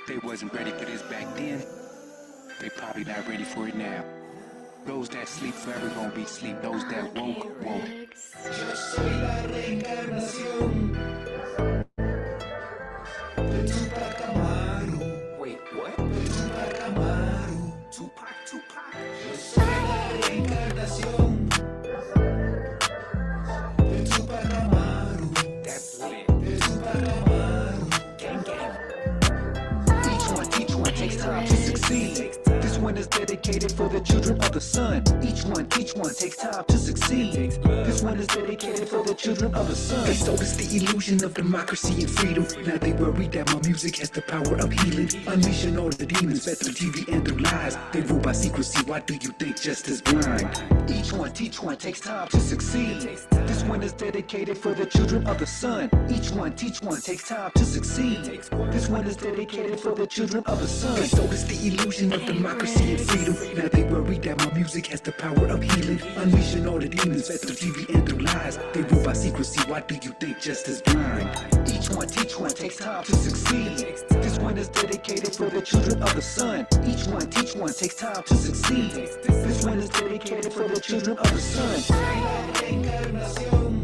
They wasn't ready for this back then. They probably not ready for it now. Those that sleep forever gonna be sleep. Those that woke, woke. Yo soy la reencarnación de Tupac Amaru. Wait, what? De Tupac Amaru. Tupac. Yo soy la reencarnación de Tupac Amaru. That's lit. De Tupac Amaru. Gang. Each one takes time to succeed. This one is dedicated for the children of the sun. Each one takes time to succeed. This one is dedicated for the children of the sun. They sold us the illusion of democracy and freedom. Now they worry that my music has the power of healing. Unleashing all the demons fed through TV and through lies. They rule by secrecy, why do you think justice blind? Each one takes time to succeed. This one is dedicated for the children of the sun. Each one takes time to succeed. This one is dedicated for the children of the sun. They sold us the illusion of democracy and freedom. Now they worry that my music has the power of healing. Unleashing all the demons fed through TV and through lies. They rule by secrecy, why do you think justice blind? Each one takes time to succeed. This one is dedicated for the children of the sun. Each one takes time to succeed. This one is dedicated for the children of the sun. Soy la reencarnación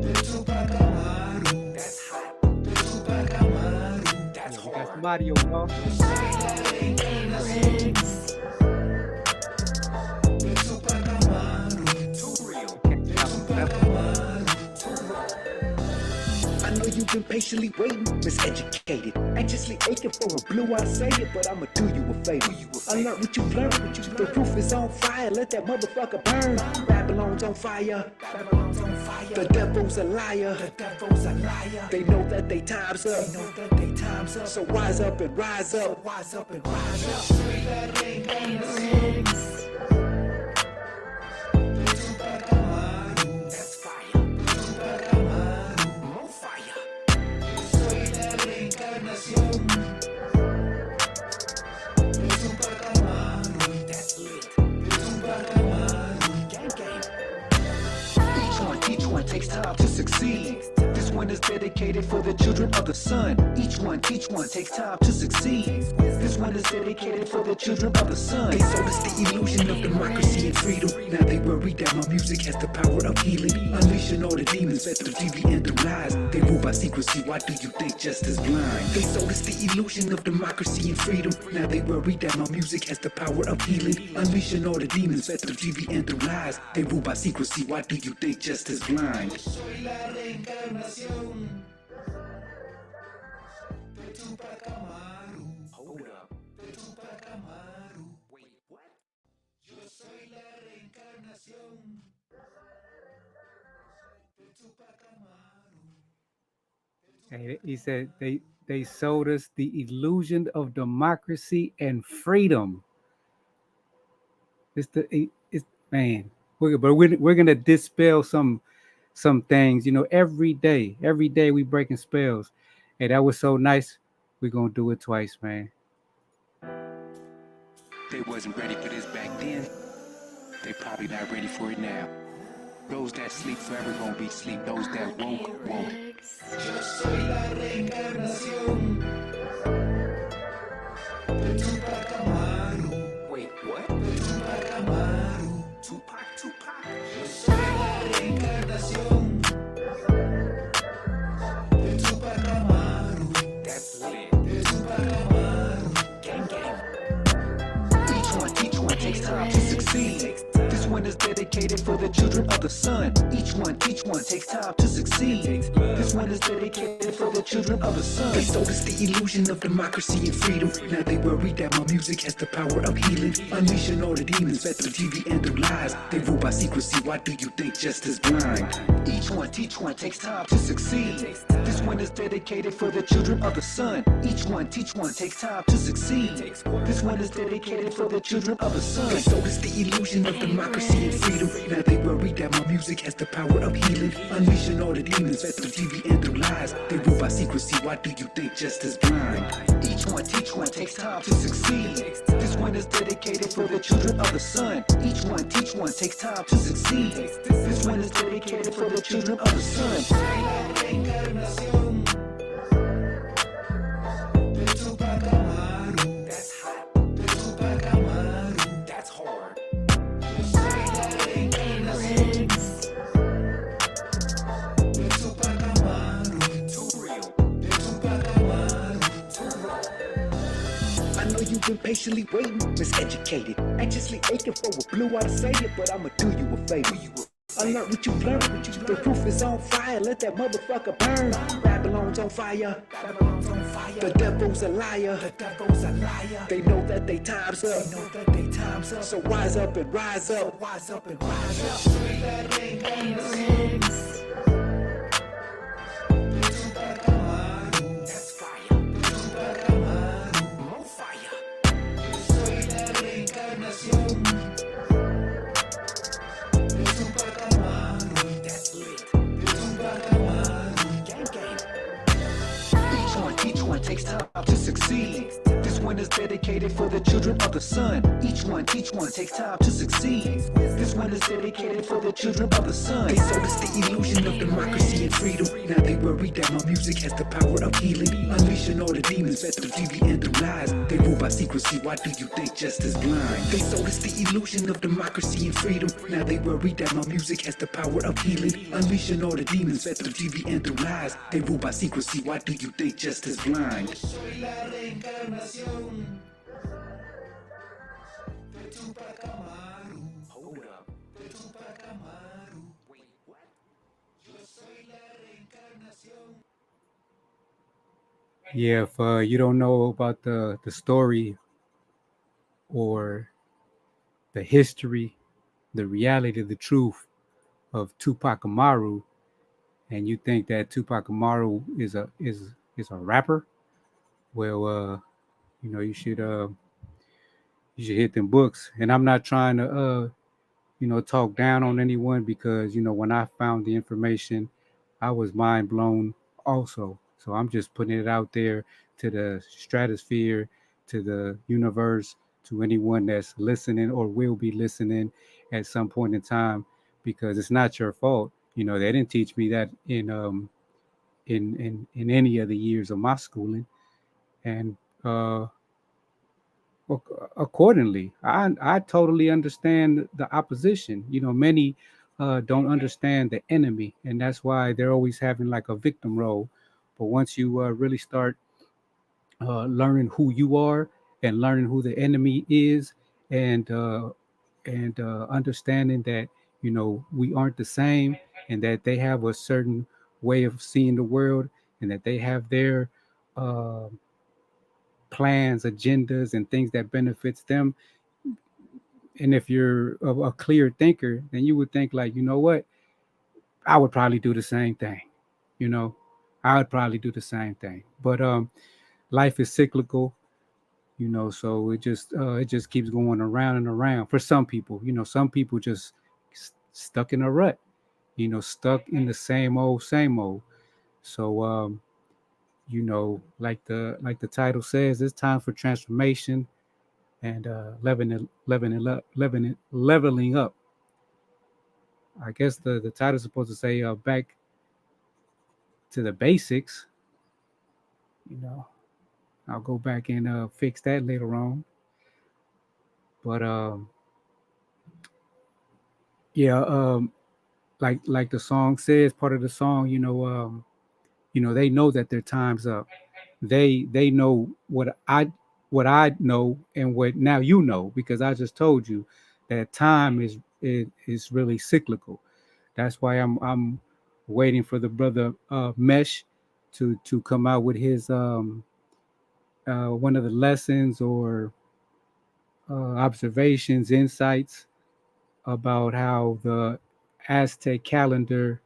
de Tupac Amaru. That's hot. De Tupac Amaru. That's We got hard. somebody over there. Yo soy la reencarnación de Tupac Amaru. Too real. De Tupac Amaru. I know you've been patiently waiting, miseducated, anxiously aching for a blue-eyed savior, but I'ma do you a favor. I learned what you've learned. The roof is on fire, let that motherfucker burn. Babylon's on fire. The devil's a liar. They know that they time's up. So rise up and rise up. Yo soy la reencarnación de Tupac Amaru. That's fire. De Tupac Amaru. More fire. Yo soy la reencarnación de Tupac Amaru. That's lit. De Tupac Amaru. Gang. Each one takes time to succeed. This one is dedicated for the children of the sun. Each one takes time to succeed. This one is dedicated for the children of the sun. They sold us the illusion of democracy and freedom. Now they worry that my music has the power of healing. Unleashing all the demons fed through TV and through lies. They rule by secrecy, why do you think justice blind? They sold us the illusion of democracy and freedom. Now they worry that my music has the power of healing. Unleashing all the demons fed through TV and through lies. They rule by secrecy, why do you think justice blind? Soy la reencarnación de Tupac Amaru. Hold up. De Tupac Amaru. Wait, what? Yo soy la reencarnación de Tupac Amaru. Hey, he said they sold us the illusion of democracy and freedom. It's man. We're gonna dispel some things. You know, every day we breaking spells. Hey, that was so nice. We're gonna do it twice, man. They wasn't ready for this back then. They probably not ready for it now. Those that sleep forever gonna be sleep. Those that woke, woke. Yo soy la reencarnación de Tupac Amaru. Wait, what? De Tupac Amaru. Tupac. Yo soy la reencarnación de Tupac Amaru. That's lit. De Tupac Amaru. Gang. Each one takes time to succeed. This one is dedicated for the children of the sun. Each one takes time to succeed. This one is dedicated for the children of the sun. They sold us the illusion of democracy and freedom. Now they worry that my music has the power of healing. Unleashing all the demons fed through TV and through lies. They rule by secrecy, why do you think justice blind? Each one takes time to succeed. This one is dedicated for the children of the sun. Each one takes time to succeed. This one is dedicated for the children of the sun. They sold us the illusion of democracy and freedom. Now they worry that my music has the power of healing. Unleashing all the demons fed through TV and through lies. They rule by secrecy, why do you think justice blind? Each one takes time to succeed. This one is dedicated for the children of the sun. Each one takes time to succeed. This one is dedicated for the children of the sun. Soy la reencarnación been patiently waiting, miseducated, anxiously aching for a blue eye to say it, but I'ma do you a favor. Alert what you've learned, the proof is on fire, let that motherfucker burn. Babylon's on fire, the devil's a liar, they know that they time's up, so wise up and rise up. Soy la reencarnación de Tupac Amaru. That's fire, Tupac Amaru. more fire. Yo soy la reencarnación de Tupac Amaru. That's lit. De Tupac Amaru. Gang, gang. Each one takes time to succeed. This one is dedicated for the children of the sun. Each one takes time to succeed. This one is dedicated for the children of the sun. They sold us the illusion of democracy and freedom. Now they worry that my music has the power of healing. Unleashing all the demons that through TV and through lies. They rule by secrecy, why do you think justice blind? They sold us the illusion of democracy and freedom. Now they worry that my music has the power of healing. Unleashing all the demons that through TV and through lies. They rule by secrecy, why do you think justice blind? Soy la reencarnación de Tupac Amaru. Hold up. De Tupac Amaru. Wait, what? Yo soy la reencarnación. Yeah, if you don't know about the story or the history, the reality, the truth of Tupac Amaru, and you think that Tupac Amaru is a rapper, well, you should hit them books. And I'm not trying to talk down on anyone, because when I found the information, I was mind blown also. So I'm just putting it out there to the stratosphere, to the universe, to anyone that's listening or will be listening at some point in time, because it's not your fault. They didn't teach me that in any of the years of my schooling, and accordingly, I totally understand the opposition. Many don't understand the enemy, and that's why they're always having like a victim role. But once you really start learning who you are and learning who the enemy is, and understanding that we aren't the same, and that they have a certain way of seeing the world, and that they have their plans, agendas, and things that benefits them. And if you're a clear thinker, then you would think like, what? I would probably do the same thing. I would probably do the same thing. But life is cyclical, so it just keeps going around and around for some people. Some people just stuck in a rut, stuck in the same old. So like the title says, it's time for transformation and leveling up. I guess the title's supposed to say back to the basics. I'll go back and fix that later on. But like the song says, part of the song, they know that their time's up. They know what I know, and what now because I just told you that time is really cyclical. That's why I'm waiting for the brother Mesh to come out with his one of the lessons or observations, insights about how the Aztec calendar,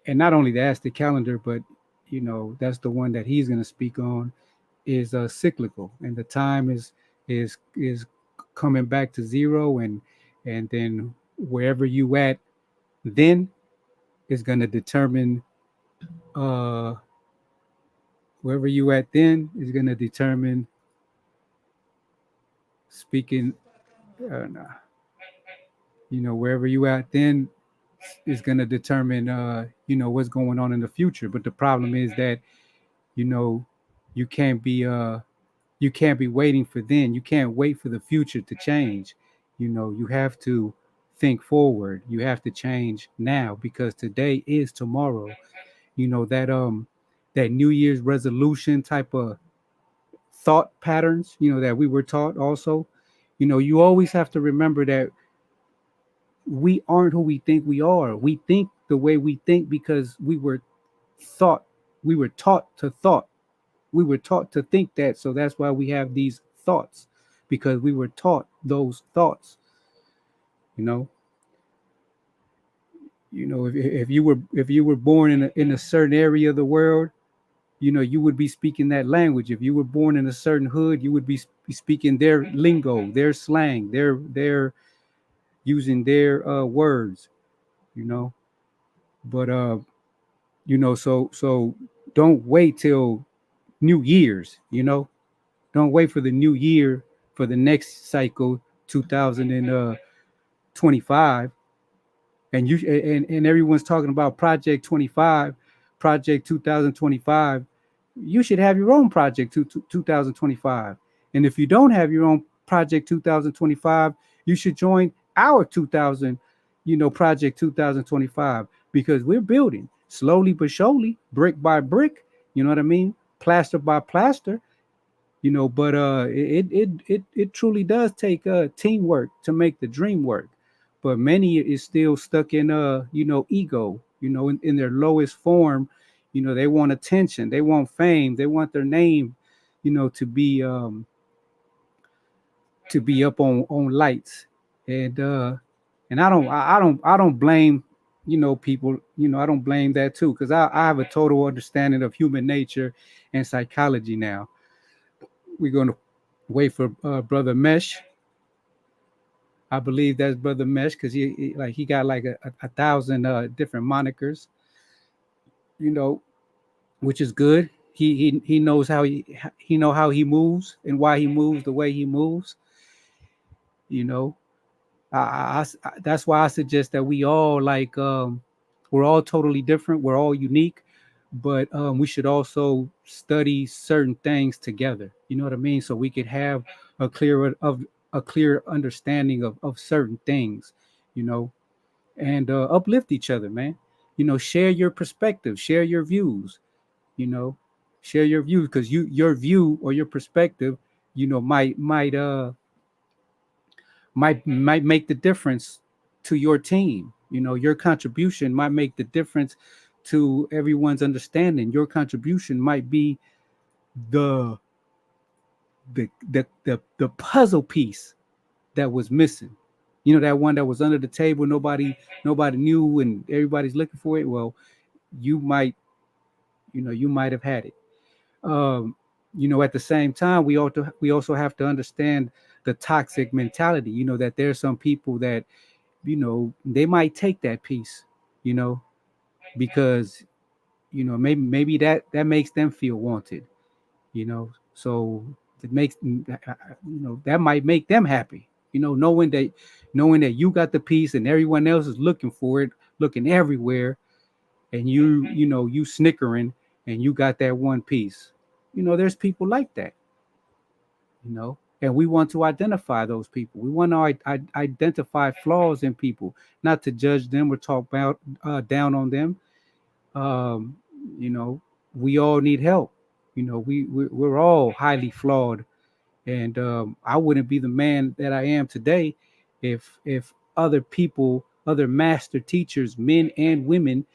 and not only the Aztec calendar, but that's the one that he's going to speak on, is cyclical, and the time is coming back to zero, and then wherever you at then is going to determine wherever you at then is going to determine speaking wherever you at then is going to determine what's going on in the future. But the problem is that you can't be waiting for then. You can't wait for the future to change. You have to think forward. You have to change now, because today is tomorrow. That New Year's resolution type of thought patterns, that we were taught also. You always have to remember that we aren't who we think we are. We think the way we think because thought, we were taught to thought. We were taught to think that. So that's why we have these thoughts, because we were taught those thoughts. You know, if you were born in a certain area of the world, you would be speaking that language. If you were born in a certain hood, you would be speaking their lingo, their slang, their using their words. But so don't wait till New Year's. Don't wait for the new year for the next cycle, 2025. And everyone's talking about Project 25, Project 2025. You should have your own Project 2025. And if you don't have your own Project 2025, you should join our 2000, Project 2025, because we're building slowly but surely, brick by brick. You know what I mean? Plaster by plaster. But it truly does take teamwork to make the dream work. But many is still stuck in ego, in their lowest form. They want attention, they want fame, they want their name, to be up on lights. And I don't blame people. I don't blame that too, because I have a total understanding of human nature and psychology now. We're going to wait for Brother Mesh. I believe that's Brother Mesh, because he got like a 1,000 different monikers, which is good. He knows how he moves and why he moves the way he moves. That's why I suggest that we all we're all totally different. We're all unique, but we should also study certain things together. You know what I mean? So we could have a clear understanding of certain things, and uplift each other, man. Share your perspective, share your views, share your views, because your view or your perspective, might make the difference to your team. Your contribution might make the difference to everyone's understanding. Your contribution might be the puzzle piece that was missing. That one that was under the table, nobody knew, and everybody's looking for it. Well, you might have had it. At the same time, we also have to understand the toxic mentality. That there's some people that, they might take that piece, because, maybe that makes them feel wanted, so it makes, that might make them happy, knowing that you got the piece and everyone else is looking for it, looking everywhere, and you snickering and you got that one piece. There's people like that, and we want to identify those people. We want to identify flaws in people, not to judge them or talk about down on them. We all need help. We're all highly flawed, and I wouldn't be the man that I am today if other people, other master teachers, men and women,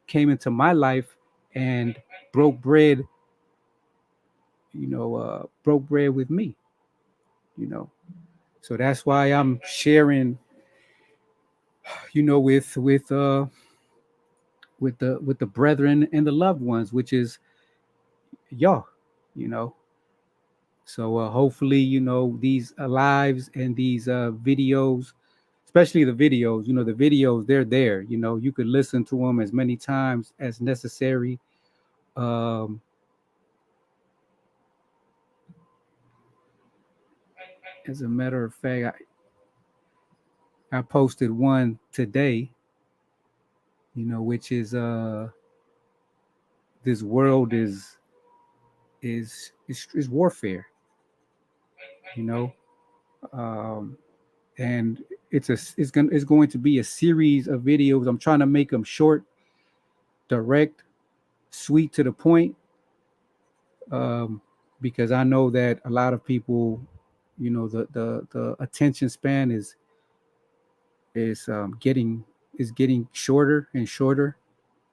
came into my life and broke bread with me. So that's why I'm sharing, with the brethren and the loved ones, which is y'all. So hopefully, these lives and these videos, especially the videos, the videos, they're there. You could listen to them as many times as necessary. As a matter of fact, I posted one today, which is this world is warfare, and it's going to be a series of videos. I'm trying to make them short, direct, sweet, to the point. because I know that a lot of people, the attention span is getting shorter and shorter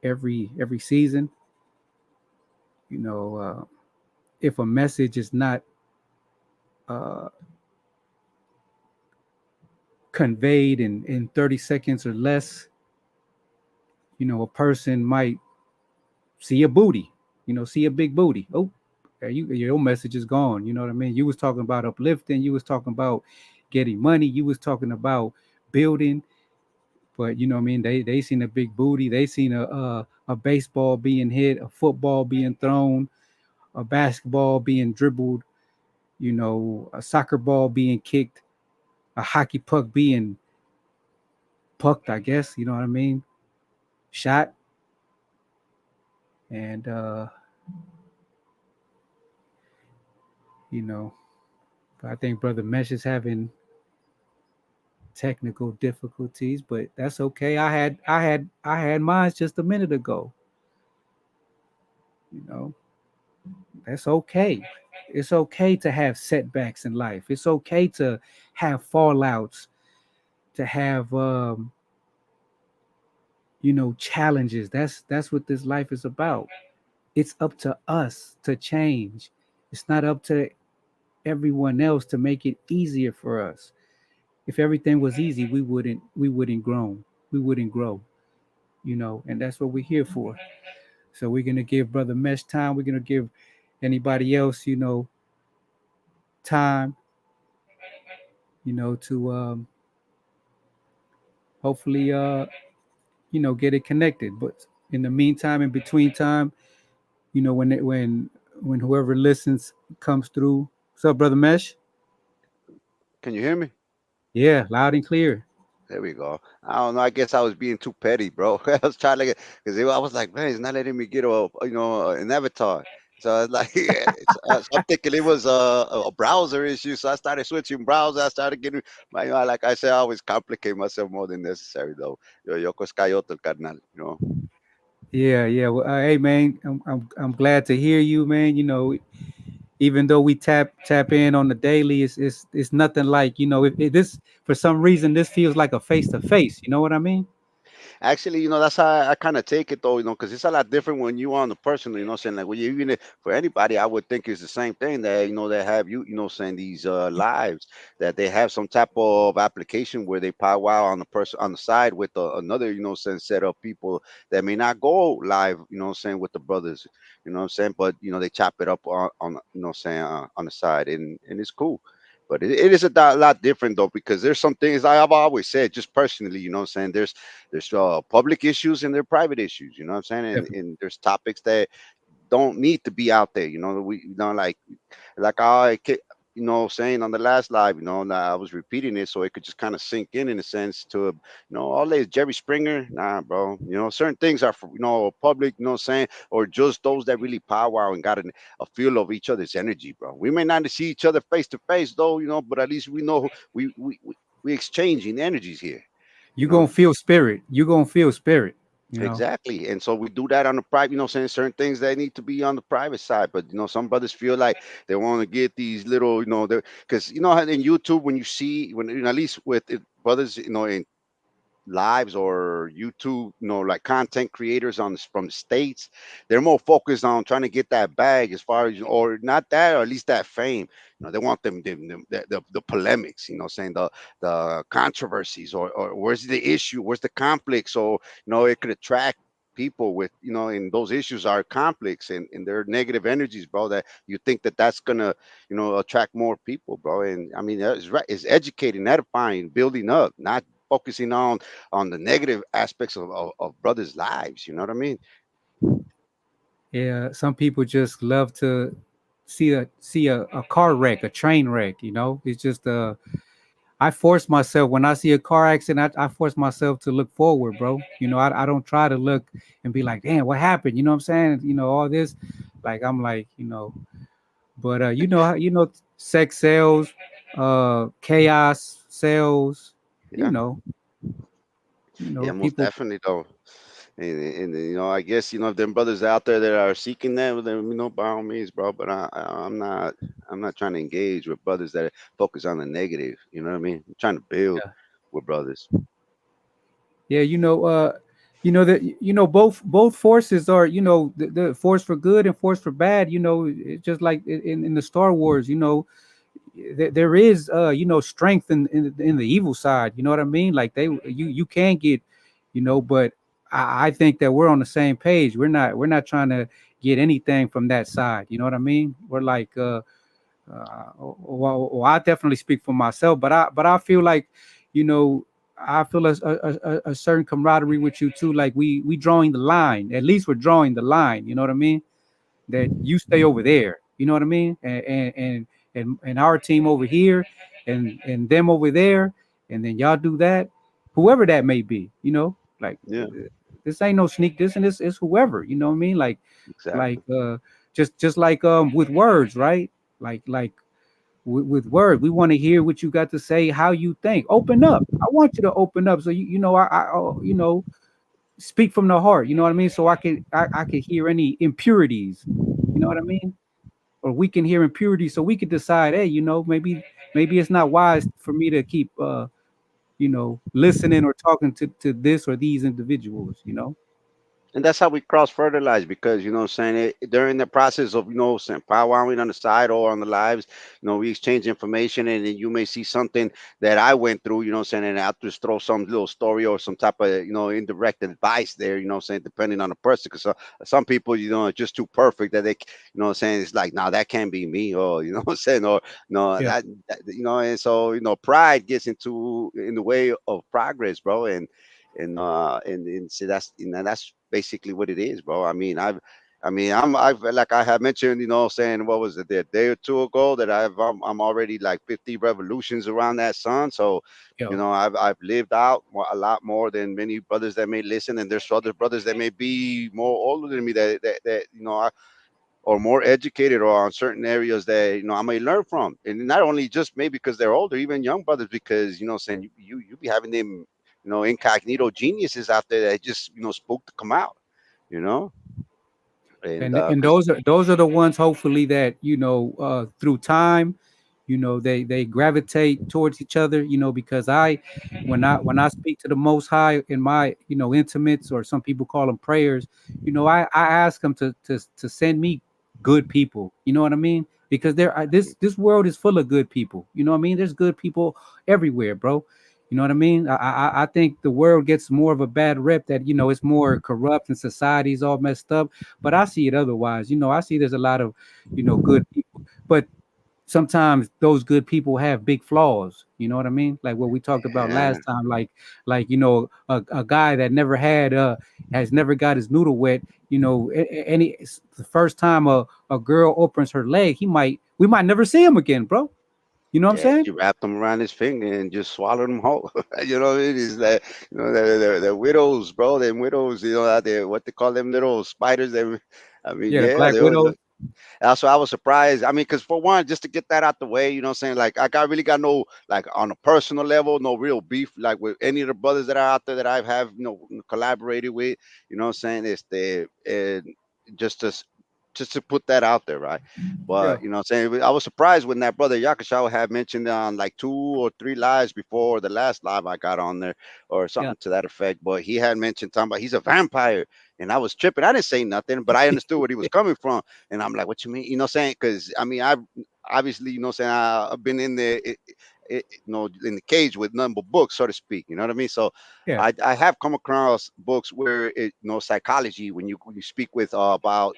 every season. You know, if a message is not uh, conveyed in 30 seconds or less, a person might see a booty, see a big booty. Oh, your message is gone. You know what I mean? You was talking about uplifting. You was talking about getting money. You was talking about building. But you know what I mean? They seen a big booty. They seen a baseball being hit, a football being thrown, a basketball being dribbled, a soccer ball being kicked, a hockey puck being pucked, I guess, you know what I mean? Shot. And you know, I think Brother Mesh is having technical difficulties, but that's okay. I had mine just a minute ago. You know, that's okay. It's okay to have setbacks in life. It's okay to have fallouts, to have challenges. That's what this life is about. It's up to us to change. It's not up to everyone else to make it easier for us. If everything was easy, we wouldn't grow. We wouldn't grow, and that's what we're here for. So we're gonna give Brother Mesh time. We're gonna give anybody else, time, to hopefully get it connected. But in the meantime, in between time, when whoever listens comes through. What's up, Brother Mesh? Can you hear me? Yeah, loud and clear. There we go. I don't know. I guess I was being too petty, bro. I was trying to get because I was like, man, it's not letting me get an avatar. So I was like, yeah, so I'm thinking it was a browser issue. So I started switching browser. I started getting, like I said, I always complicate myself more than necessary, though. Yo coscayote, carnal. Yeah, yeah. Well, hey, man, I'm glad to hear you, man. Even though we tap in on the daily, it's nothing like if this for some reason this feels like a face to face. You know what I mean? Actually, that's how I kind of take it though, because it's a lot different when you on the personal, saying like, well, even for anybody, I would think it's the same thing that, they have saying these lives that they have some type of application where they powwow on the person on the side with another, saying set of people that may not go live, saying with the brothers, what I'm saying, but, they chop it up on saying on the side and it's cool. But it is lot different though because there's some things I've always said just personally, what I'm saying there's public issues and there are private issues, what I'm saying, and there's topics that don't need to be out there, we like I saying on the last live, I was repeating it so it could just kind of sink in a sense to, all this Jerry Springer, nah, bro, certain things are for, public, saying, or just those that really powwow and got a feel of each other's energy, bro. We may not see each other face to face though, but at least we know we exchanging energies here, you You're know. gonna feel spirit. You're gonna feel spirit. You know. Exactly. And so we do that on the private, saying certain things that need to be on the private side. But, some brothers feel like they want to get these little, because, how in YouTube, when you see, at least with brothers, in lives or YouTube, like content creators from the States, they're more focused on trying to get that bag as far as, or not that, or at least that fame. They want the polemics, saying the controversies or where's the issue, where's the conflict. So, it could attract people with, and those issues are conflicts and their negative energies, bro, that you think that's gonna, attract more people, bro. And I mean, it's right, it's educating, edifying, building up, not focusing on the negative aspects of brothers' lives. You know what I mean? Yeah, some people just love to see a car wreck, a train wreck. It's just I force myself when I see a car accident. I force myself to look forward, bro. I don't try to look and be like, damn, what happened? You know what I'm saying? All this, like I'm like, but sex sells, chaos sells. Yeah. You know, Yeah, most people. definitely though. And I guess if them brothers out there that are seeking that, well, then by all means, bro. But I'm not trying to engage with brothers that focus on the negative. You know what I mean? I'm trying to build Yeah. with brothers. Yeah, that both forces are, the force for good and force for bad. It's just like in the Star Wars. There is strength in the evil side. You know what I mean? Like you can get, but I think that we're on the same page. We're not trying to get anything from that side. You know what I mean? We're like well, I definitely speak for myself, but I feel like, you know, I feel a certain camaraderie with you too. Like we drawing the line. At least we're drawing the line. You know what I mean? That you stay over there. You know what I mean? And our team over here, and them over there, and then y'all do that. Whoever that may be. Like Yeah, this ain't no sneak this and this is whoever. You know what I mean? Like exactly. just like with words, right? Like with words. We want to hear what you got to say, how you think. Open up. I want you to open up. So speak from the heart. You know what I mean? So I could hear any impurities. You know what I mean? Or we can hear impurities, so we could decide. Hey, maybe it's not wise for me to keep listening or talking to this or these individuals. And that's how we cross fertilize because what I'm saying during the process of saying powwowing on the side or on the lives, we exchange information and then you may see something that I went through, what I'm saying, and I'll just throw some little story or some type of indirect advice there, what I'm saying, depending on the person. Because some people, are just too perfect that they, what I'm saying, it's like, nah, that can't be me, or what I'm saying, or no, Yeah. and so pride gets in the way of progress, bro, and see that's basically what it is, bro. I've like I had mentioned, saying what was it, a day or two ago that I'm already like 50 revolutions around that sun. So, Yeah. I've lived out a lot more than many brothers that may listen, and there's other brothers that may be more older than me that or more educated or on certain areas that I may learn from, and not only just maybe because they're older, even young brothers, because saying you be having them incognito geniuses out there that just spoke to come out, you know, and And because those are the ones, hopefully, that through time, they gravitate towards each other, because when I speak to the Most High in my intimates, or some people call them prayers, I ask them to send me good people. You know what I mean? Because this world is full of good people. You know what I mean? There's good people everywhere, bro. You know what I mean? I think the world gets more of a bad rep, that it's more corrupt and society's all messed up, but I see it otherwise. I see there's a lot of good people, but sometimes those good people have big flaws. You know what I mean? Like what we talked about yeah, last time. Like a guy that never had has never got his noodle wet. Any the first time a girl opens her leg, we might never see him again, bro. You know what I'm yeah, saying? she wrapped them around his finger and just swallowed them whole. It is that the widows, bro. Them widows, out there, what they call them little spiders. Yeah, the Yeah, Black they Widows. were. Also, I was surprised. Because for one, just to get that out the way, what I'm saying, like I really got no, like, on a personal level, no real beef like with any of the brothers that are out there that I've have collaborated with. What I'm saying, is the just to just to put that out there, right? Yeah, But what I'm saying, I was surprised when that brother Yakashaw had mentioned on like 2 or 3 lives before the last live I got on there, or yeah. something to that effect. But he had mentioned talking about he's a vampire, and I was tripping. I didn't say nothing, but I understood what he was coming from. And I'm like, what you mean? You know what I'm saying? Because I've obviously, what I'm saying, I've been in in the cage with none but books, so to speak. You know what I mean? So Yeah. I have come across books where psychology, when you speak with about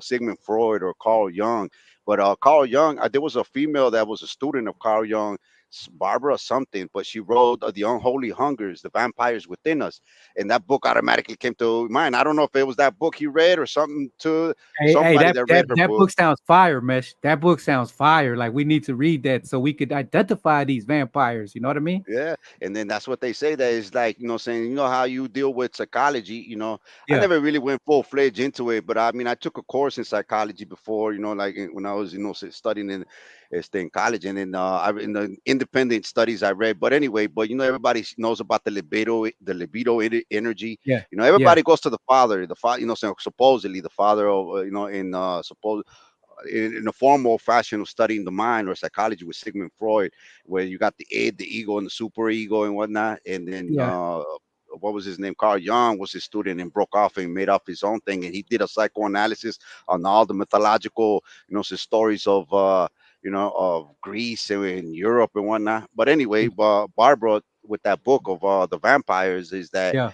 Sigmund Freud or Carl Jung. But Carl Jung, there was a female that was a student of Carl Jung, Barbara something, but she wrote The Unholy Hungers, The Vampires Within Us, and that book automatically came to mind. I don't know if it was that book he read or something to Hey, somebody that that that read her that book. book sounds fire, Mesh. That book sounds fire. Like we need to read that so we could identify these vampires. You know what I mean? Yeah, and then that's what they say, that is like, saying, how you deal with psychology. I Yeah. never really went full fledged into it, but I took a course in psychology before, like when I I was, studying in college, and in the independent studies I read. But anyway, but everybody knows about energy. Yeah. Yeah. Everybody goes to the father, so supposedly the father of, in a formal fashion of studying the mind or psychology with Sigmund Freud, where you got the id, the ego, and the super ego and whatnot. And then Yeah. what was his name? Carl Jung was his student and broke off and made up his own thing. And he did a psychoanalysis on all the mythological, stories of of Greece and Europe and whatnot. But anyway, Barbara, with that book of the vampires, is that Yeah.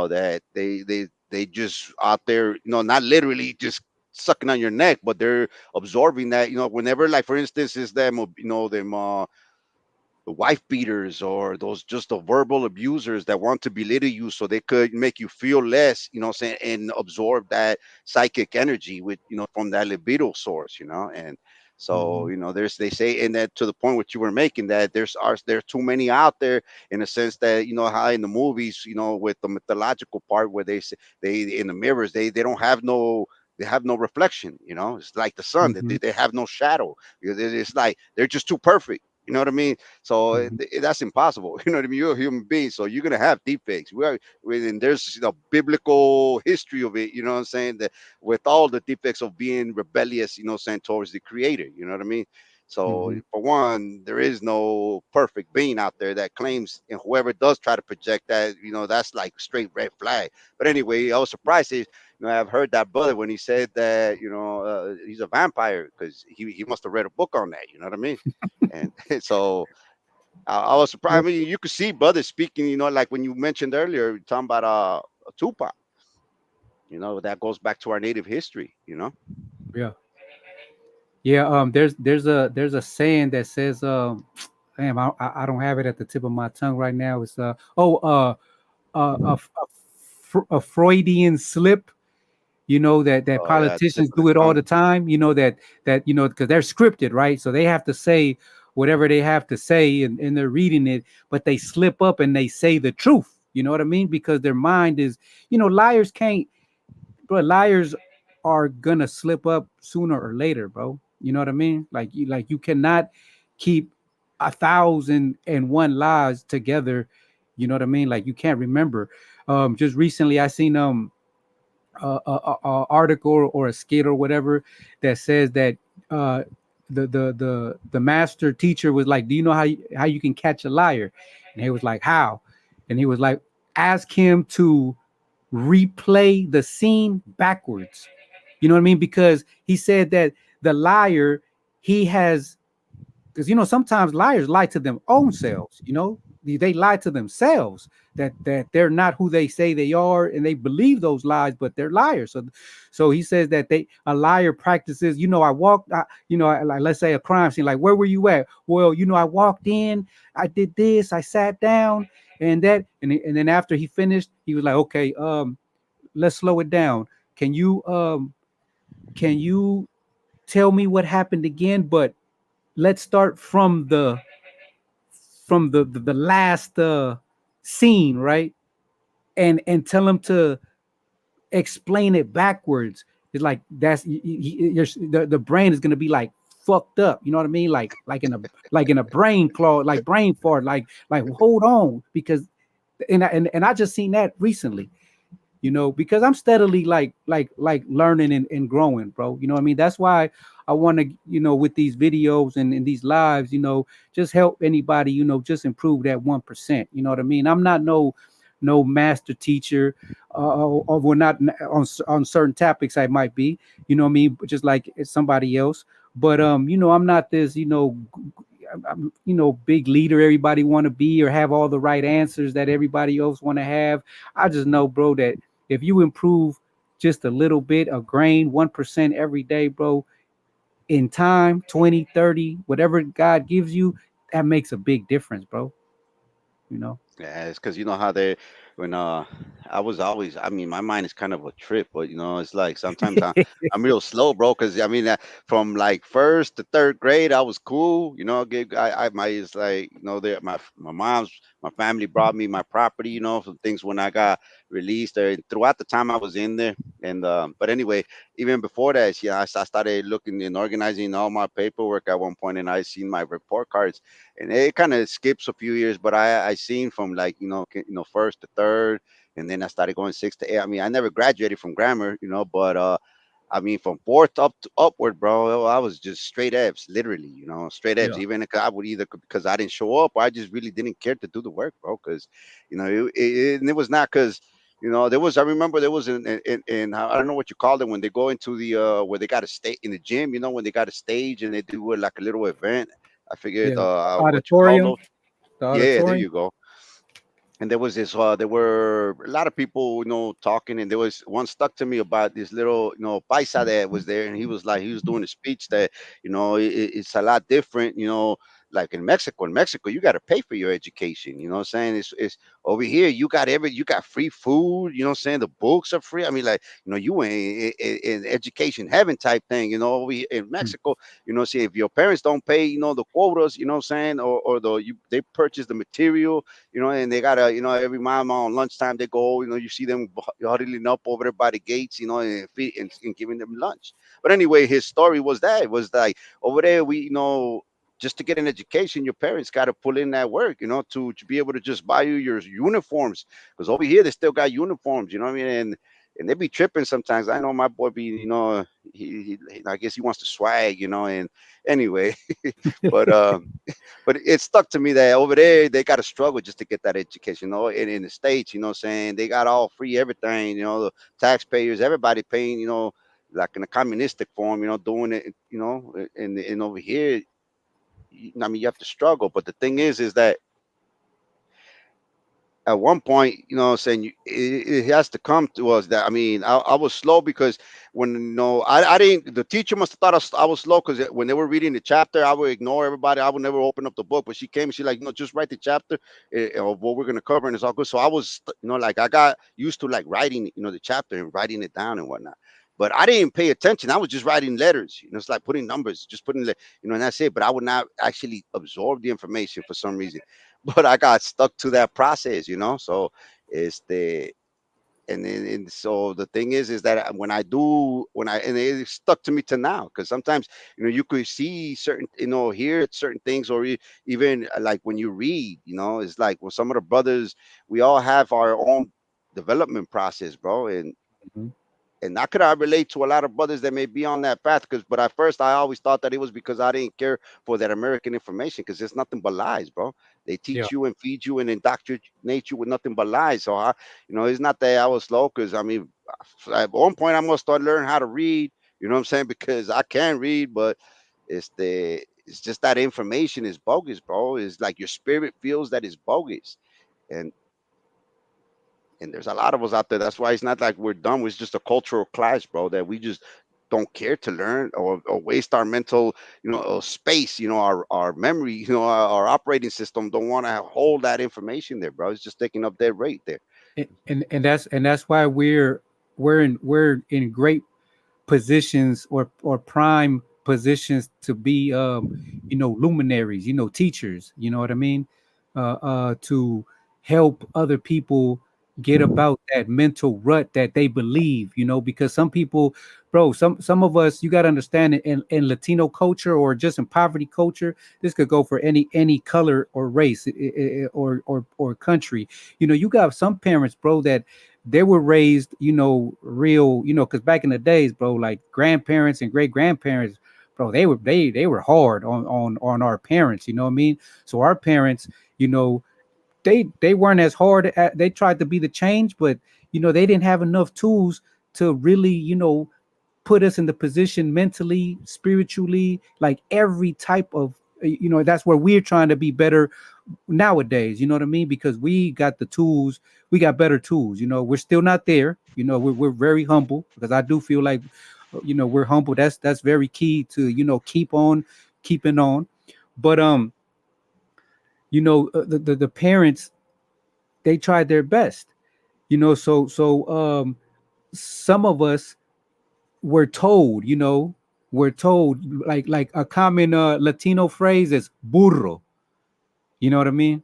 that they just out there, not literally just sucking on your neck, but they're absorbing that, whenever, like, for instance, is them, them the wife beaters, or those just the verbal abusers that want to belittle you so they could make you feel less, saying, and absorb that psychic energy with, from that libido source, and so, Mhm. they say, and that, to the point what you were making, that there's too many out there, in a sense that, how in the movies, with the mythological part, where they say, they in the mirrors, they don't have no, they have no reflection, it's like the sun, Mhm. they have no shadow. It's like they're just too perfect, you know what I mean? So Mhm. that's impossible. You know what I mean? You're a human being, so you're gonna have defects. And there's, biblical history of it. You know what I'm saying? That with all the defects of being rebellious, saying, towards the Creator. You know what I mean? So Mhm. for one, there is no perfect being out there that claims, and whoever does try to project that, that's like straight red flag. But anyway, I was surprised. I've heard that brother when he said that, he's a vampire, because he must have read a book on that. You know what I mean? And so I was surprised. I Yep. mean, you could see brothers speaking, like when you mentioned earlier, talking about Tupac. That goes back to our native history. Yeah. Yeah. There's a saying that says, damn, I don't have it at the tip of my tongue right now. It's a Freudian slip. That Oh yeah, tip politicians of the do it all tongue. the time. Because they're scripted, right? So they have to say whatever they have to say, and they're reading it, but they slip up and they say the truth. You know what I mean? Because their mind is, liars can't, bro. Liars are gonna slip up sooner or later, bro. You know what I mean? Like you cannot keep 1,001 lies together. You know what I mean? Like you can't remember. Just recently I seen article or a skit or whatever that says that uh the master teacher was like, do you know how you can catch a liar? And he was like, how? And he was like, ask him to replay the scene backwards. You know what I mean? Because he said that the liar, he has, because sometimes liars lie to them own selves. They lie to themselves that they're not who they say they are, and they believe those lies, but they're liars. So he says that a liar practices, I walked, like, let's say a crime scene, like, where were you at? Well, I walked in, I did this, I sat down, and and then after he finished, he was like, okay, let's slow it down. Can you tell me what happened again? But let's start from the last scene, right? And tell him to explain it backwards. It's like that's the brain is gonna be like fucked up. You know what I mean? Like in a brain claw, like brain fart. Like hold on, because and I just seen that recently. Because I'm steadily like learning and growing, bro. You know what I mean? That's why I want to, with these videos and these lives, just help anybody, just improve that 1%. You know what I mean? I'm not no master teacher, or we're not on certain topics. I might be, you know what I mean, but just like it's somebody else. But I'm not this, big leader everybody want to be, or have all the right answers that everybody else want to have. I just know, bro, that if you improve just a little bit, a grain, 1% every day, bro, in time, 20, 30, whatever God gives you, that makes a big difference, bro. you know Yeah, it's because you know how they, when I was always, I mean, my mind is kind of a trip, but it's like sometimes I'm real slow, bro. Cause I mean, from like first to third grade, I was cool. I my it's like my mom's my family brought me my property. Some things when I got released, or throughout the time I was in there. And but anyway, even before that, yeah, I started looking and organizing all my paperwork at one point, and I seen my report cards, and it kind of skips a few years, but I seen from like first to third, and then I started going six to eight. I mean, I never graduated from grammar, but I mean, from fourth up to upward, bro, I was just straight F's, literally, straight F's. Yeah. Even if I would either because I didn't show up, or I just really didn't care to do the work, bro. Because and it was not because there was. I remember there was in I don't know what you call it when they go into the where they got a stage in the gym. When they got a stage and they do like a little event. I figured Yeah. what you call Auditorium. those. The Yeah, there auditorium. you go. And there was this there were a lot of people talking, and there was one stuck to me about this little paisa that was there, and he was doing a speech that it's a lot different, like in Mexico you got to pay for your education. What I'm saying? It's over here you got free food. What I'm saying? The books are free. I mean, like, you in education heaven type thing. Over here in Mm. Mexico, see, if your parents don't pay the quotas, what I'm saying, or they purchase the material, and they gotta, every mom on lunchtime they go, you see them huddling up over there by the gates, and giving them lunch. But anyway, his story was that it was like over there we, just to get an education, your parents got to pull in that work, to be able to just buy you your uniforms. Because over here they still got uniforms, you know what I mean? And they be tripping sometimes. I know my boy be, I guess he wants to swag, and anyway, but but it stuck to me that over there they got to struggle just to get that education. And in the states, what I'm saying, they got all free everything. The taxpayers, everybody paying. Like in a communistic form. Doing it. And over here, I mean, you have to struggle. But the thing is that at one point, what I'm saying, it has to come to us that, I mean, I was slow because when, I didn't, the teacher must have thought I was slow because when they were reading the chapter, I would ignore everybody. I would never open up the book. But she came and she like, just write the chapter of what we're going to cover, and it's all good. So I was, like I got used to like writing, the chapter and writing it down and whatnot. But I didn't pay attention. I was just writing letters. It's like putting numbers, just putting, and that's it. But I would not actually absorb the information for some reason. But I got stuck to that process, So it's the and so the thing is that and it stuck to me to now because sometimes you could see certain hear certain things or even like when you read, it's like with some of the brothers, we all have our own development process, bro, Mhm. and I could I relate to a lot of brothers that may be on that path but at first I always thought that it was because I didn't care for that American information because it's nothing but lies, bro. They Yeah. teach you and feed you and indoctrinate you with nothing but lies. So it's not that I was slow because I mean at one point I must start learning how to read, you know what I'm saying? Because I can read, but it's just that information is bogus, bro. It's like your spirit feels that it's bogus. And there's a lot of us out there. That's why it's not like we're dumb. It's just a cultural clash, bro, that we just don't care to learn or waste our mental, space, our memory, our operating system don't want to hold that information there, bro. It's just taking up that rate there. And that's why we're in great positions or prime positions to be luminaries, teachers, you know what I mean, to help other people get about that mental rut that they believe, because some people, bro, some of us, you got to understand it, in Latino culture or just in poverty culture, this could go for any color or race, or country. You got some parents, bro, that they were raised, real, because back in the days, bro, like grandparents and great grandparents, bro, they were hard on our parents, you know what I mean? So our parents, you know, they weren't as hard they tried to be the change, but they didn't have enough tools to really, put us in the position mentally, spiritually, like every type of, that's where we're trying to be better nowadays, you know what I mean? Because we got the tools, we got better tools. We're still not there. We're very humble, because I do feel like, we're humble. That's very key to, keep on keeping on. But the parents, they tried their best. So some of us were told, we're told, like a common Latino phrase is burro. You know what I mean?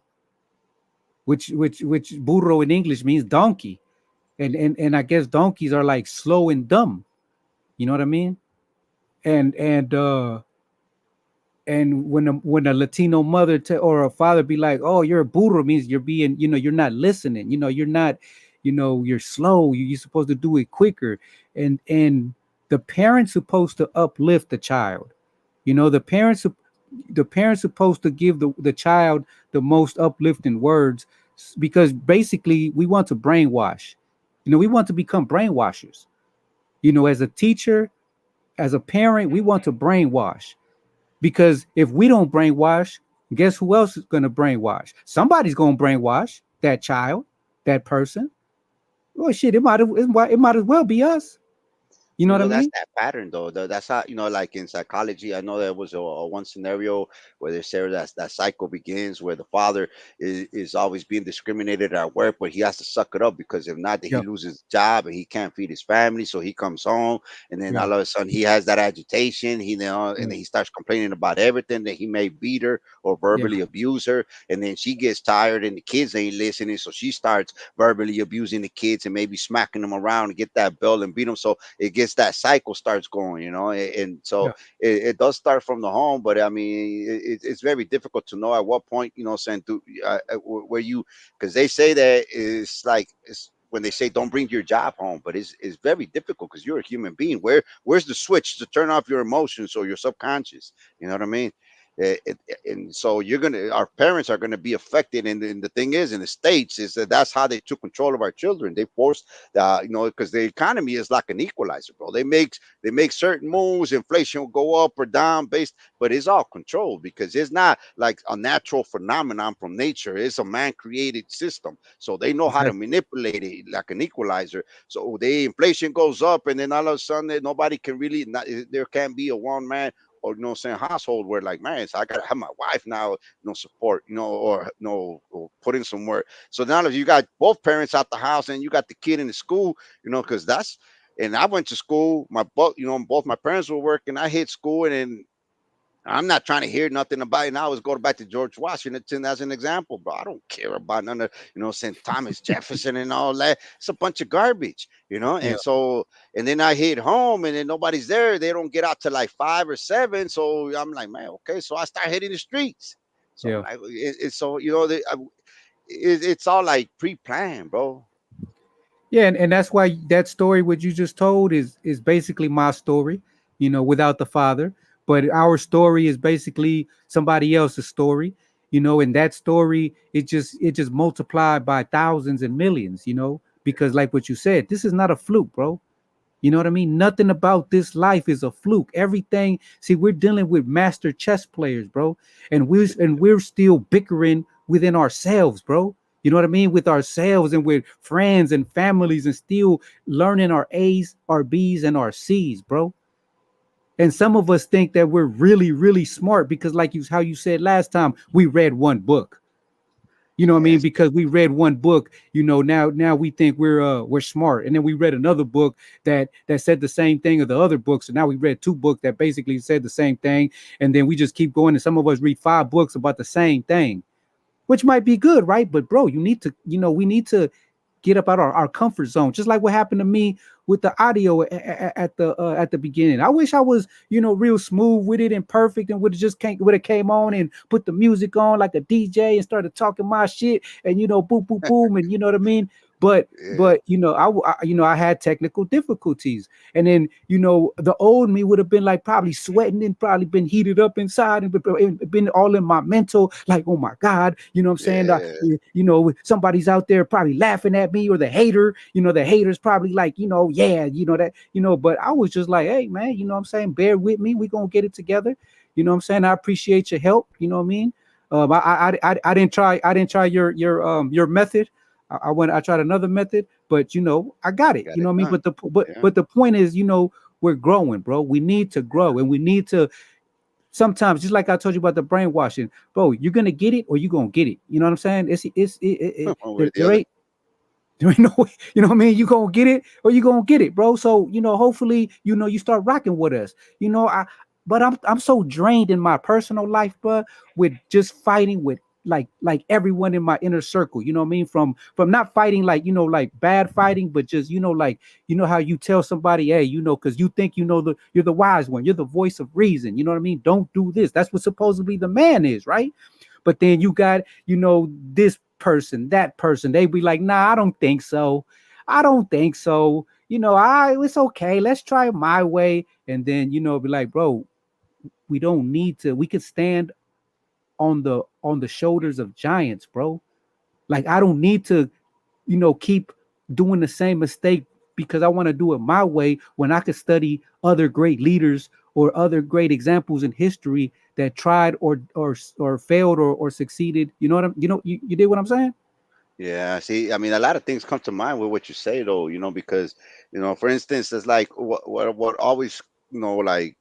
Which burro in English means donkey, and I guess donkeys are like slow and dumb. You know what I mean? And when a Latino mother or a father be like, "Oh, you're a burro," means you're being, you're not listening. You're not, you're slow. You're supposed to do it quicker. And the parents supposed to uplift the child. The parents supposed to give the child the most uplifting words, because basically we want to brainwash. We want to become brainwashers. As a teacher, as a parent, we want to brainwash. Because if we don't brainwash, guess who else is going to brainwash? Somebody's going to brainwash that child, that person. Well, shit, it might as well be us. You know what I That's mean? that pattern though. That's how, like in psychology. I know there was a one scenario where they say that cycle begins where the father is always being discriminated at work, but he has to suck it up because if not, then he Yeah, loses his job and he can't feed his family. So he comes home and then yeah, all of a sudden he has that agitation. And yeah, then he starts complaining about everything that he may beat her or yeah. verbally abuse her. And then she gets tired and the kids ain't listening, so she starts verbally abusing the kids and maybe smacking them around and get that belt and beat them. So it gets that cycle starts going, and so Yeah. it does start from the home. But I mean, it's very difficult to know at what point, saying where you, because they say that it's like it's when they say don't bring your job home, but it's very difficult because you're a human being. Where's the switch to turn off your emotions or your subconscious? You know what I mean? And so our parents are gonna be affected, and the thing is, in the states, is that's how they took control of our children. They forced, because the economy is like an equalizer, bro. They make certain moves, inflation will go up or down based, but it's all controlled because it's not like a natural phenomenon from nature. It's a man created system, so they know how to Exactly. manipulate it like an equalizer. So the inflation goes up, and then all of a sudden nobody can really not, there can't be a one man or saying household where like, man, so I gotta have my wife now, no support, or no, or put in some work. So now if you got both parents out the house and you got the kid in the school, because that's, and I went to school, both my parents were working. I hit school, and then I'm not trying to hear nothing about it. Now I was going back to George Washington as an example, bro. I don't care about none of, saying Thomas Jefferson and all that. It's a bunch of garbage, Yeah. And so, and then I hit home, and then nobody's there. They don't get out till like 5 or 7. So I'm like, man, okay. So I start hitting the streets. So I'm Yeah. like, it's so, it's all like pre-planned, bro. Yeah, and that's why that story what you just told is basically my story, without the father. But our story is basically somebody else's story, and that story it just multiplied by thousands and millions, because like what you said, this is not a fluke, bro. You know what I mean? Nothing about this life is a fluke. Everything, see, we're dealing with master chess players, bro. And we're still bickering within ourselves, bro. You know what I mean? With ourselves and with friends and families and still learning our A's, our B's, and our C's, bro. And some of us think that we're really, really smart because, like how you said last time, we read one book. You know what I mean? Yes. Because we read one book, now we think we're smart. And then we read another book that said the same thing as the other books. So now we read two books that basically said the same thing. And then we just keep going. And some of us read 5 books about the same thing, which might be good, right? But bro, we need to get up out our comfort zone, just like what happened to me with the audio at the beginning. I wish I was, real smooth with it and perfect, and would have came on and put the music on like a DJ and started talking my shit and boom boom boom, and you know what I mean. but Yeah. but I had technical difficulties, and then the old me would have been like probably sweating and probably been heated up inside and been all in my mental, like, oh my god, you know what I'm saying. Yeah. Somebody's out there probably laughing at me, or the haters probably like, yeah, that, but I was just like, hey man, what I'm saying, bear with me, we gonna get it together. What I'm saying, I appreciate your help, you know what I mean. I didn't try your method. I tried another method, but I got it. Got You know it what I mean. done. But the but Yeah. but the point is, we're growing, bro. We need to grow, and we need to sometimes, just like I told you about the brainwashing, bro. You're gonna get it, or you're gonna get it. You know what I'm saying? It's One way or there, the there other. ain't There ain't no way, you know what I mean? You gonna get it or you gonna get it, bro. So, hopefully, you start rocking with us. But I'm so drained in my personal life, bro, with just fighting with like everyone in my inner circle. You know what I mean? From not fighting like, like bad fighting, but just, like, how you tell somebody, hey, because you think you're the wise one, you're the voice of reason. You know what I mean? Don't do this. That's what supposedly the man is, right? But then you got, this person, that person, they be like, nah, I don't think so. I don't think so. It's okay. Let's try it my way. And then, be like, bro, we don't need to, we could stand on the shoulders of giants, bro. Like, I don't need to, keep doing the same mistake because I want to do it my way when I could study other great leaders or other great examples in history that tried or failed or succeeded. You know what I'm you did what I'm saying? Yeah, see, I mean, a lot of things come to mind with what you say, though, because, for instance, it's like what always, like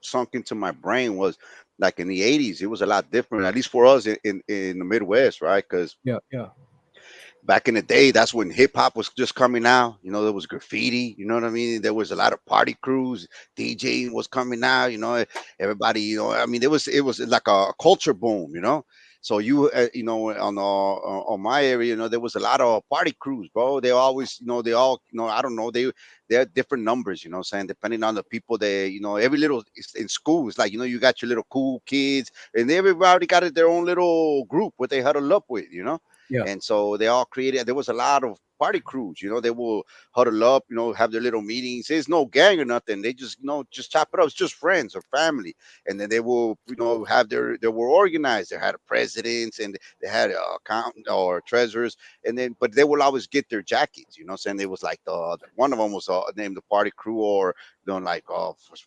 sunk into my brain was like in the 80s, it was a lot different, at least for us in the Midwest, right? Because Yeah, yeah. back in the day, that's when hip hop was just coming out. There was graffiti. You know what I mean? There was a lot of party crews. DJing was coming out. Everybody. I mean, it was like a culture boom. So on my area, there was a lot of party crews, bro. They always, they all, I don't know, they're different numbers. Saying depending on the people, every little in school, it's like, you got your little cool kids, and everybody got their own little group what they huddle up with. Yeah. And so they all created, there was a lot of party crews, they will huddle up, have their little meetings. There's no gang or nothing. They just, just chop it up. It's just friends or family. And then they will, have they were organized. They had presidents and they had accountant or treasurers. And then, but they will always get their jackets, saying it was like one of them was named the party crew, or, like,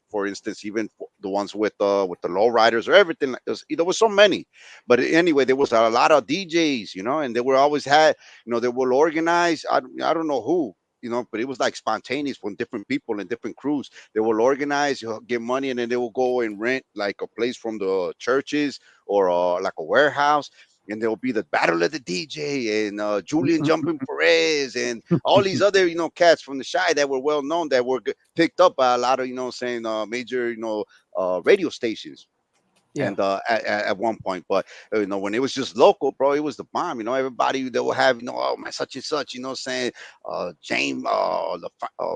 for instance, even the ones with the low riders or everything. There was so many. But anyway, there was a lot of DJs, and they were always had, they will organize. I don't know who, but it was like spontaneous from different people and different crews. They will organize, give money, and then they will go and rent like a place from the churches or like a warehouse. And there will be the battle of the DJ and Julian Jumping Perez and all these other, cats from the Shy that were well known, that were picked up by a lot of, saying major, radio stations. Yeah. And at one point, but when it was just local, bro, it was the bomb. Everybody, they will have, oh man, such and such, saying James,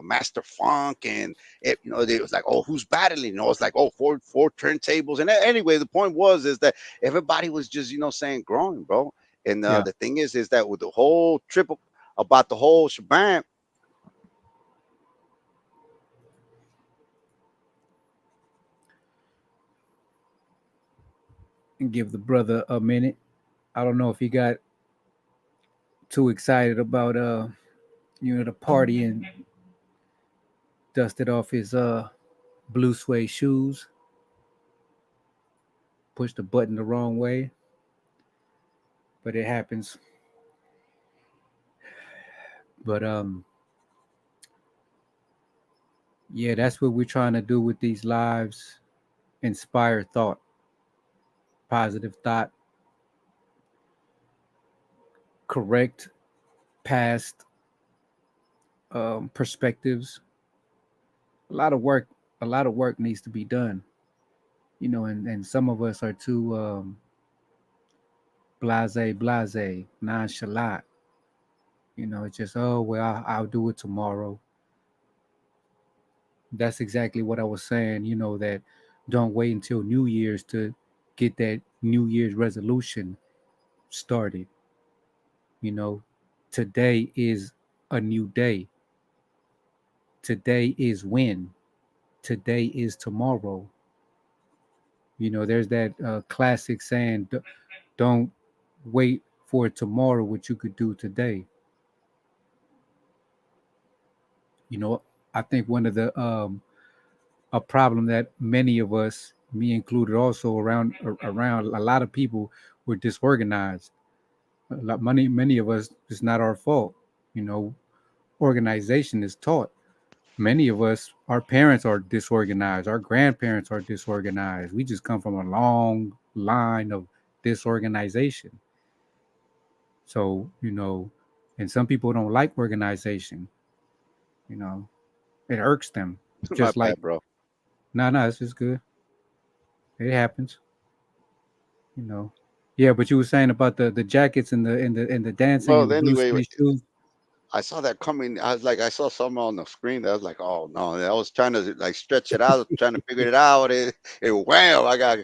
Master Funk, and it was like, oh, who's battling? It's like, oh, four turntables. And anyway, the point was is that everybody was just, saying growing, bro. And Yeah. the thing is that with the whole trip about the whole shebang. And give the brother a minute. I don't know if he got too excited about the party and dusted off his blue suede shoes, pushed the button the wrong way, but it happens. But yeah, that's what we're trying to do with these lives. Inspire thought, positive thought, correct past perspectives. A lot of work needs to be done, and some of us are too blase, nonchalant. It's just, oh well, I'll do it tomorrow. That's exactly what I was saying. That don't wait until New Year's to get that New Year's resolution started. You know, Today is a new day. Today is when. Today is tomorrow. There's that classic saying, don't wait for tomorrow what you could do today. You know, I think one of the a problem that many of us, me included, also around a lot of people, were disorganized. Many of us, it's not our fault. You know, Organization is taught. Many of us, our parents are disorganized. Our grandparents are disorganized. We just come from a long line of disorganization. So, and some people don't like organization. You know, it irks them. My Just like, bad, bro. no, it's just good. It happens. You know. Yeah, but you were saying about the jackets and the dancing and Well, the blue anyway, suede shoes. I saw that coming. I was like, I saw something on the screen. That I was like, oh no! And I was trying to like stretch it out, trying to figure it out. And wham! I got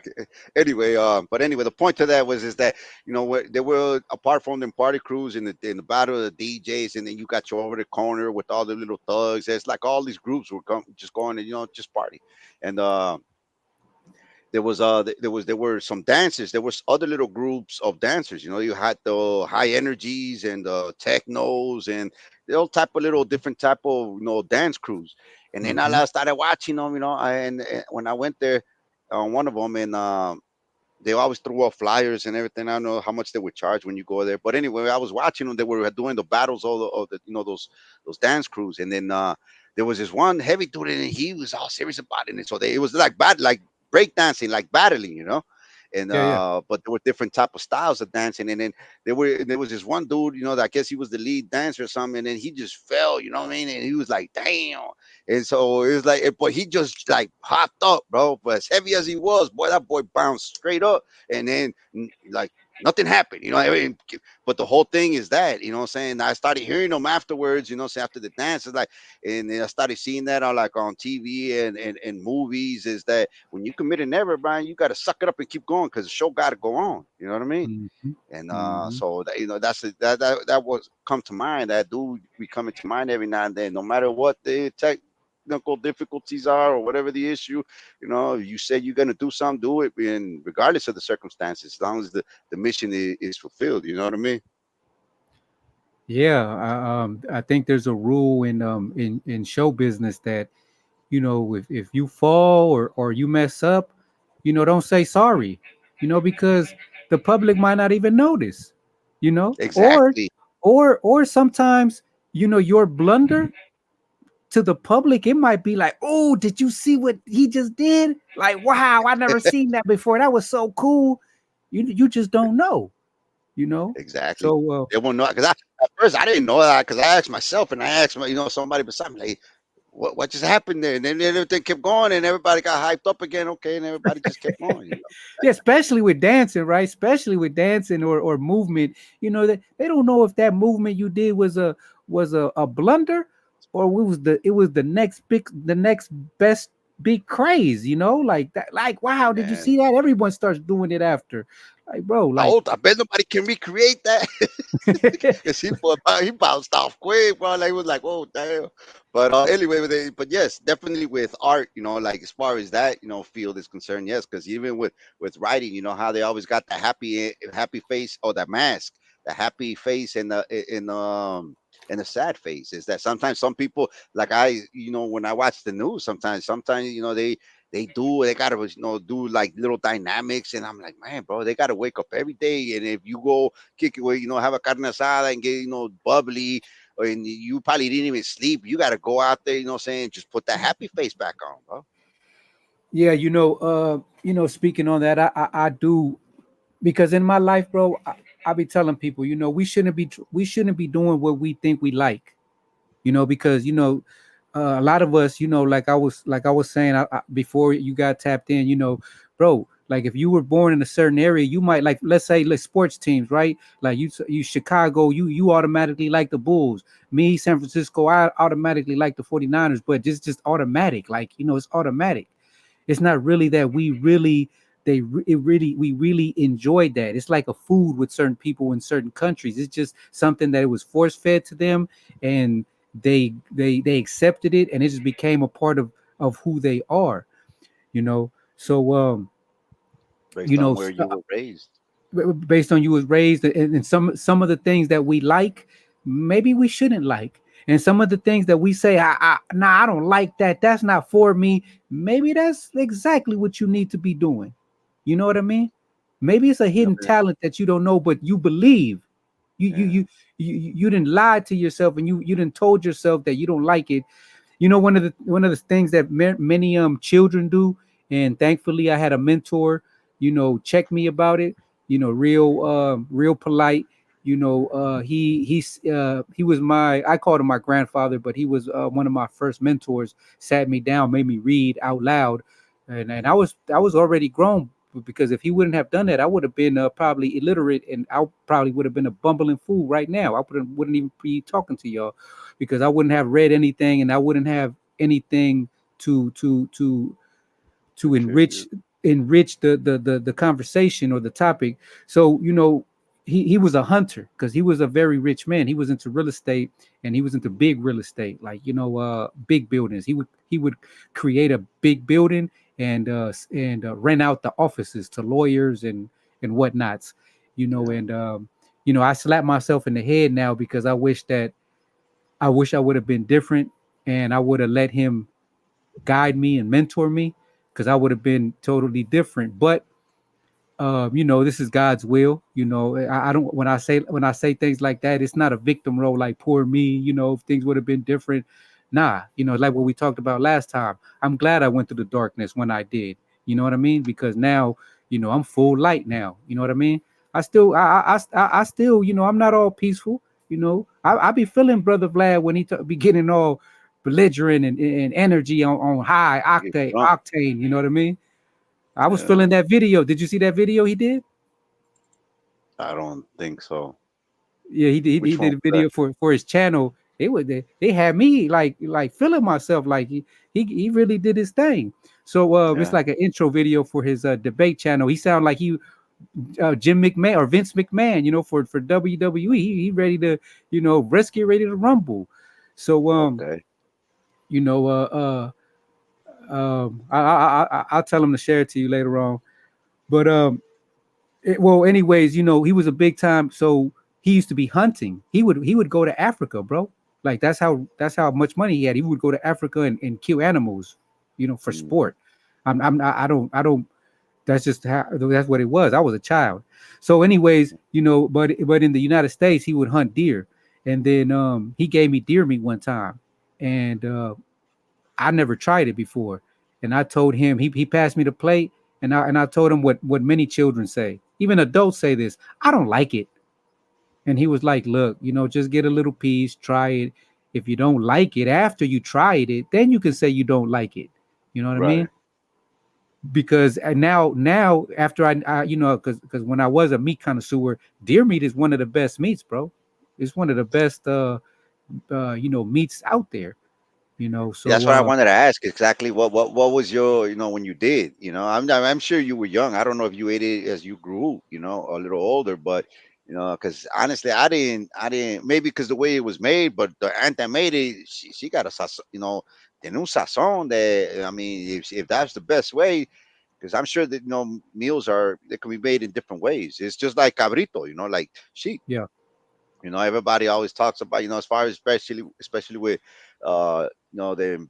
anyway. But anyway, the point to that was is that there were, apart from them party crews in the battle of the DJs, and then you got your over the corner with all the little thugs. It's like all these groups were just going and just party, and there were some dancers. There was other little groups of dancers. You had the high energies and the technos and the all type of little different type of dance crews. And then Hmm. I started watching them. And when I went there on one of them, and they always threw out flyers and everything. I don't know how much they would charge when you go there, but anyway, I was watching them. They were doing the battles of the those dance crews, and then there was this one heavy dude, and he was all serious about it. And so it was like like breakdancing, like battling. And Yeah, yeah. but there were different type of styles of dancing, and then there was this one dude, that I guess he was the lead dancer or something, and then he just fell, you know what I mean? And he was like, damn. And so it was like, but he just like hopped up, bro. But as heavy as he was, boy, that boy bounced straight up, and then like nothing happened, I mean, but the whole thing is that, what I'm saying. I started hearing them afterwards, say after the dance, it's like, and then I started seeing that on like on TV and movies, is that when you commit an error, Brian, you got to suck it up and keep going because the show got to go on. You know what I mean? Hmm. And Hmm. so that, that was come to mind. That do be coming to mind every now and then, no matter what the technical difficulties are or whatever the issue. You say you're gonna do something, do it, and regardless of the circumstances, as long as the mission is fulfilled. You know what I mean? Yeah, I think there's a rule in show business that if you fall or you mess up, don't say sorry, because the public might not even notice, or Exactly. or sometimes your blunder to the public, it might be like, oh, did you see what he just did? Like, wow, I never seen that before. That was so cool. You just don't know, you know. Exactly. So They won't know because at first I didn't know that because I asked myself and I asked somebody beside me, like, what just happened there? And then everything kept going and everybody got hyped up again. Okay, and everybody just kept going. yeah, especially with dancing, right? Especially with dancing or movement, they don't know if that movement you did was a blunder or it was the next best big craze, like that. Like, wow, did you And see that? Everyone starts doing it after. Like, bro, like I bet nobody can recreate that. Because he bounced off quick, bro. Like, it was like, oh damn. But anyway, but yes, definitely with art, like as far as that, field is concerned, yes, because even with writing, how they always got the happy face or the mask, the happy face and the sad face. Is that sometimes some people, like when I watch the news, sometimes they gotta do like little dynamics, and I'm like, man, bro, they gotta wake up every day, and if you go kick away, have a carne asada and get bubbly, and you probably didn't even sleep, you gotta go out there, saying, just put that happy face back on, bro. yeah, speaking on that, I do, because in my life, bro, I be telling people, we shouldn't be doing what we think we like, because a lot of us, like I was saying, before you got tapped in, bro, like if you were born in a certain area, you might, like, let's say, like sports teams, right? Like you Chicago, you automatically like the Bulls. Me, San Francisco, I automatically like the 49ers, but just automatic, like, it's automatic. It's not really that we really we really enjoyed that. It's like a food with certain people in certain countries. It's just something that it was force fed to them, and they accepted it, and it just became a part of who they are. So Based you on know where you were raised. based on you was raised, and some of the things that we like, maybe we shouldn't like, and some of the things that we say, nah, I don't like that, that's not for me, maybe that's exactly what you need to be doing. You know what I mean? Maybe it's a hidden talent that you don't know, but you believe. you you Yeah. you you didn't lie to yourself, and you didn't told yourself that you don't like it. One of the things that many children do, and thankfully I had a mentor, check me about it, real polite. You know, he was I called him my grandfather, but he was one of my first mentors. Sat me down, made me read out loud, and I was already grown, because if he wouldn't have done that, I would have been probably illiterate, and I probably would have been a bumbling fool right now. I wouldn't even be talking to y'all, because I wouldn't have read anything, and I wouldn't have anything to enrich Contribute. the conversation or the topic. So he was a hunter, because he was a very rich man. He was into real estate, and he was into big real estate, like big buildings. He would create a big building, and rent out the offices to lawyers and whatnots. Yeah. And I slap myself in the head now, because I wish I would have been different, and I would have let him guide me and mentor me, because I would have been totally different. But this is God's will. I don't when I say things like that, it's not a victim role like poor me. If things would have been different, nah. Like what we talked about last time. I'm glad I went through the darkness when I did. You know what I mean? Because now, I'm full light now. You know what I mean? I still, I'm not all peaceful. I be feeling Brother Vlad when he be getting all belligerent and energy on high Get octane drunk. octane. You know what I mean? I was Yeah. feeling that video. Did you see that video he did? I don't think so. Yeah, he Which one did was a that? video for his channel. They had me like feeling myself, like he really did his thing. So it's Yeah. like an intro video for his debate channel. He sounded like he Jim McMahon or Vince McMahon, for WWE. He ready to rescue, ready to rumble. So Okay. you know I'll tell him to share it to you later on. But well, anyways, he was a big time. So he used to be hunting. He would go to Africa, bro. Like that's how much money he had. He would go to Africa and kill animals, for Mm. sport. I don't. That's what it was. I was a child. So, anyways, but in the United States, he would hunt deer, and then he gave me deer meat one time, and I never tried it before. And I told him, he passed me the plate, and I told him what many children say, even adults say this. I don't like it. And he was like, look, just get a little piece, try it. If you don't like it after you tried it, then you can say you don't like it. You know what I Right. mean? Because now after because when I was a meat connoisseur, deer meat is one of the best meats, bro. It's one of the best meats out there. That's So what I wanted to ask exactly. What was your, when you did, I'm sure you were young. I don't know if you ate it as you grew, a little older, but because honestly, I didn't maybe because the way it was made, but the aunt that made it, she got a tiene un sazón that, I mean, if that's the best way, because I'm sure that meals they can be made in different ways. It's just like cabrito, like sheep. yeah, Everybody always talks about, as far as especially with the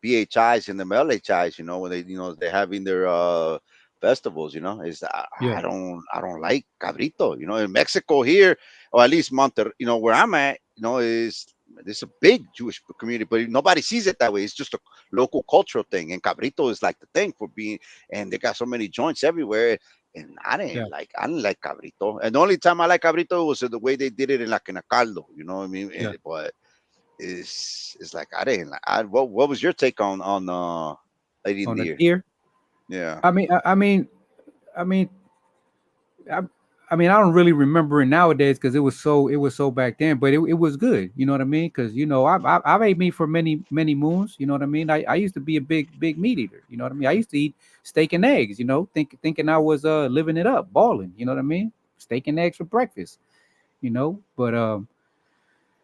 BHIs and the LHIs, when they're having their festivals, is yeah, I don't like cabrito, in Mexico here, or at least Monterrey, where I'm at, is there's a big Jewish community, but nobody sees it that way. It's just a local cultural thing, and cabrito is like the thing for being, and they got so many joints everywhere. And yeah, I didn't like cabrito. And the only time I like cabrito was the way they did it in a caldo. You know what I mean? yeah. But it's like I didn't like. What was your take on eating On a deer? deer. Yeah. I mean, I, I don't really remember it nowadays, because it was so back then, but it was good. You know what I mean? Because I've ate meat for many moons. You know what I mean? I used to be a big meat eater. You know what I mean? I used to eat steak and eggs. Thinking I was living it up, balling. You know what I mean? Steak and eggs for breakfast. But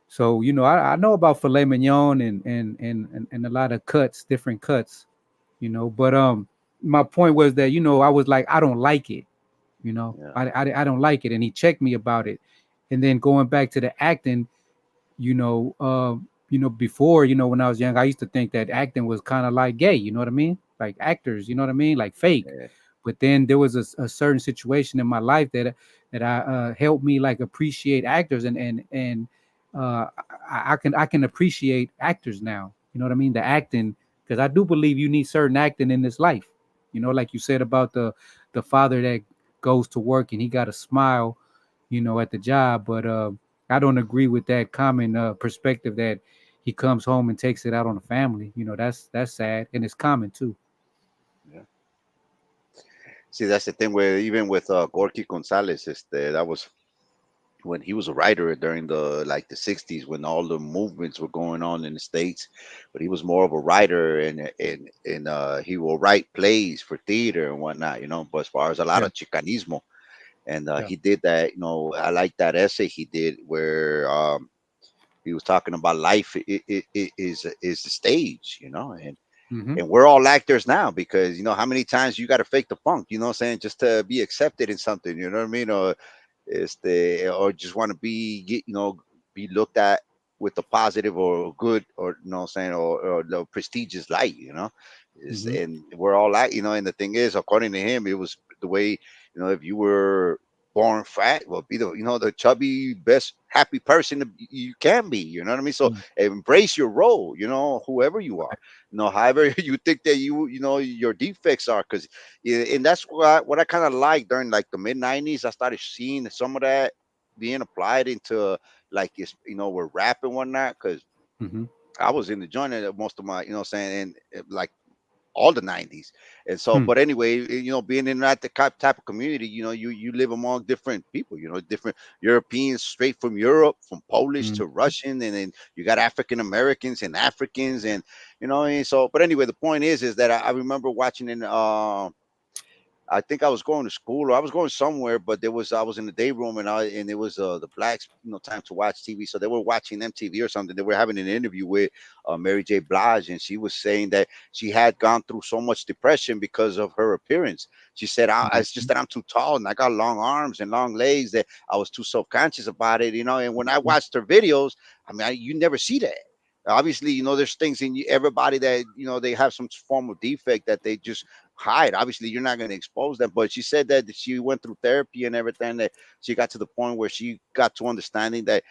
so I know about filet mignon and a lot of cuts, different cuts. But my point was that I was like, I don't like it. Yeah. I don't like it. And he checked me about it. And then going back to the acting, before, when I was young, I used to think that acting was kind of like gay. You know what I mean? Like actors, you know what I mean? Like fake. Yeah. But then there was a certain situation in my life that I helped me like appreciate actors, and I can appreciate actors now. You know what I mean? The acting, because I do believe you need certain acting in this life. Like you said about the father that goes to work and he got a smile, at the job, but I don't agree with that common perspective that he comes home and takes it out on the family. You know, that's sad and it's common too. Yeah. See, that's the thing where even with Gorky Gonzalez, that was when he was a writer during the like the 60s when all the movements were going on in the states, but he was more of a writer, and he will write plays for theater and whatnot, but as far as a lot Yeah, of chicanismo. And yeah. he did that. I like that essay he did where he was talking about life is the stage, Mm-hmm. and we're all actors now because how many times you got to fake the funk, what I'm saying, just to be accepted in something, you know what I mean, or just want to be looked at with a positive or good, or what I'm saying, or the prestigious light, is. Mm-hmm. And we're all like, and the thing is, according to him, it was the way, if you were born fat, well, be the chubby best happy person that you can be, you know what I mean. So Mm. embrace your role, whoever you are, however you think that your defects are, because and that's what I kind of like during like the mid 90s. I started seeing some of that being applied into like with rap and whatnot, because Mm-hmm. I was in the joint at most of my, what I'm saying, and like all the 90s. And so, Hmm. but anyway, being in that type of community, you live among different people, different Europeans straight from Europe, from Polish Mm. to Russian, and then you got African Americans and Africans, and and so, but anyway, the point is that I remember watching in I think I was going to school or I was going somewhere, but I was in the day room, and it was the blacks, time to watch TV. So they were watching MTV or something. They were having an interview with Mary J. Blige, and she was saying that she had gone through so much depression because of her appearance. She said, "It's just Mhm. that I'm too tall and I got long arms and long legs that I was too self conscious about it." And when I Mhm. watched her videos, I mean, you never see that. Obviously, there's things in everybody that they have some form of defect that they just hide. Obviously, you're not going to expose them. But she said that she went through therapy and everything. That she got to the point where she got to understanding that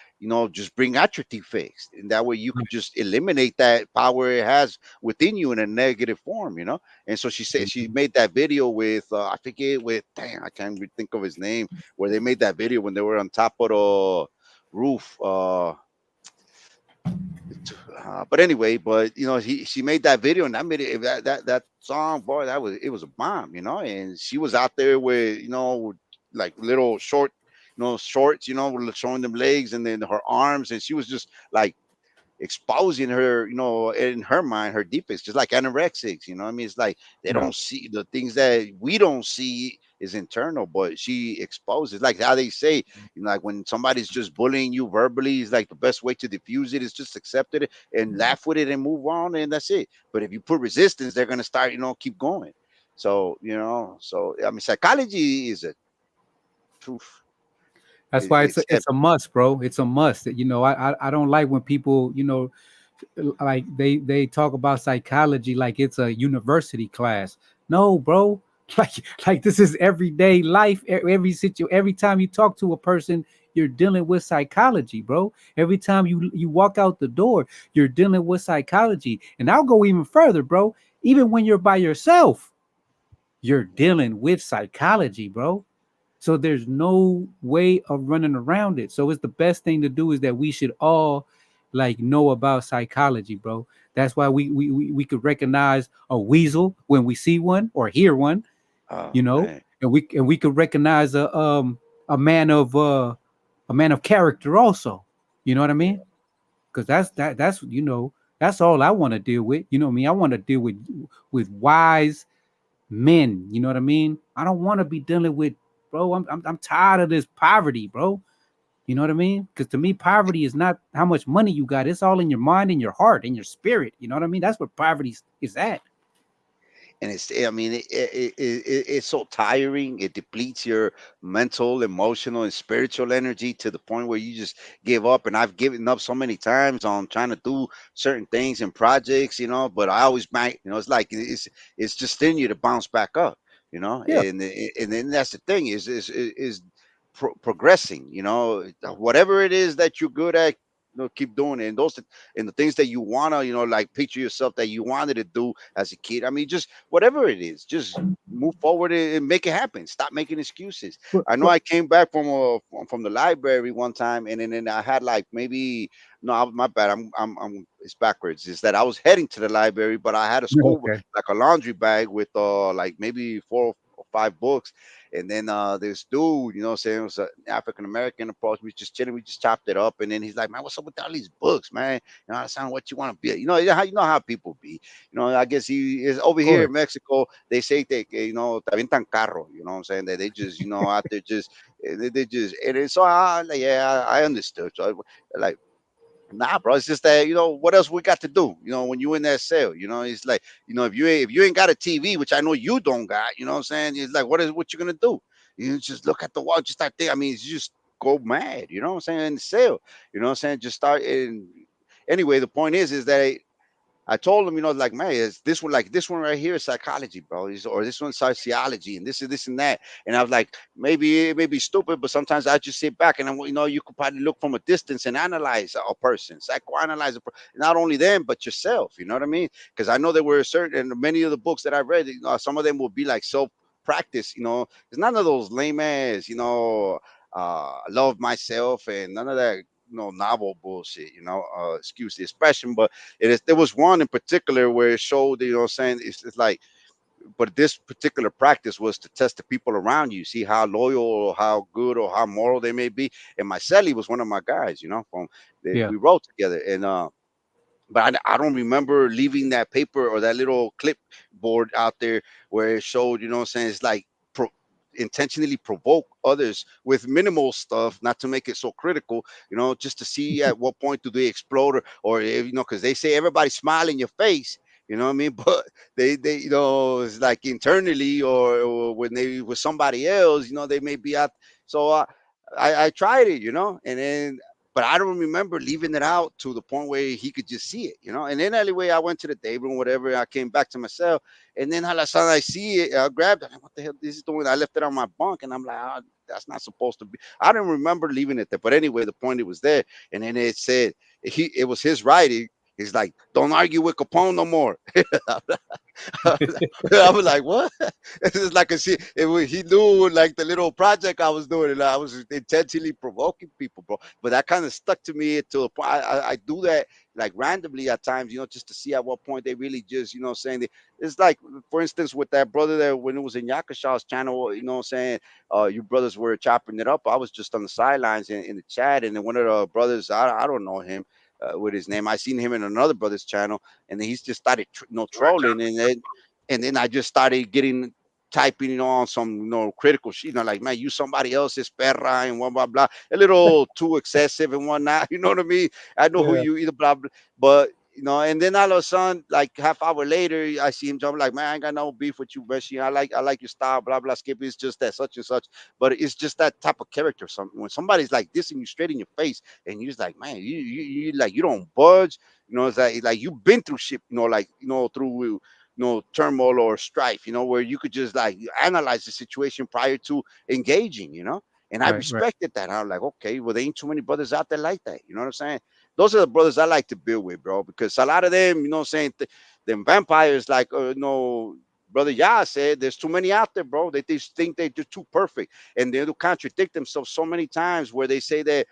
just bring out your defects, and that way you could just eliminate that power it has within you in a negative form. And so she said she Mhm. made that video with I forget with dang I can't think of his name, where they made that video when they were on top of the roof. But anyway, but she made that video, and that made it that song, boy, it was a bomb, and she was out there with like little shorts, showing them legs and then her arms, and she was just like exposing her, in her mind, her defects, just like anorexics. You know what I mean? It's like they Yeah. don't see the things that we don't see is internal, but she exposes. Like how they say, like when somebody's just bullying you verbally, is like the best way to diffuse it is just accept it and laugh with it and move on, and that's it. But if you put resistance, they're gonna start, keep going. So I mean, psychology is a truth. That's why It's it's a heavy. must, bro. It's a must. You know, I don't like when people, like they talk about psychology like it's a university class. No, bro. Like like this is everyday life. Every time you talk to a person, you're dealing with psychology, bro. Every time you walk out the door, you're dealing with psychology. And I'll go even further, bro. Even when you're by yourself, you're dealing with psychology, bro. So there's no way of running around it. So it's the best thing to do is that we should all like know about psychology, bro. That's why we could recognize a weasel when we see one or hear one, Oh you know, man. and we could recognize a man of character also. You know what I mean? Because that's that's all I want to deal with. You know what I mean? I want to deal with wise men. You know what I mean? I don't want to be dealing with, bro. I'm tired of this poverty, bro. You know what I mean? Because to me, poverty is not how much money you got. It's all in your mind, in your heart, in your spirit. You know what I mean? That's what poverty is at. And I mean, it's so tiring. It depletes your mental, emotional, and spiritual energy to the point where you just give up. And I've given up so many times on trying to do certain things and projects, but I always might, it's like it's just in you to bounce back up, Yeah. and then that's the thing is progressing, whatever it is that you're good at. keep doing it. And those and the things that you wanna, like picture yourself that you wanted to do as a kid. I mean, just whatever it is, just move forward and make it happen. Stop making excuses. But, I know but I came back from the library one time, and then I had like maybe no, my bad. I'm it's backwards. Is that I was heading to the library, but I had a school okay. like a laundry bag with like maybe 4 or 5 books. And then this dude, saying, it was an African American, approached me, just chilling. We just chopped it up, and then he's like, "Man, what's up with all these books, man? That's not what you want to be. You know how people be. I guess he is over Of here in course. Mexico. They say te avientan carro. You know what I'm saying? That they just, out there just, they just, and so like, yeah, I understood. So like, nah, bro. It's just that what else we got to do. When you in that cell, it's like if you ain't got a TV, which I know you don't got. You know what I'm saying? It's like what you gonna do? You just look at the wall, just start there. I mean, you just go mad. You know what I'm saying? In the cell, you know what I'm saying? Just start. And anyway, the point is that I told him, like, man, is this one like this one right here is psychology, bro, or this one's sociology, and this is this and that. And I was like, maybe it may be stupid, but sometimes I just sit back and you could probably look from a distance and analyze a person, psychoanalyze not only them but yourself. You know what I mean? Because I know there were certain and many of the books that I read, some of them will be like self practice. It's none of those lame ass, love myself and none of that novel bullshit, excuse the expression, but there was one in particular where it showed, saying it's like, but this particular practice was to test the people around you, see how loyal or how good or how moral they may be. And my celly was one of my guys, from Yeah. we wrote together. And but I don't remember leaving that paper or that little clipboard out there where it showed, what I'm saying, it's like intentionally provoke others with minimal stuff, not to make it so critical, just to see at what point do they explode, or if, because they say everybody smile in your face, you know what I mean? But they it's like internally, or when they with somebody else, they may be out. So I tried it, and then but I don't remember leaving it out to the point where he could just see it. And then anyway, I went to the day room, whatever. I came back to my cell, and then all of a sudden I see it. I grabbed it. What the hell? This is the one I left it on my bunk, and I'm like, that's not supposed to be. I don't remember leaving it there, but anyway, the point, it was there, and then it said it was his writing. He's like, don't argue with Capone no more. I was like, what? It's like he knew like the little project I was doing, and I was intentionally provoking people, bro. But that kind of stuck to me to a point. I do that like randomly at times, just to see at what point they really just, saying it's like, for instance, with that brother there when it was in Yakashaw's channel, saying you brothers were chopping it up. I was just on the sidelines in the chat, and then one of the brothers, I don't know him. With his name, I seen him in another brother's channel, and then he's just started trolling, and then I just started getting typing, on some, critical shit, like, man, you somebody else's perra and blah blah blah, a little too excessive and whatnot. You know what I mean? I know who Yeah. you either blah blah, but and then all of a sudden, like half hour later, I see him jump like, man, I ain't got no beef with you, Beshi. I like your style, blah blah. Skip, it's just that such and such, but it's just that type of character. When somebody's like dissing you straight in your face, and you're just like, man, you like, you don't budge. It's like you've been through shit, like, through turmoil or strife, where you could just like analyze the situation prior to engaging, and I Right. Right. respected that. I'm like, okay, well, there ain't too many brothers out there like that. You know what I'm saying? Those are the brothers I like to build with, bro, because a lot of them, you know what I'm saying, them vampires, like, Brother Yah said, there's too many out there, bro. They just think they're too perfect, and they'll contradict themselves so many times where they say that,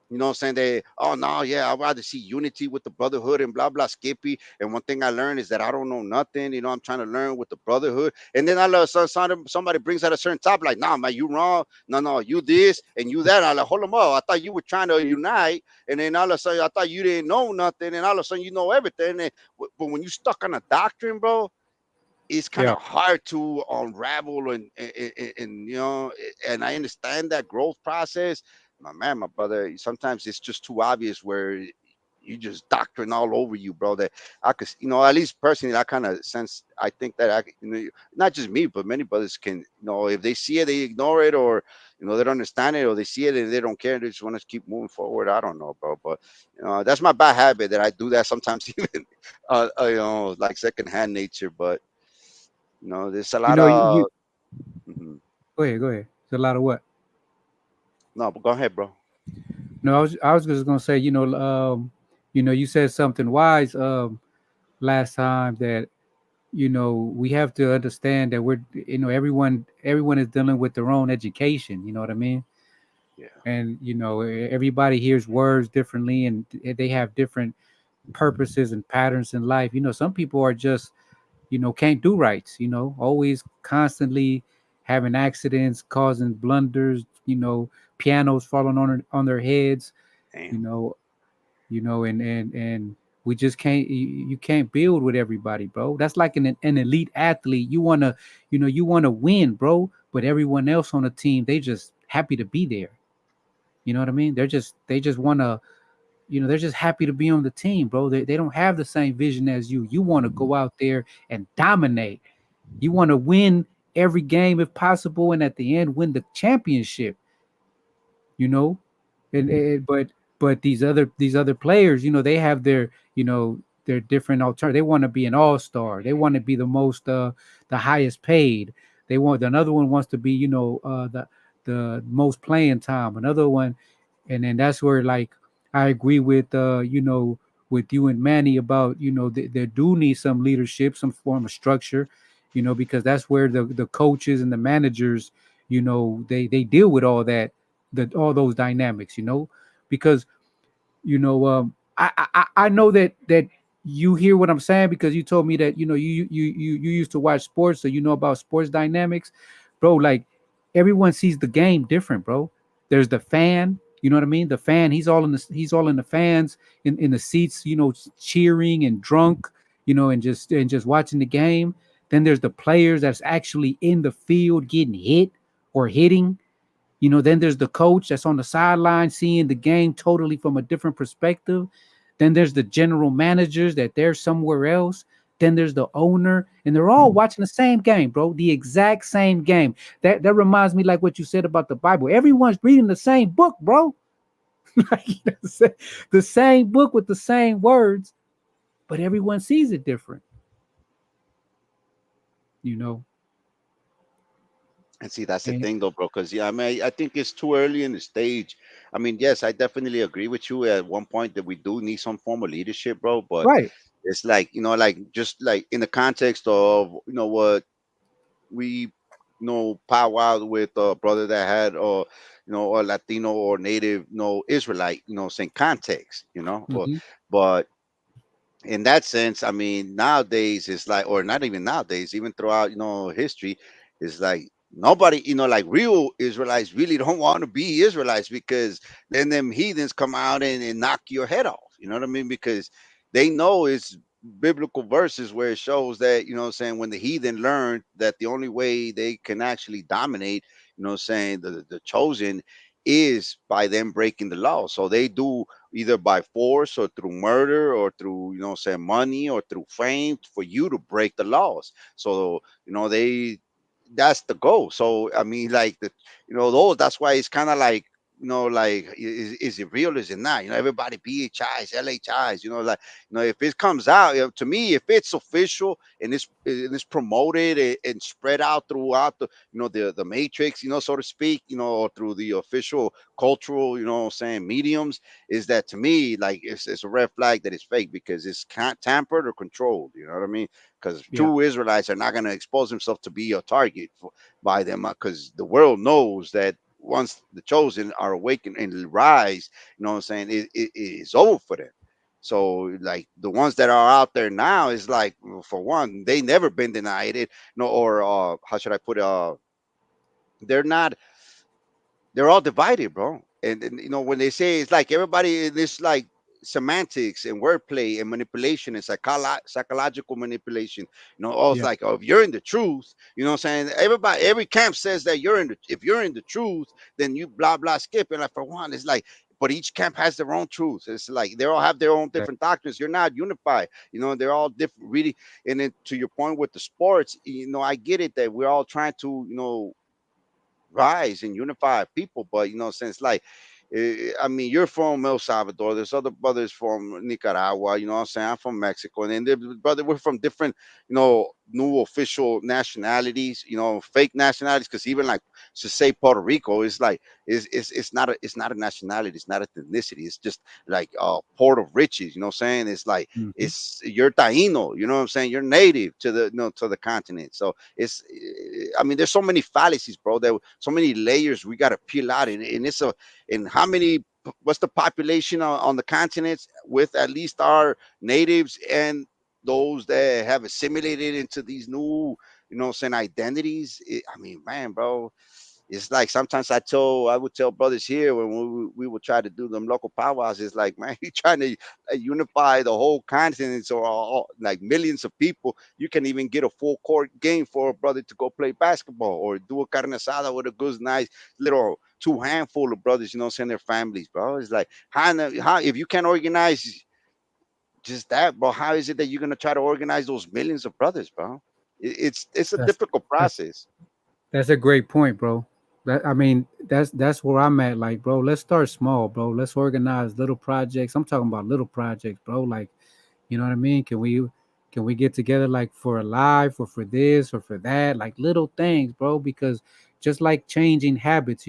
what I'm saying, they, oh no, yeah, I'd rather see unity with the brotherhood and blah blah, Skippy. And one thing I learned is that I don't know nothing. I'm trying to learn with the brotherhood. And then all of a sudden somebody brings out a certain topic, like, nah, man, you wrong. No, you this and you that. I'm like, hold them up. I thought you were trying to unite. And then all of a sudden I thought you didn't know nothing. And all of a sudden you know everything. But when you stuck on a doctrine, bro, it's kind Yeah. of hard to unravel, and and I understand that growth process. My man, my brother, sometimes it's just too obvious where you just doctrine all over you, bro. That I could, at least personally, I kind of sense. I think that not just me, but many brothers can, if they see it, they ignore it, or they don't understand it, or they see it and they don't care. They just want to keep moving forward. I don't know, bro, but that's my bad habit that I do that sometimes, even like secondhand nature, but. There's a You lot know, of. Mhm. go ahead. Go ahead. It's a lot of what? No, but go ahead, bro. No, I was just gonna say, you said something wise last time that we have to understand that everyone is dealing with their own education. You know what I mean? Yeah. And everybody hears words differently, and they have different purposes and patterns in life. Some people are just can't do rights. Always constantly having accidents, causing blunders. Pianos falling on their heads. You Damn. know, and we just can't. You can't build with everybody, bro. That's like an elite athlete. You wanna win, bro. But everyone else on the team, they just happy to be there. You know what I mean? They just wanna they're just happy to be on the team, bro. They don't have the same vision as you. You want to go out there and dominate. You want to win every game if possible, and at the end win the championship. You know, but these other players, they have their different alternative. They want to be an all-star. They want to be the highest paid. Another one wants to be the most playing time. Another one, and then that's where, like, I agree with you and Manny about they do need some leadership, some form of structure, because that's where the coaches and the managers, they deal with all those dynamics, because I know that you hear what I'm saying, because you told me that you used to watch sports, so you know about sports dynamics, bro. Like, everyone sees the game different, bro. There's the fan, you know what I mean? The fan, he's all in the fans, in the seats, cheering and drunk, and just watching the game. Then there's the players that's actually in the field getting hit or hitting. Then there's the coach that's on the sideline seeing the game totally from a different perspective. Then there's the general managers that they're somewhere else. Then there's the owner, and they're all watching the same game, bro. The exact same game. That reminds me, like what you said about the Bible. Everyone's reading the same book, bro. Like, the same book with the same words, but everyone sees it different. You know, And see, that's the and thing, though, bro. Because yeah, I mean, I think it's too early in the stage. I mean, yes, I definitely agree with you at one point that we do need some form of leadership, bro. But right, it's like, like just like in the context of what we powwow with a brother that had or Latino or native Israelite, saying context, or hmm but in that sense, I mean, nowadays it's like, or not even nowadays, even throughout history, it's like nobody, like real Israelites really don't want to be Israelites, because then them heathens come out and knock your head off. You know what I mean? Because they know it's biblical verses where it shows that, saying, when the heathen learned that the only way they can actually dominate, saying the chosen, is by them breaking the law. So they do either by force or through murder or through say money or through fame for you to break the laws. So they that's the goal. So I mean, like, those, that's why it's kind of like, like, is it real, is it not? Everybody BHIs, LHIs, like, if it comes out, to me, if it's official and it's promoted and spread out throughout the matrix, so to speak, or through the official cultural, saying mediums, is that, to me, like, it's a red flag that it's fake, because it's can't tampered or controlled. You know what I mean? Because yeah, true Israelites are not going to expose themselves to be a target by them, because the world knows that once the chosen are awakened and rise, what I'm saying, it's over for them. So, like, the ones that are out there now is like, well, for one, they never been denied it, no, or how should I put it? They're not, they're all divided, bro. And when they say, it's like everybody in this, like, semantics and wordplay and manipulation and psychological manipulation. Oh, it's yeah, like, oh, if you're in the truth, what I'm saying, everybody, every camp says that if you're in the truth, then you blah blah skip. And, like, for one, it's like, but each camp has their own truth. It's like they all have their own yeah, different doctrines. You're not unified. They're all different, really. And then, to your point with the sports, I get it that we're all trying to rise and unify people, but since, like, I mean, you're from El Salvador. There's other brothers from Nicaragua. You know what I'm saying? I'm from Mexico, and then brother, we're from different, new official nationalities. Fake nationalities. Because even like to say Puerto Rico is like it's not a nationality. It's not a ethnicity. It's just like port of riches. You know what I'm saying? It's like Mhm. you're Taino. You know what I'm saying? You're native to the to the continent. So I mean, there's so many fallacies, bro. There so many layers we got to peel out, and it's a and how many what's the population on the continents with at least our natives and those that have assimilated into these new saying identities. I mean, man, bro, it's like sometimes I would tell brothers here when we would try to do them local powwows. It's like, man, you trying to unify the whole continent or like millions of people. You can even get a full court game for a brother to go play basketball or do a carne asada with a good, nice little two handful of brothers. Send their families, bro. It's like how if you can't organize just that, bro, how is it that you're gonna try to organize those millions of brothers, bro? It's a That's difficult that's process. that's a great point, bro. I mean, that's where I'm at. Like, bro, let's start small, bro. Let's organize little projects. I'm talking about little projects, bro. Like, you know what I mean? Can we get together like for a live or for this or for that? Like little things, bro. Because just like changing habits,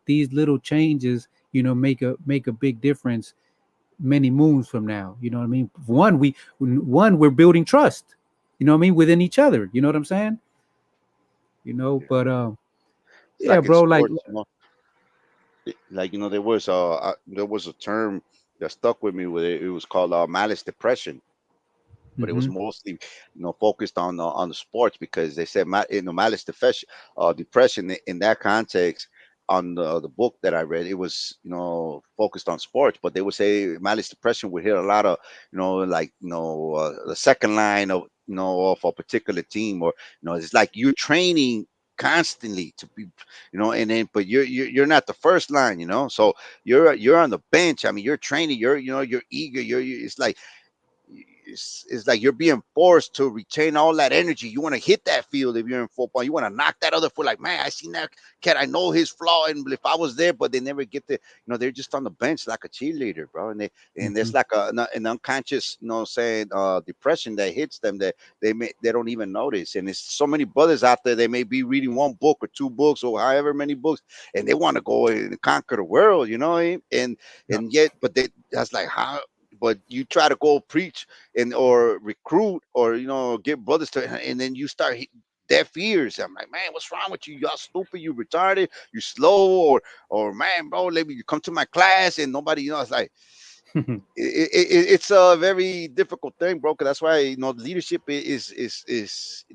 these little changes, make a big difference many moons from now. You know what I mean? We're building trust. You know what I mean, within each other. You know what I'm saying? But It's yeah, like in bro. Like, sports, like there was a term that stuck with me with it. It was called malice depression, but it was hmm mostly focused on the sports because they said malice depression in that context. On the book that I read, it was focused on sports, but they would say malice depression would hit a lot of like the second line of of a particular team, or it's like you're training constantly to be and then but you're not the first line, so you're on the bench. I mean, you're training, you're eager, it's like it's like you're being forced to retain all that energy. You want to hit that field if you're in football. You want to knock that other foot. Like, man, I seen that cat. I know his flaw, and if I was there, but they never get there. They're just on the bench like a cheerleader, bro. And hmm there's like an unconscious, saying depression that hits them that they don't even notice. And there's so many brothers out there. They may be reading one book or two books or however many books, and they want to go and conquer the world. And yet, but that's like how. But you try to go preach and or recruit or get brothers to, and then you start deaf ears. I'm like, man, what's wrong with you? Y'all stupid, you retarded, you slow, or man, bro, let me you come to my class and nobody, it's like it's a very difficult thing, bro. Because that's why leadership is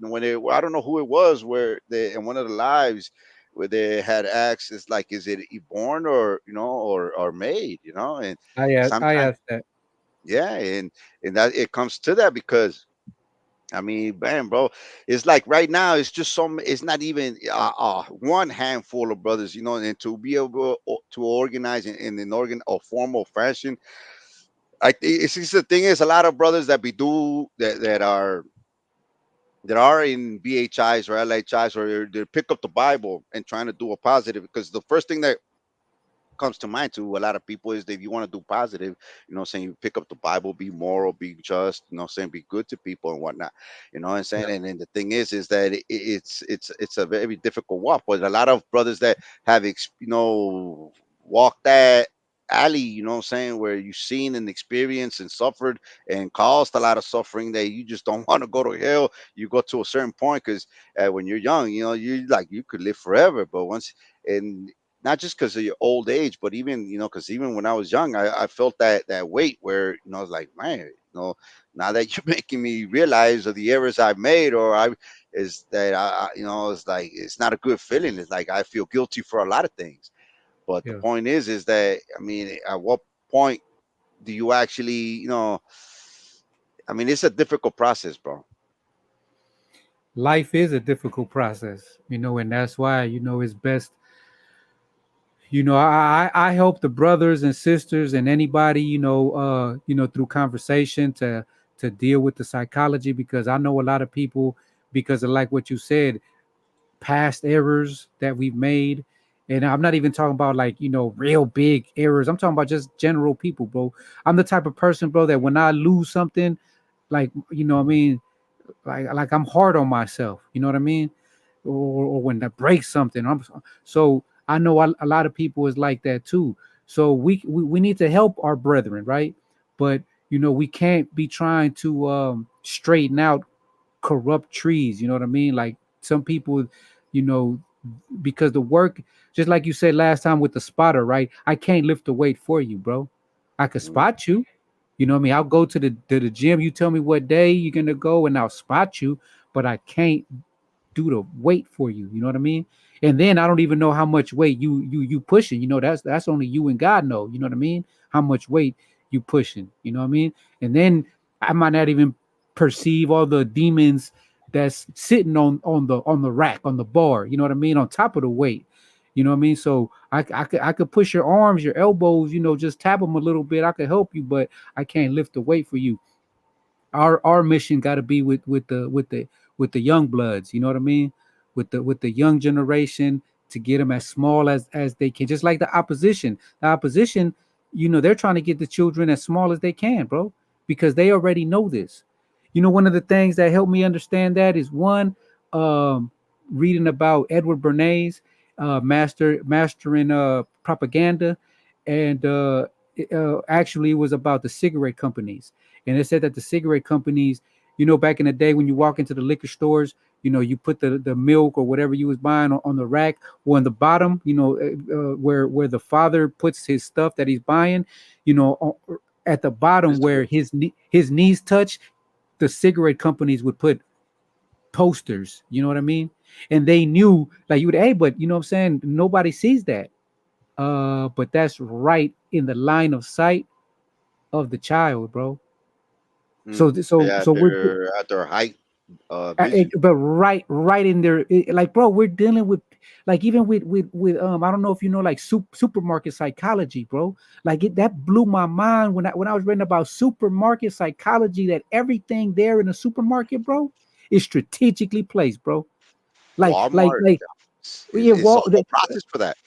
when I don't know who it was where they in one of the lives where they had asked, it's like, is it born or or made, and I sometimes asked that. yeah, and that it comes to that because I mean, man, bro, it's like right now it's just it's not even one handful of brothers, and to be able to organize in an or formal fashion. It's just the thing is a lot of brothers that we do that are in BHIs or LHIs or they pick up the Bible and trying to do a positive, because the first thing that comes to mind to a lot of people is that if you want to do positive, saying you pick up the Bible, be moral, be just, saying be good to people and whatnot, and saying, Yeah. and then the thing is that it's a very difficult walk, but a lot of brothers that have walked that alley, saying, where you've seen and experienced and suffered and caused a lot of suffering, that you just don't want to go to hell. You go to a certain point because when you're young, you like you could live forever, but once and not just because of your old age, but even because even when I was young, I felt that weight where I was like, man, now that you're making me realize of the errors I've made, or I is that it's like it's not a good feeling. It's like I feel guilty for a lot of things. But the Yeah. point is that I mean, at what point do you actually, I mean, it's a difficult process, bro. Life is a difficult process, and that's why, it's best. I help the brothers and sisters and anybody, through conversation to deal with the psychology, because I know a lot of people, because of like what you said, past errors that we've made, And I'm not even talking about like, real big errors. I'm talking about just general people, bro. I'm the type of person, bro, that when I lose something, like, what I mean, like I'm hard on myself, you know what I mean? Or when I break something. So I know a lot of people is like that too. So we need to help our brethren, right? But we can't be trying to straighten out corrupt trees, you know what I mean? Like some people, you know, because the work, just like you said last time with the spotter, right? I can't lift the weight for you, bro. I could Mm. spot you. You know what I mean? I'll go to the gym. You tell me what day you're gonna go, and I'll spot you. But I can't do the weight for you. You know what I mean? And then I don't even know how much weight you pushing. That's only you and God know. You know what I mean? How much weight you pushing. You know what I mean? And then I might not even perceive all the demons that's sitting on the rack, on the bar. You know what I mean? On top of the weight. You know what I mean? So I could push your arms, your elbows. Just tap them a little bit. I could help you, but I can't lift the weight for you. Our mission got to be with the young bloods, you know what I mean, with the young generation, to get them as small as they can, just like the opposition, they're trying to get the children as small as they can, bro, because they already know this. One of the things that helped me understand that is one, um reading about Edward Bernays, mastering propaganda, and actually it was about the cigarette companies. And it said that the cigarette companies, back in the day when you walk into the liquor stores, you put the milk or whatever you was buying on the rack, or on the bottom, where the father puts his stuff that he's buying, at the bottom where his knees touch, the cigarette companies would put posters, you know what I mean? And they knew, like, you would, hey, but you know what I'm saying? Nobody sees that. But that's right in the line of sight of the child, bro. Mm. So so Yeah, so we're they're at their height, vision. but right in there, like, bro, we're dealing with, like, even with I don't know if like supermarket psychology, bro. Like, that blew my mind when I was reading about supermarket psychology, that everything there in the supermarket, bro, is strategically placed, bro. Walmart Like yeah, it's a well, whole process for that.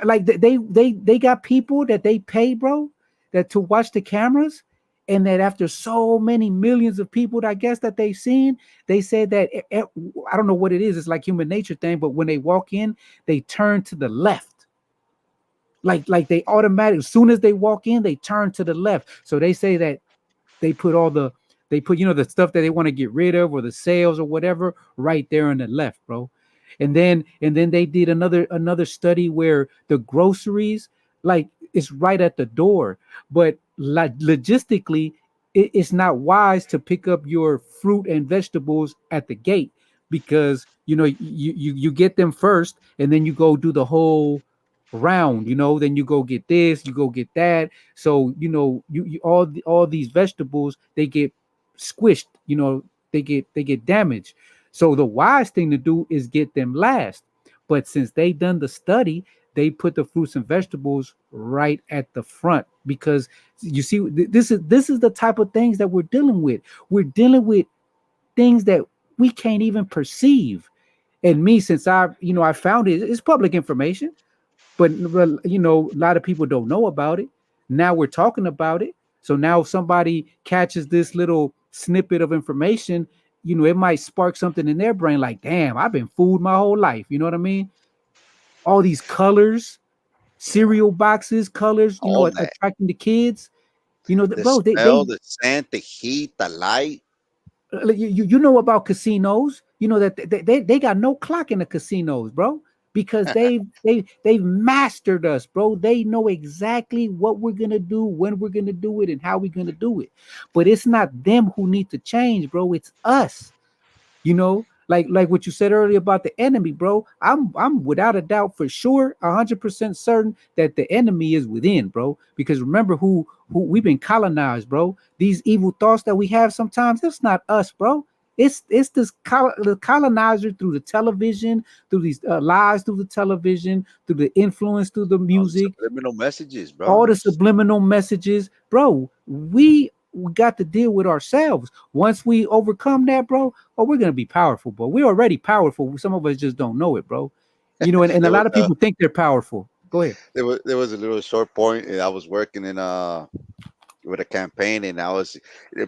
like they got people that they pay, bro, that to watch the cameras, and that after so many millions of people that I guess that they've seen, they said that I don't know what it is. It's like human nature thing, but when they walk in, they turn to the left. Like they automatically, as soon as they walk in, they turn to the left. So they say that they put the stuff that they want to get rid of, or the sales or whatever, right there on the left, bro. And then they did another study where the groceries, like, it's right at the door, but like logistically, it's not wise to pick up your fruit and vegetables at the gate, because you get them first, and then you go do the whole round, then you go get this, you go get that. So you all these vegetables, they get squished, they get damaged. So the wise thing to do is get them last. But since they done the study, they put the fruits and vegetables right at the front, because you see, this is the type of things that we're dealing with. We're dealing with things that we can't even perceive. And me, since I found it's public information, but a lot of people don't know about it. Now we're talking about it. So now if somebody catches this little snippet of information, it might spark something in their brain, like, damn, I've been fooled my whole life. You know what I mean? All these colors, cereal boxes, colors, All that. attracting the kids. The Bro, smell, the scent, the heat, the light. you know about casinos. You know that they got no clock in the casinos, bro, because they've mastered us, bro. They know exactly what we're gonna do, when we're gonna do it, and how we're gonna do it. But it's not them who need to change, bro. It's us. Like what you said earlier about the enemy, bro. I'm without a doubt, for sure, 100% certain that the enemy is within, bro. Because remember who we've been colonized, bro. These evil thoughts that we have sometimes, it's not us, bro. It's the colonizer, through the television, through these lies, through the television, through the influence, through the All the music, subliminal messages, all bro. the subliminal messages, bro. We got to deal with ourselves. Once we overcome that, bro, oh, we're gonna be powerful, bro. We're already powerful. Some of us just don't know it, bro. You know, and a there was lot of people think they're powerful. Go ahead. there was a little short point, and I was working in with a campaign, and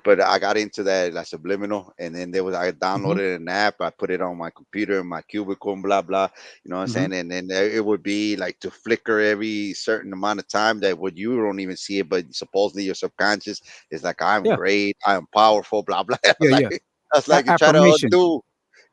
but I got into that like subliminal, and then there was I Hmm. downloaded an app, I put it on my computer in my cubicle, and blah blah, you know what I'm Hmm. saying, and then it would be like to flicker every certain amount of time that what you don't even see it, but supposedly your subconscious is like I'm Yeah, great, I'm powerful, blah blah. I yeah, was yeah. like, that's like you try to Affirmation. undo.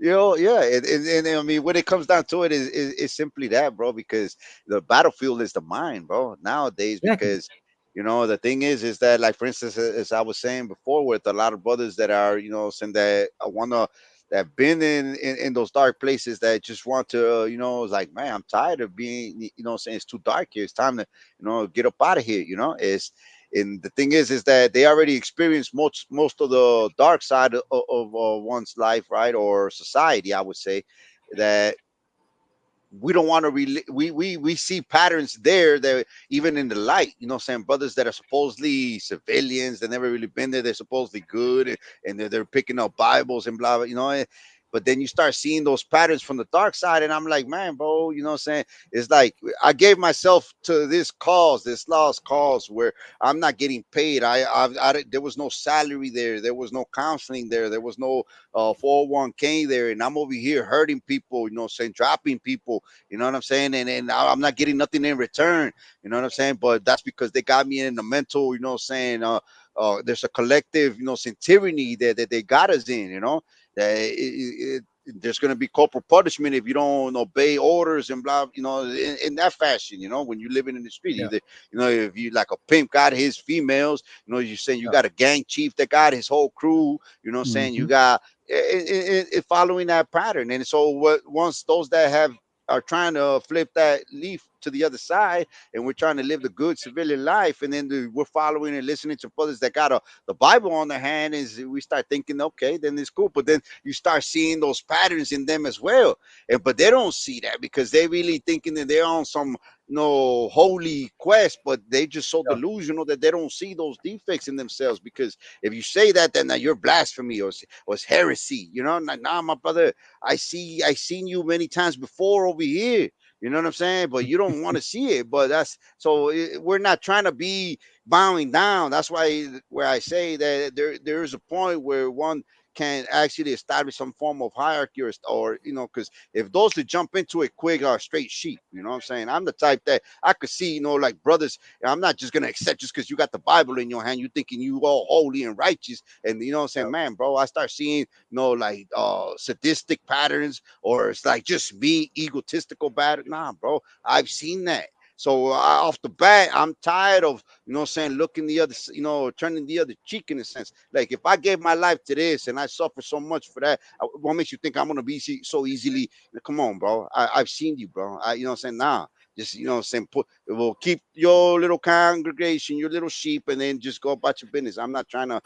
Yeah, and I mean, when it comes down to it, is simply that, bro. Because the battlefield is the mind, bro. Nowadays, Exactly. because the thing is that, like, for instance, as I was saying before, with a lot of brothers that are, saying that I wanna that have been in those dark places, that just want to, it's like, man, I'm tired of being, saying it's too dark here. It's time to, get up out of here. It's and the thing is that they already experienced most of the dark side of one's life, right, or society, I would say, that we don't want to we see patterns there that even in the light, saying brothers that are supposedly civilians, they never really been there, they're supposedly good, and they're picking up bibles and blah blah, but then you start seeing those patterns from the dark side, and I'm like, man, bro, saying, it's like I gave myself to this cause, this lost cause, where I'm not getting paid. There was no salary there was no counseling there was no 401k there, and I'm over here hurting people, saying, dropping people, you know what I'm saying? And I'm not getting nothing in return. You know what I'm saying? But that's because they got me in the mental, saying there's a collective, saying tyranny that they got us in, that there's going to be corporal punishment if you don't obey orders and blah, in that fashion, when you're living in the street. Yeah, Either, if you like a pimp got his females, you're saying you yeah. got a gang chief that got his whole crew, saying you Hmm. got following that pattern. And so what once those that have are trying to flip that leaf to the other side, and we're trying to live the good civilian life, and then we're following and listening to brothers that got the Bible on their hand, is we start thinking, okay, then it's cool. But then you start seeing those patterns in them as well, and but they don't see that because they really thinking that they're on some no holy quest, but they just so Yeah. delusional that they don't see those defects in themselves. Because if you say that, then you're blasphemy, or it's heresy, like, nah, my brother, I seen you many times before over here. You know what I'm saying? But you don't want to see it. But that's so we're not trying to be bowing down. That's why where I say that there is a point where one can actually establish some form of hierarchy, or because if those that jump into it quick are straight sheep, you know what I'm saying? I'm the type that I could see, like brothers. I'm not just gonna accept just because you got the Bible in your hand, you thinking you all holy and righteous, and you know what I'm saying, man, bro. I start seeing, like sadistic patterns, or it's like just me egotistical pattern. Nah, bro, I've seen that. So off the bat, I'm tired of, saying, looking the other, turning the other cheek, in a sense. Like, if I gave my life to this and I suffer so much for that, what makes you think I'm gonna be so easily? Come on, bro. I've seen you, bro. You know what I'm saying? Nah, just, saying, we'll keep your little congregation, your little sheep, and then just go about your business. I'm not trying to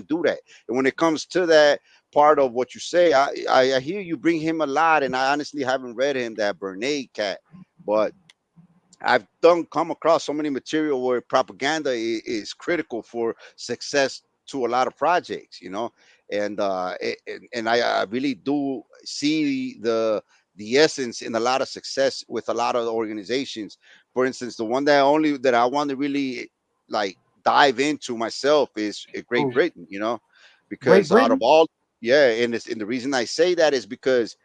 do that. And when it comes to that part of what you say, I hear you bring him a lot, and I honestly haven't read him, that Bernay cat, but I've done come across so many material where propaganda is critical for success to a lot of projects, and I really do see the essence in a lot of success with a lot of organizations. For instance, the one that I want to really like dive into myself is Great Oh, Britain, Great because out of Britain. all, yeah, and the reason I say that is because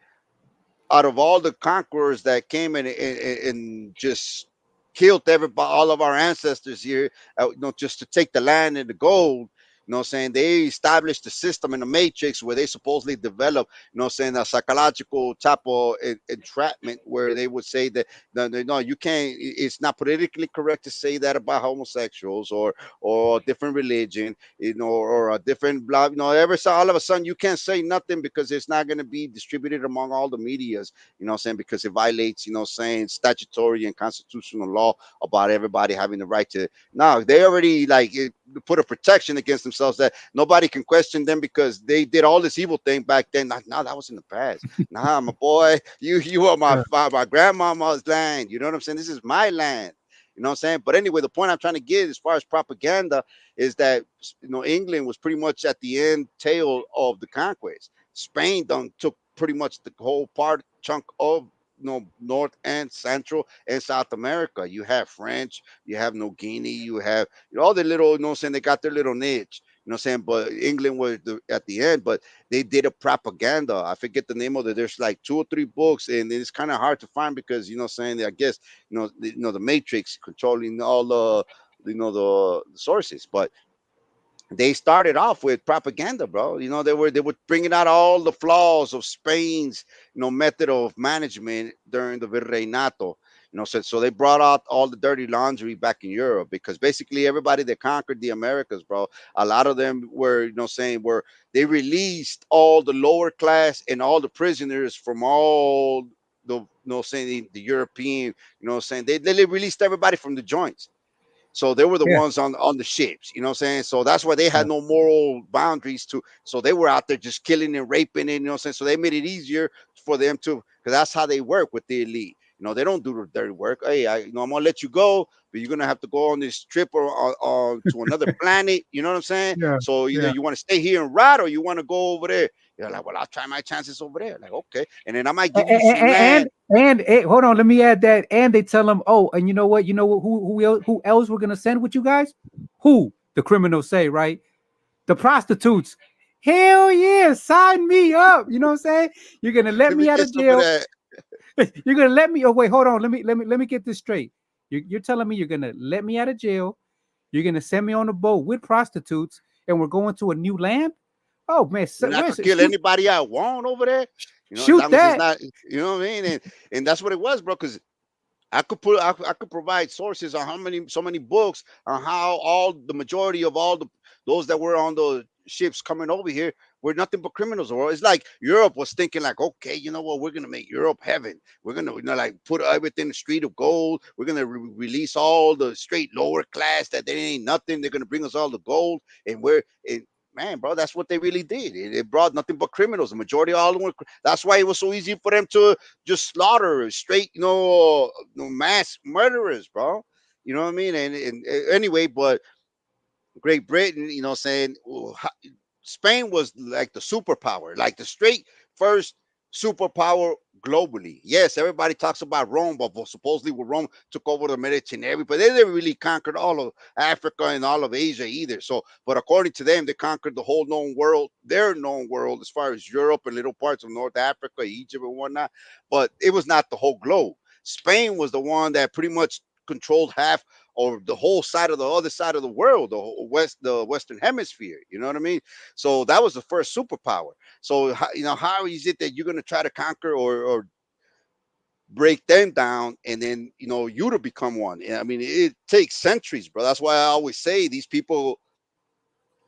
out of all the conquerors that came and just killed everybody, all of our ancestors here, just to take the land and the gold. Saying, they established the system in the matrix where they supposedly developed, saying, a psychological type of entrapment, where they would say that no, you can't. It's not politically correct to say that about homosexuals, or a different religion, or a different blah. All of a sudden you can't say nothing because it's not going to be distributed among all the medias. Saying, because it violates, saying, statutory and constitutional law about everybody having the right to. Now they already put a protection against themselves that nobody can question them because they did all this evil thing back then. Now that was in the past. Nah, my boy, you are Yeah. my grandmama's land. You know what I'm saying? This is my land. You know what I'm saying? But anyway, the point I'm trying to get as far as propaganda is that, England was pretty much at the end tail of the conquest. Spain done took pretty much the whole part chunk of North and Central and South America. You have French, you have New Guinea, you have all the little, saying, they got their little niche, saying, but England was at the end, but they did a propaganda. I forget the name of it. There's like 2 or 3 books, and it's kind of hard to find because, saying that, I guess, the Matrix controlling all the sources, but they started off with propaganda, bro. They were bringing out all the flaws of Spain's method of management during the Virreinato. So they brought out all the dirty laundry back in Europe because basically everybody that conquered the Americas, bro, a lot of them were saying were they released all the lower class and all the prisoners from all the saying the European, saying they released everybody from the joints. So they were the Yeah. ones on the ships, you know what I'm saying? So that's why they Yeah. had no moral boundaries to. So they were out there just killing and raping it, you know what I'm saying? So they made it easier for them to, because that's how they work with the elite. They don't do the dirty work. Hey, I'm gonna let you go, but you're gonna have to go on this trip or on to another planet. You know what I'm saying? Yeah. So either Yeah. you want to stay here and rot, or you want to go over there. You're like, well, I'll try my chances over there. Like, okay, and then I might give you some land. Hold on, let me add that. And they tell them, oh, and you know what? Who else we're gonna send with you guys? Who? The criminals say, right? The prostitutes. Hell yeah, sign me up. You know what I'm saying? You're gonna let Let me me out get of some of jail. that. You're gonna let me. Oh wait, hold on. Let me get this straight. You're telling me you're gonna let me out of jail. You're gonna send me on a boat with prostitutes, and we're going to a new land. Oh man, And I where's could it? kill anybody I want over there, as Shoot long as it's that. not, you know what I mean? And that's what it was, bro. Because I could provide sources on so many books on how all the majority of all those that were on the ships coming over here were nothing but criminals. Or it's like Europe was thinking like, okay, you know what, we're gonna make Europe heaven. We're gonna like put everything in the street of gold. We're gonna release all the straight lower class that they ain't nothing. They're gonna bring us all the gold, and we're and man, bro, that's what they really did. It brought nothing but criminals. The majority of all of them were. That's why it was so easy for them to just slaughter straight, mass murderers, bro. You know what I mean? And anyway, but Great Britain, saying Spain was like the superpower, like the straight first superpower globally. Yes, everybody talks about Rome, but supposedly when Rome took over the Mediterranean, but they never really conquered all of Africa and all of Asia either. So, but according to them, they conquered the whole known world, their known world, as far as Europe and little parts of North Africa, Egypt, and whatnot. But it was not the whole globe. Spain was the one that pretty much controlled half or the whole side of the other side of the world, the Western Hemisphere. You know what I mean? So that was the first superpower. So how is it that you're gonna try to conquer or break them down, and then you to become one? I mean, it takes centuries, bro. That's why I always say these people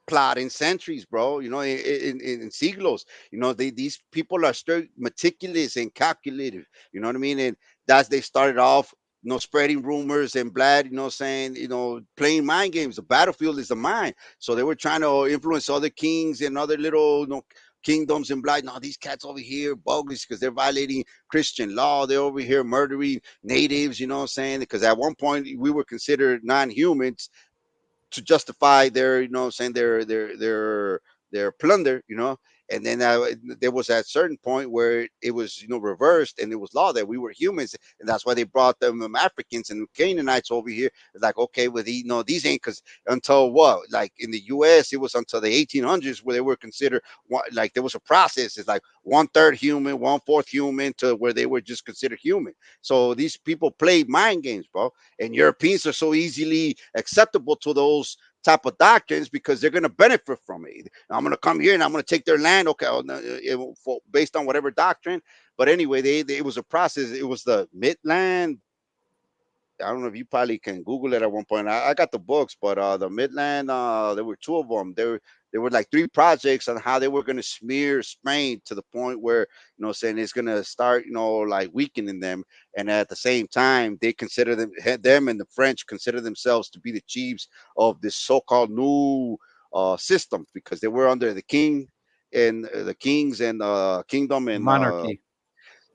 plot in centuries, bro. In siglos. These people are still meticulous and calculated. You know what I mean? And that's they started off, spreading rumors and bad. Saying, playing mind games. The battlefield is the mind. So they were trying to influence other kings and other little, kingdoms and blind. No, these cats over here bogus because they're violating Christian law. They're over here murdering natives. You know what I'm saying? Because at one point we were considered non-humans to justify their, saying their plunder, and then there was at certain point where it was, reversed, and it was law that we were humans, and that's why they brought them Africans and Canaanites over here. It's like, okay, well, these ain't, because until what, like in the U.S. it was until the 1800s where they were considered like there was a process. It's like 1/3 human, 1/4 human, to where they were just considered human. So these people played mind games, bro, and Europeans are so easily acceptable to those type of doctrines because they're going to benefit from it. I'm going to come here and I'm going to take their land, okay, based on whatever doctrine. But anyway, it was a process. It was the Midland. I don't know if you probably can Google it at one point. I got the books, but the Midland, there were 2 of them. There were like 3 projects on how they were going to smear Spain to the point where, saying it's going to start, like weakening them. And at the same time, they consider them and the French consider themselves to be the chiefs of this so-called new system, because they were under the king and the kings and kingdom and Monarchy.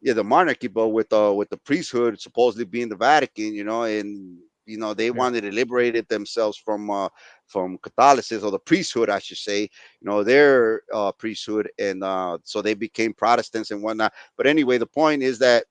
yeah, the monarchy, but with the priesthood supposedly being the Vatican, and they Yeah. wanted to liberate it themselves from Catholicism, or the priesthood, I should say, their priesthood, and so they became Protestants and whatnot. But anyway, the point is that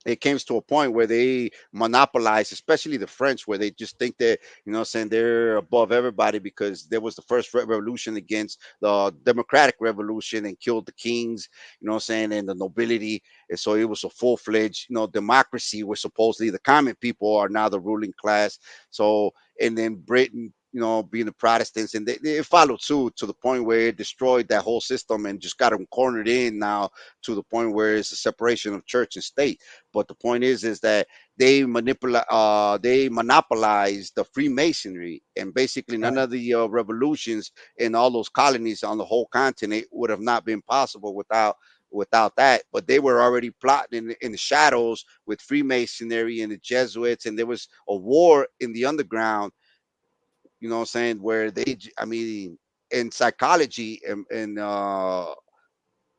it came to a point where they monopolize, especially the French, where they just think that, saying they're above everybody because there was the first revolution against the democratic revolution and killed the kings, saying, and the nobility. And so it was a full-fledged, democracy, where supposedly the common people are now the ruling class. So, and then Britain, being the Protestants, and they followed suit to the point where it destroyed that whole system and just got them cornered in now, to the point where it's a separation of church and state. But the point is that they monopolize the Freemasonry, and basically none Right. of the revolutions in all those colonies on the whole continent would have not been possible without that. But they were already plotting in the shadows with Freemasonry and the Jesuits, and there was a war in the underground. What I'm saying, where I mean, in psychology and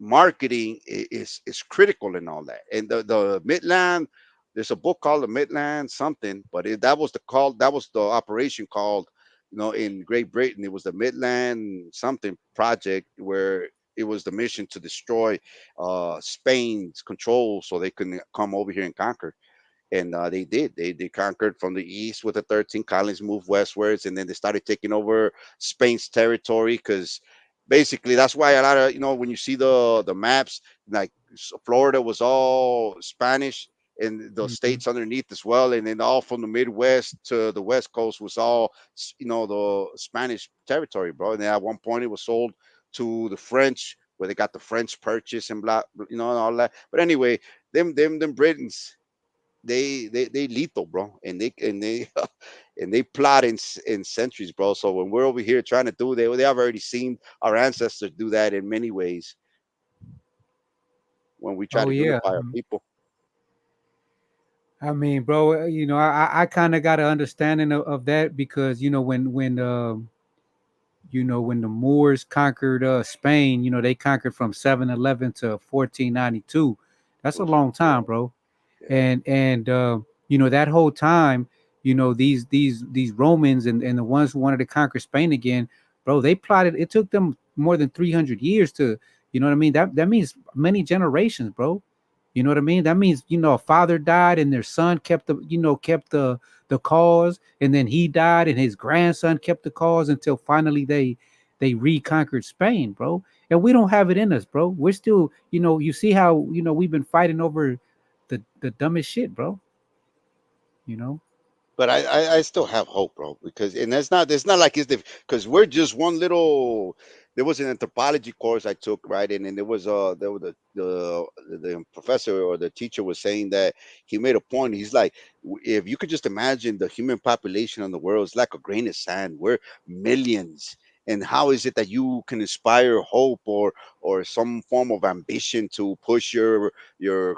marketing is critical in all that. And the Midland, there's a book called the Midland something, but that was the operation called, in Great Britain, it was the Midland something project, where it was the mission to destroy Spain's control so they couldn't come over here and conquer. And they did. They conquered from the east with the 13 colonies, moved westwards, and then they started taking over Spain's territory. Because basically, that's why a lot of, when you see the maps, like Florida was all Spanish, and the Mhm. states underneath as well, and then all from the Midwest to the West Coast was all, the Spanish territory, bro. And then at one point, it was sold to the French, where they got the French purchase and blah, and all that. But anyway, them Britons, they lethal, bro, and they and they plot in centuries, bro. So when we're over here trying to do, they have already seen our ancestors do that in many ways when we try Oh to yeah. unify our people. I mean, bro, I kind of got an understanding of that because when the Moors conquered Spain, they conquered from 711 to 1492. That's a Oof, long yeah, time, bro. yeah. And that whole time, these Romans and the ones who wanted to conquer Spain again, bro, they plotted. It took them more than 300 years to, you know what I mean. That means many generations, bro. You know what I mean? That means a father died and their son kept the cause, and then he died and his grandson kept the cause until finally they reconquered Spain, bro. And we don't have it in us, bro. We're still, you see how we've been fighting over the dumbest shit, bro. You know? But I still have hope, bro, because, and that's not, it's not like it's because we're just one little. There was an anthropology course I took, right, and then there was the professor or the teacher was saying that he made a point. He's like, if you could just imagine the human population in the world, it's like a grain of sand. We're millions. And how is it that you can inspire hope or some form of ambition to push your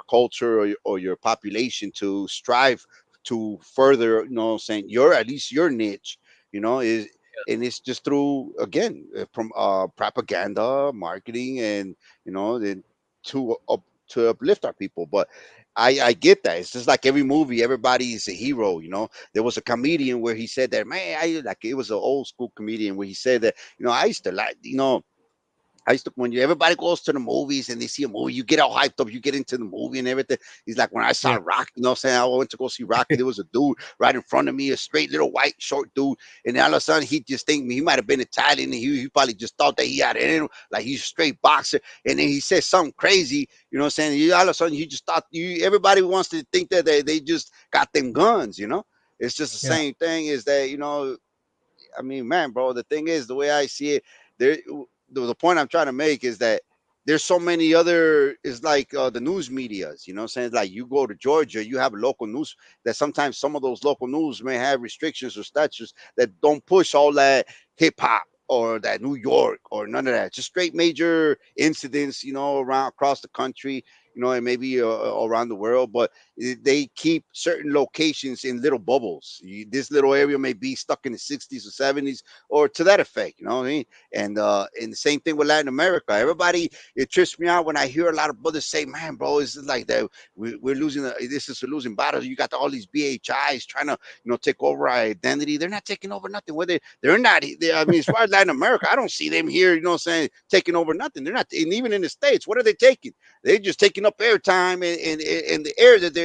culture or your population to strive to further, saying your, at least your niche, is, and it's just through, again, from propaganda, marketing, and then to uplift our people. But I get that. It's just like every movie, everybody is a hero. There was a comedian where he said that, man, I like, it was an old school comedian where he said that, I used to like, I used to, when everybody goes to the movies and they see a movie, you get all hyped up, you get into the movie and everything. He's like, when I saw Yeah. Rocky, what I'm saying, I went to go see Rocky. There was a dude right in front of me, a straight little white short dude, and then all of a sudden he just think he might have been Italian, and he probably just thought that he had it in him, like he's a straight boxer. And then he said something crazy, what I'm saying. All of a sudden he just thought, everybody wants to think that they just got them guns. It's just the Yeah. same thing, is that, I mean, man, bro, the thing is, the way I see it, there, the point I'm trying to make is that there's so many other, it's like the news medias, what I'm saying, like you go to Georgia, you have local news, that sometimes some of those local news may have restrictions or statutes that don't push all that hip hop or that New York or none of that, just straight major incidents, around across the country. and maybe around the world, but they keep certain locations in little bubbles. This little area may be stuck in the 60s or 70s or to that effect, you know what I mean? And the same thing with Latin America. Everybody, it trips me out when I hear a lot of brothers say, man, bro, it's like that we're losing, this is a losing battle. You got all these BHIs trying to, take over our identity. They're not taking over nothing. Whether they're not, I mean, as far as Latin America, I don't see them here, taking over nothing. They're not, and even in the States, what are they taking? They're just taking up airtime and the air that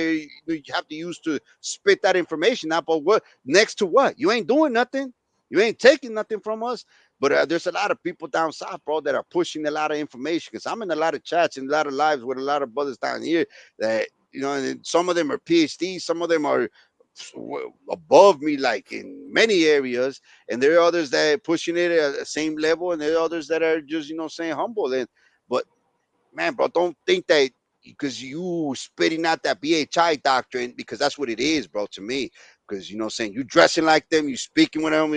you have to use to spit that information out. But what next to what? You ain't doing nothing. You ain't taking nothing from us. But there's a lot of people down south, bro, that are pushing a lot of information. Because I'm in a lot of chats and a lot of lives with a lot of brothers down here that, and some of them are PhDs, some of them are above me, like in many areas, and there are others that are pushing it at the same level, and there are others that are just, saying humble. But man, bro, don't think that because you spitting out that BHI doctrine, because that's what it is, bro, to me. Because saying you dressing like them, you speaking with them,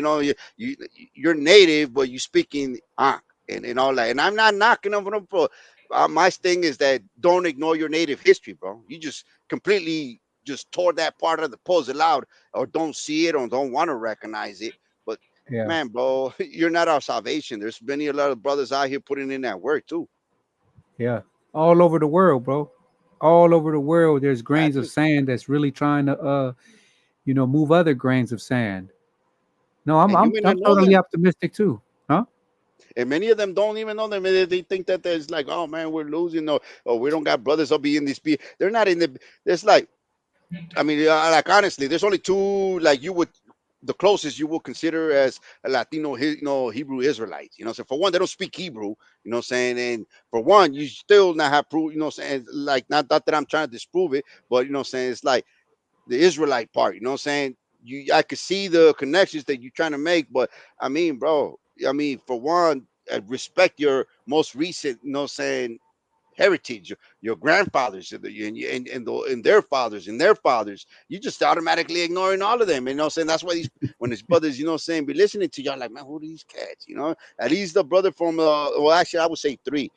you're native, but you speaking and all that. And I'm not knocking them for them, bro. My thing is that don't ignore your native history, bro. You just completely just tore that part of the puzzle out, or don't see it, or don't want to recognize it. But Yeah. man, bro, you're not our salvation. There's many a lot of brothers out here putting in that work too. Yeah. All over the world, bro. All over the world, there's grains of Exactly. sand that's really trying to move other grains of sand. No, I'm And you I'm may I'm not know totally them. optimistic too. Huh? And many of them don't even know them. They think that there's like, oh man, we're losing, or we don't got brothers. I'll be in this. They're not in the. There's like, I mean, like honestly, there's only two, like you would, the closest you will consider as a Latino, Hebrew Israelites. So for one, they don't speak Hebrew. Saying, and for one, you still not have proof. Saying, like, not that I'm trying to disprove it, but saying it's like the Israelite part. Saying, I could see the connections that you're trying to make, but I mean, bro, I mean, for one, respect your most recent, saying heritage, your grandfathers and their fathers and their fathers. You just automatically ignoring all of them. Saying that's why when these brothers, saying be listening to y'all like, man, who are these cats? At least the brother from well, actually I would say three.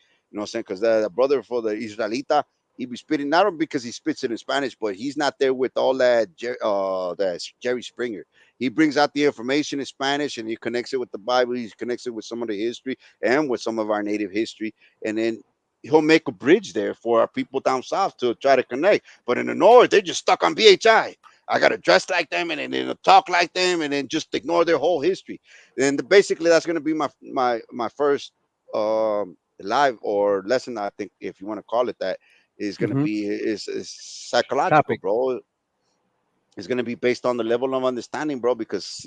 Saying because the brother for the Israelita, he be spitting not only because he spits it in Spanish, but he's not there with all that Jerry Springer. He brings out the information in Spanish and he connects it with the Bible. He connects it with some of the history and with some of our native history, and then he'll make a bridge there for our people down south to try to connect. But in the north, they're just stuck on BHI. I gotta dress like them and then talk like them and then just ignore their whole history. And basically, that's gonna be my first live or lesson. I think if you want to call it that, is gonna Mm-hmm. be is psychological, Topic. bro. It's gonna be based on the level of understanding, bro. Because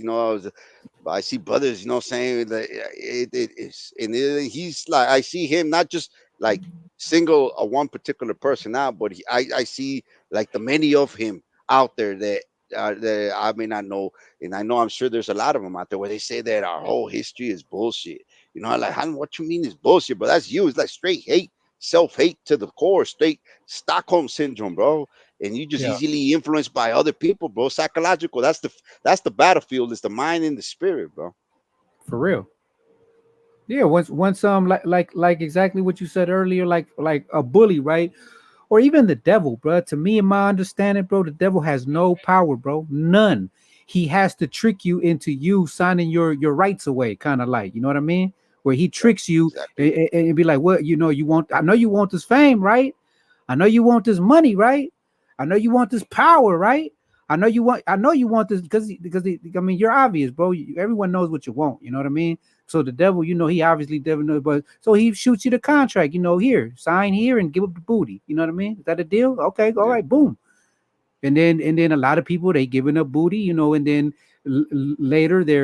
I see brothers, saying that it is, and he's like, I see him not just like single one particular person out, but I see like the many of him out there that I may not know, and I know I'm sure there's a lot of them out there where they say that our whole history is bullshit. Like, what you mean is bullshit? But that's you. It's like straight hate, self hate to the core, straight Stockholm syndrome, bro. And you just Yeah, easily influenced by other people, bro. Psychological. That's the battlefield. It's the mind and the spirit, bro. for real. Yeah, once like exactly what you said earlier, like a bully, right? Or even the devil, bro. To me, in my understanding, bro, the devil has no power, bro. None. He has to trick you into you signing your rights away, kind of like, you know what I mean? Where he tricks you Exactly. and be like, "What, you want? I know you want this fame, right? I know you want this money, right? I know you want this power, right? I know you want this because I mean, you're obvious, bro. Everyone knows what you want. You know what I mean? So the devil, he obviously devil knows, but so he shoots you the contract. Here, sign here and give up the booty. You know what I mean? Is that a deal? Okay, all Yeah. right, boom. And then a lot of people they giving up booty, and then later they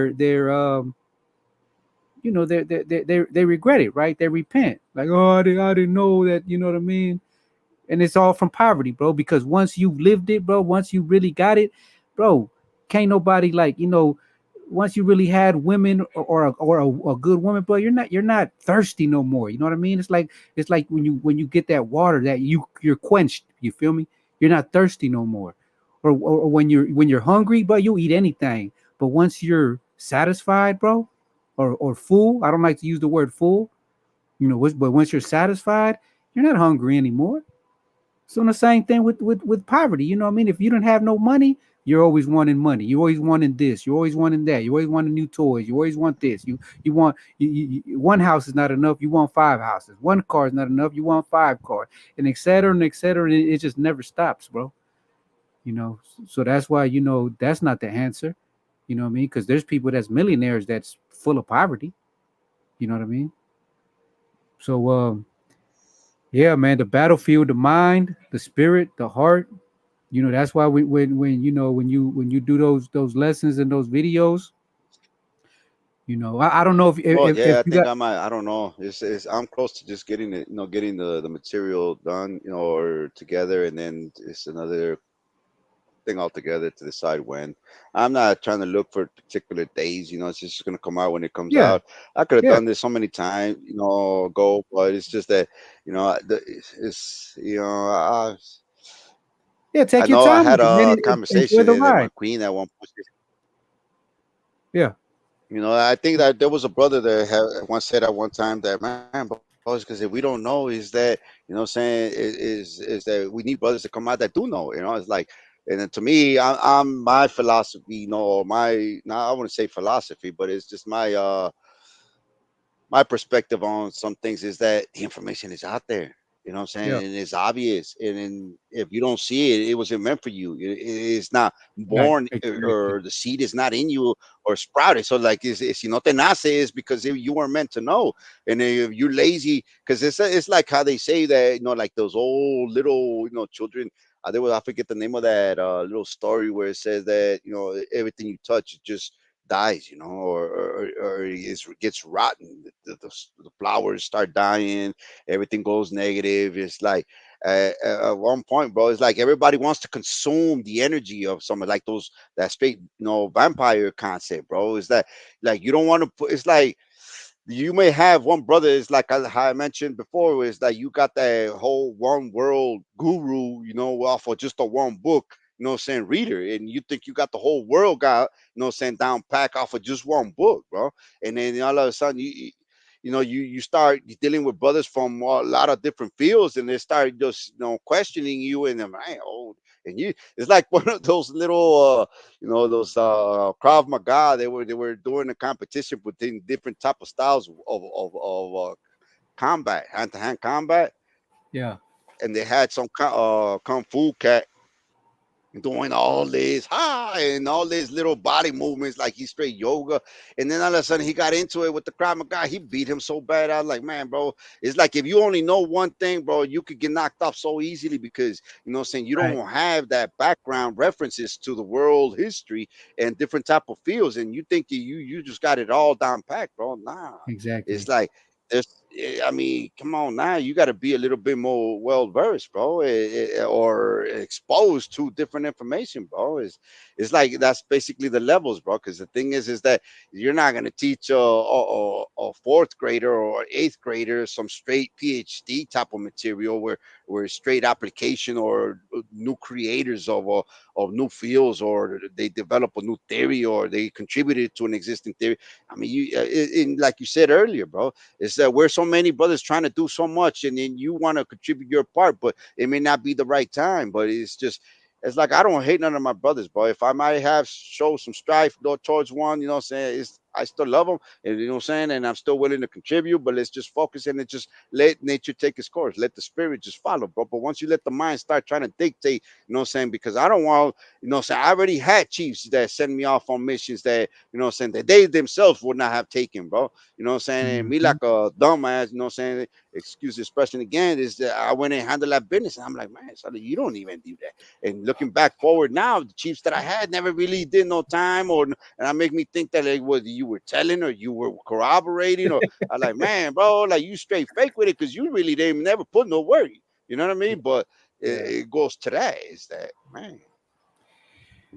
regret it, right? They repent, like, oh, I didn't know that. You know what I mean? And it's all from poverty, bro. Because once you've lived it, bro, once you really got it, bro, can't nobody like, once you really had women or a good woman, bro, you're not thirsty no more. You know what I mean? It's like when you get that water that you're quenched. You feel me? You're not thirsty no more. Or when you're hungry, bro, you'll eat anything. But once you're satisfied, bro, or full, I don't like to use the word full, but once you're satisfied, you're not hungry anymore. So the same thing with poverty. You know what I mean? If you don't have no money, you're always wanting money. You're always wanting this. You're always wanting that. You always wanting new toys. You always want this. You want one house is not enough. You want five houses. One car is not enough. You want five cars, and et cetera and et cetera. And it just never stops, bro. You know, so that's why that's not the answer. You know what I mean? Because there's people that's millionaires that's full of poverty. You know what I mean? So yeah, man, the battlefield, the mind, the spirit, the heart. That's why when you do those lessons and those videos, I don't know if Well, if, yeah, if I you think got. I might. I don't know. It's I'm close to just getting it, getting the material done, or together, and then it's another thing altogether to decide when. I'm not trying to look for particular days. It's just gonna come out when it comes Yeah, out. I could have yeah, done this so many times, ago, but it's just that, it's yeah. I Take your know I time had with it, man. a Enjoy conversation the and my ride. queen at one point. Yeah, I think that there was a brother that had once said at one time that, man, boys, because if we don't know, is that, what I'm saying, is that we need brothers to come out that do know. It's like, and then to me, I'm my philosophy, or my, now I wouldn't say philosophy, but it's just my perspective on some things is that the information is out there. You know what I'm yeah. saying? And it's obvious. And then if you don't see it, it wasn't meant for you. It's not Right. born, Exactly. or the seed is not in you or sprouted. So like, is si no te nace is because you weren't meant to know. And if you're lazy, because it's like how they say that, like those old little, children. I forget the name of that little story where it says that, everything you touch just dies, or gets rotten. The flowers start dying, everything goes negative. It's like, at one point, bro, it's like everybody wants to consume the energy of someone, like those, that straight, vampire concept, bro. Is that, like, you don't want to put, it's like, you may have one brother, is like, how I mentioned before, is that you got that whole one world guru, off of just a one book, saying, reader, and you think you got the whole world got, saying, down pack off of just one book, bro. And then all of a sudden you start dealing with brothers from a lot of different fields, and they start just, questioning you, and them, man, oh, and you, it's like one of those little those Krav Maga. They were doing a competition within different type of styles of combat, hand to hand combat, Yeah. and they had some kung fu cat doing all this, and all these little body movements like he's straight yoga. And then all of a sudden he got into it with the Krav Maga. He beat him so bad. I was like, man, bro, it's like if you only know one thing, bro, you could get knocked off so easily because, what I'm saying, you Right. don't have that background references to the world history and different type of fields. And you think that you just got it all down packed, bro. Nah. It's Exactly. like, there's, I mean, come on now. You got to be a little bit more well versed, bro, or exposed to different information, bro. It's like that's basically the levels, bro. Because the thing is that you're not gonna teach a fourth grader or eighth grader some straight PhD type of material where straight application or new creators of new fields, or they develop a new theory, or they contributed to an existing theory. I mean, like you said earlier, bro, is that we're so many brothers trying to do so much, and then you want to contribute your part, but it may not be the right time. But it's like, I don't hate none of my brothers, bro. If I might have show some strife towards one, what I'm saying, I still love them, and what I'm saying, and I'm still willing to contribute. But let's just focus and just let nature take its course, let the spirit just follow, bro. But once you let the mind start trying to dictate, what I'm saying, because I don't want, what I'm saying, I already had chiefs that send me off on missions that, what I'm saying, that they themselves would not have taken, bro. You know what I'm saying? And me, Hmm. like a dumbass, what I'm saying, excuse the expression again, is that I went and handled that business. And I'm like, man, son, you don't even do that. And looking back forward now, the Chiefs that I had never really did no time, and I make me think that, like, whether you were telling or you were corroborating, or I like, man, bro, like, you straight fake with it because you really didn't never put no work. You know what I mean? But Yeah. it goes to that, is that, man,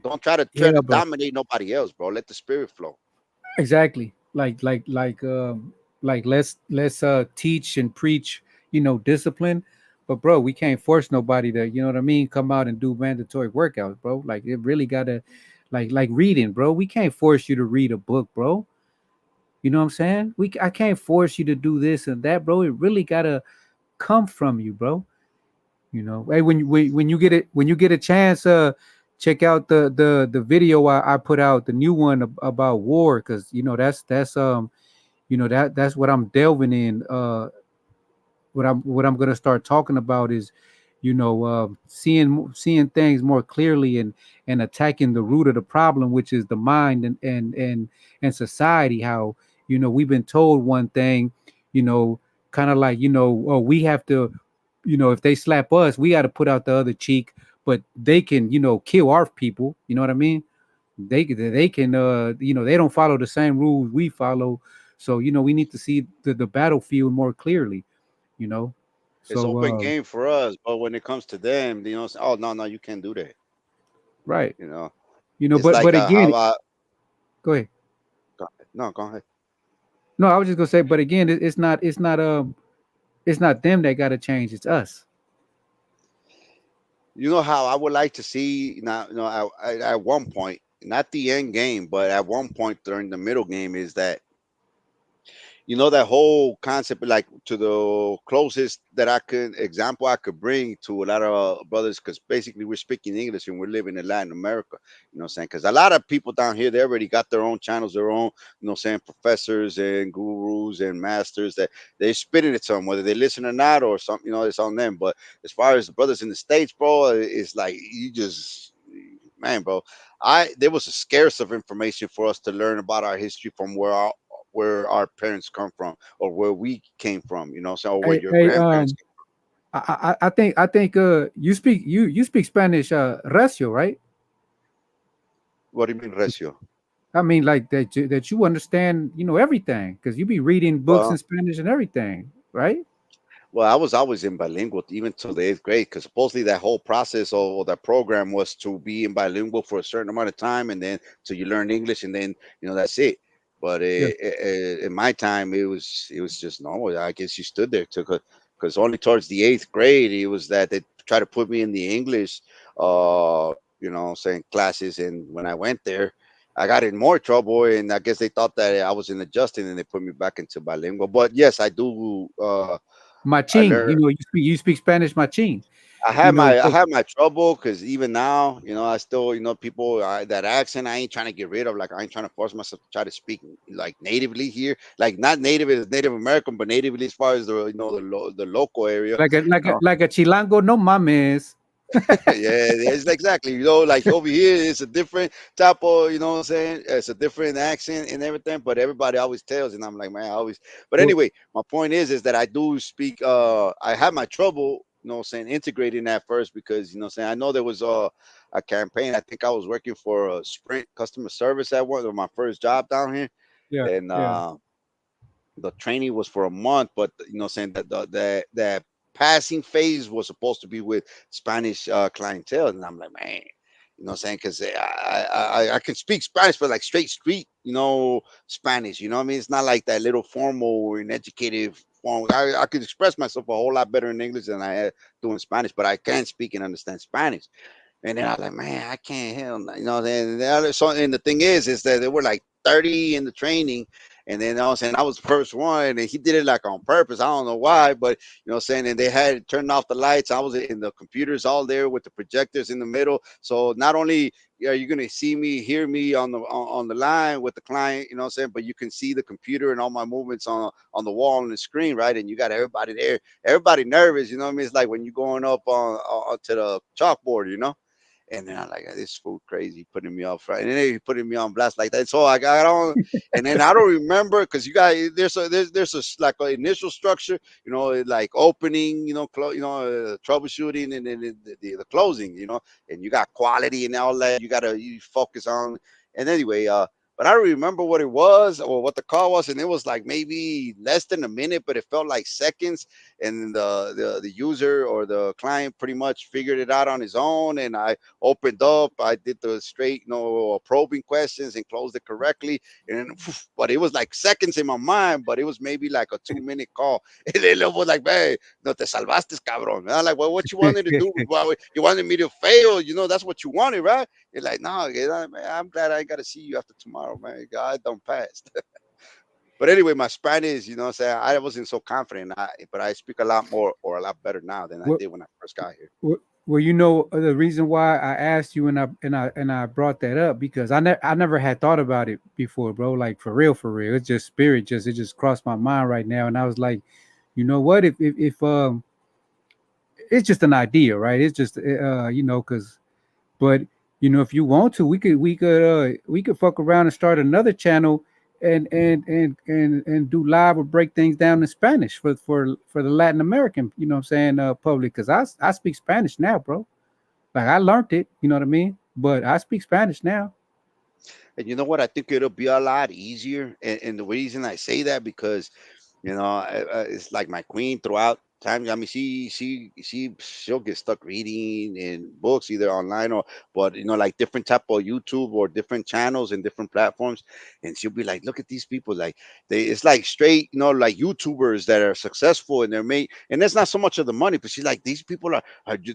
don't try to Yeah, bro. dominate nobody else, bro. Let the spirit flow. Exactly. Like let's teach and preach, discipline. But bro, we can't force nobody to, you know what I mean, come out and do mandatory workouts, bro. Like it really gotta, like reading, bro. We can't force you to read a book, bro. You know what I'm saying? I can't force you to do this and that, bro. It really gotta come from you, bro. You know, hey, when you get it, when you get a chance, check out the video I put out, the new one about war, because you know that's you know that's what I'm delving in. What I'm gonna start talking about is, you know, seeing things more clearly and attacking the root of the problem, which is the mind and society. How, you know, we've been told one thing, you know, kind of like, you know, oh, we have to, you know, if they slap us, we got to put out the other cheek, but they can, you know, kill our people. You know what I mean? They can, you know, they don't follow the same rules we follow. So, you know, we need to see the battlefield more clearly, you know. It's So open game for us, but when it comes to them, you know, oh no, no, you can't do that. right, You know, you know, it's like but how again, go ahead. no, go ahead. No, I was just gonna say, but again, it's not them that got to change. It's us. You know how I would like to see now, you know, at one point, not the end game, but at one point during the middle game, is that, you know, that whole concept, like to the closest that I could example I could bring to a lot of brothers, because basically we're speaking English and we're living in Latin America, you know what I'm saying? Because a lot of people down here, they already got their own channels, their own, you know what I'm saying, professors and gurus and masters that they're spitting it to them, whether they listen or not or something, you know, it's on them. But as far as the brothers in the States, bro, it's like you just, man, bro, I there was a scarce of information for us to learn about our history from where our parents come from or where we came from, you know, so or where Hey, your hey, grandparents came. I think you speak Spanish, recio, right? What do you mean, Recio? I mean, like that you understand, you know, everything because you be reading books in Well, Spanish and everything, right? well, I was always in bilingual even till the eighth grade because supposedly that whole process or that program was to be in bilingual for a certain amount of time and then till you learn English and then, you know, that's it. But Yeah. in my time, it was just normal. I guess you stood there because only towards the eighth grade it was that they tried to put me in the English, you know, saying classes, and when I went there, I got in more trouble, and I guess they thought that I wasn't adjusting, and they put me back into bilingual. But yes, I do. I Machine, you learned. know, you speak Spanish, machine. I You had know, my I so had my trouble because even now, you know, I still, you know, people that accent I ain't trying to get rid of. Like I ain't trying to force myself to try to speak like natively here, like not native as Native American, but natively as far as the, you know, the local area. You know, like a chilango, no mames. yeah, it's exactly. You know, like over here, it's a different type of, you know what I'm saying? It's a different accent and everything, but everybody always tells, and I'm like, man, I always. But Well, anyway, my point is that I do speak. I had my trouble, you know, what I'm saying, integrating that first because, you know, what I'm saying, I know there was a campaign. I think I was working for a Sprint customer service at one of my first job down here, yeah, and yeah. the training was for a month, but you know, saying that that passing phase was supposed to be with Spanish clientele, and I'm like, man, you know, what I'm saying because I can speak Spanish, but like straight street, you know, Spanish. You know what I mean? It's not like that little formal and educated form. I could express myself a whole lot better in English than I had doing Spanish, but I can speak and understand Spanish. And then I was like, man, I can't hell, no," you know. And and the thing is that there were like 30 in the training, and then I was saying I was the first one, and he did it like on purpose. I don't know why, but you know, what I'm saying, and they had turned off the lights. I was in the computers all there with the projectors in the middle. So not only are you gonna see me, hear me on the line with the client, you know what I'm saying, but you can see the computer and all my movements on the wall on the screen, right? And you got everybody there, everybody nervous, you know what I mean? It's like when you're going up on to the chalkboard, you know. And then I'm like, this fool crazy putting me off, right? And then he putting me on blast like that. So I got on, and then I don't remember because you guys there's like an initial structure, you know, like opening, you know, troubleshooting, and then the closing, you know, and you got quality and all that. You focus on, and anyway, but I don't remember what it was or what the call was, and it was like maybe less than a minute, but it felt like seconds, and the user or the client pretty much figured it out on his own, and I opened up. I did the straight, you know, probing questions and closed it correctly. And but it was like seconds in my mind, but it was maybe like a 2 minute call. And then it was like, man, no te salvaste, cabrón. And I'm like, well, what you wanted to do? Well, you wanted me to fail? You know, that's what you wanted, right? You're like, no, man, I'm glad I got to see you after tomorrow, man. God don't pass. But anyway, my Spanish, you know, say I wasn't so confident, but I speak a lot more or a lot better now than I Well, did when I first got here. well, the reason why I asked you and I brought that up because I never had thought about it before, bro. Like for real, for real. It's just spirit, just it just crossed my mind right now, and I was like, you know what? If it's just an idea, right? It's just because but if you want to, we could fuck around and start another channel and do live or break things down in Spanish for the Latin American, what I'm saying, public, because I speak Spanish now, bro. Like I learned it, you know what I mean? But I speak Spanish now. And you know what? I think it'll be a lot easier. And the reason I say that because it's like my queen throughout time. I mean, she'll get stuck reading in books either online or, but like different type of YouTube or different channels and different platforms, and she'll be like, "Look at these people! Like it's like straight, like YouTubers that are successful and they're made, and that's not so much of the money, but she's like, these people are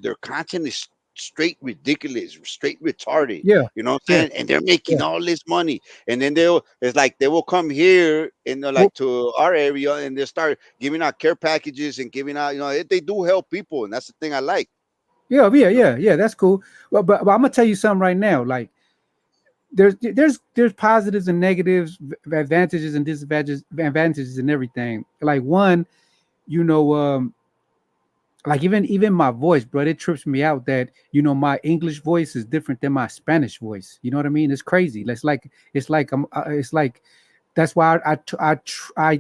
their content is." Straight ridiculous, straight retarded, Yeah, you know what I'm yeah, saying? And they're yeah. making all this money, and then it's like they will come here and Well, like to our area and they start giving out care packages and giving out, they do help people, and that's the thing I like. You know, yeah. That's cool. Well, but I'm gonna tell you something right now. Like there's positives and negatives, advantages and disadvantages and everything. Like one, you know, like even my voice, bro, it trips me out that my English voice is different than my Spanish voice. You know what I mean? It's crazy. It's like that's why I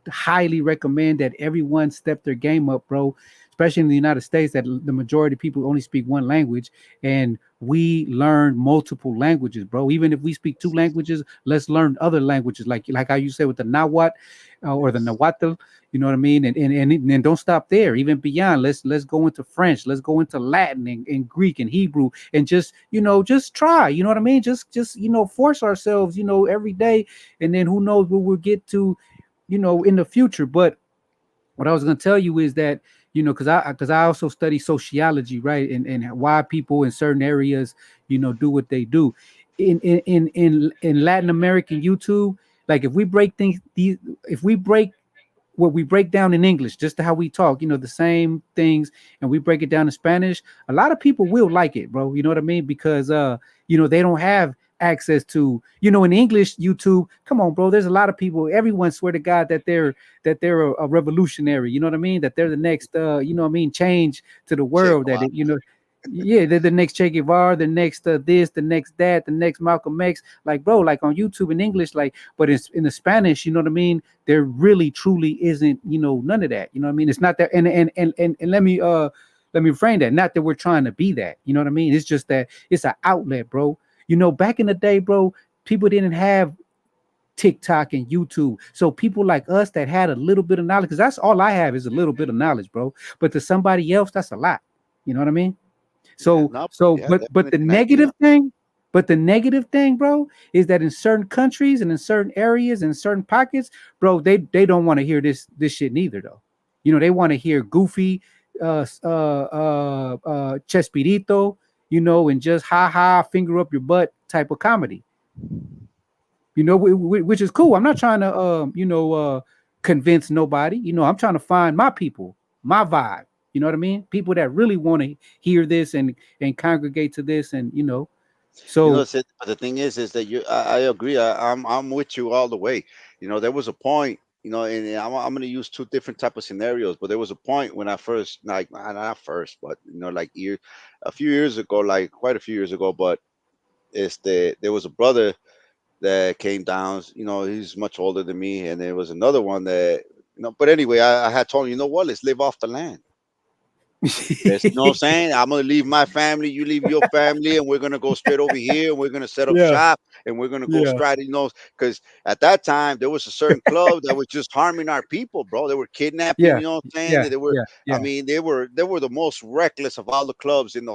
highly recommend that everyone step their game up, bro. Especially in the United States, that the majority of people only speak one language, and we learn multiple languages, bro. Even if we speak two languages, let's learn other languages, like how you said with the Nahuatl or the yes. Nahuatl. You know what I mean? And don't stop there. Even beyond, let's go into French. Let's go into Latin and Greek and Hebrew, and just try. You know what I mean? Just force ourselves. Every day, and then who knows where we'll get to, in the future. But what I was going to tell you is that because I also study sociology, right, and why people in certain areas do what they do in Latin American YouTube. Like if we break things, if we break what we break down in English, just how we talk, the same things, and we break it down in Spanish, a lot of people will like it, bro. You know what I mean? Because they don't have access to, in English YouTube. Come on, bro. There's a lot of people, everyone swear to God that they're a revolutionary, you know what I mean? That they're the next what I mean, change to the Che world, that Guevara. yeah, they're the next Che Guevara, the next this, the next that, the next Malcolm X. Like, bro, like on YouTube in English, like, but it's in the Spanish, you know what I mean? There really truly isn't, none of that. You know what I mean? It's not that, and let me frame that. Not that we're trying to be that, you know what I mean? It's just that it's an outlet, bro. Back in the day, bro, people didn't have TikTok and YouTube. So people like us that had a little bit of knowledge, because that's all I have is a little bit of knowledge, bro. But to somebody else, that's a lot. You know what I mean? Yeah, So no, so yeah, but definitely the an idea. negative thing, bro, is that in certain countries and in certain areas and certain pockets, bro, they don't want to hear this shit neither though. They want to hear goofy Chespirito, and just ha ha finger up your butt type of comedy. Which is cool. I'm not trying to convince nobody. I'm trying to find my people, my vibe. You know what I mean? People that really want to hear this and congregate to this, and so But the thing is that I agree. I'm with you all the way. There was a point, and I'm going to use two different type of scenarios, but there was a point when I first, like, not first, but like a few years ago, like quite a few years ago, but there was a brother that came down. He's much older than me, and there was another one that, but anyway, I had told him, you know what, let's live off the land. You know what I'm saying? I'm gonna leave my family, you leave your family, and we're gonna go straight over here, and we're gonna set up yeah, shop, and we're gonna go yeah, straight, because at that time there was a certain club that was just harming our people, bro. They were kidnapping, yeah, you know what I'm saying? yeah, They were, yeah, I yeah, mean, they were the most reckless of all the clubs in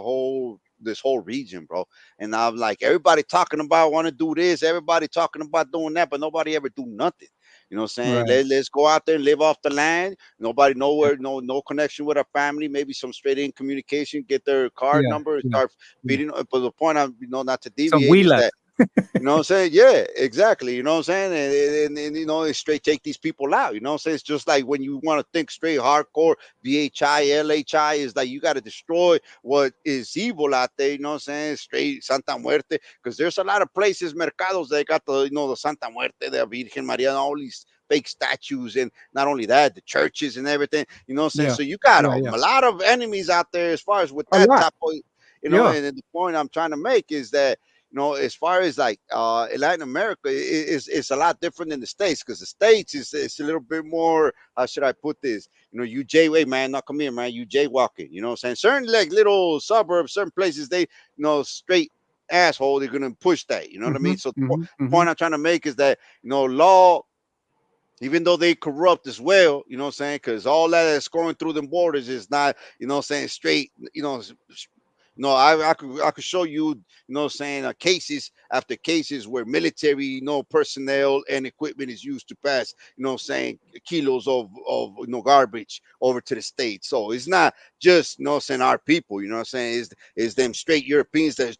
this whole region, bro. And I'm like, everybody talking about want to do this, everybody talking about doing that, but nobody ever do nothing. You know what I'm saying? right, Let's go out there and live off the land. Nobody nowhere, no connection with our family. Maybe some straight in communication. Get their card yeah, number and yeah, start yeah. feeding. But the point I'm, not to Some deviate is wheelers, that You know what I'm saying? Yeah, exactly. You know what I'm saying? And you know, it's straight take these people out. You know what I'm saying? It's just like when you want to think straight hardcore, VHI, LHI is like you got to destroy what is evil out there. You know what I'm saying? Straight Santa Muerte. Because there's a lot of places, mercados, they got the, you know, the Santa Muerte, the Virgen Maria, and all these fake statues. And not only that, the churches and everything. You know what I'm saying? Yeah, So you got yeah, yeah. a lot of enemies out there as far as with A that lot. type of, you know, Yeah, and the point I'm trying to make is that, you know, as far as like Latin America is a lot different than the States, because the States is a little bit more, how should I put this? You know, you jayway, man, not come here, man, you jaywalking. You know what I'm saying? Certain like little suburbs, certain places, they, you know, straight asshole, they're gonna push that. You know what I mean? hmm So hmm the hmm point I'm trying to make is that, you know, law, even though they corrupt as well, you know what I'm saying? Because all that is going through them borders is not, you know what I'm saying, straight, you know, no, I could show you, you know, what I'm saying cases after cases where military, you know, personnel and equipment is used to pass, you know, what I'm saying kilos of you know garbage over to the states. So it's not just, you know, what I'm saying our people, you know, what I'm saying is them straight Europeans that,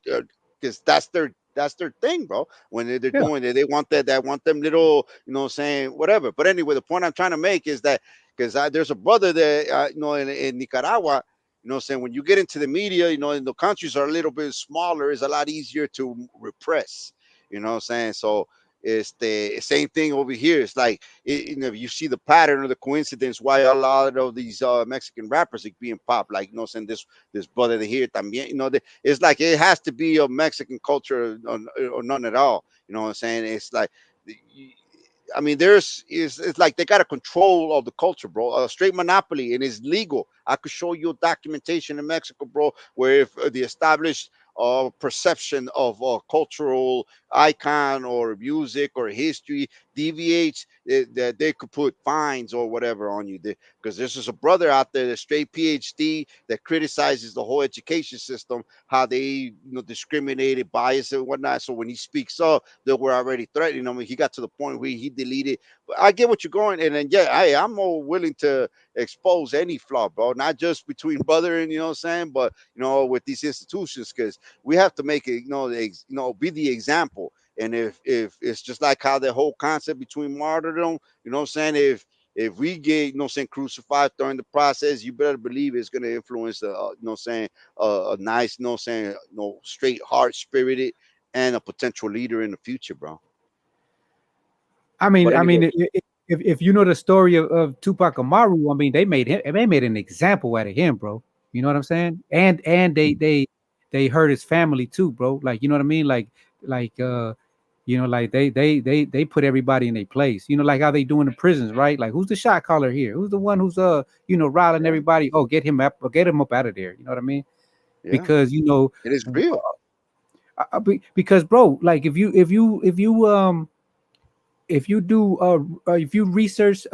because that's their thing, bro. When they're yeah. doing it, they want that want them little, you know, what I'm saying whatever. But anyway, the point I'm trying to make is that because there's a brother that you know in Nicaragua, you know what I'm saying? When you get into the media, you know, and the countries are a little bit smaller, it's a lot easier to repress. You know what I'm saying? So it's the same thing over here. It's like, you know, you see the pattern or the coincidence why a lot of these Mexican rappers are being popped. Like, you know, saying this brother here también. You know, it's like it has to be a Mexican culture or none at all. You know what I'm saying? It's like I mean, it's like they got a control of the culture, bro. A straight monopoly, and it's legal. I could show you documentation in Mexico, bro, where if the established perception of a cultural icon or music or history deviates, that they could put fines or whatever on you. Because this is a brother out there, the straight PhD, that criticizes the whole education system, how they, you know, discriminated, bias, and whatnot. So when he speaks up, that were already threatening him. He got to the point where he deleted. But I get what you're going, and then yeah, I'm more willing to expose any flaw, bro. Not just between brother and, you know what I'm saying, but you know, with these institutions, because we have to make it, you know, be the example. And if it's just like how the whole concept between martyrdom, you know what I'm saying, if we get, you know what I'm saying, crucified during the process, you better believe it's going to influence you know what I'm saying, a nice, you know what I'm saying, you know, straight heart spirited and a potential leader in the future, bro. But I anyway, mean, if you know the story of Tupac Amaru, I mean, they made an example out of him, bro. You know what I'm saying? And they hurt his family too, bro. Like, you know what I mean? Like you know, like they put everybody in their place. You know, like how they do in the prisons, right? Like, who's the shot caller here? Who's the one who's you know, riling yeah, everybody? Oh, get him up out of there. You know what I mean? yeah, Because you know, it is real. because bro, like if you do if you research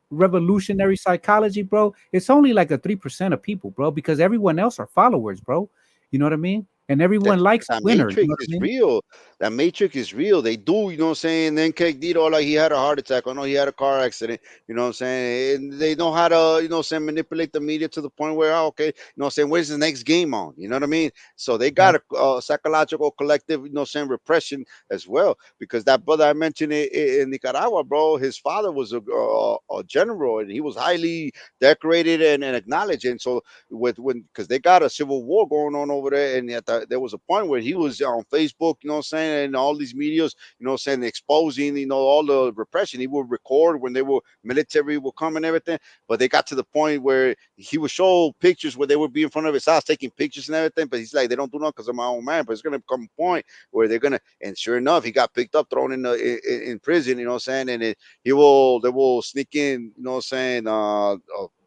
revolutionary psychology, bro, it's only like a 3% of people, bro, because everyone else are followers, bro. You know what I mean? And everyone likes a That winner. You know matrix what I is mean? real. That matrix is real. They do, you know what I'm saying? Then Dito, like he had a heart attack. Oh no, he had a car accident. You know what I'm saying? And they know how to, you know what I'm saying, manipulate the media to the point where, oh, okay, you know what I'm saying, where's the next game on? You know what I mean? So they Yeah. got a psychological collective, you know what I'm saying, repression as well. Because that brother I mentioned in Nicaragua, bro, his father was a general, and he was highly decorated and acknowledged. And so with when because they got a civil war going on over there, and yet there was a point where he was on Facebook, you know what I'm saying, and all these medias, you know what I'm saying, exposing, you know, all the repression. He would record when they were military would come and everything, but they got to the point where he would show pictures where they would be in front of his house taking pictures and everything, but he's like, they don't do nothing because I'm my own man, but it's gonna come a point where they're gonna, and sure enough, he got picked up, thrown in prison, you know what I'm saying, and they will sneak in, you know what I'm saying,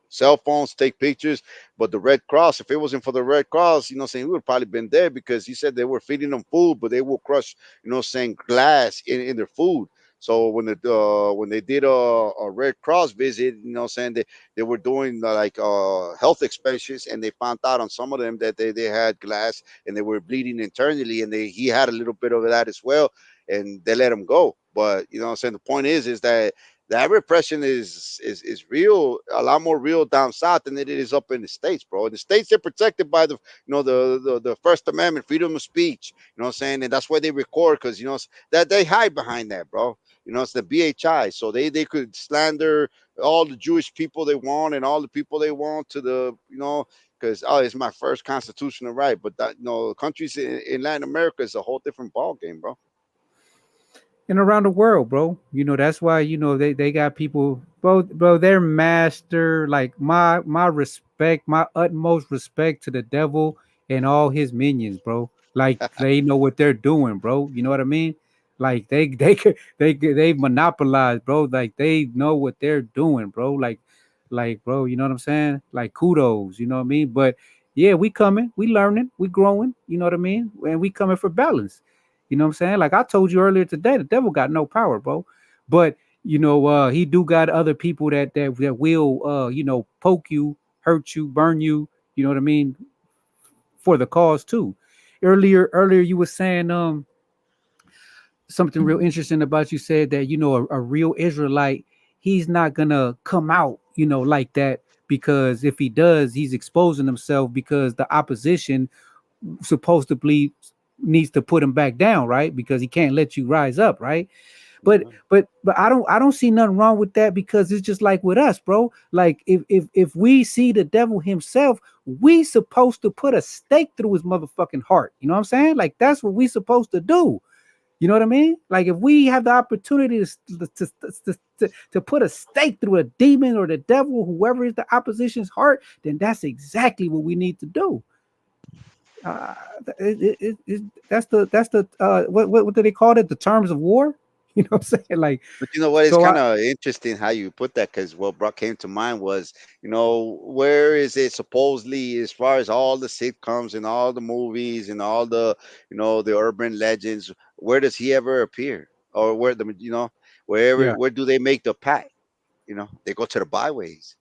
cell phones, take pictures. But the Red Cross, if it wasn't for the Red Cross, you know what I'm saying, we would have probably been there, because he said they were feeding them food, but they will crush, you know what I'm saying, glass in their food. So when they did a Red Cross visit, you know what I'm saying, they were doing like health inspections, and they found out on some of them that they had glass and they were bleeding internally, and he had a little bit of that as well, and they let him go. But you know what I'm saying, the point is that that repression is real, a lot more real down south than it is up in the states, bro. In the states, they're protected by the the First Amendment, freedom of speech. You know what I'm saying? And that's why they record, because that they hide behind that, bro. It's the BHI, so they could slander all the Jewish people they want and all the people they want to because it's my first constitutional right. But that countries in Latin America is a whole different ball game, bro. And around the world, bro. That's why they got people, bro. They're master. Like my respect, my utmost respect to the devil and all his minions, bro. Like they know what they're doing, bro. You know what I mean? Like they monopolize, bro. Like they know what they're doing, bro. Like bro, you know what I'm saying? Like kudos, you know what I mean? But yeah, we coming, we learning, we growing. You know what I mean? And we coming for balance. You know what I'm saying? Like I told you earlier today, the devil got no power, bro. But he do got other people that will poke you, hurt you, burn you, you know what I mean, for the cause too. Earlier you were saying something real interesting about, you said that a real Israelite, he's not gonna come out, like that, because if he does, he's exposing himself, because the opposition supposedly needs to put him back down, right? Because he can't let you rise up, right? But Mhm. but I don't see nothing wrong with that, because it's just like with us, bro. Like if we see the devil himself, we supposed to put a stake through his motherfucking heart. You know what I'm saying? Like that's what we supposed to do. You know what I mean? Like if we have the opportunity to put a stake through a demon or the devil, whoever is the opposition's heart, then that's exactly what we need to do. uh, that's the what do they call it? The terms of war. You know what I'm saying? Like, But you know what? It's so kind of interesting how you put that, because what brought came to mind was, where is it supposedly, as far as all the sitcoms and all the movies and all the urban legends, where does he ever appear? Or yeah, where do they make the pact? They go to the byways.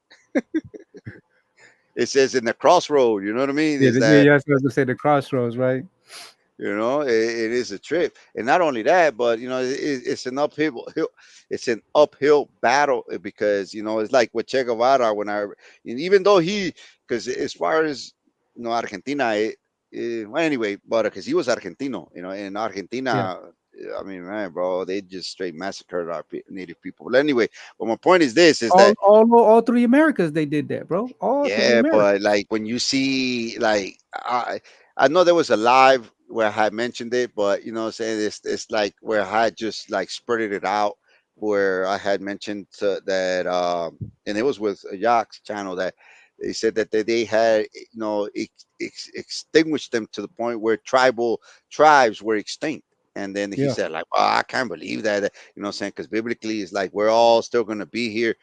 It says in the crossroad. You know what I mean? yeah, Is yeah, that yeah. I was going to say the crossroads, right? it is a trip, and not only that, but it's an it's an uphill battle, because it's like with Che Guevara. And even though because as far as Argentina, well, anyway, but because he was Argentino, in Yeah, Argentina, I mean, man, bro, they just straight massacred our native people. But anyway, but my point is that, all three Americas they did that, bro. All three yeah, Americas. but like when you see, like, I know there was a live where I had mentioned it, but what I'm saying, it's like where I had just like spreaded it out, where I had mentioned that, and it was with a Yacht's channel, that they said that they had extinguished them to the point where tribal tribes were extinct. And then he Yeah, said, like, oh, I can't believe that, what I'm saying, because biblically it's like we're all still going to be here,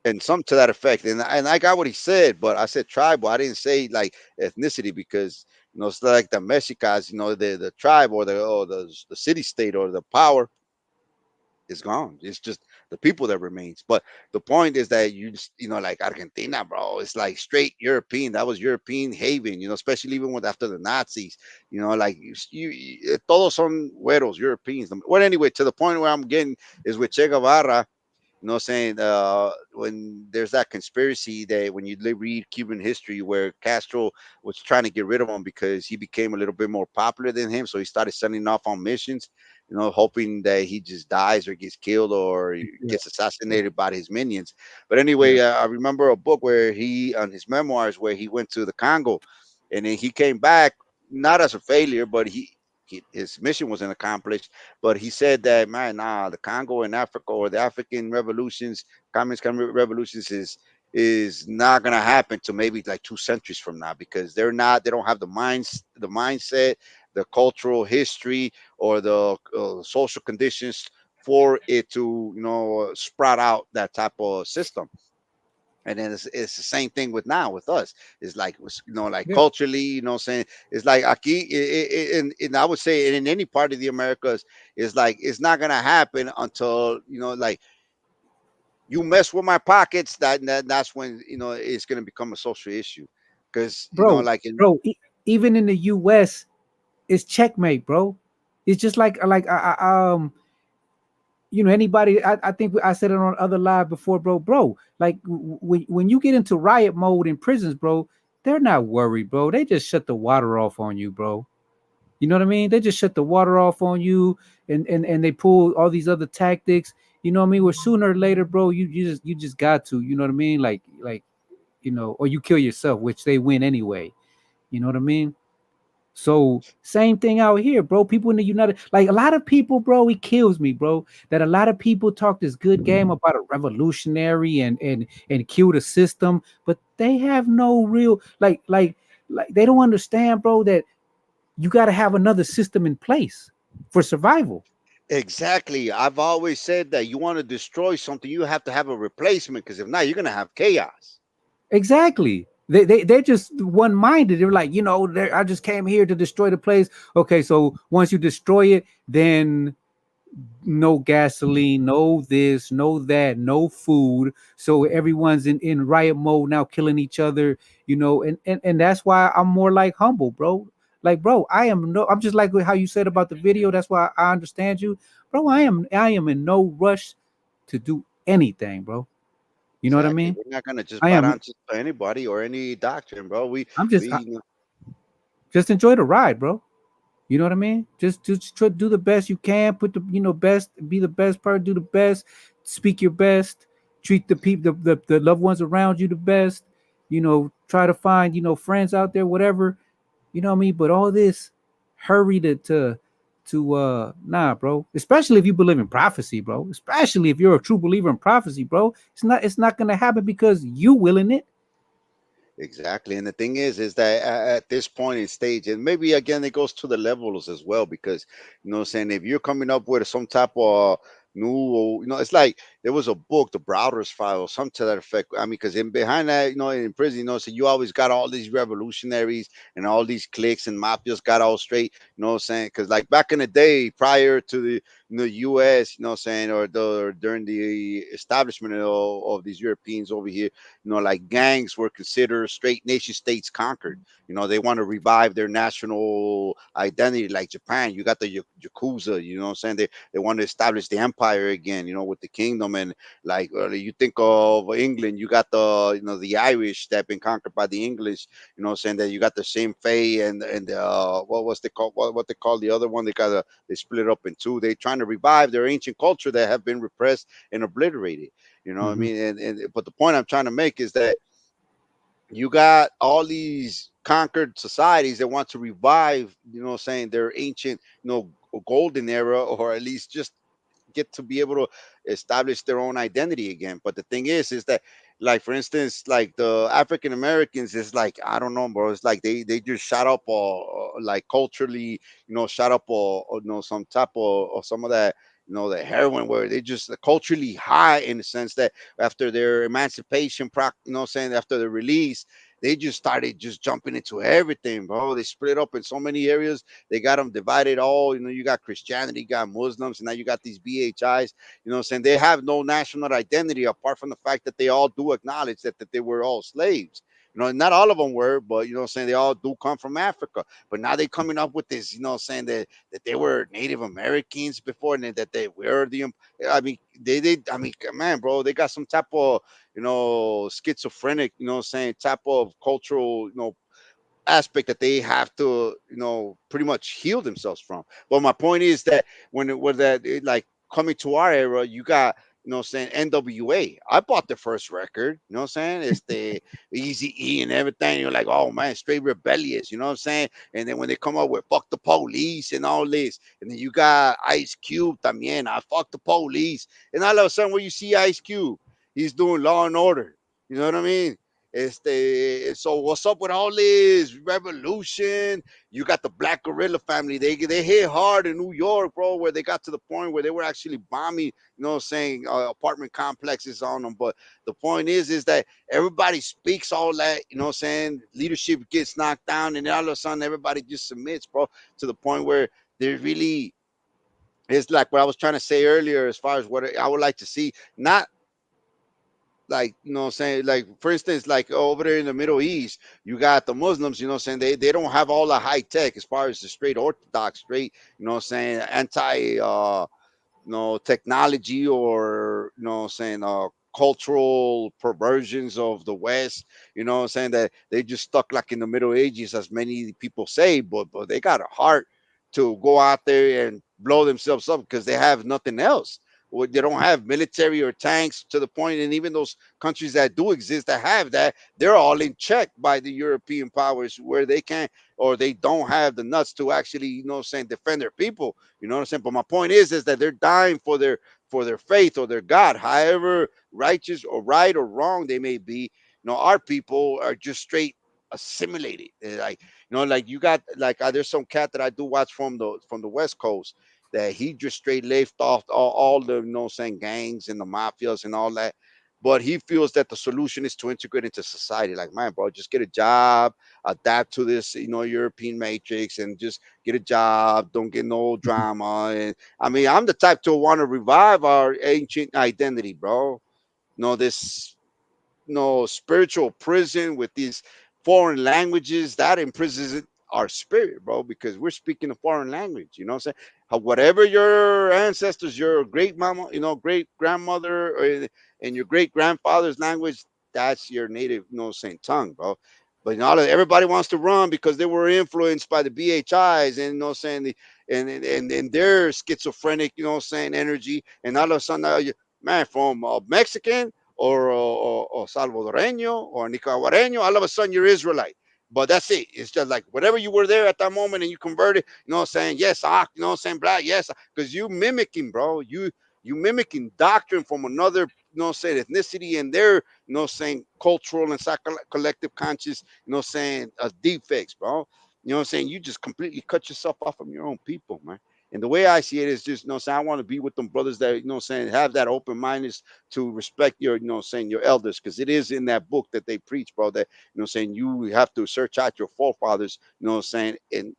and some to that effect. And I got what he said, but I said tribal. I didn't say like ethnicity, because it's like the Mexicans, the tribe, or the city state, or the power is gone. It's just the people that remains. But the point is that like Argentina, bro, it's like straight European. That was European haven, especially even with after the Nazis. Like todos son güeros, Europeans. Well, anyway, to the point where I'm getting is with Che Guevara. Saying, when there's that conspiracy that when you read Cuban history, where Castro was trying to get rid of him because he became a little bit more popular than him, so he started sending off on missions, hoping that he just dies or gets killed or yeah, gets assassinated by his minions. But anyway, yeah. I remember a book where he, on his memoirs, where he went to the Congo, and then he came back not as a failure, but his mission wasn't accomplished. But he said that, man, nah, the Congo and Africa, or the African revolutions, communist revolutions, is not gonna happen to maybe like 2 centuries from now, because they don't have the mindset, the cultural history, or the social conditions for it to sprout out that type of system. And then it's the same thing with now with us. It's like, like Yeah. culturally, saying, it's like aquí, and I would say in any part of the Americas, it's like it's not gonna happen until like you mess with my pockets. That's when it's gonna become a social issue, because bro, like in even in the US, it's checkmate, bro. It's just like you know, anybody, I think I said it on other live before, bro, like when you get into riot mode in prisons, bro, they're not worried, bro. They just shut the water off on you, bro. You know what I mean? They just shut the water off on you, and they pull all these other tactics. You know what I mean? Where sooner or later, bro, you just got to. You know what I mean? Like you know, or you kill yourself, which they win anyway. You know what I mean? So same thing out here, bro. People in the United, like a lot of people, bro, it kills me, bro. That a lot of people talk this good game about a revolutionary and kill the system, but they have no real like they don't understand, bro, that you got to have another system in place for survival. Exactly. I've always said that you want to destroy something, you have to have a replacement, because if not, you're gonna have chaos. Exactly. They're just one minded. They're like, you know, I just came here to destroy the place. Okay, so once you destroy it, then no gasoline, no this, no that, no food. So everyone's in riot mode now, killing each other, you know, and that's why I'm more like humble, bro. Like, bro, I'm just like how you said about the video. That's why I understand you, bro. I am in no rush to do anything, bro. You know what I Exactly. mean? We're not gonna just I butt am. on to anybody or any doctrine, bro. I'm We just enjoy the ride, bro. You know what I mean? Just try to do the best you can. Put the best, be the best part, do the best, speak your best, treat the people, the loved ones around you the best. You know, try to find friends out there, whatever. You know what I mean? But all this hurry to nah, bro. Especially if you believe in prophecy, bro. Especially if you're a true believer in prophecy, bro. It's not gonna happen because you willing it. Exactly. And the thing is that at this point in stage, and maybe again, it goes to the levels as well, because, saying, if you're coming up with some type of new, it's like there was a book, The Browder's File, or something to that effect. I mean, because in behind that, in prison, so you always got all these revolutionaries and all these cliques and mafias got all straight, because like back in the day, prior to the, US, or during the establishment of these Europeans over here, like gangs were considered straight nation states conquered. They want to revive their national identity, like Japan. You got the Yakuza, they want to establish the empire again, with the kingdom. And like you think of England, you got the, the Irish that have been conquered by the English, saying that you got the Sinn Féin and what was they called? What they call the other one? They split up in two. They trying to revive their ancient culture that have been repressed and obliterated. You know what I Hmm. mean? And but the point I'm trying to make is that you got all these conquered societies that want to revive, saying their ancient, golden era, or at least just get to be able to establish their own identity again. But the thing is that, like, for instance, like the African Americans is like, I don't know, bro. It's like they just shot up, or like culturally, shot up, or some type of, or some of that, the heroin, where they just culturally high, in the sense that after their emancipation, saying after the release, they just started just jumping into everything, bro. They split up in so many areas. They got them divided all. You got Christianity, you got Muslims, and now you got these BHIs. Saying they have no national identity, apart from the fact that they all do acknowledge that they were all slaves. Not all of them were, but saying they all do come from Africa. But now they coming up with this, saying that they were Native Americans before, and that they were the. I mean, I mean, man, bro, they got some type of, schizophrenic, saying type of cultural, aspect that they have to, pretty much heal themselves from. But my point is that when it was that like coming to our era, you got, saying NWA. I bought the first record, saying? It's the Easy E and everything. You're like, oh man, straight rebellious, you know what I'm saying? And then when they come up with fuck the police and all this, and then you got Ice Cube también, I fuck the police. And all of a sudden, when you see Ice Cube, he's doing Law and Order. You know what I mean? So what's up with all this revolution? You got the Black Gorilla family. They hit hard in New York, bro, where they got to the point where they were actually bombing, saying apartment complexes on them. But the point is that everybody speaks all that, saying leadership gets knocked down, and then all of a sudden everybody just submits, bro, to the point where they really, it's like what I was trying to say earlier, as far as what I would like to see. Not like, saying, like, for instance, like over there in the Middle East, you got the Muslims, saying they don't have all the high tech as far as the straight orthodox, straight, saying anti technology or saying cultural perversions of the West. Saying that they just stuck like in the Middle Ages, as many people say, but they got a heart to go out there and blow themselves up because they have nothing else. Well, they don't have military or tanks to the point, and even those countries that do exist that have that, they're all in check by the European powers, where they can't or they don't have the nuts to actually, saying defend their people. You know what I'm saying? But my point is that they're dying for their faith or their God, however righteous or right or wrong they may be. Our people are just straight assimilated. Like, like you got like there's some cat that I do watch from the West Coast that he just straight left off all the saying gangs and the mafias and all that. But he feels that the solution is to integrate into society. Like, man, bro, just get a job, adapt to this, European matrix, and just get a job. Don't get no drama. And I mean, I'm the type to want to revive our ancient identity, bro. This spiritual prison with these foreign languages that imprisons our spirit, bro, because we're speaking a foreign language. You know what I'm saying? Whatever your ancestors, your great mama, great grandmother, and your great grandfather's language, that's your native, saying tongue, bro. But everybody wants to run because they were influenced by the BHIs and saying and their schizophrenic, saying energy, and all of a sudden, man, from Mexican or Salvadoreño or Nicaragueño, all of a sudden you're Israelite. But that's it. It's just like whatever you were there at that moment and you converted, saying yes, saying black, yes, because you mimicking, bro. You mimicking doctrine from another, saying ethnicity and their, saying cultural and collective conscious, saying defects, bro. Saying you just completely cut yourself off from your own people, man. And the way I see it is just, saying I want to be with them brothers that, saying have that open mindedness to respect your, saying your elders, because it is in that book that they preach, bro, that, saying you have to search out your forefathers, saying, and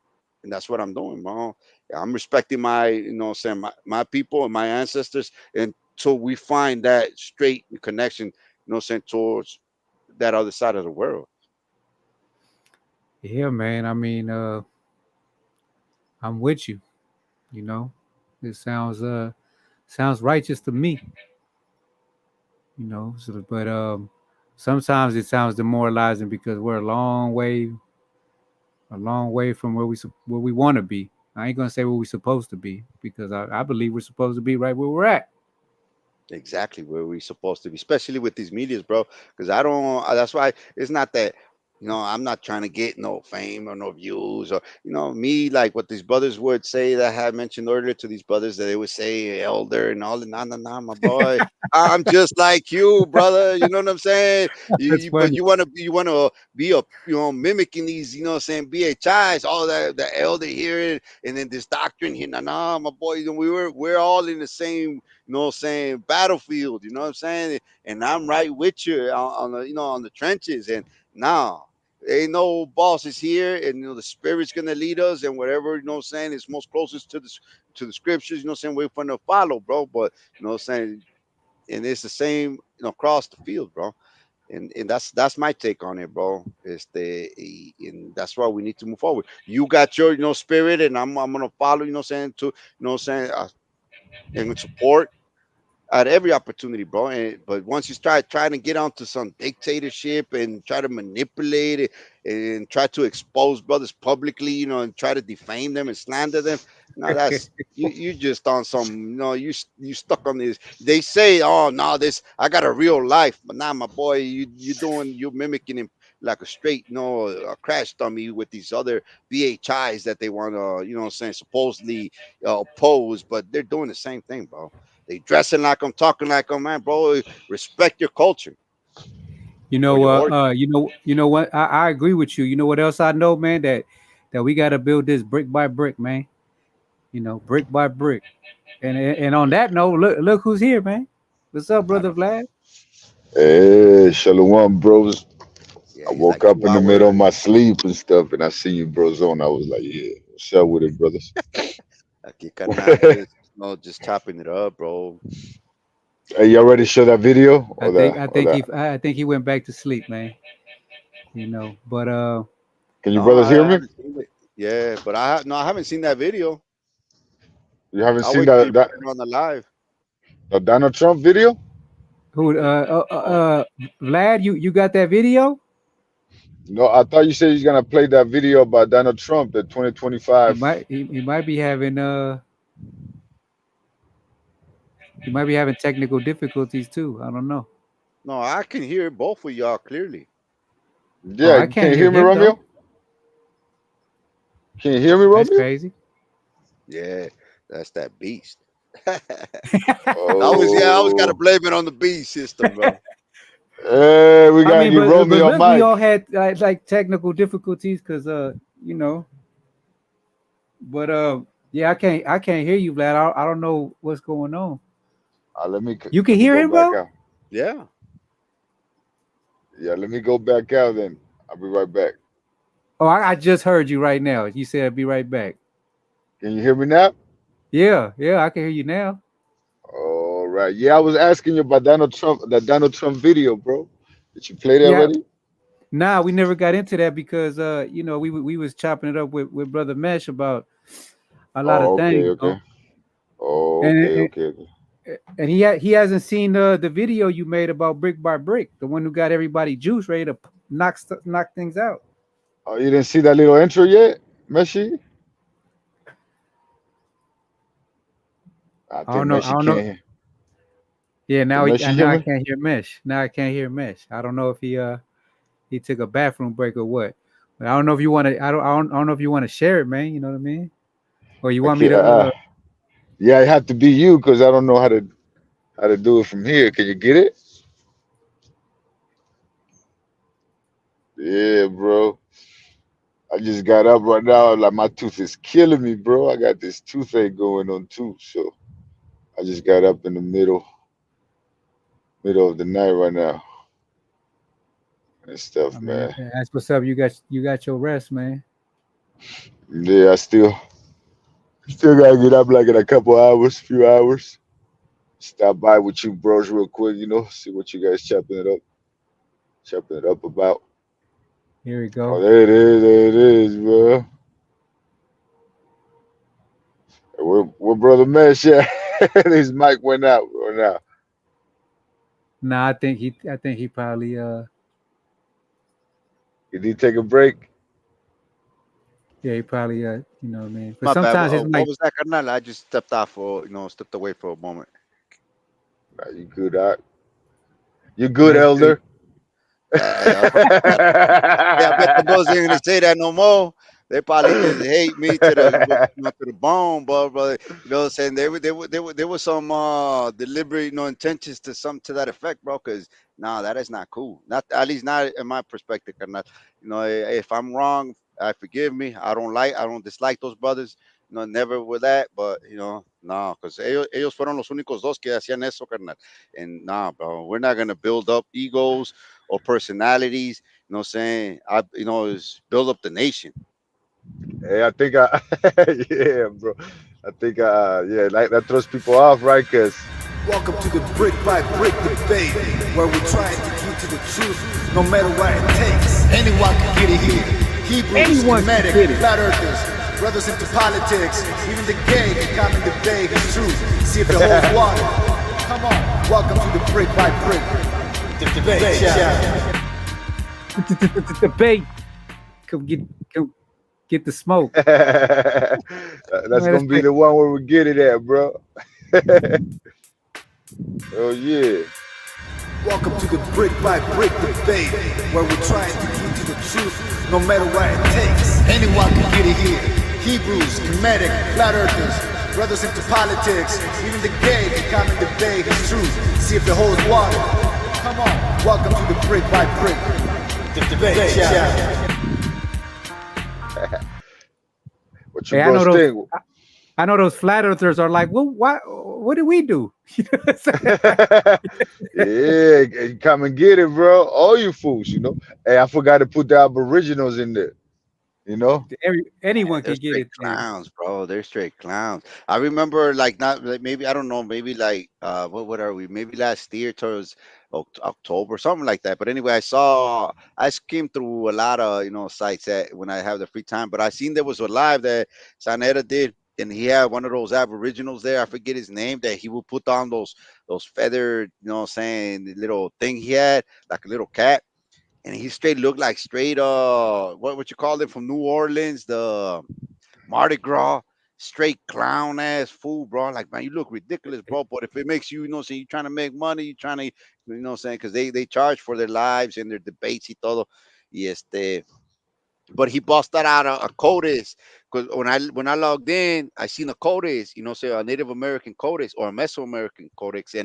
that's what I'm doing, bro. I'm respecting my, saying my people and my ancestors until we find that straight connection, saying towards that other side of the world. Yeah, man. I mean, I'm with you. You know, it sounds righteous to me. But sometimes it sounds demoralizing because we're a long way from where we want to be. I ain't gonna say where we're supposed to be because I believe we're supposed to be right where we're at. Exactly where we're supposed to be, especially with these medias, bro. Because I don't. That's why it's not that. I'm not trying to get no fame or no views or me like what these brothers would say that I had mentioned earlier to these brothers that they would say elder and all the nah, my boy. I'm just like you, brother. You know what I'm saying? That's But funny. you wanna be a mimicking these saying BHIs, all that the elder here and then this doctrine here. Nah, my boy. We're all in the same saying battlefield, what I'm saying? And I'm right with you on the, on the trenches. And now ain't no bosses here, and the spirit's gonna lead us, and whatever, saying is most closest to the scriptures, saying we're gonna follow, bro. But saying, and it's the same, across the field, bro. And that's my take on it, bro. And that's why we need to move forward. You got your spirit, and I'm gonna follow, saying to saying and support at every opportunity, bro. But once you start trying to get onto some dictatorship and try to manipulate it and try to expose brothers publicly, and try to defame them and slander them, no, that's you just on some, you stuck on this. They say, oh no, this I got a real life, but now, my boy, you're mimicking him like a straight, a crash dummy with these other BHIs that they want to, saying supposedly oppose, but they're doing the same thing, bro. They dressing like them, talking like them, man, bro. Respect your culture or your origin. You know what? I agree with you. You know what else I know, man? That we got to build this brick by brick, man. Brick by brick. And on that note, look who's here, man. What's up, Not brother a, Vlad? Hey, Shalom, bros. yeah, I he's woke like up two in the middle of hours. my sleep and stuff, and I see you bros on. I was like, yeah, what's up with it, brothers? Aquí carnal, just just chopping it up, bro. Hey, y'all ready to show that video I or think that I or think that? he went back to sleep, man. But Can you No, brothers hear I me? haven't seen it. Yeah, but no, I haven't seen that video. You haven't I seen wait till you that put it on the live. the Donald Trump video? Who? Vlad, you got that video? No, I thought you said he's gonna play that video about Donald Trump, the 2025. He might be having he might be having technical difficulties too. I don't know. No, I can hear both of y'all clearly. Oh, Yeah, I you can't can't hear hear me, him though. Romeo? Can you hear me, That's Romeo? crazy. Yeah, that's that beast. I always gotta Oh, blame it on the beast system, bro. hey, we I gotta mean, get but Romeo look, we Mike. all had like technical difficulties because you know, but yeah, I can't hear you, Vlad. I don't know what's going on. You can Let me hear go him, back bro? out. Yeah. Yeah, let me go back out then. I'll be right back. Oh, I just heard you right now. You said I'll be right back. Can you hear me now? Yeah, I can hear you now. All right. Yeah, I was asking you about Donald Trump, that Donald Trump video, bro. Did you play that Yeah. already? Nah, we never got into that because you know, we was chopping it up with Brother Mesh about a lot of Oh, things, okay, you know? okay. Oh, And, okay, and okay, okay. and he hasn't seen the video you made about Brick by Brick, the one who got everybody juice ready to knock things out. Oh, you didn't see that little intro yet, Messi? I think I Messi don't know. can't. Yeah, Can Messi hear now I me? can't hear Mesh. Now I can't hear Mesh. I don't know if he took a bathroom break or what. But I don't know if you want to. I don't know if you want to share it, man. You know what I mean? Or you want me Okay. to? Yeah, it had to be you because I don't know how to do it from here. Can you get it? Yeah, bro. I just got up right now. Like my tooth is killing me, bro. I got this toothache going on too. So I just got up in the middle of the night right now and stuff, I mean, man. that's what's up. You got your rest, man. Yeah, I still gotta get up like in a couple hours, few hours. Stop by with you bros real quick, see what you guys chopping it up about. Here we Oh, go. there it is, bro. Where brother Mesh at? His mic went out right now. Nah, I think he probably Did he take a break? yeah, he probably you know what I mean. But My bad. sometimes his What mic. was that, carnal? I just stepped off stepped away for a moment. Nah, you good, Doc? You good, That's good. Elder? Yeah, I bet the boys ain't gonna say that no more. They probably just hate me to the bone, but you know what I'm saying? There was some deliberate, intentions to some to that effect, bro. Because that is not cool. Not at least not in my perspective. Carnal. If I'm wrong, I forgive me. I don't dislike those brothers. Never with that, but no, because ellos fueron los únicos dos que hacían eso, carnal. And bro, we're not gonna build up egos or personalities. You know what I'm saying? Is build up the nation. Hey, I think yeah, bro. I think yeah, like that throws people off, right? Cause Welcome to the Brick by Brick debate, where we try to get to the truth, no matter what it takes. Anyone can get it here. Hebrews, Anyone can Kemetic, get it. flat earthers, brothers into politics, even the gay can come and debate his truth. See if it holds water. Come on, welcome to the Brick by Brick debate. Yeah. Debate. Come get the smoke. that's gonna be the one where we get it at, bro. Oh yeah. Welcome to the Brick by Brick debate, where we're trying to get to the truth, no matter what it takes. Anyone can get it here. Hebrews, Kemetic, flat earthers, brothers into politics, even the gay can come and debate his truth. See if it holds water. Come on, welcome to the Brick by Brick debate. Yeah. What you Hey, bros think? I know those flat earthers are like, well, what did we do? Yeah, come and get it, bro. All you fools, Hey, I forgot to put the aboriginals in there. Anyone They're can get straight it there. clowns, bro. They're straight clowns. I remember, like, not like maybe I don't know, maybe like what are we? Maybe last year towards October, something like that. But anyway, I skimmed through a lot of sites that when I have the free time. But I seen there was a live that Sanera did, and he had one of those aboriginals there. I forget his name. That he would put on those feathered, what I'm saying, the little thing he had, like a little cat, and he straight looked like straight what you call it from New Orleans, the Mardi Gras, straight clown ass fool, bro. Like, man, you look ridiculous, bro. But if it makes you, saying you're trying to make money, you're trying to, saying, because they charge for their lives and their debates y todo. Y but he busted out a codes because when I logged in, I seen a codes, say a Native American codes or a Mesoamerican codex,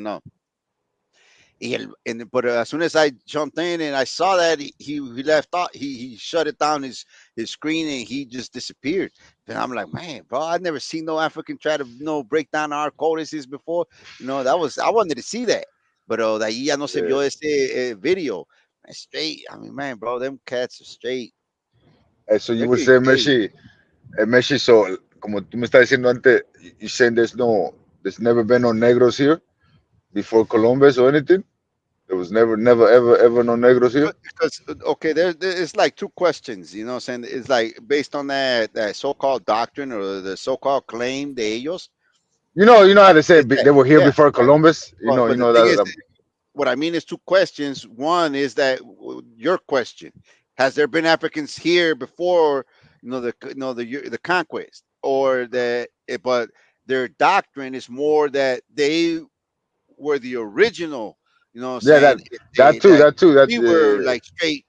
but as soon as I jumped in and I saw that he left out, he shut it down his screen and he just disappeared. Then I'm like, man, bro, I've never seen no African try to break down our codices before. I wanted to see that, but de ahí ya no se Yeah. vio ese video. Man, straight. I mean, man, bro, them cats are straight. And so you They're would getting say, paid. Messi, so como tú me estás diciendo antes, you saying there's never been no negros here before Columbus or anything? There was never, ever no negros here? Because okay, it's like two questions, saying it's like based on that so-called doctrine or the so-called claim de ellos. You know how they say Is that they were here yeah, before Columbus? You but the know thing is, that. what I mean is two questions. One is that your question: has there been Africans here before? The conquest, or but their doctrine is more that they were the original. You know what I'm Yeah, saying? That that too. we were like straight,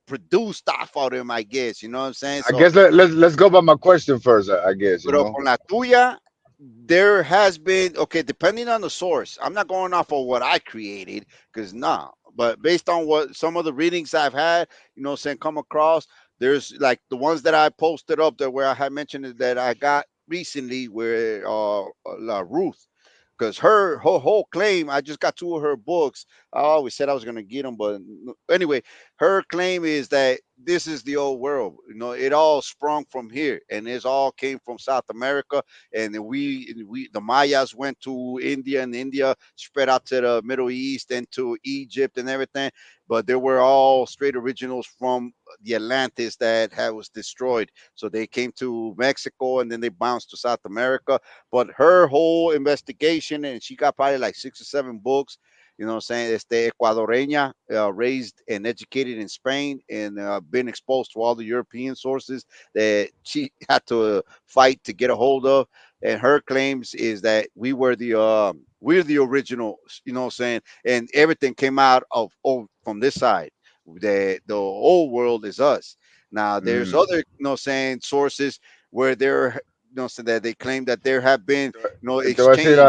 produced off of them, I guess. You know what I'm saying? I So, guess let's go by my question first. I guess you pero know. con la tuya, there has been, okay, depending on the source. I'm not going off of what I created, because nah. But based on what some of the readings I've had, saying come across, there's like the ones that I posted up there where I had mentioned that I got recently, where Ruth, because her whole claim, I just got two of her books. I always said I was gonna get them, but anyway, her claim is that this is the old world. It all sprung from here, and it all came from South America. And then the Mayas went to India, and India spread out to the Middle East and to Egypt and everything. But they were all straight originals from the Atlantis was destroyed. So they came to Mexico, and then they bounced to South America. But her whole investigation, and she got probably like 6 or 7 books. What I'm saying? Ecuadoreña, raised and educated in Spain, and been exposed to all the European sources that she had to fight to get a hold of. And her claims is that we're the original. What I'm saying? And everything came out of from this side. The old world is us. Now there's Mm. other, saying, sources where so that they claim that there have been, Te voy a decir, exchange,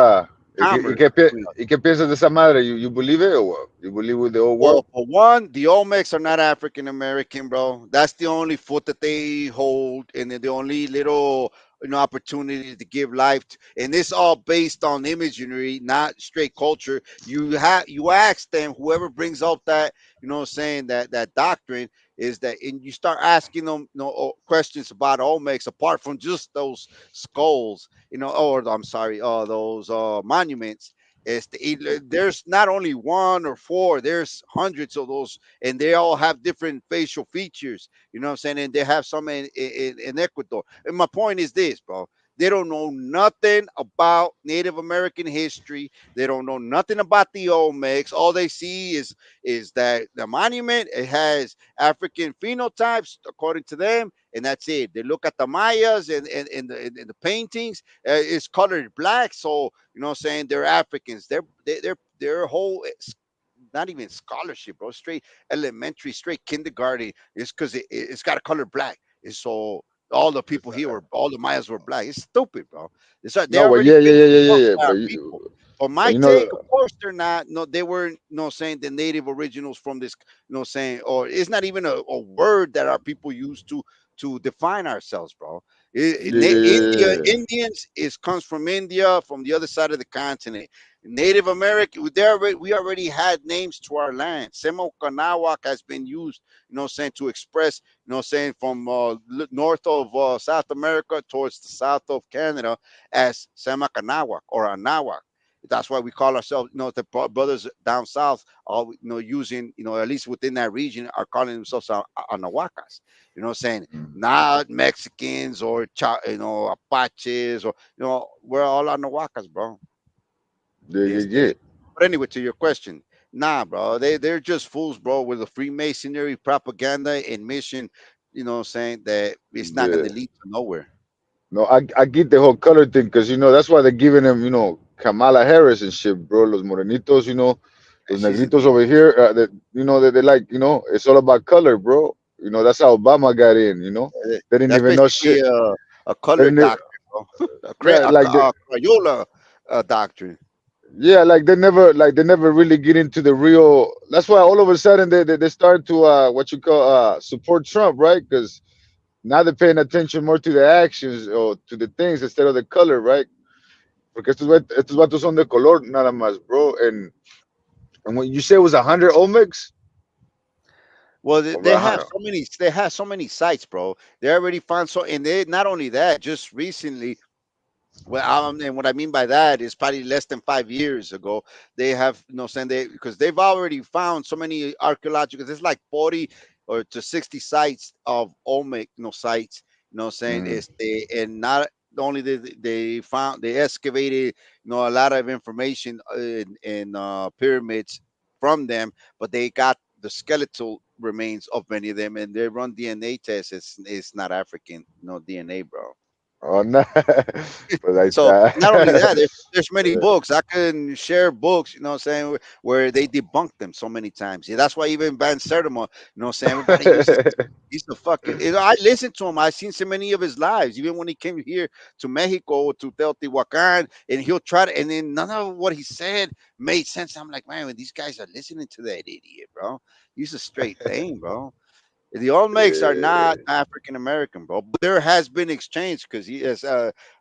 commerce between us. ¿y qué piensas de esa madre? You believe it or what? You believe with the old Well, world? for one, the Olmecs are not African American, bro. That's the only foot that they hold, and then the only little opportunity to give life. And it's all based on imagery, not straight culture. You ask them, whoever brings up that, saying that doctrine is that, and you start asking them, questions about Olmecs apart from just those skulls, or I'm sorry, those monuments. There's not only one or four, there's hundreds of those, and they all have different facial features. You know what I'm saying? And they have some in Ecuador. And my point is this, bro. They don't know nothing about Native American history. They don't know nothing about the Olmecs. All they see is that the monument, it has African phenotypes according to them, and that's it. They look at the Mayas and the paintings. It's colored black, so what I'm saying, they're Africans. Their whole not even scholarship, bro. Straight elementary, straight kindergarten. It's because it's got a color black. It's so all the people here were all the Mayas were black. It's stupid, bro. They No, but already yeah, made it work yeah. for our people. But my You know, take, of course, they're not. No, they weren't. No, saying the native originals from this. Saying, or it's not even a word that our people use to define ourselves, bro. yeah. Indians comes from India, from the other side of the continent. Native American, we already had names to our land. Semokanawak has been used, saying, to express, saying, from north of South America towards the south of Canada as Semakanawak or Anawak. that's why we call ourselves, the brothers down south, all using, at least within that region, are calling themselves Anahuacas. You know what I'm saying? Mm. Not Mexicans or Apaches, or we're all Anahuacas, bro. Yeah, yeah, yeah. Este, but anyway, to your question, nah, bro, they're just fools, bro, with the Freemasonry propaganda and mission. You know what I'm saying, that it's not going Yeah. to lead to nowhere. No, I get the whole color thing because that's why they're giving him, Kamala Harris and shit, bro. Los morenitos, los She's a negritos diva. over here, that they like, it's all about color, bro. That's how Obama got in. They didn't That's even know basically shit. a They color didn't, e- doctrine, bro. yeah, like A Crayola doctrine. yeah, like they never really get into the real. That's why all of a sudden they start to what you call support Trump, right? Because now they're paying attention more to the actions or to the things instead of the color, right? Porque estos vatos son de color nada más, bro. And when you say it was 100 Olmecs, Well, over 100. they have so many sites, bro. They already found so, and they not only that, just recently. Well, and what I mean by that is probably less than 5 years ago, they have, saying they, because they've already found so many archaeological. There's like 40 or to 60 sites of Olmec, sites. Saying Mm. is and not only did they excavated, a lot of information in pyramids from them, but they got the skeletal remains of many of them, and they run DNA tests. It's not African, DNA, bro. Oh, no. Pues ahí So está. not only that, there's many books. I can share books, what I'm saying, where they debunk them so many times. Yeah, that's why even Van Sertima, what I'm saying, everybody uses, he's the fucking, I listened to him. I've seen so many of his lives, even when he came here to Mexico, to Teotihuacan, and he'll try to, and then none of what he said made sense. I'm like, man, when these guys are listening to that idiot, bro, he's a straight thing, bro. The Olmecs are not Eh, African American, bro. But there has been exchange because he is.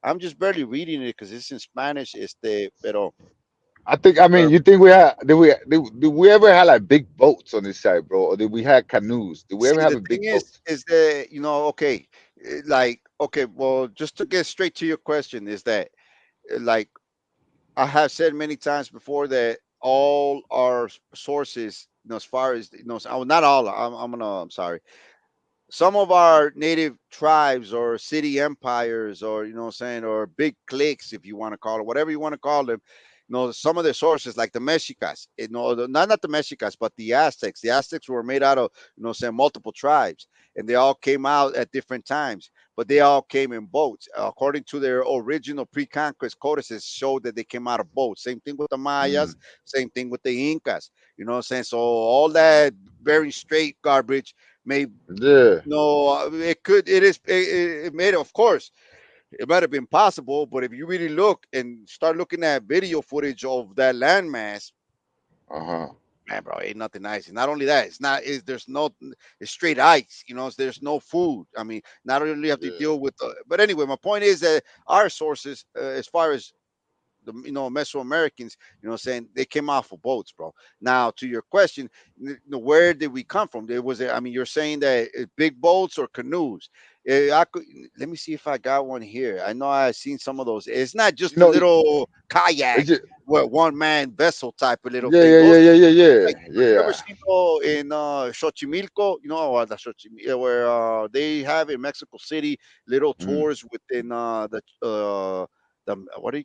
I'm just barely reading it because it's in Spanish. Pero I mean, uh, you think did we ever have like big boats on this side, bro? Or did we have canoes? Did we ever see, have the a thing big boat? is that okay, like okay, well, just to get straight to your question, is that like I have said many times before that all our sources, as far as not all. I'm sorry. Some of our native tribes or city empires, or what I'm saying, or big cliques, if you want to call it, whatever you want to call them, some of the sources like the Mexicas, not the Mexicas, but the Aztecs. The Aztecs were made out of, saying, multiple tribes, and they all came out at different times, but they all came in boats. According to their original pre-conquest codices, showed that they came out of boats. Same thing with the Mayas, Mm. same thing with the Incas. You know what I'm saying? So all that very straight garbage may Yeah. no, it could. It is. It made. Of course, it might have been possible. But if you really look and start looking at video footage of that landmass, Uh-huh. man, bro, ain't nothing nice. And not only that, it's not. Is there's no. It's straight ice. There's no food. I mean, not only you have to Yeah. deal with. But anyway, my point is that our sources, as far as the Mesoamericans, saying they came off of boats, bro. Now to your question, where did we come from? There was, I mean, you're saying that big boats or canoes. I could let me see if I got one here. I know I've seen some of those. It's not You just a know, little it's kayak, just, what one man vessel type of little yeah, thing. yeah, yeah, Those yeah, yeah, like yeah, you ever yeah. seen in Xochimilco, the Xochimilco, where they have in Mexico City little Mm. tours within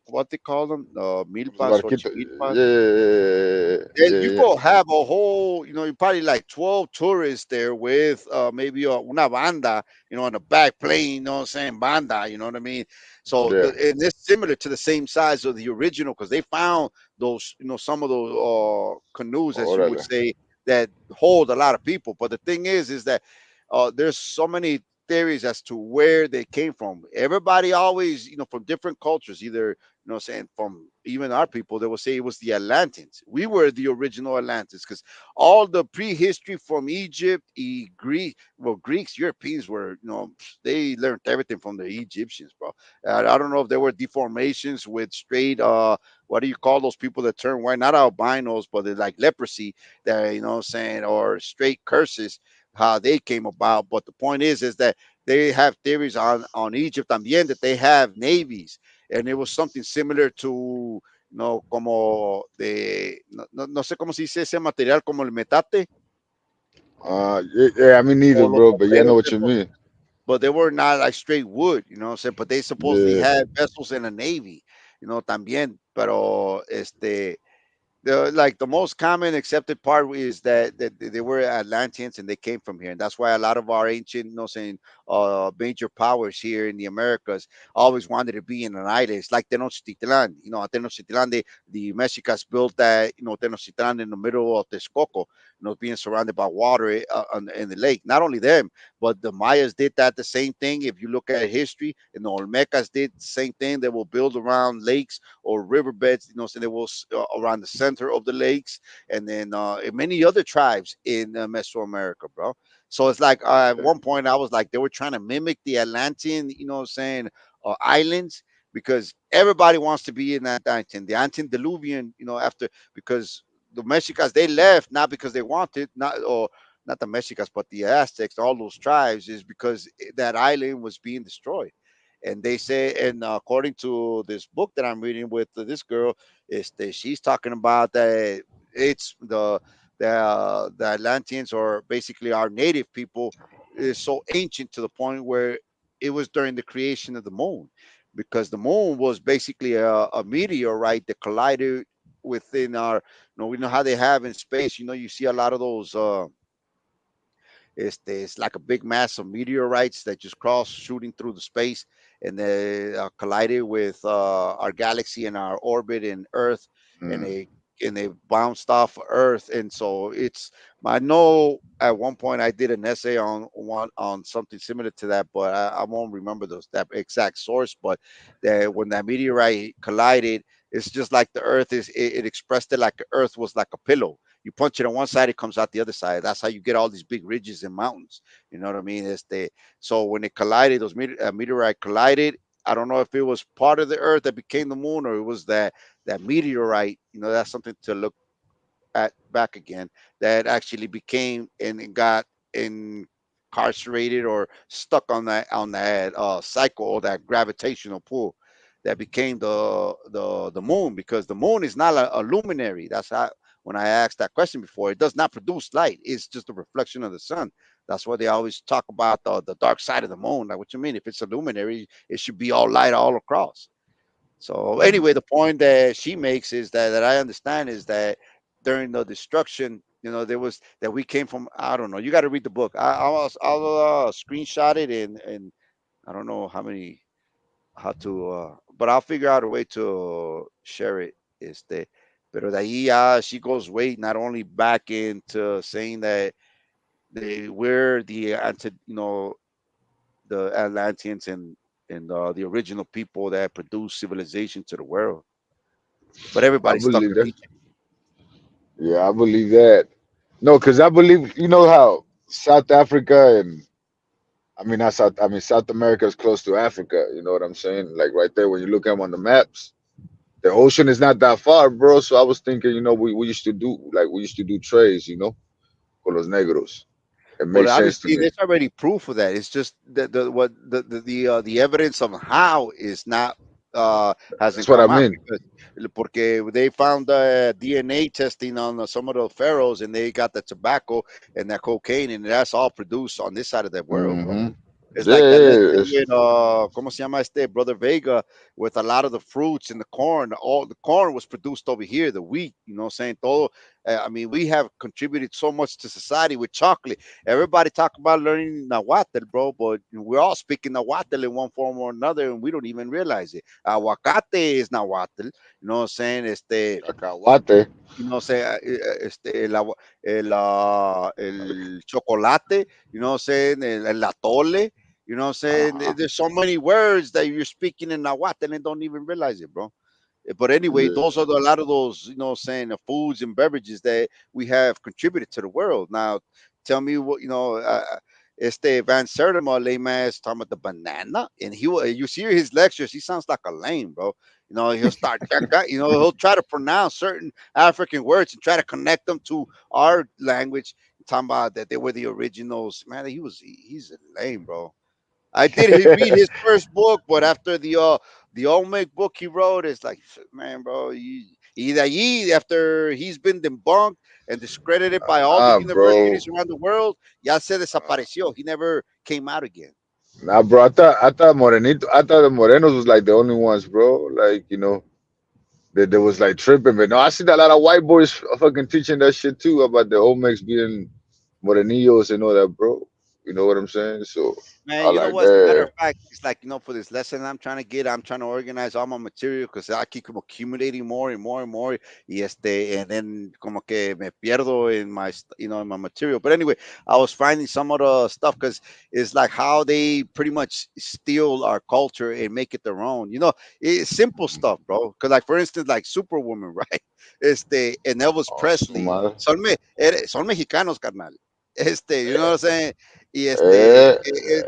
what they call them, Los milpas or barquitos. chimilpas. Yeah, Then yeah, you yeah, go have a whole, you probably like 12 tourists there with maybe una banda, in the back playing, what I'm saying, banda, you know what I mean? So, yeah. and it's similar to the same size of the original because they found those, some of those canoes, as you would Órale. say, that hold a lot of people. But the thing is that there's so many theories as to where they came from. Everybody always, from different cultures, either saying from even our people, they will say it was the Atlanteans. We were the original Atlanteans because all the prehistory from Egypt, Greek, well, Greeks, Europeans were, they learned everything from the Egyptians, bro. I don't know if there were deformations with straight, what do you call those people that turn white? Not albinos, but they're like leprosy, that, what I'm saying, or straight curses, how they came about. But the point is that they have theories on Egypt también that they have navies, and it was something similar to no, como de, no sé cómo se dice ese material, como el metate Yeah, yeah, I mean neither, o los bro. But yeah, I know sombreros, what you mean. but they were not like straight wood, you know what I'm saying? But they supposedly Yeah. had vessels in the Navy, también, pero like the most common accepted part is that they were Atlanteans and they came from here, and that's why a lot of our ancient, saying major powers here in the Americas always wanted to be in an island. It's like Tenochtitlan. Tenochtitlan, the Mexicans built that, Tenochtitlan in the middle of Texcoco, being surrounded by water in the lake. Not only them, but the Mayas did that the same thing. If you look at history, and the Olmecas did the same thing. They will build around lakes or riverbeds, so they will around the center of the lakes, and then and many other tribes in Mesoamerica, bro. So it's like at one point I was like they were trying to mimic the Atlantean, islands, because everybody wants to be in that the antediluvian, after, because the Mexicans, they left not because they wanted, not the Mexicans, but the Aztecs, all those tribes, is because that island was being destroyed. And they say, and according to this book that I'm reading with this girl, she's talking about that it's the Atlanteans, or basically our native people, is so ancient to the point where it was during the creation of the moon, because the moon was basically a meteorite that collided within our, we know how they have in space, you see a lot of those it's like a big mass of meteorites that just cross shooting through the space, and they collided with our galaxy and our orbit in Earth, and Mm. they bounced off Earth. And so I know at one point I did an essay on something similar to that, but I won't remember that exact source. But that when that meteorite collided, it's just like the Earth it expressed it like the Earth was like a pillow. You punch it on one side, it comes out the other side. That's how you get all these big ridges and mountains. You know what I mean? So when it collided, those meteorite collided. I don't know if it was part of the Earth that became the moon, or it was that meteorite. That's something to look at back again. That actually became and it got incarcerated or stuck on that cycle, or that gravitational pull that became the moon, because the moon is not a luminary. That's how, when I asked that question before, it does not produce light. It's just a reflection of the sun. That's why they always talk about the dark side of the moon. Like, what you mean? If it's a luminary, it should be all light all across. So anyway, Mm. the point that she makes is that I understand is that during the destruction, there was that we came from. I don't know. You got to read the book. I'll screenshot it, and I don't know how to, but I'll figure out a way to share it. Pero de ahí she goes way not only back into saying that we're the Atlanteans, and the original people that produced civilization to the world, but I everybody's stuck believe in that. Egypt. Yeah, I believe that. No, because I believe you know how South Africa and I mean not South. I mean South America is close to Africa. You know what I'm saying? Like right there when you look at them on the maps, the ocean is not that far, bro. So I was thinking, we used to do trades, con los negros. It But makes sense to obviously, me. there's already proof of that. It's just the evidence of how is not That's hasn't what I come out, mean. because porque they found DNA testing on some of the pharaohs, and they got the tobacco and that cocaine, and that's all produced on this side of the world, bro. Hmm. It's Yeah, like that yeah, lesson it's, with ¿cómo se llama Brother Vega, with a lot of the fruits and the corn. All the corn was produced over here, the wheat, saying todo. I mean, we have contributed so much to society with chocolate. Everybody talk about learning Nahuatl, bro, but we're all speaking Nahuatl in one form or another, and we don't even realize it. Aguacate is Nahuatl, you know what I'm saying? cacahuate. Say el chocolate, saying el atole, saying Uh-huh. there's so many words that you're speaking in Nahuatl and don't even realize it, bro. But anyway, Yeah. those are a lot of those, saying the foods and beverages that we have contributed to the world. Now, tell me what, Van Sertima, lame ass, talking about the banana, and you see his lectures, he sounds like a lame, bro. He'll start, he'll try to pronounce certain African words and try to connect them to our language, talking about that they were the originals. Man, he's a lame, bro. I did read his first book, but after the Olmec book he wrote is like, man, bro, y de allí, after he's been debunked and discredited by all the Nah, bro. universities around the world, ya se desapareció. He never came out again. Nah, bro. I thought Morenito. I thought the Morenos was like the only ones, bro. Like that there was like tripping, but no, I see that a lot of white boys fucking teaching that shit too about the Olmecs being Morenillos and all that, bro. You know what I'm saying? So Man, I you know like what? As a matter that. of fact, it's like, for this lesson I'm trying to get, I'm trying to organize all my material because I keep accumulating more and more and more. And then como que me pierdo in my, in my material. But anyway, I was finding some of the stuff because it's like how they pretty much steal our culture and make it their own. It's simple stuff, bro. Because like, for instance, like Superwoman, right? And Elvis Oh, su Presley. madre. Son mexicanos, carnal. You know what I'm saying? Eh,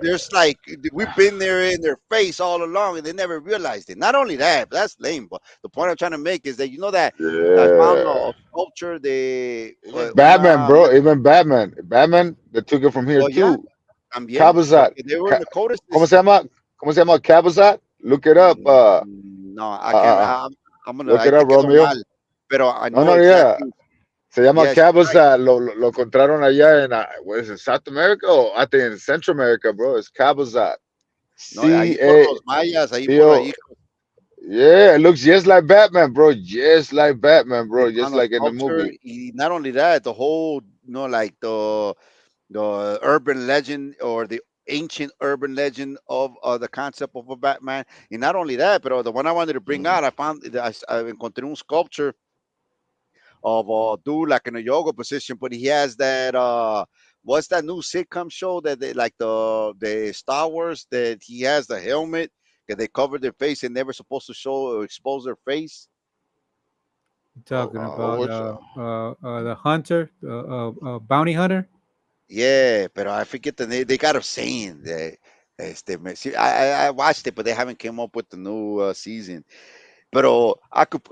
There's like we've been there in their face all along, and they never realized it. Not only that, but that's lame. But the point I'm trying to make is that that I found yeah. a sculpture de Batman, una bro. Even Batman. Batman, they took it from here well, yeah, too. también Cabazat. porque they were in Ca- the ¿Cómo codices. se llama? ¿Cómo se llama? Cabazat? Look it up. No, I Uh, can't. uh, uh. I'm gonna. Look I it te up, quedo Romeo. mal, pero I No, know no, yeah. exactly. Se llama Yes, you're right. Cabazat. Lo encontraron allá en, what is it, South America? O I think in Central America, bro. It's Cabazat. No, ahí C por A los mayas, ahí C por O. ahí. Yeah, it looks just like Batman, bro. Just like Batman, They bro. Just found a like in the sculpture. movie. Not only that, the whole, like the urban legend or the ancient urban legend of the concept of a Batman. And not only that, but the one I wanted to bring Mhm. out, I found I encontré un sculpture of a dude like in a yoga position, but he has that what's that new sitcom show that they like the Star Wars that he has the helmet that they covered their face and never supposed to show or expose their face. You talking about Which the hunter, bounty hunter? Yeah, but I forget the name. They got a saying that. See, I watched it, but they haven't came up with the new season. But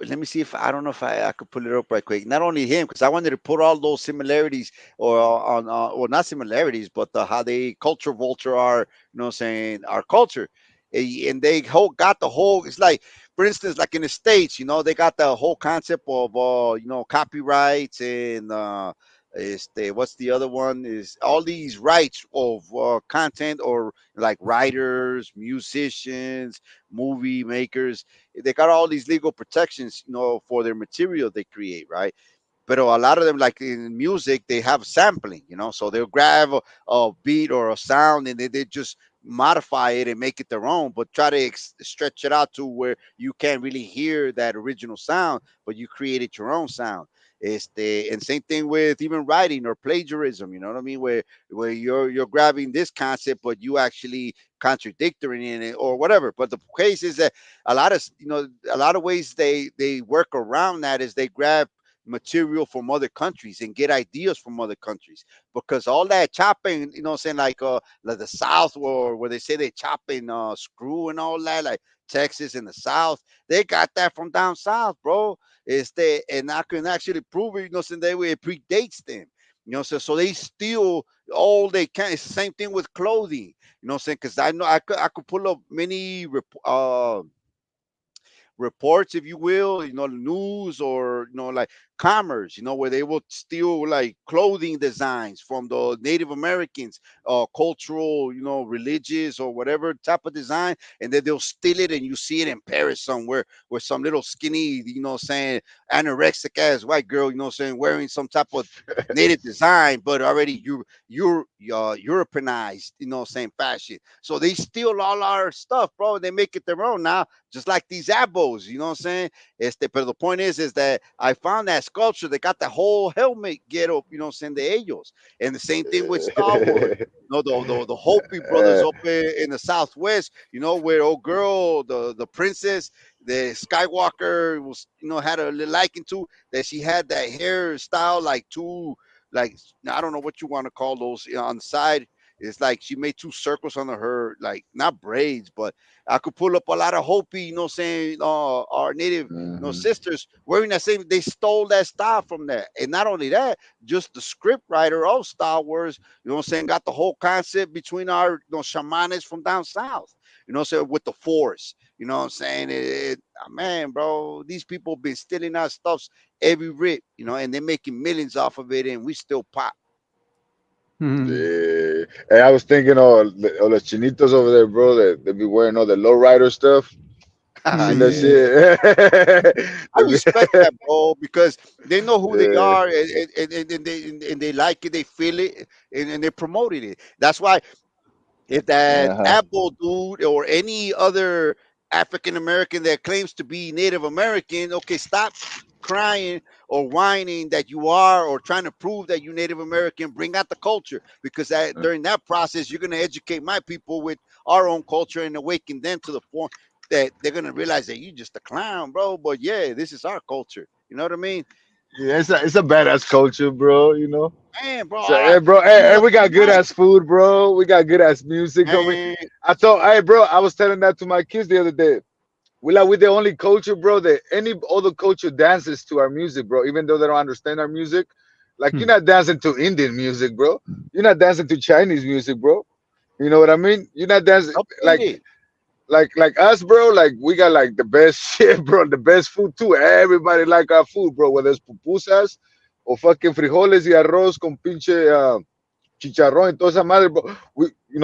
let me see if I don't know if I could pull it up right quick. Not only him, because I wanted to put all those similarities or on well, not similarities, but how they culture vulture our, saying our culture. And they got the whole. It's like, for instance, like in the states, they got the whole concept of copyrights and what's the other one is all these rights of content or like writers, musicians, movie makers. They got all these legal protections, for their material they create, right? But a lot of them, like in music, they have sampling, so they'll grab a beat or a sound and they just modify it and make it their own, but try to stretch it out to where you can't really hear that original sound, but you created your own sound. And same thing with even writing or plagiarism, you know what I mean? Where you're grabbing this concept, but you actually contradicting in it or whatever. But the case is that a lot of ways they work around that is they grab material from other countries and get ideas from other countries because all that chopping, saying like the South or where they say they chopping screw and all that, like Texas and the South, they got that from down south, bro. And I can actually prove it, saying that way it predates them. So they steal all they can. It's the same thing with clothing, saying because I know I could pull up many reports, if you will, news or like commerce, where they will steal like clothing designs from the Native Americans, cultural, religious or whatever type of design, and then they'll steal it, and you see it in Paris somewhere, where some little skinny, saying anorexic ass white girl, saying wearing some type of native design, but already you're Europeanized, saying fashion. So they steal all our stuff, bro. They make it their own now, just like these abos, you know what I'm saying? But the point is that I found that sculpture. They got the whole helmet get up, saying the ellos. And the same thing with Star Wars. The Hopi brothers uh, up in the Southwest, where old girl, the princess, the Skywalker was, had a little liking to that she had that hairstyle like two, like I don't know what you want to call those on the side. It's like she made two circles under her, like not braids, but I could pull up a lot of Hopi, saying our native, mhm. sisters wearing that same. They stole that style from there, and not only that, just the script writer of Star Wars, saying, got the whole concept between our, shamanists from down south, saying with the Force, You know what I'm saying? Man, bro, these people been stealing our stuffs every rip, and they're making millions off of it, and we still pop. Mhm. Yeah. Hey, I was thinking all the chinitos over there, bro. That they be wearing all the lowrider stuff. You seen that Mhm. Yeah. shit? I They respect be- that, bro, because they know who they yeah. are, and they like it, they feel it, and they're promoting it. That's why if that Uh-huh. Apple dude or any other African American that claims to be Native American, okay, stop crying or whining that you are or trying to prove that you're Native American. Bring out the culture, because during that process, you're going to educate my people with our own culture and awaken them to the point that they're going to realize that you just a clown, bro. But yeah, this is our culture. You know what I mean? Yeah, it's a badass culture, bro. You know. Man, bro, So, hey, bro, you hey, love we got good Mike, ass food, bro. We got good ass music, homie. man. I told, hey, bro, I was telling that to my kids the other day. We the only culture, bro, that any other culture dances to our music, bro, even though they don't understand our music. Like you're Hmm. not dancing to Indian music, bro. You're not dancing to Chinese music, bro. You know what I mean? You're not dancing Update like it. like us, bro. Like we got like the best shit, bro. The best food too. Everybody like our food, bro. Whether it's pupusas or fucking frijoles y arroz con pinche chicharrón and toda esa madre, bro.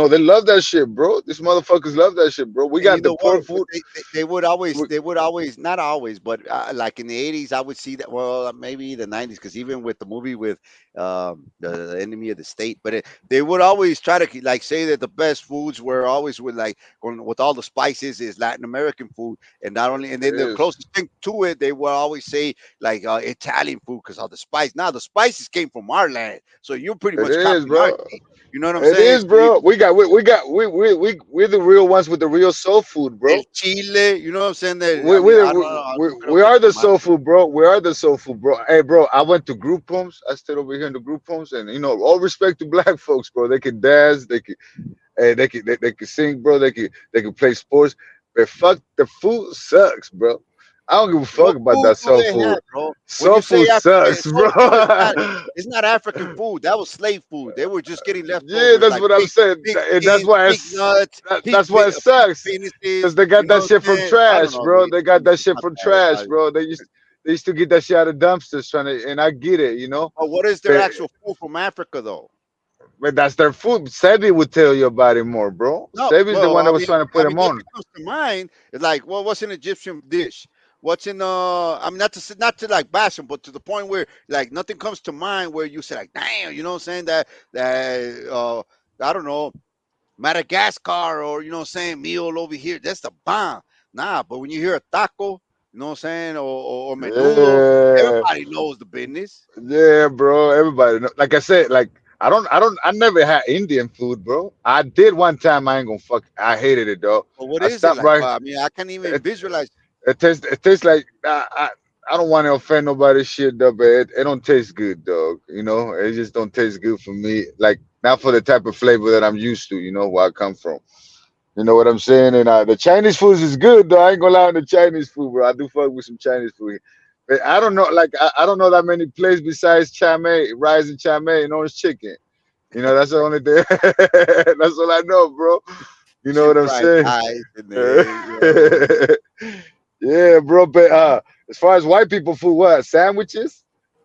They love that shit, bro. These motherfuckers love that shit, bro. We And you got the know what? pork food. They would always, not always, but like in the '80s, I would see that. Well, maybe the '90s, because even with the movie with the Enemy of the State, but they would always try to like say that the best foods were always with like with all the spices is Latin American food, and not only, and then the Yes, closest thing to it, they would always say like Italian food because of the spice. Now the spices came from our land, so you're pretty it much is, copying our bro. thing. You know what I'm It saying? is, So bro. We're the real ones with the real soul food, El bro. chile, you know what I'm saying? There, We I mean, we I don't we, know. I'll we, look it up we in are the my. soul food, bro. We are the soul food, bro. Hey, bro, I went to group homes. I stayed over here in the group homes, and all respect to black folks, bro. They can dance, they can sing, bro. They can play sports, but fuck, the food sucks, bro. I don't give a What fuck about food that do soul they have, food. bro? When Soul you say food African sucks, bro. soul food, it's not African food. That was slave food. They were just getting Yeah, leftovers that's like what I'm saying. pig And that's skins, why pig nuts, that's why it pig sucks. penises. Because they You got know that what shit I'm from saying? I don't trash, know. bro. They got that shit Not from that. trash, bro. They used to get that shit out of dumpsters trying to, and I get it. But what is their But, actual food from Africa, though? but that's their food. Sebi would tell you about it more, bro. No, Sebi's the well, one that was trying to put him nothing on. comes to mind. It's like, well, what's an Egyptian dish? What's in I mean, not to like bash them, but to the point where like nothing comes to mind where you say like, damn, you know what I'm saying? That I don't know, Madagascar, or you know what I'm saying, meal over here. That's the bomb. Nah, but when you hear a taco, you know what I'm saying, or menudo, Yeah, everybody knows the business. yeah, bro. Everybody, like I said, like I never had Indian food, bro. I did one time. I ain't gonna fuck. I hated it, though. But what I is it stopped like? right. Well, I mean, I can't even It, visualize. it tastes like I don't want to offend nobody, shit, though, but it don't taste good, dog. It just don't taste good for me. Like not for the type of flavor that I'm used to. Where I come from. You know what I'm saying? And the Chinese food is good, though. I ain't gonna lie on the Chinese food, bro. I do fuck with some Chinese food. But I don't know, like I don't know that many places besides Chame, Rising Chame, and Orange Chicken. That's the only thing. That's all I know, bro. You know Shit what I'm fried saying? rice and then Yeah, bro. But as far as white people food, what sandwiches,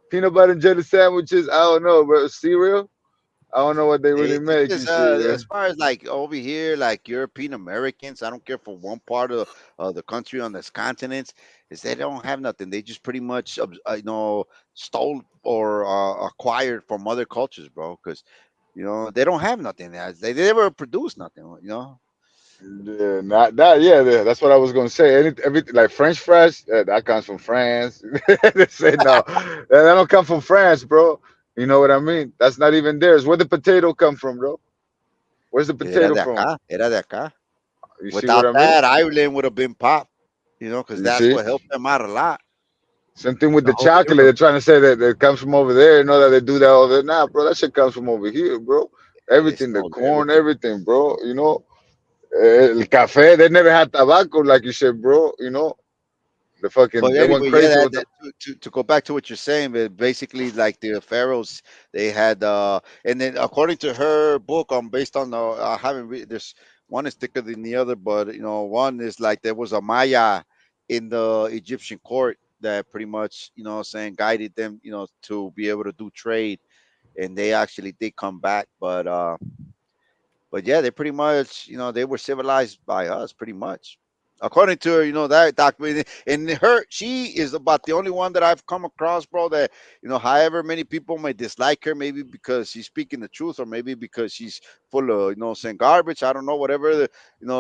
peanut butter and jelly sandwiches? I don't know, bro. Cereal. I don't know what they really it's make and just shit. as far as like over here, like European Americans, I don't care for one part of the country on this continent, is they don't have nothing. They just pretty much stole or acquired from other cultures, bro. Because they don't have nothing. They never produce nothing. Yeah, not that. Yeah, yeah, that's what I was gonna say. Everything like French fries, that comes from France. They say no, that don't come from France, bro. You know what I mean? That's not even theirs. Where the potato come from, bro? Where's the potato from? Era de acá. You see what Without I mean? that, Ireland would have been pop. Because You that's see? what helped them out a lot. Same thing with The the whole chocolate. Europe. They're trying to say that it comes from over there. That they do that all the Nah, bro, that shit comes from over here, bro. They Everything, the stole corn, everything. everything, bro. El café. They never had tobacco, like you said, bro. The fucking But they went anyway, yeah, crazy with the. to go back to what you're saying, but basically, like the pharaohs, they had, and then according to her book, based on the I haven't read this one is thicker than the other, but one is like there was a Maya in the Egyptian court that pretty much, saying guided them, to be able to do trade, and they actually did come back, but yeah, they pretty much, they were civilized by us, pretty much, according to her. That document, and she is about the only one that I've come across, bro. That however many people may dislike her, maybe because she's speaking the truth, or maybe because she's full of, saying garbage. I don't know, whatever the,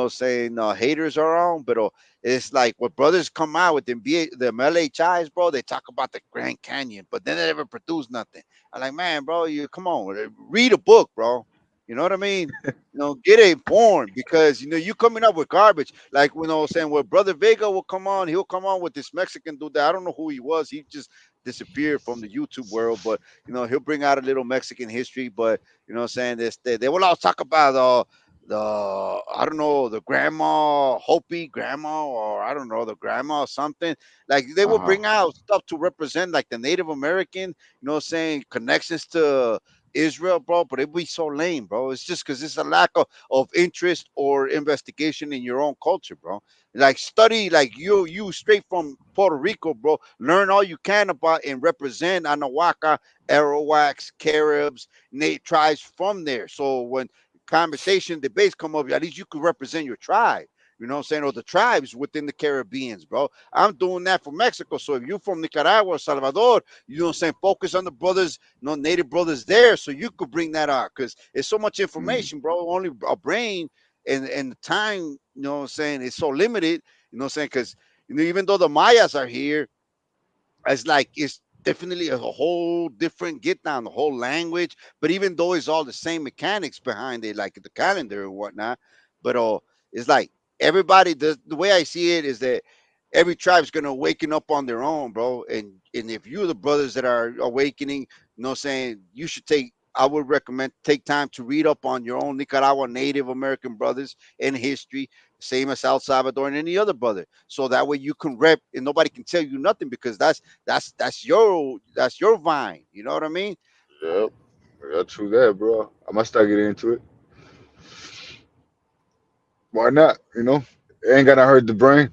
saying haters are on, but it's like what brothers come out with the MLHIs, bro. They talk about the Grand Canyon, but then they never produce nothing. I'm like, man, bro, you come on, read a book, bro. You know what I mean? Get informed, because you coming up with garbage. Like, saying, well, Brother Vega will come on, he'll come on with this Mexican dude that I don't know who he was. He just disappeared from the YouTube world, but he'll bring out a little Mexican history. But saying this, they will all talk about the I don't know, the grandma Hopi grandma, or I don't know, the grandma or something. Like, they will Uh-huh. bring out stuff to represent like the Native American, saying connections to Israel, bro, but it'd be so lame, bro. It's just because it's a lack of interest or investigation in your own culture, bro. Like, study, like you straight from Puerto Rico, bro. Learn all you can about and represent Anahuaca, Arawaks, Caribs, Nate tribes from there. So when conversation debates come up, at least you could represent your tribe. You know what I'm saying? Or the tribes within the Caribbeans, bro. I'm doing that for Mexico. So if you're from Nicaragua, Salvador, you know what I'm saying? Focus on the brothers, native brothers there, so you could bring that out, because it's so much Mm. information, bro. Only a brain and the time, what I'm saying, is so limited, what I'm saying, because even though the Mayas are here, it's definitely a whole different get down, the whole language. But even though it's all the same mechanics behind it, like the calendar and whatnot, but it's like everybody. The way I see it is that every tribe's gonna waken up on their own, bro. And if you're the brothers that are awakening, saying, you should take. I would recommend take time to read up on your own Nicaragua Native American brothers and history, same as El Salvador and any other brother. So that way you can rep, and nobody can tell you nothing, because that's your vine. You know what I mean? Yep. Yeah, true that, bro. I must start getting into it. Why not? It ain't gonna hurt the brain.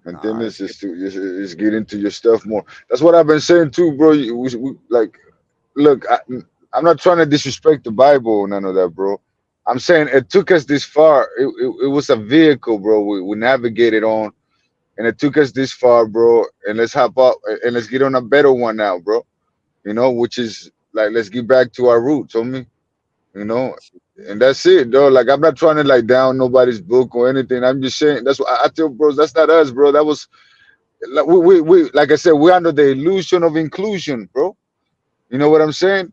And then Nah, it's just to just get into your stuff more. That's what I've been saying too, bro. Like, look, I'm not trying to disrespect the Bible or none of that, bro. I'm saying it took us this far. It was a vehicle, bro. We navigated on, and it took us this far, bro. And let's hop up and let's get on a better one now, bro. Which is like, let's get back to our roots, homie. You know, and that's it, though. Like, I'm not trying to like down nobody's book or anything. I'm just saying that's what I tell bros. That's not us, bro. That was like we like I said, we're under the illusion of inclusion, bro. You know what I'm saying?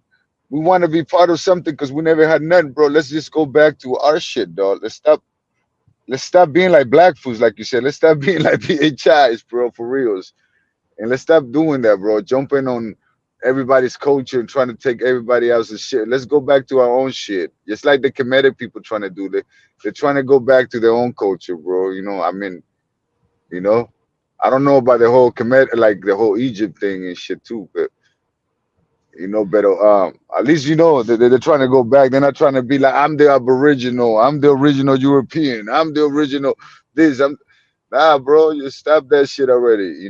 We want to be part of something because we never had nothing, bro. Let's just go back to our shit, dog. Let's stop being like black foods, like you said. Let's stop being like PHIs, bro, for reals. And let's stop doing that, bro. Jumping on everybody's culture and trying to take everybody else's shit. Let's go back to our own shit. Just like the Kemetic people trying to do. They're trying to go back to their own culture, bro. I mean, you know, I don't know about the whole Kemet, like the whole Egypt thing and shit too, but but at least they're trying to go back. They're not trying to be like, I'm the Aboriginal, I'm the original European, I'm the original this. I'm Nah, bro. You stop that shit already.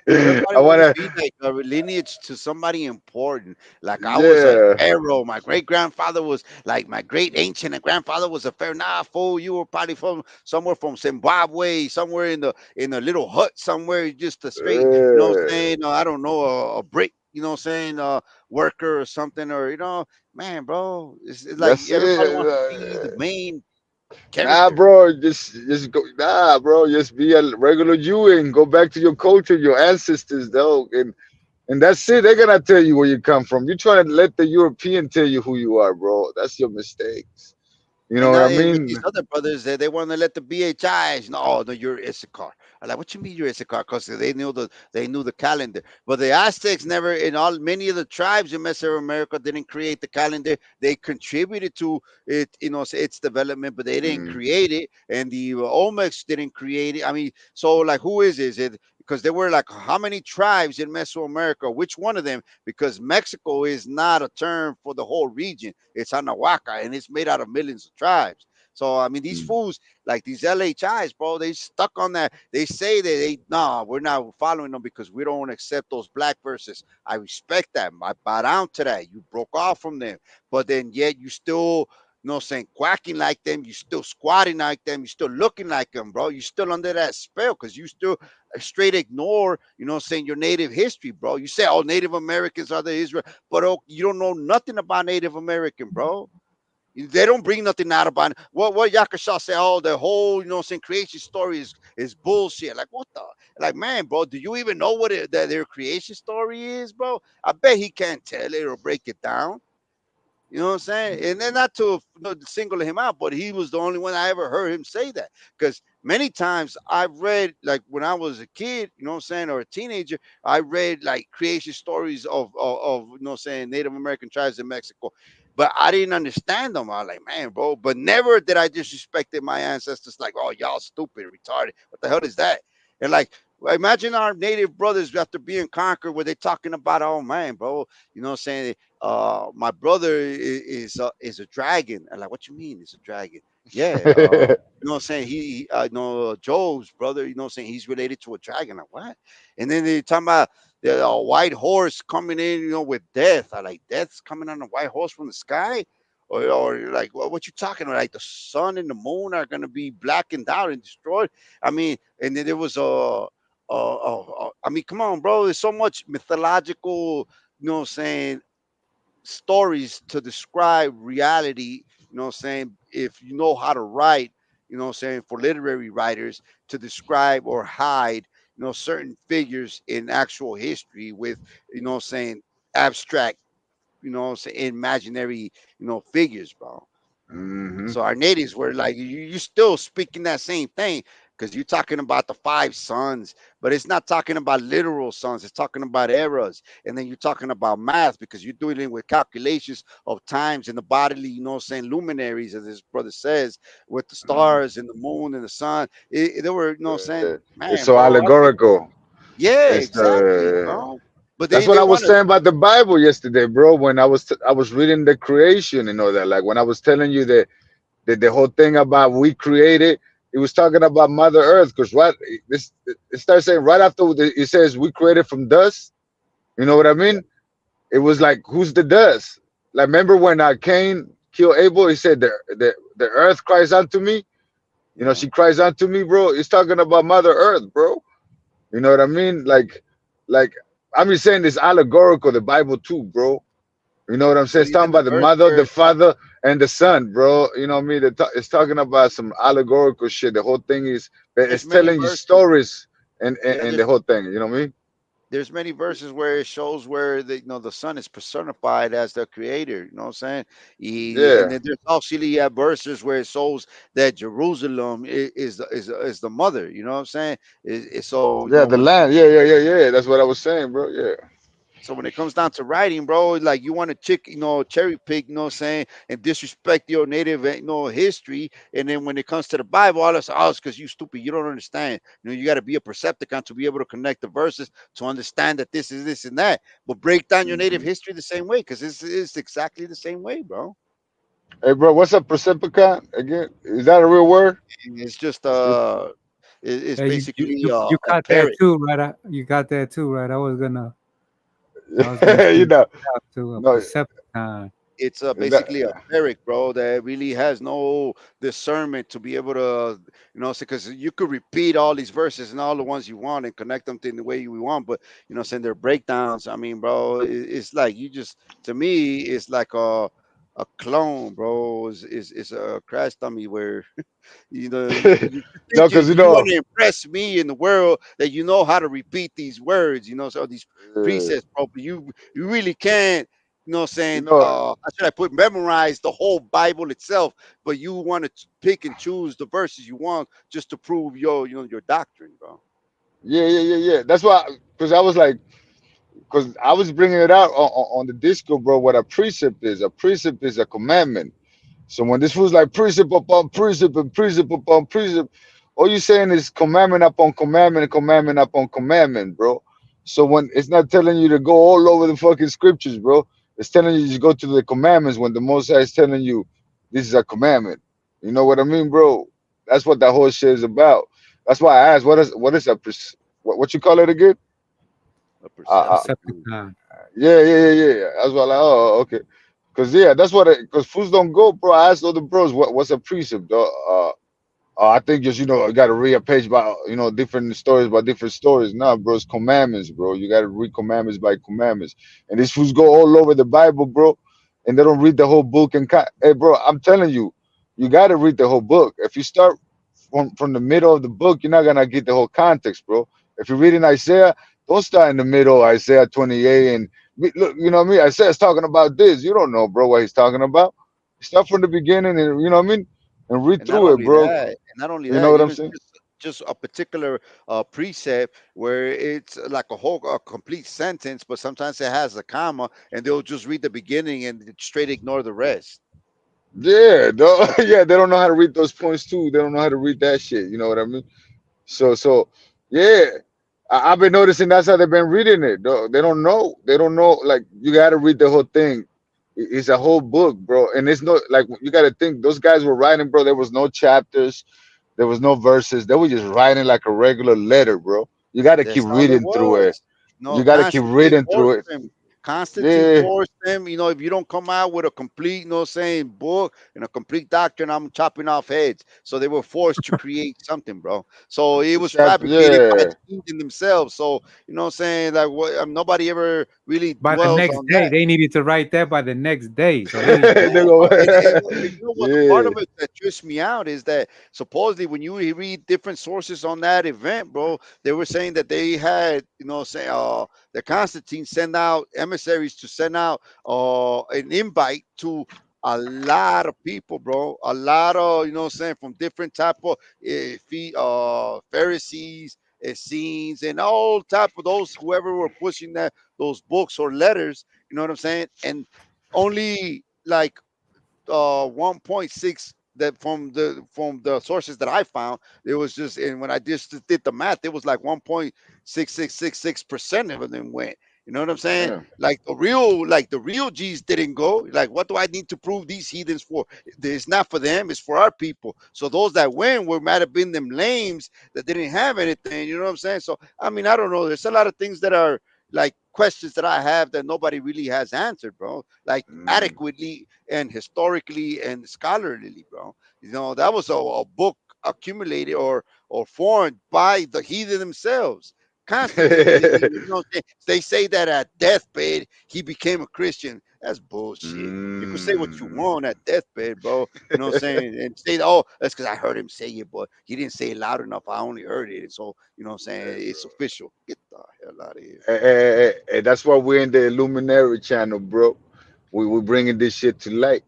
Everybody I want to wanna, be like a lineage to somebody important. Like, I was a yeah, pharaoh. My great grandfather was like my great ancient and grandfather was a pharaoh. Nah, fool, you were probably from somewhere from Zimbabwe, somewhere in a little hut somewhere, just a straight, yeah. saying, I don't know, a brick, saying, worker or something, or man, bro, it's like That's everybody it. wants to be the main Nah, character. bro. Just go. Nah, bro. Just be a regular you and go back to your culture, your ancestors, though, and that's it. They're gonna tell you where you come from. You're trying to let the European tell you who you are, bro. That's your mistakes. You know And what now I with mean? these other brothers, they want to let the BHIs know, oh, no, you're Issachar. I'm like, what you mean you're Issachar? Because they knew the calendar. But the Aztecs never, in all many of the tribes in Mesoamerica, didn't create the calendar. They contributed to it, its development, but they didn't Mm, create it. And the Olmecs didn't create it. I mean, so like, who is it? Is it because there were like how many tribes in Mesoamerica? Which one of them? Because Mexico is not a term for the whole region. It's Anahuaca, and it's made out of millions of tribes. So I mean, these Mm. fools like these LHIs, bro, they stuck on that. They say that they nah, we're not following them because we don't accept those black verses. I respect that. I bow down to that. You broke off from them, but then yet you still, you know, what I'm saying, quacking like them. You still squatting like them. You still looking like them, bro. You still under that spell because you still straight ignore, you know, what I'm saying, your native history, bro. You say, oh, Native Americans are the Israel, but oh, you don't know nothing about Native American, bro. They don't bring nothing out about it. What Yakasha say, oh, the whole, you know what I'm saying, creation story is bullshit. Like, what the? Like, man, bro, do you even know what their creation story is, bro? I bet he can't tell it or break it down. You know what I'm saying? And then not to single him out, but he was the only one I ever heard him say that. Because many times I've read, like when I was a kid, you know what I'm saying, or a teenager, I read like creation stories of you know what I'm saying, Native American tribes in Mexico. But I didn't understand them. I was like, man, bro. But never did I disrespected my ancestors like, oh, y'all stupid, retarded. What the hell is that? And like, imagine our native brothers after being conquered, where they're talking about, oh man, bro, you know what I'm saying? My brother is a dragon. And like, what you mean it's a dragon? Yeah, you know what I'm saying? He know Job's brother, you know what I'm saying? He's related to a dragon. Like, what? And then they talking about the white horse coming in, you know, with death. I like, death's coming on a white horse from the sky. Or like, what you talking about? Like the sun and the moon are gonna be blackened out and destroyed. I mean, and then there was I mean, come on, bro. There's so much mythological, you know what I'm saying, stories to describe reality, you know what I'm saying, if you know how to write, you know what I'm saying, for literary writers to describe or hide, you know, certain figures in actual history with, you know what I'm saying, abstract, you know what I'm saying, imaginary, you know, figures, bro. Hmm. So our natives were like, you still speaking that same thing because you're talking about the five sons, but it's not talking about literal sons. It's talking about eras. And then you're talking about math because you're doing it with calculations of times and the bodily, you know, what I'm saying, luminaries, as this brother says, with the stars and the moon and the sun. They were, you know, what I'm saying, It's man, so bro. I think, allegorical. yeah, It's exactly, bro. But That's what they I was want to, saying about the Bible yesterday, bro. When I was reading the creation and all that, like when I was telling you that the whole thing about we created, it was talking about Mother Earth. Because right, this it starts saying right after it says we created from dust. You know what I yeah, mean? It was like, who's the dust? Like, remember when Cain killed Abel? He said the earth cries unto me. You know, yeah. she cries unto me, bro. It's talking about Mother Earth, bro. You know what I mean? Like I'm just saying it's allegorical, the Bible too, bro. You know what I'm saying? But It's talking even the about the verse mother, where the it's talking, father, and the son, bro. You know what I mean? It's talking about some allegorical shit. The whole thing is there's it's many telling you verses. stories Yeah, and the whole thing. You know what I mean? there's many verses where it shows where the, you know, the son is personified as the creator, you know what I'm saying, and Yeah, then there's also verses where it shows that Jerusalem is the mother, you know what I'm saying, so you yeah, know the when land. Yeah, yeah, yeah, yeah. That's what I was saying, bro. Yeah. so when it comes down to writing, bro, like you want to you know, cherry pick, you know what I'm saying, and disrespect your native, you know, history. And then when it comes to the Bible, all this, oh, it's because you stupid. You don't understand. You know, you got to be a Percepticon to be able to connect the verses to understand that this is this and that. But break down your native Hmm. history the same way because it's exactly the same way, bro. Hey, bro, what's up, Percepticon? Again, is that a real word? It's just Percep- it's Yeah, basically you a got that parrot. too, right? You got that too, right? I was gonna you send know, it out to a no, Percepticon. It's is that basically a cleric, bro, that really has no discernment to be able to, you know, because you could repeat all these verses and all the ones you want and connect them to in the way you want, but you know, send their breakdowns. I mean, bro, it's like you just, to me, it's like a clone, bro. Is a crash dummy where you know you no, think because you you want know, to impress me in the world that you know how to repeat these words, you know, so these uh, precepts, bro, but you really can't, you know what I'm you saying, know, how should I put, memorize the whole Bible itself, but you want to pick and choose the verses you want just to prove your, you know, your doctrine, bro. yeah, yeah, yeah, yeah. That's why, because I was like, because I was bringing it out on the disco, bro. What a precept is. A precept is a commandment. So when this was like precept upon precept and precept upon precept, all you saying is commandment upon commandment and commandment upon commandment, bro. So when it's not telling you to go all over the fucking scriptures, bro, it's telling you to go to the commandments when the Most High is telling you this is a commandment. You know what I mean, bro? That's what that whole shit is about. That's why I asked, what is a what you call it again? A Uh, Percepticon. Percepticon. yeah. That's why, like, oh, okay. Cause yeah, that's what. Cause fools don't go, bro. I asked other bros, what's a precept? I think just you got to read a page about different stories about different stories. Nah, bro, it's commandments, bro. You got to read commandments by commandments. And these fools go all over the Bible, bro, and they don't read the whole book. And hey, bro, I'm telling you, you got to read the whole book. If you start from the middle of the book, you're not gonna get the whole context, bro. If you're reading Isaiah, don't start in the middle, Isaiah 28, and look, you know what I mean. Isaiah's talking about this. You don't know, bro, what he's talking about. Start from the beginning, and you know what I mean, and read And not through it, only bro. that, and not only You know that, what I'm even saying? just a particular precept where it's like a complete sentence, but sometimes it has a comma, and they'll just read the beginning and straight ignore the rest. Yeah, yeah, they don't know how to read those points too. They don't know how to read that shit. You know what I mean? So, yeah, I've been noticing that's how they've been reading it. They don't know. They don't know. Like you got to read the whole thing. It's a whole book, bro. And it's no like you got to think those guys were writing, bro. There was no chapters. There was no verses. They were just writing like a regular letter, bro. You got to keep That's all it reading through it. was. You No, got to keep Constantine reading through forced it. them. Constantine Yeah. forced them. If you don't come out with a complete, saying book and a complete doctrine, I'm chopping off heads. So they were forced to create something, bro. So it The was chapter, fabricated by yeah. the heathen themselves. So saying like what nobody ever really By the dwells next on day, that. they needed to write that by the next day. So they They Yeah, go, bro. And you know what? The part yeah. of it that trips me out is that supposedly when you read different sources on that event, bro, they were saying that they had, say, that Constantine sent out emissaries to send out an invite to a lot of people, bro. A lot of, saying from different type of Pharisees, Essenes, and all type of those whoever were pushing those books or letters. You know what I'm saying? And only like 1.6 that from the sources that I found, it was just, and when I just did the math, it was like 1.6666% of them went. You know what I'm saying? Yeah. Like the real G's didn't go. Like, what do I need to prove these heathens for? It's not for them, it's for our people. So those that win were might have been them lames that didn't have anything. You know what I'm saying? So I mean, I don't know. There's a lot of things that are like questions that I have that nobody really has answered, bro. Like Mm. adequately and historically and scholarly, bro. That was a book accumulated or formed by the heathen themselves. Constantine didn't even, they say that at deathbed he became a Christian. That's bullshit. You could say what you Mm. want at deathbed, bro. You know what I'm saying? And say, oh, that's because I heard him say it, but he didn't say it loud enough. I only heard it. So, what I'm saying? It's official. Get the hell out of here. Hey, that's why we're in the Illuminati channel, bro. We're bringing this shit to light.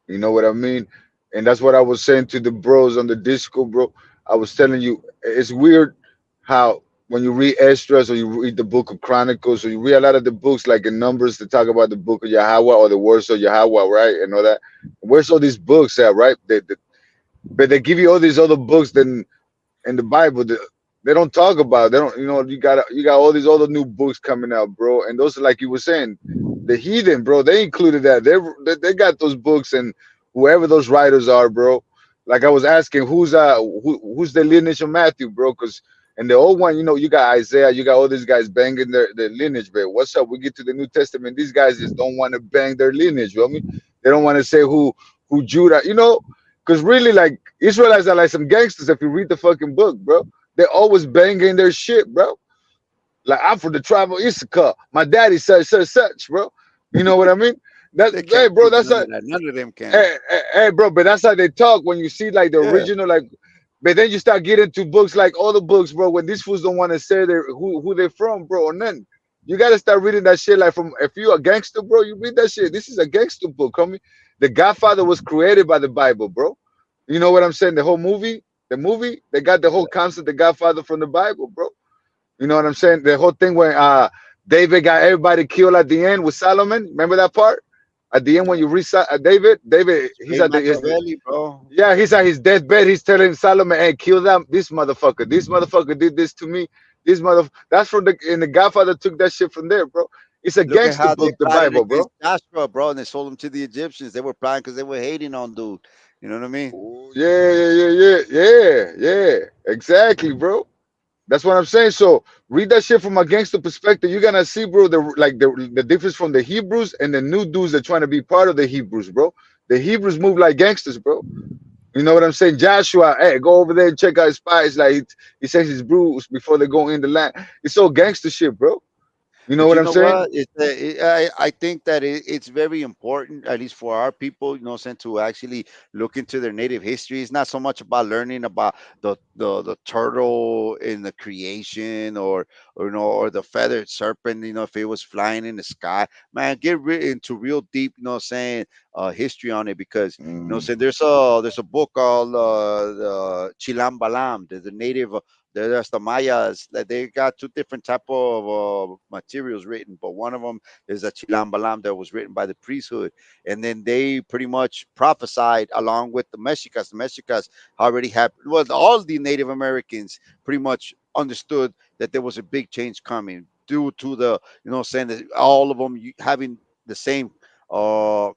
You know what I mean? And that's what I was saying to the bros on the disco, bro. I was telling you, it's weird how when you read Esdras or you read the Book of Chronicles or you read a lot of the books like in Numbers to talk about the Book of Yahweh or the words of Yahweh, right? And all that. Where's all these books at, right? But they give you all these other books then in the Bible that they don't talk about. They don't, you got all these other new books coming out, bro. And those are like you were saying, the heathen, bro. They included that. They got those books and whoever those writers are, bro. Like I was asking, who's the lineage of Matthew, bro? Because and the old one, you got Isaiah, you got all these guys banging their lineage, but what's up? We get to the New Testament, these guys just don't want to bang their lineage. You know what I mean? They don't want to say who Judah, because really, like Israelites are like some gangsters. If you read the fucking book, bro, they always banging their shit, bro. Like I'm from the tribe of Issachar. My daddy such, bro. You know what I mean? That They hey, can't bro. prove That's none how, of that. None of them can. hey, bro. But that's how they talk when you see like the Yeah. original, like. But then you start getting to books like all the books, bro. When these fools don't want to say who they're from, bro, or nothing. You gotta start reading that shit. Like from if you're a gangster, bro, you read that shit. This is a gangster book, homie. The Godfather was created by the Bible, bro. You know what I'm saying? The movie, they got the whole concept, the Godfather from the Bible, bro. You know what I'm saying? The whole thing where David got everybody killed at the end with Solomon. Remember that part? At the end, when you read David, he's Straight at his, Machiavelli, bro. yeah, he's at his deathbed. He's telling Solomon, "Hey, kill them. This motherfucker. This motherfucker did this to me. This mother." That's from the Godfather took that shit from there, bro. It's a Look at gangster how they book, the plotted Bible, against bro. Joshua, bro, and they sold him to the Egyptians. They were plotting because they were hating on dude. You know what I mean? Ooh, yeah, yeah. Exactly, bro. That's what I'm saying. So read that shit from a gangster perspective. You're gonna see, bro, the difference from the Hebrews and the new dudes that trying to be part of the Hebrews, bro. The Hebrews move like gangsters, bro. You know what I'm saying? Joshua, hey, go over there and check out his spies. Like he says his brews before they go in the land. It's all gangster shit, bro. You know But what you I'm know saying? what? I think that it's very important, at least for our people, you know, saying to actually look into their native history. It's not so much about learning about the turtle in the creation, or you know, or the feathered serpent, you know, if it was flying in the sky. Man, get into real deep, you know, saying history on it, because you know, Mm, saying there's a book called the Chilam Balam, the native. There's the Mayas that they got two different type of materials written, but one of them is a Chilam Balam that was written by the priesthood, and then they pretty much prophesied along with the Mexicas. The Mexicas already had, well, all the Native Americans pretty much understood that there was a big change coming due to the, you know, saying that all of them having the same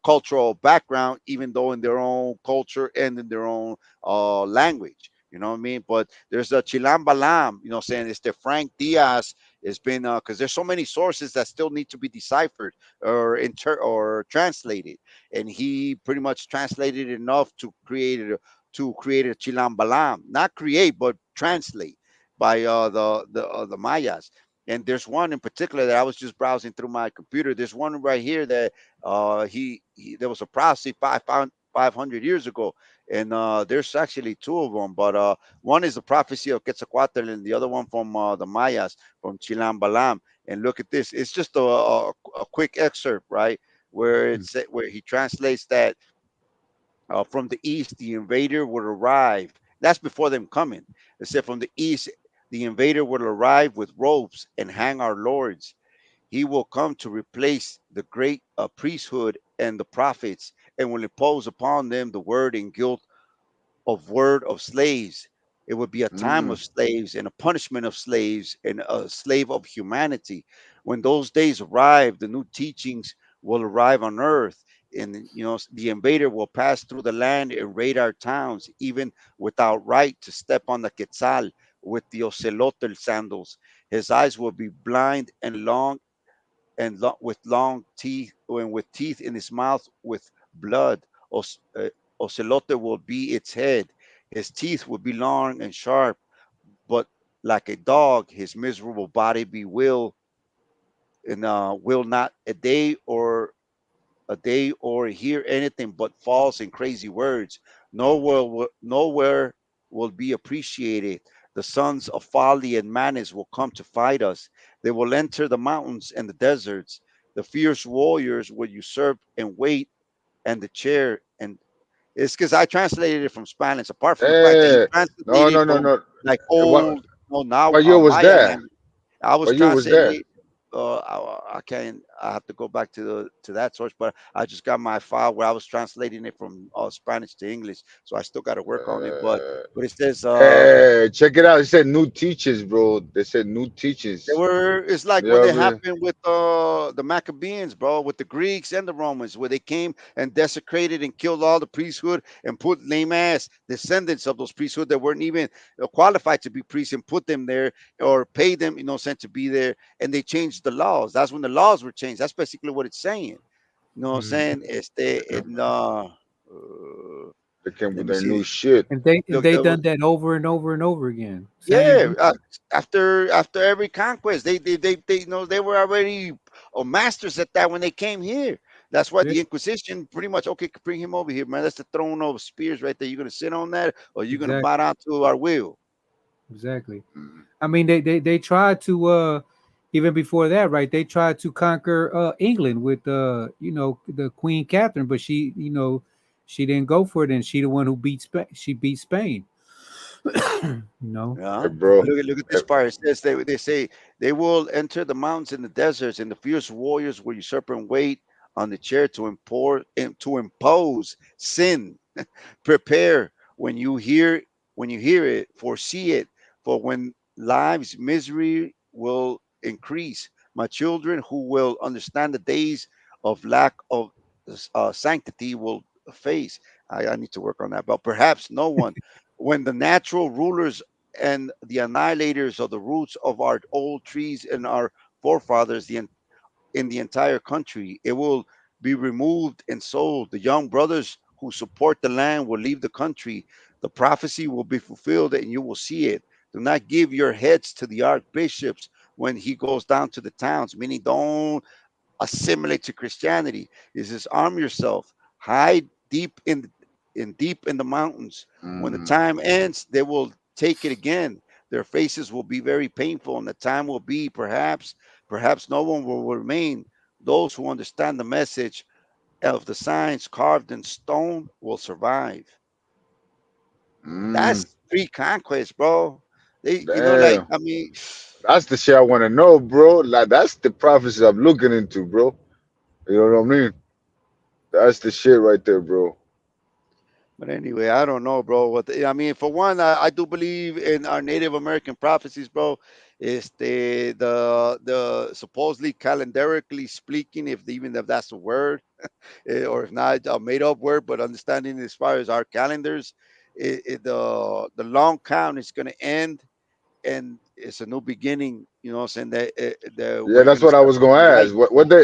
cultural background, even though in their own culture and in their own language. You know what I mean? But there's a Chilam Balam, you know, saying it's the Frank Diaz. It's been because there's so many sources that still need to be deciphered or translated, and he pretty much translated enough to create a Chilam Balam, not create but translate by the Mayas. And there's one in particular that I was just browsing through my computer. There's one right here that he there was a prophecy 500 years ago, and there's actually two of them, but one is the prophecy of Quetzalcoatl, and the other one from the Mayas, from Chilam Balam. And look at this; it's just a quick excerpt, right, where he translates that from the east the invader would arrive. That's before them coming. It said from the east the invader would arrive with robes and hang our lords. He will come to replace the great priesthood and the prophets, and will impose upon them the word and guilt of slaves. It would be a time mm, of slaves and a punishment of slaves and a slave of humanity. When those days arrive, the new teachings will arrive on earth. And you know, the invader will pass through the land and raid our towns, even without right to step on the quetzal with the ocelotl sandals. His eyes will be blind and long, and with long teeth, and with teeth in his mouth with blood. Ocelote will be its head. His teeth will be long and sharp, but like a dog, his miserable body be will not a day or hear anything but false and crazy words. Nowhere will be appreciated. The sons of folly and madness will come to fight us. They will enter the mountains and the deserts. The fierce warriors will usurp and wait and the chair. And it's because I translated it from Spanish, apart from the fact that he eh, no, translated no, it no, from no. like What old, now what year was Maya that? language. I was What year was that? translating. I can't. I have to go back to that source, but I just got my file where I was translating it from Spanish to English, so I still got to work on it. But Uh, but it says hey, check it out. It said new teachers, bro. They said new they teachers. were. It's like You when know it what I mean? happened with the Maccabees, bro, with the Greeks and the Romans, where they came and desecrated and killed all the priesthood and put lame ass descendants of those priesthood that weren't even qualified to be priests, and put them there or paid them, sent to be there, and they changed the laws. That's when the laws were changed. That's basically what it's saying. You know what I'm Mhm. saying? They came Let with me their see. new shit. And Look, they done that over and over and over again. Same yeah, thing. after every conquest, they they were already masters at that when they came here. That's why Yeah, the Inquisition pretty much, okay, bring him over here, man. That's the throne of spears right there. You're gonna sit on that, or you're gonna bow exactly, down to our will. exactly. Mm. I mean, they tried to even before that, right? They tried to conquer England with the Queen Catherine, but she didn't go for it, and she the one who beat Spain. She beat Spain. You know. Hey, Yeah. bro. Look at Hey, this part. It says they say they will enter the mountains and the deserts, and the fierce warriors will usurp and wait on the chair to impose sin. Prepare when you hear it, foresee it, for when lives misery will increase. My children who will understand the days of lack of sanctity will face. I need to work on that, but perhaps no one. When the natural rulers and the annihilators of the roots of our old trees and our forefathers, in the entire country. It will be removed and sold. The young brothers who support the land will leave the country. The prophecy will be fulfilled and you will see it. Do not give your heads to the archbishops when he goes down to the towns, meaning don't assimilate to Christianity. It says arm yourself, hide deep in the mountains. When the Mm, time ends, they will take it again. Their faces will be very painful, and the time will be perhaps no one will remain. Those who understand the message of the signs carved in stone will survive. mm, That's three conquests, bro. They, like damn. I mean, That's the shit I want to know, bro. Like that's the prophecy I'm looking into, bro. You know what I mean? That's the shit right there, bro. but anyway, I don't know, bro. I mean, for one, I do believe in our Native American prophecies, bro. The supposedly calendarically speaking, even if that's a word, or if not a made up word, but understanding as far as our calendars, the long count is going to end, and it's a new beginning. You know, what I'm saying that Yeah, we're that's going to what I start was from gonna the light. ask. What they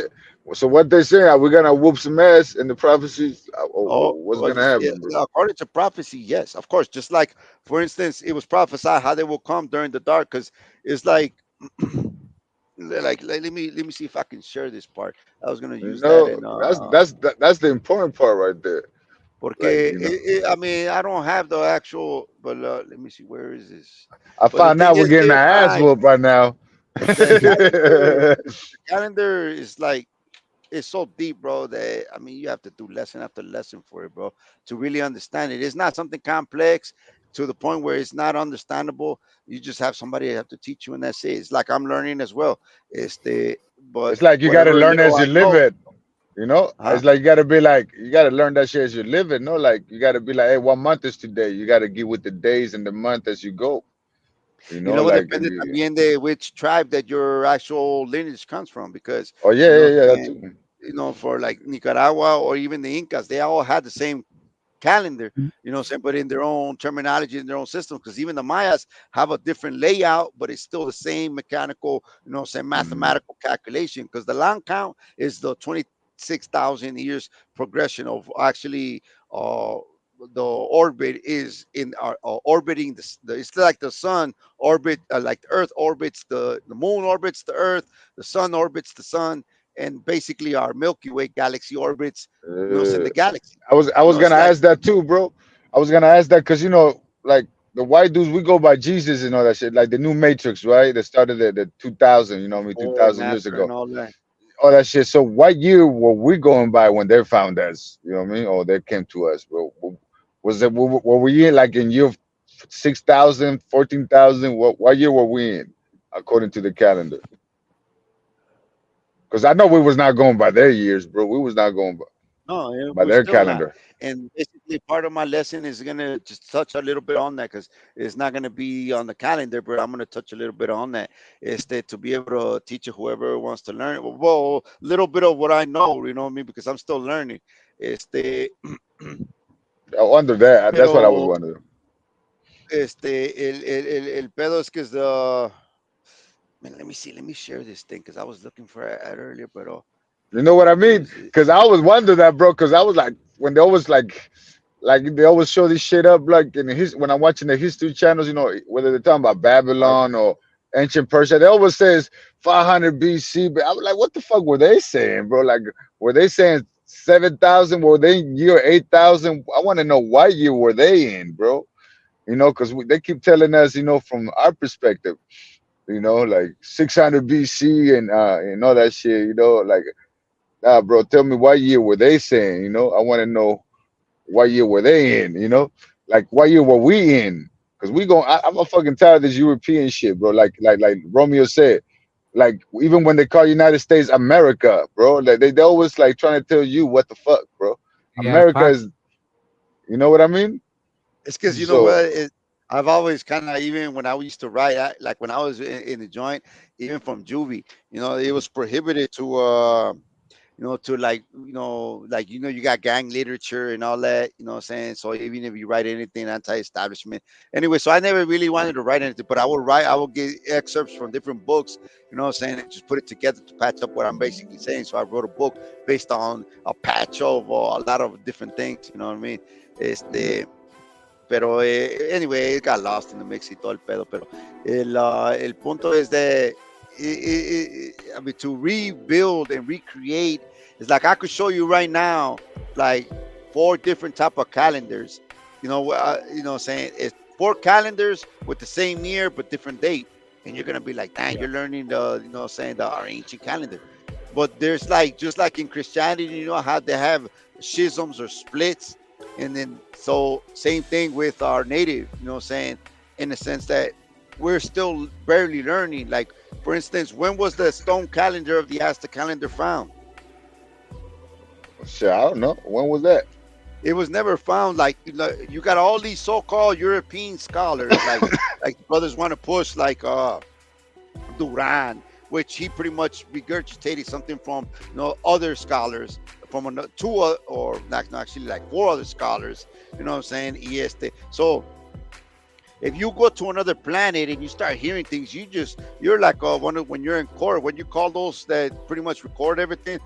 so what they saying? Are we gonna whoop some ass in the prophecies? Oh, What's well, gonna yeah, happen, bro? according to prophecy, yes, of course. Just like, for instance, it was prophesied how they will come during the dark, because it's like, let me see if I can share this part. I was gonna You use that know, in that's the important part right there. porque Like, you know, I mean, I don't have the actual, but let me see, where is this? I But the found thing out we're is getting our this, ass right? whooped right now. The calendar is like, it's so deep, bro, that I mean, you have to do lesson after lesson for it, bro, to really understand it. It's not something complex to the point where it's not understandable. You just have somebody have to teach you, and that's it. It's like I'm learning as well. But It's like you gotta whatever learn little as I you live know, it. You know, huh? it's like you gotta be like you gotta learn that shit as you live it. No, like you gotta be like, hey, what month is today? You gotta get with the days and the month as you go. You You know, know what? like Depende también de which tribe that your actual lineage comes from, because oh yeah, you yeah, know, yeah, that saying, too. for like Nicaragua or even the Incas, they all had the same calendar, but in their own terminology, in their own system, because even the Mayas have a different layout, but it's still the same mechanical, Mm, mathematical calculation, because the long count is the 26,000 years progression of actually the orbit is in our orbiting it's like the sun orbit, like the earth orbits the moon orbits the earth, the sun orbits the sun, and basically our Milky Way galaxy orbits, in uh, the galaxy. I was It's gonna like, ask that too, bro. I was gonna ask that because you know, like the white dudes, we go by Jesus and all that shit, like the new Matrix, right? That started at the 2000, you know, what I mean, before and 2,000 years after ago, and all that. all that shit. So what year were we going by when they found us? You know what I mean? Or they came to us, bro. Was it were we in like in year 6,000, 14,000? What year were we in according to the calendar? Because I know we was not going by their years, bro. We was not going No, by we're their still not. calendar. And basically, part of my lesson is gonna just touch a little bit on that, because it's not gonna be on the calendar, but I'm gonna touch a little bit on that. To be able to teach it whoever wants to learn it. Well, a little bit of what I know, you know what I mean, because I'm still learning. Este, I wonder that. That's what I was pero wondering. el pedo es que es the man. Let me see. Let me share this thing, because I was looking for it earlier, but You know what I where mean? is it? Because I always wonder that, bro. Because I was like, when they always like they always show this shit up, like in his when I'm watching the history channels, you know, whether they're talking about Our, Babylon or ancient Persia, they always says 500 BC. But I was like, what the fuck were they saying, bro? Like, were they saying 7,000? Were they in year 8,000? I want to know what year were they in, bro? You know, because they keep telling us, you know, from our perspective, you know, like 600 BC and all that shit, you know, like. Nah, bro, tell me what year were they saying? You know, I want to know what year were they in? You know, like what year were we in? Because I'm fucking tired of this European shit, bro. Like Romeo said, Like even when they call United States America, bro, like they always like trying to tell you what the fuck, bro. Yeah, America is, you know what I mean? It's because you know So what? I've always kind of, even when I used to write, like when I was in the joint, even from juvie, it was prohibited to, to like, like, you got gang literature and all that, what I'm saying? So even if you write anything anti-establishment, anyway, so I never really wanted to write anything, but I would get excerpts from different books, what I'm saying, and just put it together to patch up what I'm basically saying. So I wrote a book based on a patch of a lot of different things, you know what I mean? yeah. Este, Pero anyway, it got lost in the mix y todo el pedo. Pero el punto es de, I mean, to rebuild and recreate. It's like I could show you right now, like 4 different type of calendars. Saying it's 4 calendars with the same year but different date, and you're gonna be like, dang, you're learning our ancient calendar. But there's like, just like in Christianity, how they have schisms or splits, and then so same thing with our native, in the sense that we're still barely learning. Like, for instance, when was the stone calendar of the Aztec calendar found? Shit, I don't know. When was that? It was never found. Like, you got all these so-called European scholars, like brothers want to push, like Duran, which he pretty much regurgitated something from other scholars, from or not, actually like 4 other scholars. You know what I'm saying? So if you go to another planet and you start hearing things, you're like when you're in court, when you call those that pretty much record everything,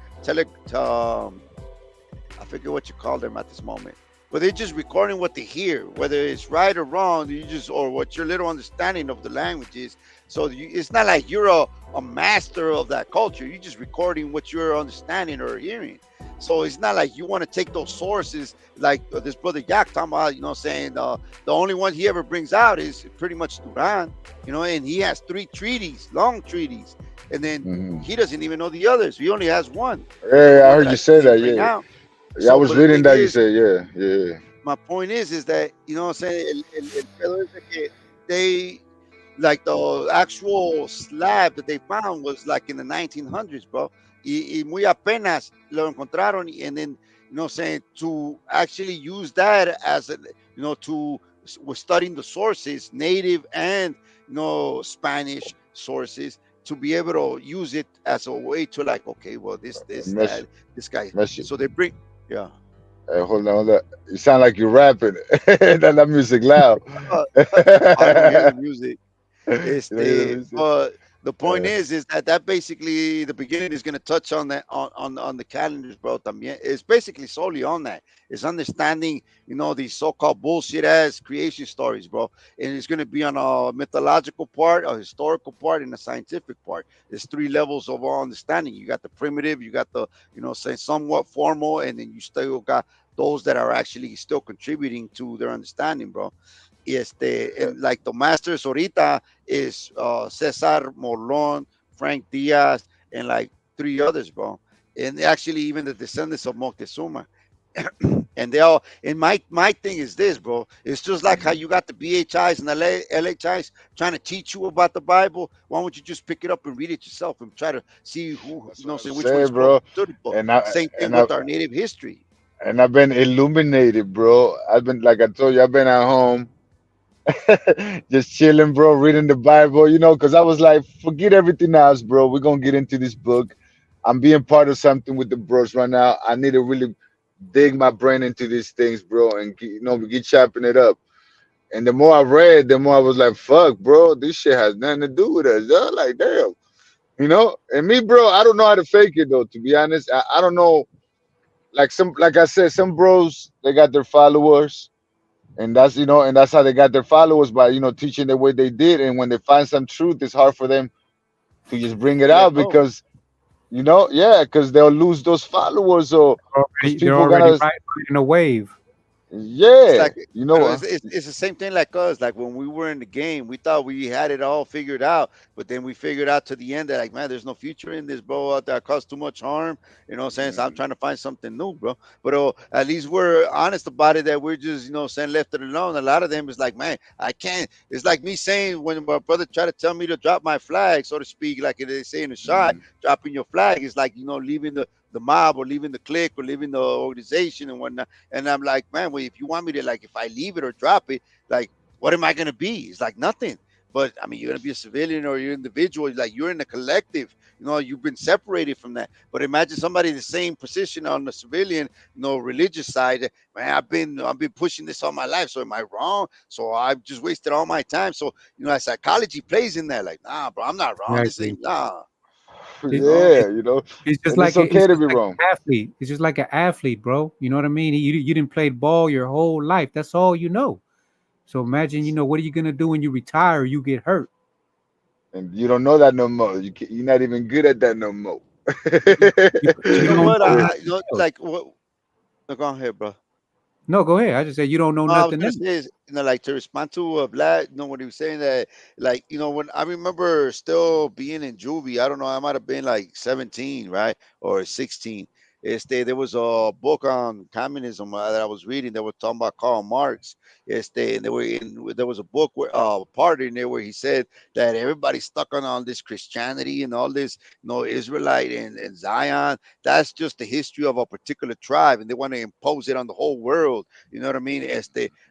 I forget what you call them at this moment, but they're just recording what they hear, whether it's right or wrong. Or what your little understanding of the language is. So it's not like you're a master of that culture. You're just recording what you're understanding or hearing. So it's not like you want to take those sources, like this brother Yak talking about, saying the only one he ever brings out is pretty much Duran, and he has 3 treaties, long treaties, and then he doesn't even know the others. He only has one. Yeah, I One heard that you I say can that. bring Yeah, out. yeah. I So, was but the reading thing that. You is, said, yeah. my point is that, what I'm saying, el pedo es de que they, like, the actual slab that they found was like in the 1900s, bro. Y muy apenas lo encontraron, and then, saying, to actually use that as we're studying the sources, native and, Spanish sources, to be able to use it as a way to, like, okay, well, Mesh, that, this guy. mesh. So they bring, yeah. Hey, hold on, hold on. You sound like you're rapping. that music loud. I don't hear the music. You know, hear the music? But the point Uh, is that basically the beginning is going to touch on that, on the calendars, bro. También. It's basically solely on that. It's understanding, these so-called bullshit ass creation stories, bro. And it's going to be on a mythological part, a historical part, and a scientific part. There's 3 levels of all understanding. You got the primitive, you got the, say somewhat formal, and then you still got those that are actually still contributing to their understanding, bro. And like the masters ahorita is Cesar Morlon, Frank Diaz, and like 3 others, bro. And actually even the descendants of Moctezuma. And they all, and my thing is this, bro. It's just like how you got the BHIs and the LHIs trying to teach you about the Bible. Why don't you just pick it up and read it yourself and try to see who, that's what I'm say which one is saying, bro. suitable. And I Same thing and I with our native history. and I've been illuminated, bro. I've been, like I told you, I've been at home just chilling, bro, reading the Bible, because I was like, forget everything else, bro. We're gonna get into this book. I'm being part of something with the bros right now. I need to really dig my brain into these things, bro, and get chopping it up. And the more I read, the more I was like, fuck, bro, this shit has nothing to do with us. Yo. Like, damn. And me, bro, I don't know how to fake it though, to be honest. I don't know. Like I said, some bros, they got their followers, and that's how they got their followers, by teaching the way they did. And when they find some truth, it's hard for them to just bring it To let out, go. because yeah, because they'll lose those followers, or those they're people already gonna, riding a wave. It's Yeah, like, you know what? it's the same thing like us. Like when we were in the game, we thought we had it all figured out, but then we figured out to the end that like, man, there's no future in this, bro. That caused too much harm. You know what I'm saying? So I'm trying to find something new, bro. But at least we're honest about it that we're just, saying left it alone. A lot of them is like, man, I can't. It's like me saying when my brother tried to tell me to drop my flag, so to speak, like they say in the shot, Mhm. dropping your flag is like, leaving the mob or leaving the clique or leaving the organization and whatnot. And I'm like, man, well, if you want me to, like, if I leave it or drop it, like, what am I gonna be? It's like nothing. But I mean, you're gonna be a civilian or you're an individual. Like you're in a collective. You've been separated from that. But imagine somebody in the same position on the civilian, religious side. Man, I've been pushing this all my life. So am I wrong? So I've just wasted all my time. So psychology plays in there. Like, nah, bro, I'm not wrong. This Exactly. ain't nah. It, You know. Yeah, it, it's just and it's like okay it's to just be like wrong. an athlete. It's just like an athlete, bro. You know what I mean? You didn't play ball your whole life. That's all you know. So imagine, what are you gonna do when you retire? You get hurt. And you don't know that no more. You're not even good at that no more. You You know don't what? know Yeah. nothing else. Like what? Go on here, bro. No, go ahead. I just said you don't know No, I was nothing gonna else. say is, like to respond to Vlad, when he was saying that, like, when I remember still being in juvie, I don't know, I might have been like 17, right, or 16. There was a book on communism that I was reading that was talking about Karl Marx. And there was a book where part in there where he said that everybody's stuck on all this Christianity and all this, Israelite and Zion. That's just the history of a particular tribe, and they want to impose it on the whole world. You know what I mean?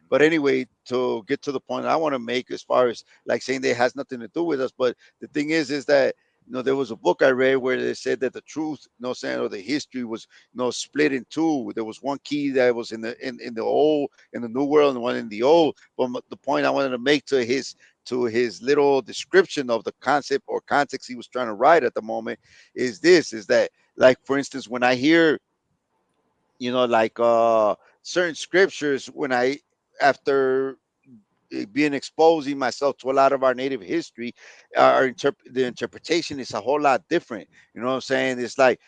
But anyway, to get to the point I want to make, as far as like saying that it has nothing to do with us, but the thing is that there was a book I read where they said that the truth, saying, or the history was, split in two. There was one key that was in the old, in the new world, and one in the old. But the point I wanted to make to his little description of the concept or context he was trying to write at the moment is that, like, for instance, when I hear, like, certain scriptures, when I, after being exposing myself to a lot of our native history, the interpretation is a whole lot different. You know what I'm saying? It's like,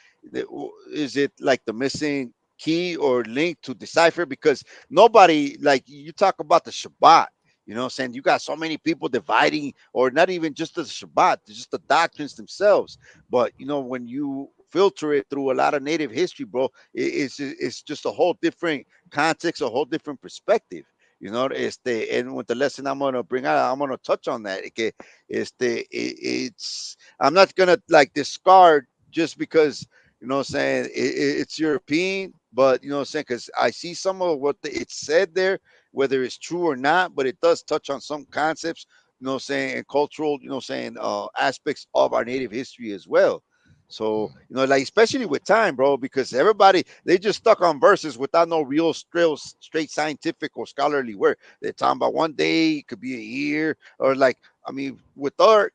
is it like the missing key or link to decipher? Because nobody, like, you talk about the Shabbat. You know what I'm saying? You got so many people dividing, or not even just the Shabbat, just the doctrines themselves. But when you filter it through a lot of native history, bro, it's just a whole different context, a whole different perspective. And with the lesson I'm gonna bring out, I'm gonna touch on that. Que, it's I'm not gonna, like, discard just because, what I'm saying, it's European, but what I'm saying, because I see some of what it said there, whether it's true or not, but it does touch on some concepts, what I'm saying, and cultural, what I'm saying, aspects of our native history as well. So, like, especially with time, bro, because everybody, they just stuck on verses without no real straight scientific or scholarly work. They're talking about one day, it could be a year, or like, I mean, with our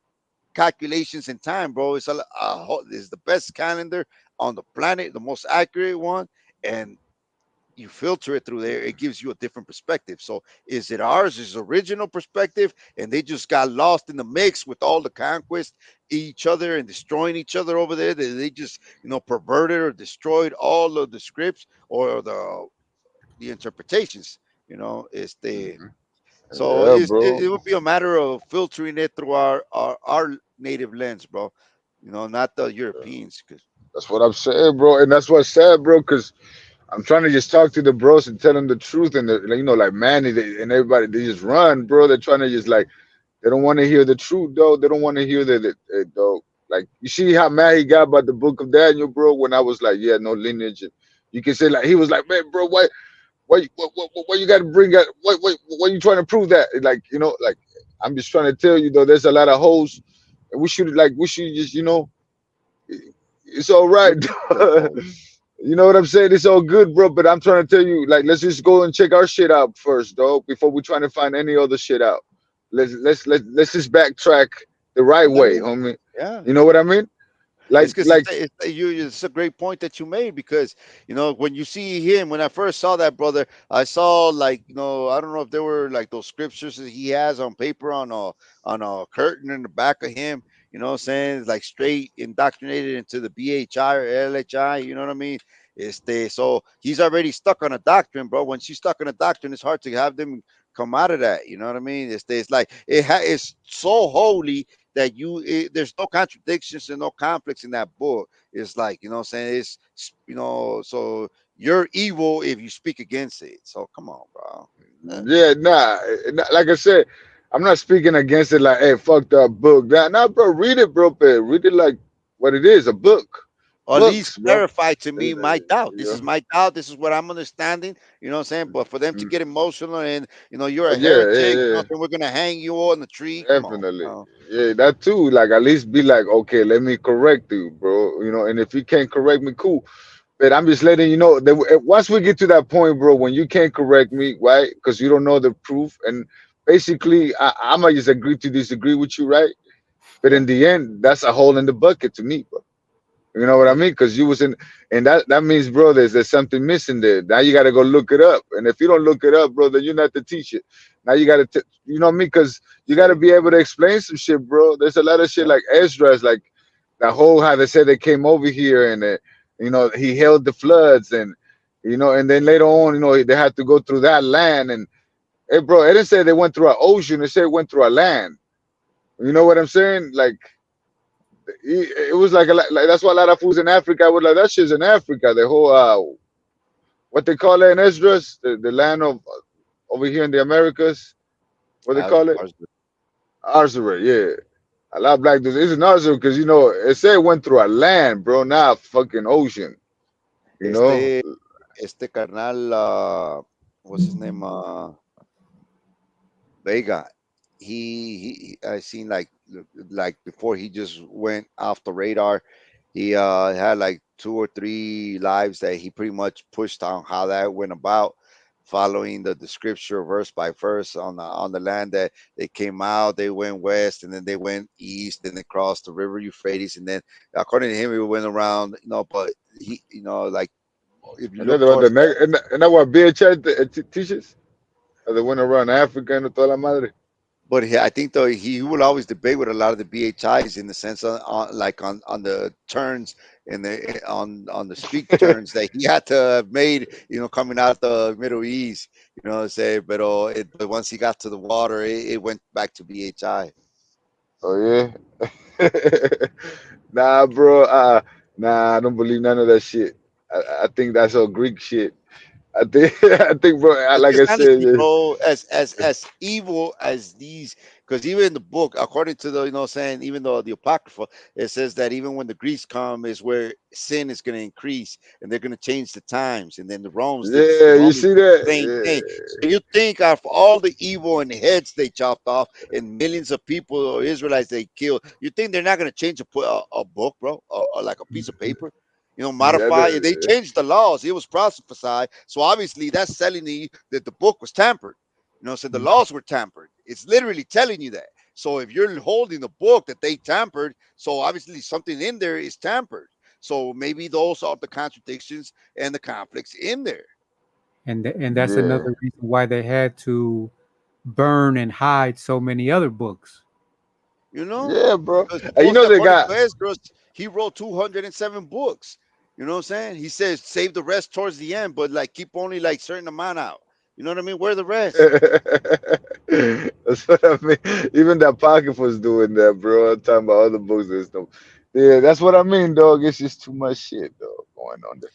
calculations in time, bro, it's the best calendar on the planet, the most accurate one, and you filter it through there, it gives you a different perspective. So is it ours, is original perspective, and they just got lost in the mix with all the conquest each other and destroying each other over there? They just perverted or destroyed all of the scripts or the interpretations. It's the Mhm. so Yeah, it bro. would be a matter of filtering it through our native lens, bro. Not the Europeans. 'Cause That's what I'm saying, bro. And that's what's sad, bro, because I'm trying to just talk to the bros and tell them the truth. And, like, like Manny and everybody, they just run, bro. They're trying to just, like, they don't want to hear the truth, though. They don't want to hear though. Like, you see how mad he got about the book of Daniel, bro, when I was like, yeah, no lineage. And you can say, like, he was like, man, bro, why you got to bring up, why you trying to prove that? Like, like, I'm just trying to tell you, though, there's a lot of holes. And we should just, it's all right. You know what I'm saying? It's all good, bro. But I'm trying to tell you, like, let's just go and check our shit out first, dog, before we trying to find any other shit out. Let's just backtrack the right I way, mean, homie. yeah. You know what I mean? It's Like, because it's a great point that you made, because when you see him, when I first saw that brother, I saw, like, I don't know if there were like those scriptures that he has on paper on a curtain in the back of him. What I'm saying, like, straight indoctrinated into the BHI or LHI. You know what I mean? So he's already stuck on a doctrine, bro. Once you're stuck on a doctrine, it's hard to have them come out of that. You know what I mean? It's like it's so holy that there's no contradictions and no conflicts in that book. It's like, you know what I'm saying? So you're evil if you speak against it. So come on, bro. Yeah, like I said, I'm not speaking against it like, hey, fuck that book. Nah, bro, read it, bro. But read it like what it is, a book. Or at Books, least bro. clarify to me my doubt. This Yeah, is my doubt. This is what I'm understanding. You know what I'm saying? But for them to mm, get emotional and you're a yeah, yeah, heretic, yeah. we're gonna hang you on the tree. Come on, Definitely. bro. Yeah, that too. Like at least be like, okay, let me correct you, bro. And if you can't correct me, cool. But I'm just letting you know that once we get to that point, bro, when you can't correct me, right? Because you don't know the proof, and basically, I might just agree to disagree with you, right? But Yeah, in the end, that's a hole in the bucket to me, bro. You know what I yeah. mean? Because you was in, and that means, bro, there's something missing there. Now you got to go look it up, and if you don't look it up, bro, then you're not the teacher. Now you got to, you know what I mean? Because you got to See, be able to explain some shit, bro. There's a lot of shit yeah. like Ezra's, like that whole how they said they came over here and he held the floods and and then later on, they had to go through that land and hey, bro, it didn't say they went through an ocean. It said it went through a land. You know what I'm saying? Like it was like, like that's why a lot of foods in Africa were like that shit's in Africa. The whole what they call it in Esdras, the land of over here in the Americas. What they call it? Ours- Arzura, yeah. A lot of black dudes. It's an Arzura because it said it went through a land, bro, not a fucking ocean. You know? Este, este carnal, what's his name? Vega. I seen like before he just went off the radar. He had like two or three lives that he pretty much pushed on how that went about, following the scripture verse by verse on the land that they came out. They went west and then they went east and they crossed the river Euphrates and then according to him he went around. But he like if you And that's look what the towards next, and that's what BHI teaches. They went around Africa and toda la madre. but I think though he will always debate with a lot of the BHIs in the sense like on the turns and on the speak turns that he had to have made, coming out the Middle East, say, but once he got to the water, it went back to BHI. Oh yeah. Nah, bro. Nah, I don't believe none of that shit. I think that's all Greek shit. I think, bro. Like Because I said, honestly, bro, as evil as these, because even in the book, according to the, saying, even though the Apocrypha, it says that even when the Greeks come, is where sin is going to increase, and they're going to change the times, and then the yeah, you Romans see did the same that? thing. So you think of all the evil and heads they chopped off, and millions of people or Israelites they killed, you think they're not going to change a book, bro, or like a piece of paper? Yeah, Modify. They changed the laws. It was prophesied. So obviously that's telling you that the book was tampered. So the laws were tampered. It's literally telling you that. So if you're holding the book that they tampered, so obviously something in there is tampered. So maybe those are the contradictions and the conflicts in there. And that's yeah, another reason why they had to burn and hide so many other books. You know, yeah, bro. because And you know supposedly they according got. to Esdras, he wrote 207 books. You know what I'm saying? He says save the rest towards the end, but like keep only like certain amount out. You know what I mean? Where the rest? That's what I mean. Even that pocket was doing that, bro. I'm talking about other books and stuff. Yeah, that's what I mean, dog. It's just too much shit, dog, going on there.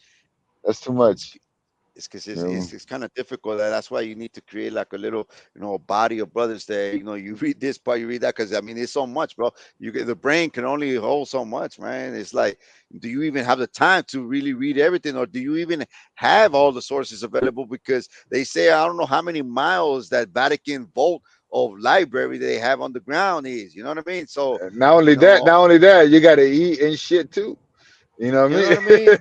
That's too It's much. it's because You know? it's kind of difficult. That's why you need to create like a little, body of brothers that you read this part, you read that, because I mean it's so much, bro. The brain can only hold so much, man. It's like, do you even have the time to really read everything, or do you even have all the sources available? Because they say I don't know how many miles that Vatican vault of library they have on the ground is. You know what I mean? So, And you know, not only that, you gotta eat and shit too. You know what you know I what I mean? mean?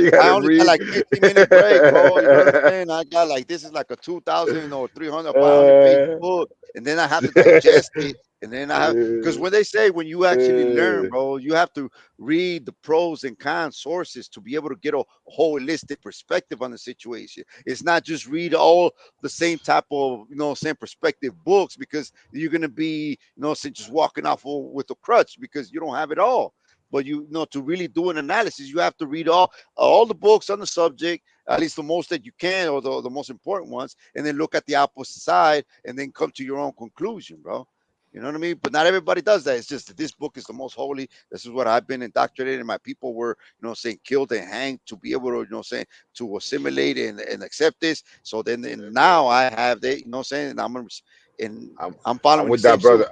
You I gotta only got read. like 15-minute break, bro. You know what I'm saying? I got like this is like a 2,000 or 300, 500-page uh, book, and then I have to digest it. And then I have because when they say when you actually learn, uh, bro, you have to read the pros and cons sources to be able to get a holistic perspective on the situation. It's not just read all the same type of same perspective books because you're gonna be just walking off with a crutch because you don't have it all. But you know, to really do an analysis, you have to read all the books on the subject, at least the most that you can, or the most important ones, and then look at the opposite side, and then come to your own conclusion, bro. You know what I mean? But not everybody does that. It's just that this book is the most holy. This is what I've been indoctrinated. My people were, saying killed and hanged to be able to, saying to assimilate and accept this. So then and now I have they, saying, and and I'm I'm I'm following the with same that suit. brother.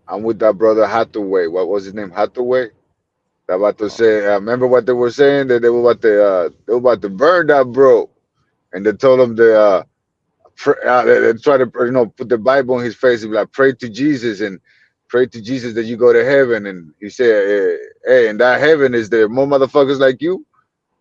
I'm with that brother Hathaway. What was his name? Hathaway. They about to Oh, say. Remember what they were saying, that they were about to burn that bro, and they told him they try to put the Bible in his face and be like, pray to Jesus and pray to Jesus that you go to heaven. And he said, hey, and that heaven is there more motherfuckers like you.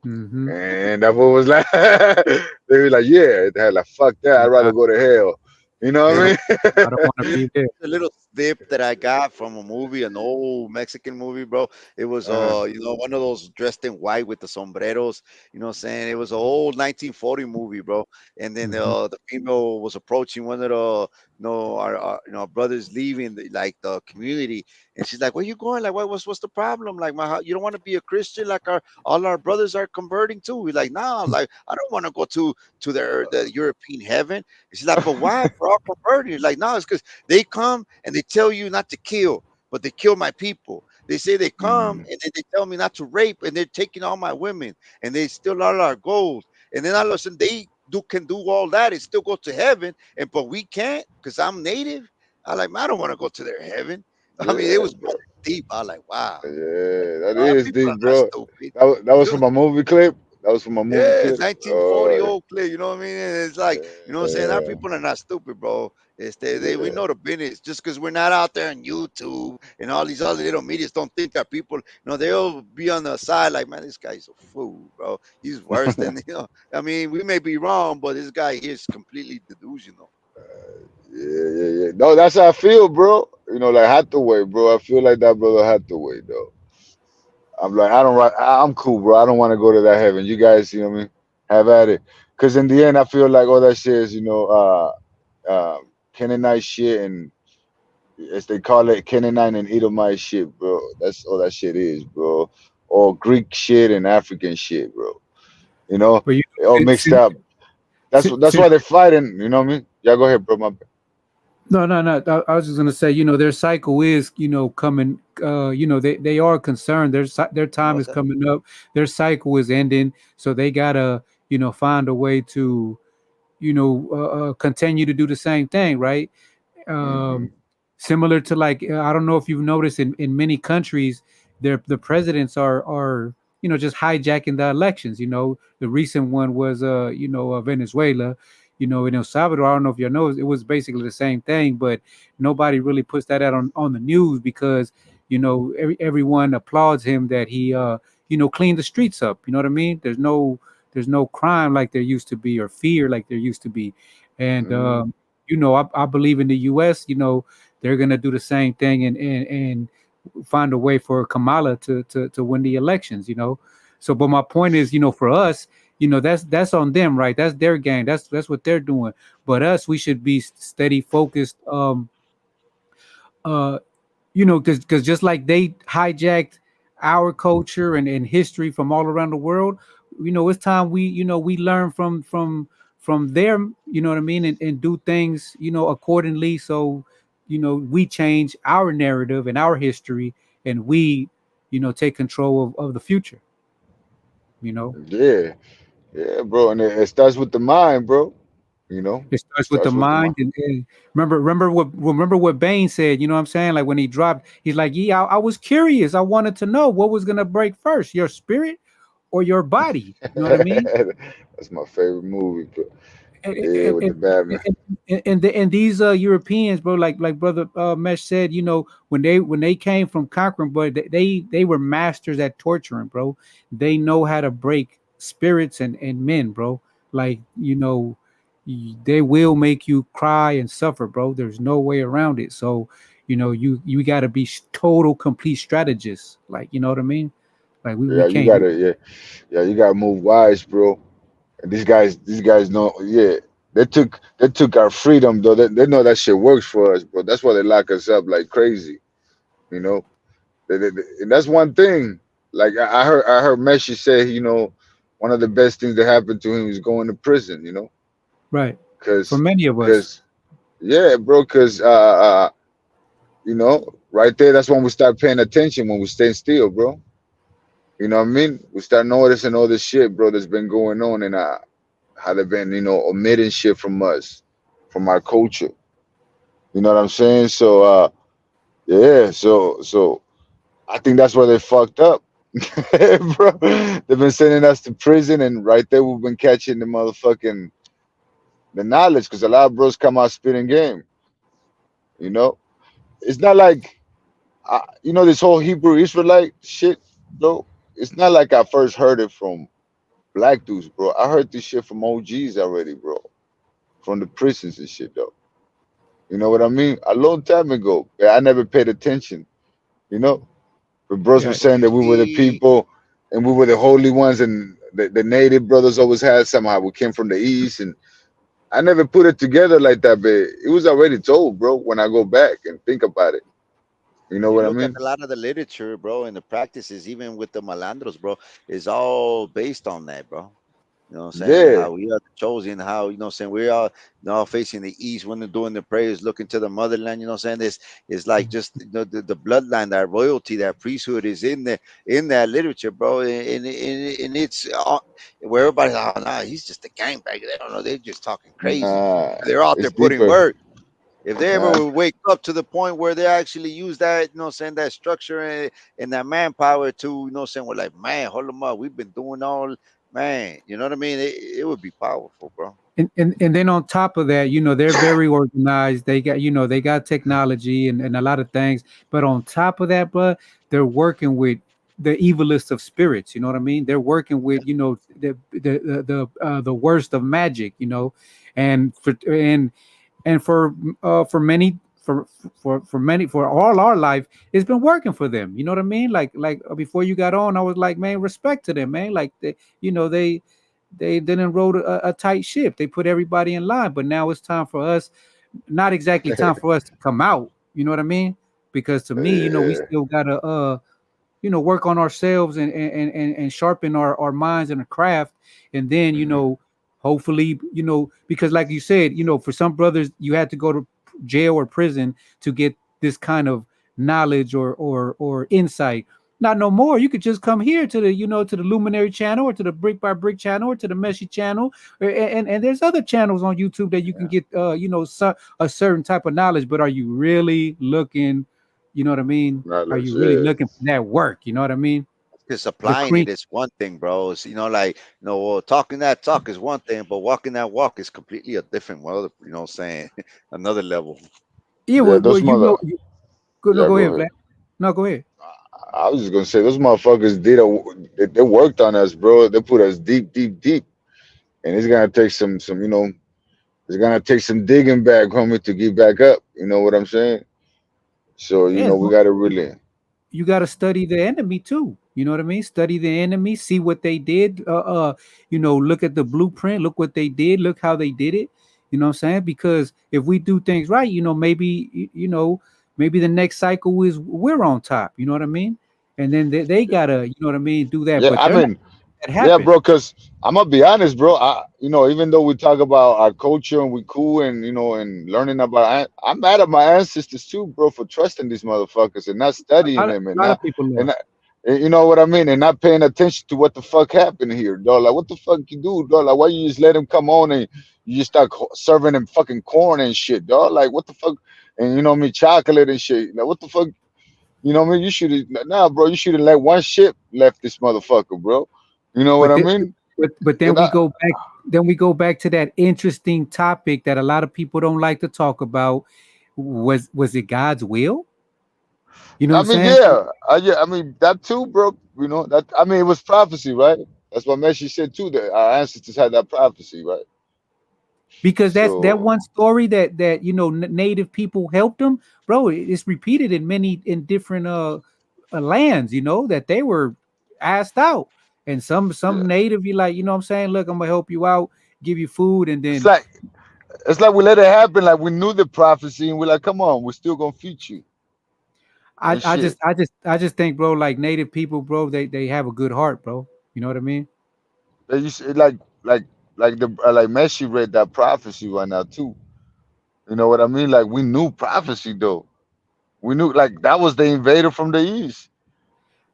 Mm-hmm. And that boy was like, they were like, yeah, they're like, fuck that, I'd rather I, go to hell. You know I what don't I I don't want to be there. a little snip that I got from a movie, an old Mexican movie, bro. It was mean? one of those dressed in white with the sombreros, you know what I'm saying? It was an old 1940 movie, bro. And then Hmm. the female was approaching one of the our brothers leaving like the community, and she's like, "Where you going? Like, what's the problem? Like, you don't want to be a Christian like all our brothers are converting too?" We're like, "Nah, like I don't want to go to the European heaven." And she's like, "But why? We're all converting." Like, no, it's because they come and they tell you not to kill, but they kill my people. They say they come Mm, and then they tell me not to rape, and they're taking all my women, and they steal all our gold. And then all of a sudden they can do all that and still go to heaven, and but we can't because I'm native. I like, man, I don't want to go to their heaven. I mean, it yeah, was bro. deep. I like, wow, Yeah, that our is people are deep, not bro. stupid. That was It from was a movie clip. That was from a movie yeah, clip. 1940 Oh, old clip, you know what I mean? And it's like, you know what I'm saying? Our yeah, people are not stupid, bro. We yeah. know the business. Just because we're not out there on YouTube and all these other little medias don't think that people, they'll be on the side like, man, this guy's a fool, bro. He's worse than, I mean, we may be wrong, but this guy here is completely delusional. Yeah. No, that's how I feel, bro. Like Hathaway, bro. I feel like that brother Hathaway, though. I'm like, I don't. I'm cool, bro. I don't want to go to that heaven. You guys, you know what I mean? Have at it. Cause in the end, I feel like all that shit is, Canaanite shit, and as they call it, Canaanite and Edomite shit, bro. That's all that shit is, bro. Or Greek shit and African shit, bro. You know, But they all mixed up. That's since why they're fighting. You know what I mean? Yeah, go ahead, bro. My bad. no. I was just gonna say, their cycle is, coming. They are concerned. Their time What's is that? coming up. Their cycle is ending, so they gotta, find a way to, continue to do the same thing, right? Mm-hmm. Um, Similar to, like, I don't know if you've noticed in many countries, the presidents are just hijacking the elections. The recent one was Venezuela. In El Salvador, I don't know if you know, it was basically the same thing, but nobody really puts that out on the news because everyone applauds him that he cleaned the streets up. You know what I mean? There's no crime like there used to be, or fear like there used to be. And Mm-hmm. I believe in the U.S. They're gonna do the same thing and find a way for Kamala to win the elections. So, but my point is, for us, that's on them, right? That's their game. That's what they're doing. But us, we should be steady, focused. Uh, because just like they hijacked our culture and history from all around the world, it's time we learn from them, you know what I mean, and do things, accordingly. So, we change our narrative and our history, and we, take control of the future. You know, Yeah, yeah, bro. And it starts with the mind, bro. it starts with the Starts with the mind. mind. And remember what Bain said. You know what I'm saying? Like when he dropped, he's like, "Yeah, I was curious. I wanted to know what was gonna break first, your spirit or your body." You know what I mean? That's my favorite movie, bro. and Yeah, and, with the and, Batman. and these Europeans, bro, like brother Mesh said, when they came from conquering, but they were masters at torturing, bro. They know how to break spirits and men, bro. Like, they will make you cry and suffer, bro. There's no way around it. So, you got to be total complete strategist. Like, you know what I mean? Like we Yeah, you can't. gotta. Yeah, you gotta move wise, bro. And these guys know. Yeah, they took our freedom, though. They know that shit works for us, bro. That's why they lock us up like crazy. You know, And that's one thing. Like I heard Messi say, one of the best things that happened to him is going to prison. Right. For Cause, many of us. cause, yeah, bro. Cause, right there, that's when we start paying attention, when we stay still, bro. You know what I mean? We start noticing all this shit, bro, that's been going on, and how they've been, omitting shit from us, from our culture. You know what I'm saying? So, yeah. So I think that's where they fucked up, bro. They've been sending us to prison, and right there we've been catching the knowledge, because a lot of bros come out spitting game. You know, it's not like this whole Hebrew Israelite shit, bro. It's not like I first heard it from black dudes, bro. I heard this shit from OGs already, bro, from the prisons and shit, though. You know what I mean? A long time ago, I never paid attention. You know, the bros were Yeah. saying that we were the See, people and we were the holy ones, and the native brothers always had somehow. We came from the east, and I never put it together like that, but it was already told, bro. When I go back and think about it, you know you what I look at mean? a lot of the literature, bro, and the practices, even with the malandros, bro, is all based on that, bro. You know what I'm saying? Yeah. How we are chosen, how, you know what I'm saying, we are, facing the east when they're doing the prayers, looking to the motherland, you know what I'm saying? This is like just, the bloodline, that royalty, that priesthood is in that literature, bro. And it's where everybody's like, oh, nah, he's just a gangbanger. They don't know, they're just talking crazy. Nah, They're out there it's putting deeper. work. If they ever Nah, would wake up to the point where they actually use that, saying, that structure and that manpower to, saying, we're like, man, hold them up. We've been doing all, man, you know what I mean? It would be powerful, bro. And then on top of that, they're very organized. They got, they got technology and a lot of things. But on top of that, but they're working with the evilest of spirits. You know what I mean? They're working with, the worst of magic. And for many for all our life, it's been working for them. You know what I mean? Like before you got on, I was like, man, respect to them, man. Like they didn't rode a tight ship. They put everybody in line. But now it's time for us, not exactly time for us to come out. You know what I mean? Because to me, we yeah. still gotta work on ourselves and sharpen our minds and the craft. And then, hopefully, because like you said, for some brothers, you had to go to jail or prison to get this kind of knowledge or insight. Not no more. You could just come here to the Luminary channel, or to the Brick by Brick channel, or to the Messi channel, and there's other channels on YouTube that you can get a certain type of knowledge. But are you really looking? You know what I mean? Are Knowledge, you really yeah. looking for that work? You know what I mean? Just The applying cream. it is one thing, bro. It's, like, well, talking that talk is one thing, but walking that walk is completely a different one. You know what I'm saying? Another level. Yeah, Yeah, well, those mother. go, no, Yeah, go go ahead, ahead. Black. No, go ahead. I was just gonna say those motherfuckers they worked on us, bro. They put us deep, deep, deep, and it's gonna take some, it's gonna take some digging back, homie, to get back up. You know what I'm saying? So Yeah, we gotta really. you got to study the enemy too. You know what I mean? Study the enemy, see what they did. Look at the blueprint. Look what they did. Look how they did it. You know what I'm saying? Because if we do things right, maybe the next cycle is we're on top. You know what I mean? And then they gotta, you know what I mean, do that. Yeah, But I they're not mean, that yeah, happen. bro. Cause I'm gonna be honest, bro. Even though we talk about our culture and we cool and and learning about, I'm mad at my ancestors too, bro, for trusting these motherfuckers and not studying them A lot of people and are. not, you know what I mean, and not paying attention to what the fuck happened here, dog. Like, what the fuck you do, dog? Like, why you just let him come on and you just start serving him fucking corn and shit, dog? Like, what the fuck? And you know what I mean, chocolate and shit. Like, what the fuck? You know what I mean? You should have, nah, bro. You should have let one ship left this motherfucker, bro. You know what But I th- mean? but then And we go back. Then we go back to that interesting topic that a lot of people don't like to talk about. Was it God's will? You know what I I'm mean, saying? yeah, yeah. I mean, that too, bro. That. I mean, it was prophecy, right? That's what Messi said too. That our ancestors had that prophecy, right? Because that's that So one story that native people helped them, bro. It's repeated in different lands. That they were asked out, and some yeah, native, you like, what I'm saying, look, I'm gonna help you out, give you food, and it's then like we let it happen. Like we knew the prophecy, and we're like, come on, we're still gonna feed you. and shit. I just think, bro, like native people, bro, they have a good heart, bro. You know what I mean? They used to, like the like Messi read that prophecy right now too. You know what I mean? Like we knew prophecy though. We knew like that was the invader from the east.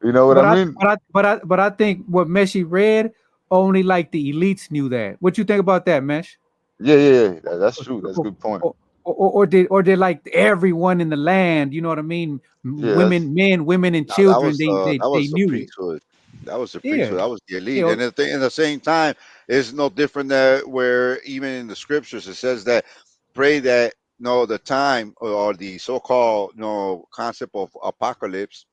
You know what I mean? But I think what Messi read, only like the elites knew that. What you think about that, Mesh? Yeah. That's true. That's a Or, good point. or did like everyone in the land, you know what I mean? Yeah, that's Women, men, women, and Now that children, was that they was the knew it. priesthood. That was the Yeah, priesthood. That was the you elite. know, And the thing, at the same time, it's no different that where even in the scriptures it says that pray that no the time or the so-called concept of apocalypse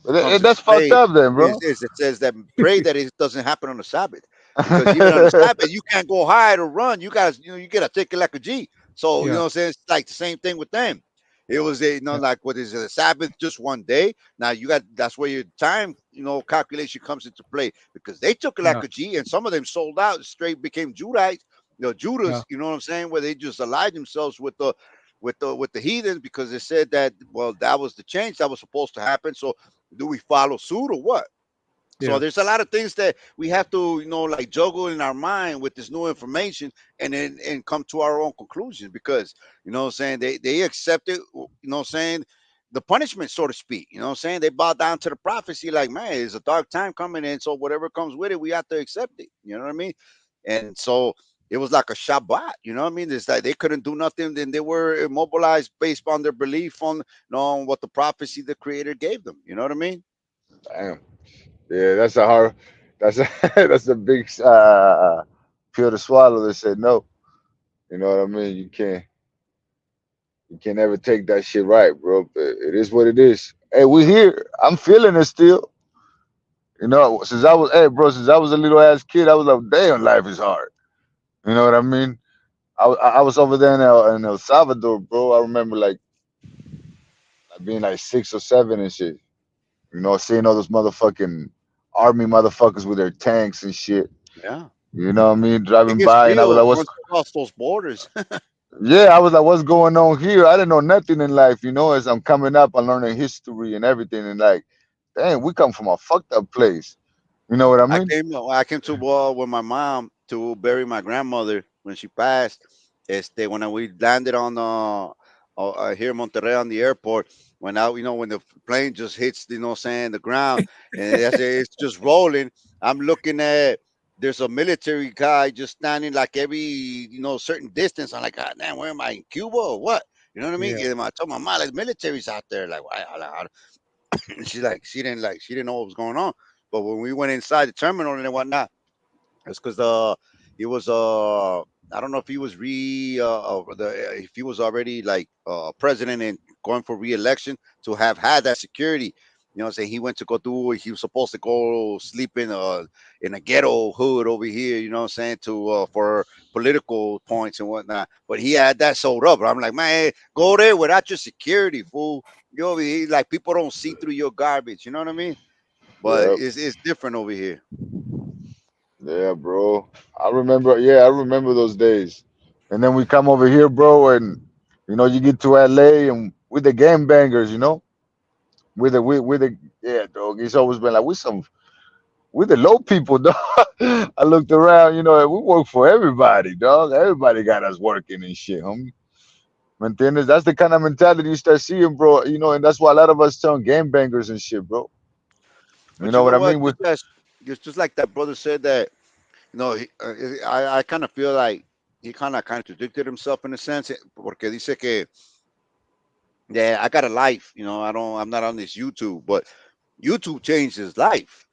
comes into that's fucked play up then, bro. is it says that pray that it doesn't happen on the Sabbath because even on the Sabbath you can't go hide or run. You guys, you gotta take it like a G. So yeah, what I'm saying, it's like the same thing with them. It was yeah, like what is it, a Sabbath just one day. Now you got that's where your time calculation comes into play because they took it yeah, like a G and some of them sold out straight became Judites, yeah, Judas. You know what I'm saying? Where they just allied themselves with the heathens because they said that well that was the change that was supposed to happen. So do we follow suit or what? So yeah. there's a lot of things that we have to, like juggle in our mind with this new information and then and come to our own conclusions because, what I'm saying, they accepted, what I'm saying, the punishment, so to speak. You know what I'm saying? They bow down to the prophecy like, man, it's a dark time coming in. So whatever comes with it, we have to accept it. You know what I mean? And so it was like a Shabbat. You know what I mean? It's like they couldn't do nothing. Then they were immobilized based on their belief on, on what the prophecy the creator gave them. You know what I mean? Damn. Yeah, that's a hard. That's a that's a big pill to swallow. They said no. You know what I mean? You can't ever take that shit right, bro. But it is what it is. Hey, we here. I'm feeling it still. You know, since I was a little ass kid, I was like, damn, life is hard. You know what I mean? I was over there in El Salvador, bro. I remember like being like 6 or 7 and shit. You know, seeing all those motherfucking army motherfuckers with their tanks and shit. Yeah. You know what I mean? It Driving gets by, and I was real like, "What's?" once you cross those borders. Yeah, I was like, "What's going on here?" I didn't know nothing in life, you know. As I'm coming up, I'm learning history and everything, and like, damn, we come from a fucked up place. You know what I mean? I came to with my mom to bury my grandmother when she passed. When we landed on here in Monterrey on the airport, when I when the plane just hits, saying the ground, and it's just rolling. I'm looking at there's a military guy just standing like every certain distance. I'm like, God damn, where am I in Cuba or what? You know what I mean? Yeah. And I told my mom like military's out there. Like, why? And she didn't know what was going on. But when we went inside the terminal and whatnot, it's because he was I don't know if he was if he was already like president and going for re-election to have had that security. You know what I'm saying? He went to go do he was supposed to go sleep in a ghetto hood over here, you know what I'm saying, to for political points and whatnot. But he had that sold up. I'm like, man, go there without your security, fool. You over here, like people don't see through your garbage, you know what I mean? But Yeah, it's different over here. yeah, bro. I remember. Yeah, I remember those days. And then we come over here, bro, and you get to LA and with the game bangers, with the yeah, dog. It's always been like we the low people, dog. I looked around, we work for everybody, dog. Everybody got us working and shit, homie. ¿Me entiendes? That's the kind of mentality you start seeing, bro. And that's why a lot of us turn game bangers and shit, bro. You But you know know what I what? mean? It's just like that brother said that. I kind of feel like he kind of contradicted himself in a sense, porque dice que yeah, I got a life. I'm not on this YouTube, but YouTube changed his life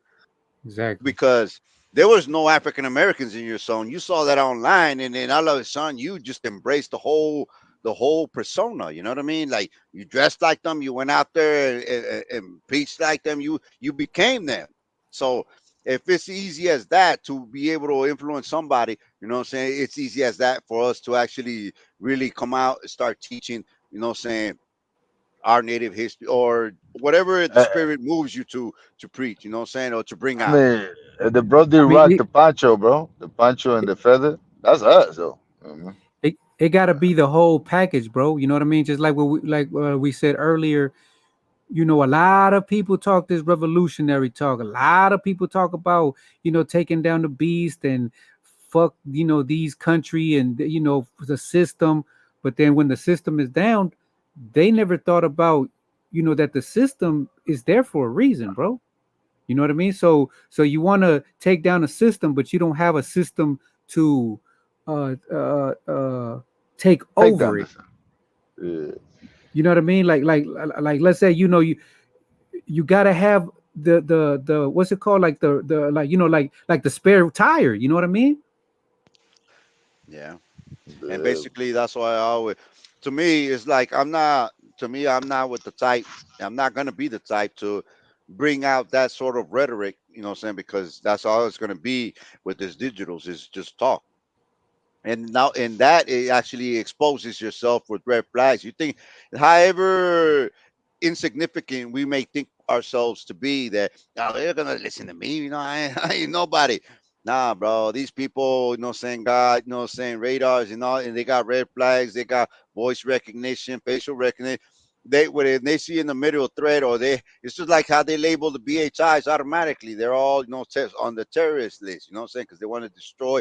Exactly. because there was no African Americans in your zone. You saw that online, and then all of a sudden, you just embraced the whole persona. You know what I mean? Like you dressed like them, you went out there and preached like them. You became them. So if it's easy as that to be able to influence somebody, you know what I'm saying? It's easy as that for us to actually really come out and start teaching. You know what I'm saying? Our native history or whatever the Uh, spirit moves you to preach. You know what I'm saying? Or to bring I out. mean, the bro did I mean, rock the poncho, bro. The poncho and the feather. That's us, though. it got to be the whole package, bro. You know what I mean? Just like what we said earlier. you know, a lot of people talk this revolutionary talk. A lot of people talk about, you know, taking down the beast and fuck, you know, these country and, you know, the system. But then when the system is down, they never thought about, you know, that the system is there for a reason, bro. You know what I mean? So you want to take down a system, but you don't have a system to uh uh uh take Take down over it. this. Yeah. You know what I mean? Like let's say, you know, you gotta have the what's it called, like the like, you know, like the spare tire, you know what I mean? Yeah. And Yeah. basically that's why I always, to me it's like I'm not, to me I'm not with the type, I'm not going to be the type to bring out that sort of rhetoric, you know what I'm saying, because that's all it's going to be with this digitals is just talk. And now in that it actually exposes yourself with red flags. You think, however insignificant we may think ourselves to be, that oh, they're gonna listen to me, you know, I ain't nobody. Nah, bro, these people, you know, saying God, you know, saying radars and all, and they got red flags, they got voice recognition, facial recognition. They, when they see in the middle of threat, or they, it's just like how they label the BHIs automatically. They're all, you know, on the terrorist list, you know what I'm saying? Because they want to destroy.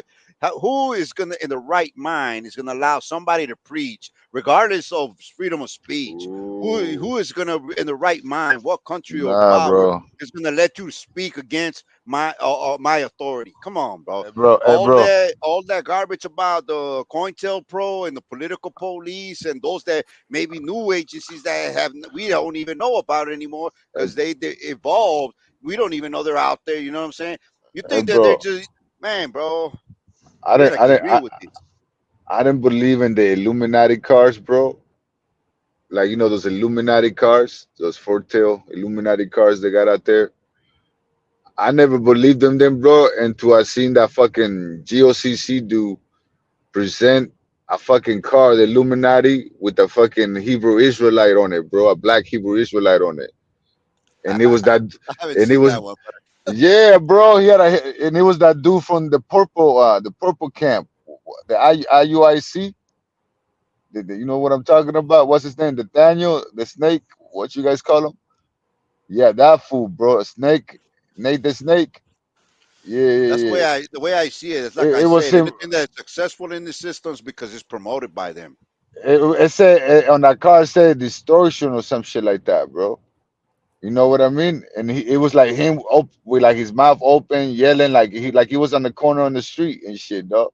Who is gonna, in the right mind, is gonna allow somebody to preach, regardless of freedom of speech? Who Ooh. is gonna, in the right mind, what country or Nah, power bro. is gonna let you speak against my authority? Come on, bro. Hey, bro. Hey, bro. All that garbage about the COINTELPRO and the political police and those that maybe new agencies that have, we don't even know about anymore Hey, because they evolved. We don't even know they're out there. You know what I'm saying? You hey, think that they're bro. just, man, bro? I Wish didn't. I I could didn't. agree with this. I didn't believe in the Illuminati cars, bro. Like, you know, those Illuminati cars, those Fortail Illuminati cars they got out there. I never believed them, bro, until I seen that fucking GOCC dude present a fucking car, the Illuminati, with a fucking Hebrew Israelite on it, bro, a black Hebrew Israelite on it, and it was that, I haven't and it seen was, that one, but yeah, bro, he had a, and it was that dude from the purple camp, the IUIC. You know what I'm talking about? What's his name? Nathaniel, the snake. What you guys call him? Yeah, that fool, bro. Snake, Nate the snake. Yeah, that's yeah, yeah. the way I see it. It's like I It was said, him. anything that's successful in the systems because it's promoted by them. It said on that car, it said distortion or some shit like that, bro. You know what I mean? And it was like him with like his mouth open, yelling like he was on the corner on the street and shit, dog.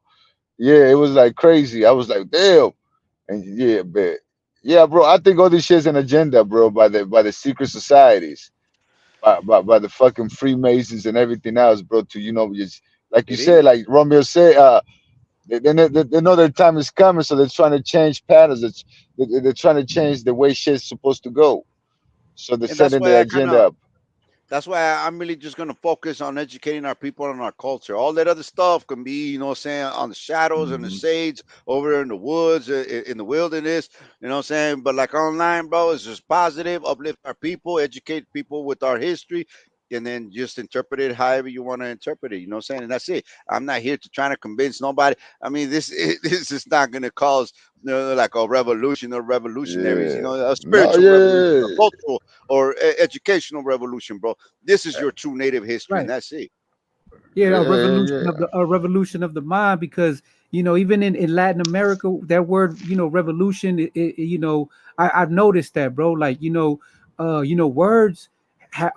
Yeah, it was like crazy. I was like, damn. And yeah, but yeah, bro. I think all this shit's an agenda, bro, by the secret societies, by the fucking Freemasons and everything else, bro. To, you know, just like you It said, like is. Romeo said, they know their time is coming, so they're trying to change patterns. They're trying to change the way shit's supposed to go. So they're And that's setting why the I kind agenda of, up. that's why I'm really just gonna focus on educating our people on our culture. All that other stuff can be, you know, what I'm saying, on the shadows and the Hmm. shades over there in the woods, in the wilderness. You know what I'm saying? But like online, bro, it's just positive, uplift our people, educate people with our history, and then just interpret it however you want to interpret it. You know what I'm saying? And that's it. I'm not here to try to convince nobody. I mean, this this is not gonna cause, you know, like a revolution or revolutionaries. You Yeah. know, a No. spiritual revolution, a Yeah. cultural or educational revolution, bro. This is your true native history, and Right. that's it. Yeah, Yeah. Yeah. Yeah. a revolution of the mind, because you know, even in Latin America, that word, you know, revolution, you know, I've noticed that, bro. Like, you know, words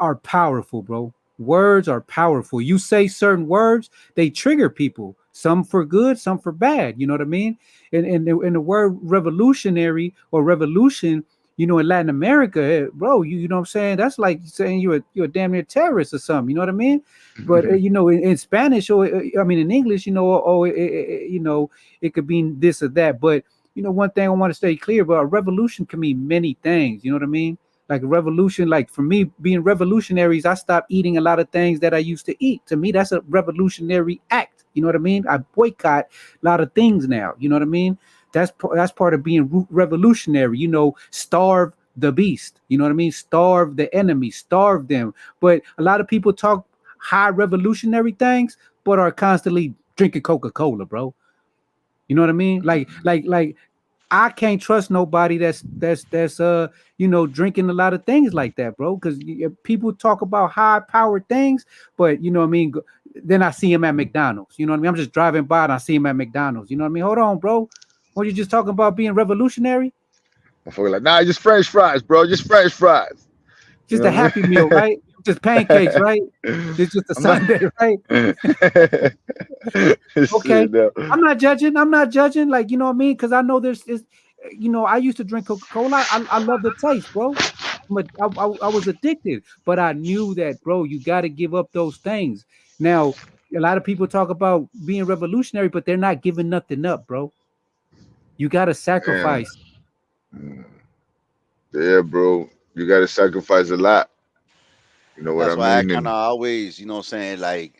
are powerful, bro. Words are powerful. You say certain words, they trigger people. Some for good, some for bad. You know what I mean? And the word revolutionary or revolution, you know, in Latin America, bro, you know what I'm saying? That's like saying you're a damn near terrorist or something. You know what I mean? But you know, in Spanish, or I mean, in English, you know, you know, it could mean this or that. But you know, one thing I want to stay clear about: a revolution can mean many things. You know what I mean? Like a revolution, like for me, being revolutionaries, I stopped eating a lot of things that I used to eat. To me, that's a revolutionary act. You know what I mean? I boycott a lot of things now. You know what I mean? That's part of being revolutionary. You know, starve the beast. You know what I mean? Starve the enemy, starve them. But a lot of people talk high revolutionary things, but are constantly drinking Coca-Cola, bro. You know what I mean? Like I can't trust nobody that's drinking a lot of things like that, bro. Because people talk about high powered things, but you know what I mean. Then I see him at McDonald's. You know what I mean. I'm just driving by and I see him at McDonald's. You know what I mean. Hold on, bro. What you just talking about being revolutionary? I feel like, nah, just French fries, bro. Just French fries. You Just know a what I Happy Meal, right? Just pancakes, right? mean? It's just a I'm not. Sunday, right? Okay. Shit, no. I'm not judging. I'm not judging. Like, you know what I mean? Because I know there's is I used to drink Coca-Cola. I love the taste, bro. But I was addicted. But I knew that, bro, you got to give up those things. Now, a lot of people talk about being revolutionary, but they're not giving nothing up, bro. You got to Damn. sacrifice. Mm. Yeah, bro. You gotta sacrifice a lot. You know what I That's why I mean? kind of And always, saying like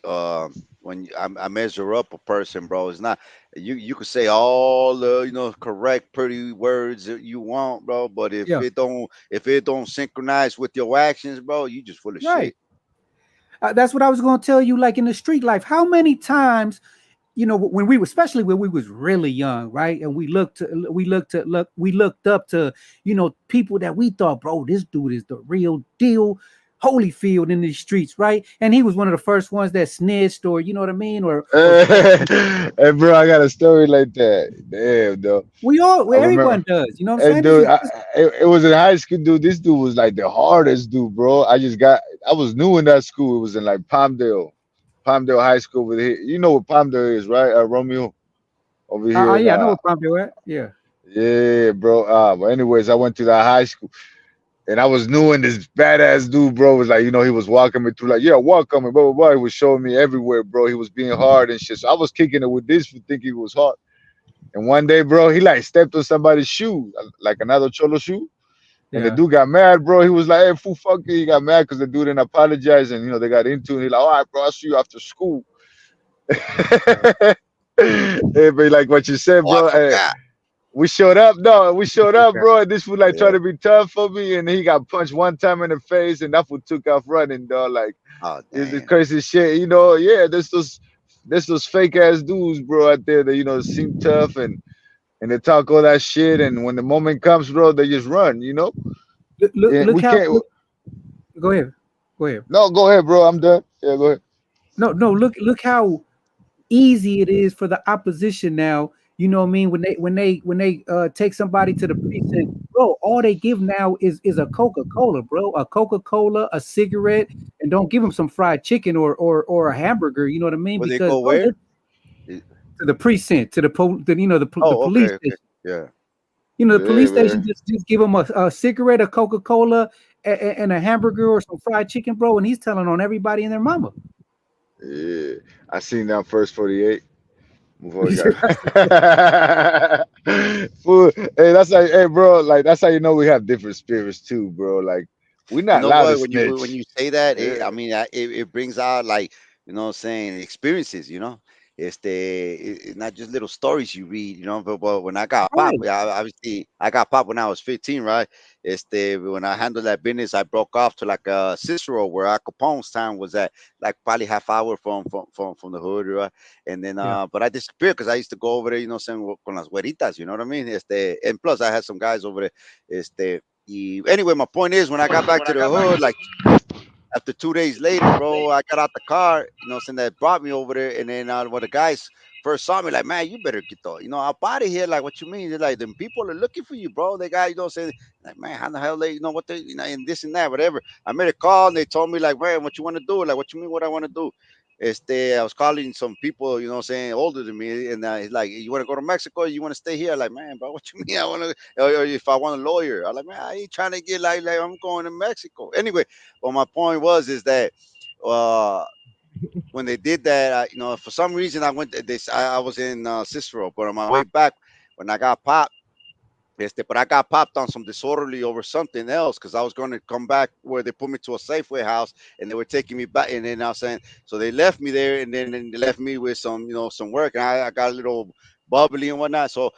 when I measure up a person, bro, it's not you could say all the correct pretty words that you want, bro, but if Yeah, it don't synchronize with your actions, bro, you just full of right. shit. That's what I was going to tell you. Like in the street life, how many times when we were, especially when we was really young, right? And we looked up to, people that we thought, bro, this dude is the real deal, Holyfield in the streets, right? And he was one of the first ones that snitched, or you know what I mean, or hey, bro, I got a story like that. Damn, though. I remember. everyone does, you know what I'm Hey, saying? This dude, is this, it was in high school, dude. This dude was like the hardest dude, bro. I was new in that school. It was in like Palmdale High School over here. You know what Palmdale is, right? Romeo over here. And yeah, I know what Pompeo at. Yeah, yeah, bro. But anyways, I went to that high school. And I was new, and this badass dude, bro, was like, he was walking me through, like, yeah, welcome, and blah, blah, blah. He was showing me everywhere, bro. He was being hard and shit. So I was kicking it with this for thinking it was hard. And one day, bro, he like stepped on somebody's shoe, like another cholo shoe. And the yeah. dude got mad, bro. He was like, hey, fool, fuck you. He got mad because the dude didn't apologize. And, they got into it. He like, all right, bro, I'll see you after school. Hey, but like what you said, Oh, I bro. Hey, forgot. we showed up, no, we showed up, Okay. bro. And this fool like Yeah. trying to be tough for me, and he got punched one time in the face, and that fool took off running, dog. Like Oh, it's the damn. crazy shit, Yeah, this those fake ass dudes, bro, out there that seem tough and they talk all that shit, and when the moment comes, bro, they just run. And Look we how. can't. Look, go ahead. Go ahead. No, go ahead, bro. I'm done. Yeah, go ahead. No. Look how easy it is for the opposition now. You know what I mean? When they take somebody to the precinct, bro, all they give now is a Coca-Cola, bro. A Coca-Cola, a cigarette, and don't give them some fried chicken or a hamburger. You know what I mean? Will they Because go bro, where? to the precinct, to the Oh, police okay, okay. station. Yeah. The Yeah, police station man. just give him a cigarette, a Coca-Cola, and a hamburger or some fried chicken, bro. And he's telling on everybody and their mama. Yeah, I seen that first 48 before we got. That's Fool, hey, hey, bro, like that's how we have different spirits too, bro. Like we're You not know allowed to what? When snitch. you say that, Yeah, I mean, it brings out like what I'm saying experiences. It's not just little stories you read. But when I got popped, right. yeah, obviously I got popped when I was 15, right? When I handled that business, I broke off to like Cicero, where Al Capone's town was at, like probably half hour from the hood, right? And then, Yeah. but I disappeared because I used to go over there, saying con las güeritas, you know what I mean? And plus I had some guys over there, anyway, my point is, when I got back to the hood, like after 2 days later, bro, I got out the car, saying that brought me over there, and then when the guys first saw me, like, man, you better get up out of here. Like, what you mean? They're like, them people are looking for you, bro. They got, saying, like, man, how the hell they, what they, and this and that, whatever. I made a call, and they told me, like, man, what you want to do? Like, what you mean, what I want to do? I was calling some people, saying older than me, and he's like, you want to go to Mexico? You want to stay here? Like, man, bro, what you mean? I want to, or if I want a lawyer, I'm like, man, I ain't trying to get like I'm going to Mexico. Anyway, well, my point is that uh, when they did that, for some reason I went. This I was in Cicero, but on my way back, when I got popped. But I got popped on some disorderly over something else because I was going to come back where they put me to a Safeway house and they were taking me back. And then I was saying, so they left me there and then they left me with some, some work. And I got a little bubbly and whatnot. So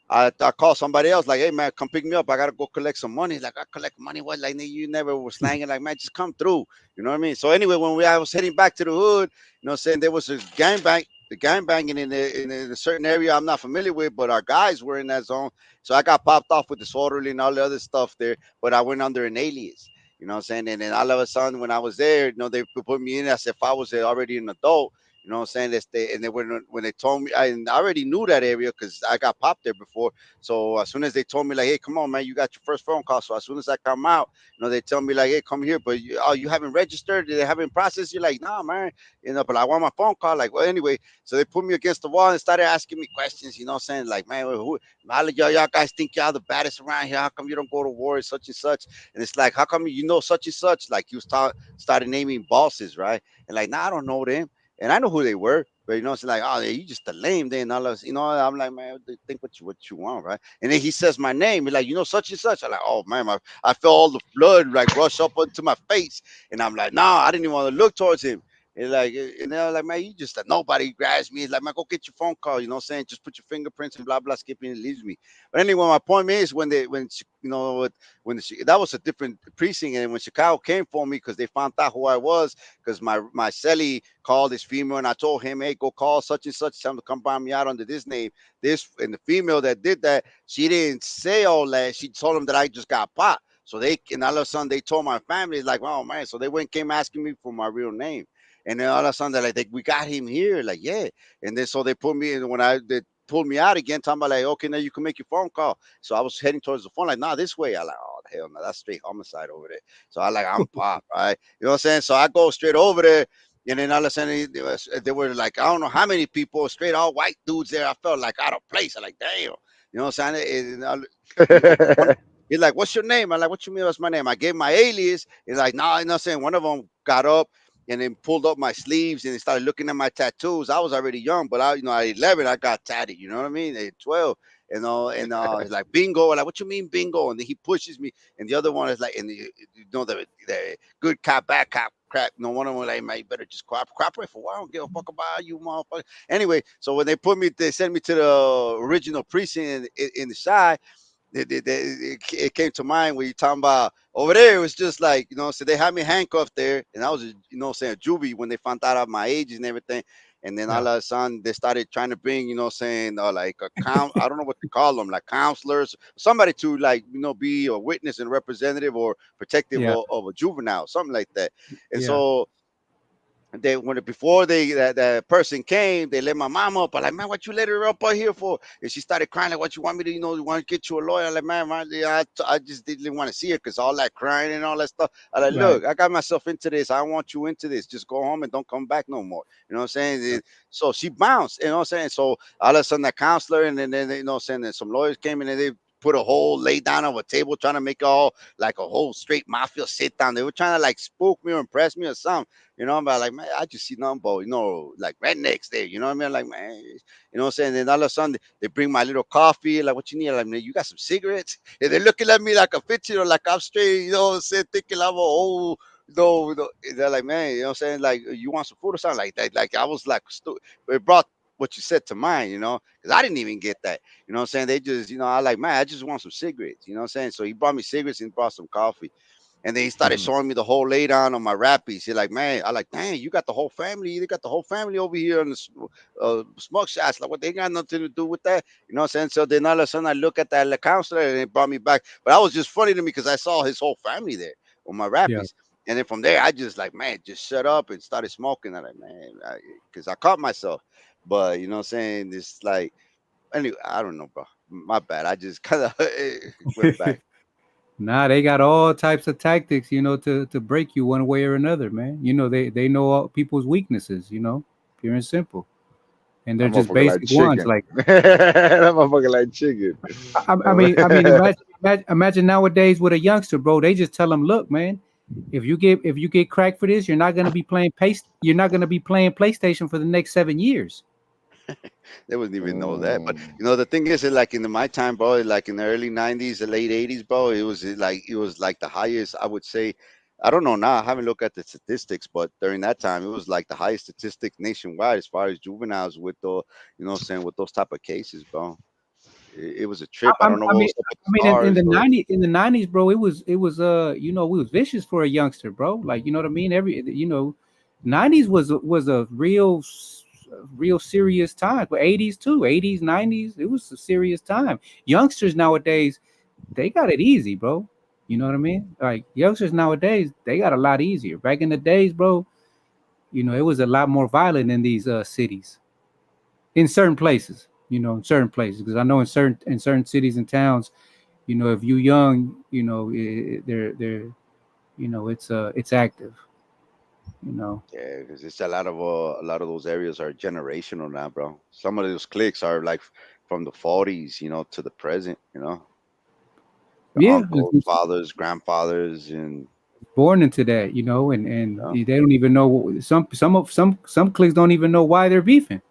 I called somebody else, like, hey, man, come pick me up. I got to go collect some money. Like, I collect money. What? Like, you never were slanging. Like, man, just come through. You know what I mean? So anyway, when I was heading back to the hood, saying there was a gangbang. the gang banging in a certain area I'm not familiar with, but our guys were in that zone. So I got popped off with disorderly and all the other stuff there, but I went under an alias. You know what I'm saying? And then all of a sudden, when I was there, they put me in as if I was already an adult. You know what I'm saying? And then when they told me, I already knew that area because I got popped there before. So as soon as they told me, like, hey, come on, man, you got your first phone call. So as soon as I come out, they tell me, like, hey, come here, but you haven't registered, they haven't processed. You're like, nah, man, but I want my phone call. Like, well, anyway, so they put me against the wall and started asking me questions. You know what I'm saying? Like, man, all of y'all guys think y'all the baddest around here. How come you don't go to war, such and such? And it's like, how come you know such and such? Like, he was started naming bosses, right? And like, nah, I don't know them. And I know who they were, but it's like, oh, you just a lame. Then all of I'm like, man, think what you want, right? And then he says my name, he's like, such and such. I'm like, oh man, I felt all the blood like rush up onto my face, and I'm like, nah, I didn't even want to look towards him. And they're like, man, you just a nobody. Grabs me. It's like, man, go get your phone call. You know what I'm saying? Just put your fingerprints and blah blah. Skipping and leaves me. But anyway, my point is when that was a different precinct, and when Chicago came for me because they found out who I was, because my celly called this female, and I told him, hey, go call such and such, tell them to come buy me out under this name. And the female that did that, she didn't say all that. She told him that I just got popped. So and all of a sudden they told my family, like, oh man. So they came asking me for my real name. And then all of a sudden they're like, we got him here. Like, yeah. And then so they put me in they pulled me out again, talking about like, okay, now you can make your phone call. So I was heading towards the phone, like, nah, this way. I like, oh hell no, that's straight homicide over there. So I'm popped, right? You know what I'm saying? So I go straight over there. And then all of a sudden they were like, I don't know how many people, straight all white dudes there. I felt like out of place. I'm like, damn. You know what I'm saying? He's like, what's your name? I'm like, what you mean what's my name? I gave my alias. He's like, nah, you know what I'm saying? One of them got up and then pulled up my sleeves and they started looking at my tattoos. I was already young, but at 11, I got tatted. You know what I mean? At 12, and he's like, bingo. I'm like, what you mean bingo? And then he pushes me, and the other one is like, and the good cop, bad cop crap. One of them like, man, you better just cooperate for a while. I don't give a fuck about you, motherfucker. Anyway, so when they sent me to the original precinct in the side. It came to mind when you're talking about over there. It was just like, so they had me handcuffed there, and I was, saying a juvie when they found out my ages and everything. And then all of a sudden they started trying to bring, saying like a I don't know what to call them, like counselors, somebody to like, be a witness and representative or protective of a juvenile, something like that. And so before that person came, they let my mom up. I'm like, man, what you let her up out here for? And she started crying, like, what you want me to, you want to get you a lawyer? I'm like, man, I just didn't want to see her because all that crying and all that stuff. I'm like, look, I got myself into this. I don't want you into this. Just go home and don't come back no more. You know what I'm saying? So she bounced, you know what I'm saying? So all of a sudden that counselor and then that some lawyers came in and they put a whole lay down on a table trying to make all like a whole straight mafia sit down. They were trying to like spook me or impress me or something, but like, man, I just see nothing but, like rednecks there, you know what I mean? Like, man, you know what I'm saying? Then all of a sudden they bring my little coffee, like, what you need? Like, man, you got some cigarettes? And they're looking at me like a 15 like I'm straight, thinking I'm a whole, they're like, man, you know what I'm saying? Like, you want some food or something like that? Like, I was like, it brought what you said to mind, because I didn't even get that. You know what I'm saying? They just, I like, man, I just want some cigarettes. You know what I'm saying? So he brought me cigarettes and brought some coffee. And then he started showing me the whole lay down on my rappies. He's like, man, I like, dang, you got the whole family. They got the whole family over here on the smoke shots. Like, what, they got nothing to do with that? You know what I'm saying? So then all of a sudden I look at that counselor and it brought me back. But that was just funny to me because I saw his whole family there on my rappies. Yeah. And then from there, I just like, man, just shut up and started smoking. I'm like, man, because I caught myself. But you know what I'm saying? It's like, anyway, I don't know, bro. My bad. I just kind of went back. Nah, they got all types of tactics, to break you one way or another, man. They know all people's weaknesses, pure and simple. And they're just basic ones, like that motherfucker like chicken. I mean, imagine nowadays with a youngster, bro. They just tell them, look, man, if you get cracked for this, you're not gonna be playing PlayStation for the next 7 years. They wouldn't even know that. But the thing is, like in my time, bro, like in the early 90s, the late 80s, bro, it was like the highest, I would say. I don't know now. I haven't looked at the statistics, but during that time, it was like the highest statistic nationwide as far as juveniles with the, with those type of cases, bro. It was a trip. I don't know. In the 90s, bro, it was we was vicious for a youngster, bro. Like, you know what I mean? 90s was a real a real serious time. But 80s too, 80s, 90s, it was a serious time. Youngsters nowadays, they got it easy, bro. You know what I mean? Like youngsters nowadays, they got a lot easier. Back in the days, bro, it was a lot more violent in these cities, in certain places. In certain places, because I know in certain cities and towns, if you young, it's active. You know. Yeah, because it's a lot of those areas are generational now, bro. Some of those cliques are like from the 40s, to the present, the Yeah, uncles, fathers, grandfathers, and born into that, and uh, they don't even know some cliques don't even know why they're beefing.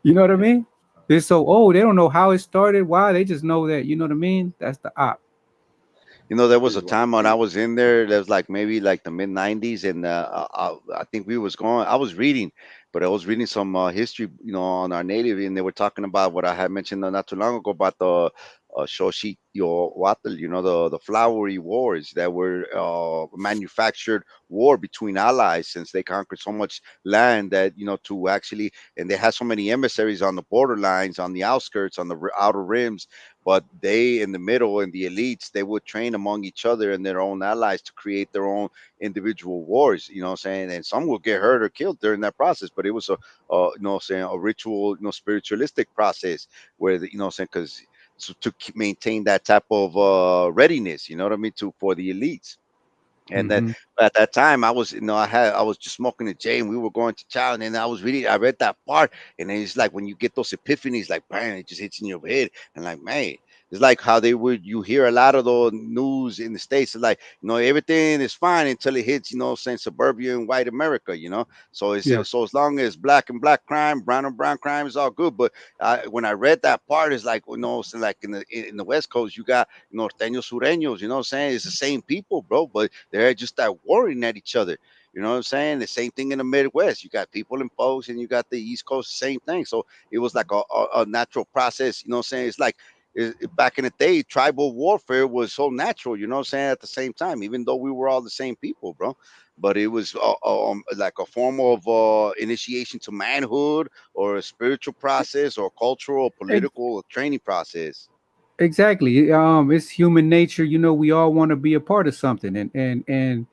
You know what I mean? They're so old, they don't know how it started, why. They just know that, you know what I mean? That's the op. There was This a is what time when I was in there. There was like maybe like the mid '90s, and I think we was going. I was reading, but I was reading some history, on our native, and they were talking about what I had mentioned not too long ago about the Xochitl, the flowery wars that were manufactured war between allies, since they conquered so much land that to actually, and they had so many emissaries on the borderlines, on the outskirts, on the outer rims, but they in the middle and the elites, they would train among each other and their own allies to create their own individual wars, what I'm saying, and some will get hurt or killed during that process, but it was what I'm saying, a ritual, spiritualistic process where what I'm saying, because to maintain that type of readiness, you know what I mean, to for the elites. And that Hmm. at that time, I was, I was just smoking a J, and we were going to chow, and then I read that part, and then it's like when you get those epiphanies, like bam, it just hits in your head, and like man, it's like how they would you hear a lot of the news in the states, it's like everything is fine until it hits, saying suburban white America, so it's Yeah. so as long as black and black crime, brown and brown crime is all good, but when I read that part, it's like so like in the West Coast, you got norteños, sureños, what I'm saying, it's the same people, bro, but they're just that warring at each other. You know what I'm saying? The same thing in the Midwest. You got people in folks, and you got the East Coast, same thing. So it was like a natural process. You know what I'm saying? It's like back in the day, tribal warfare was so natural. You know what I'm saying? At the same time, even though we were all the same people, bro. But it was like a form of initiation to manhood, or a spiritual process, or cultural, Ex- political, training process. exactly. It's human nature. We all want to be a part of something, and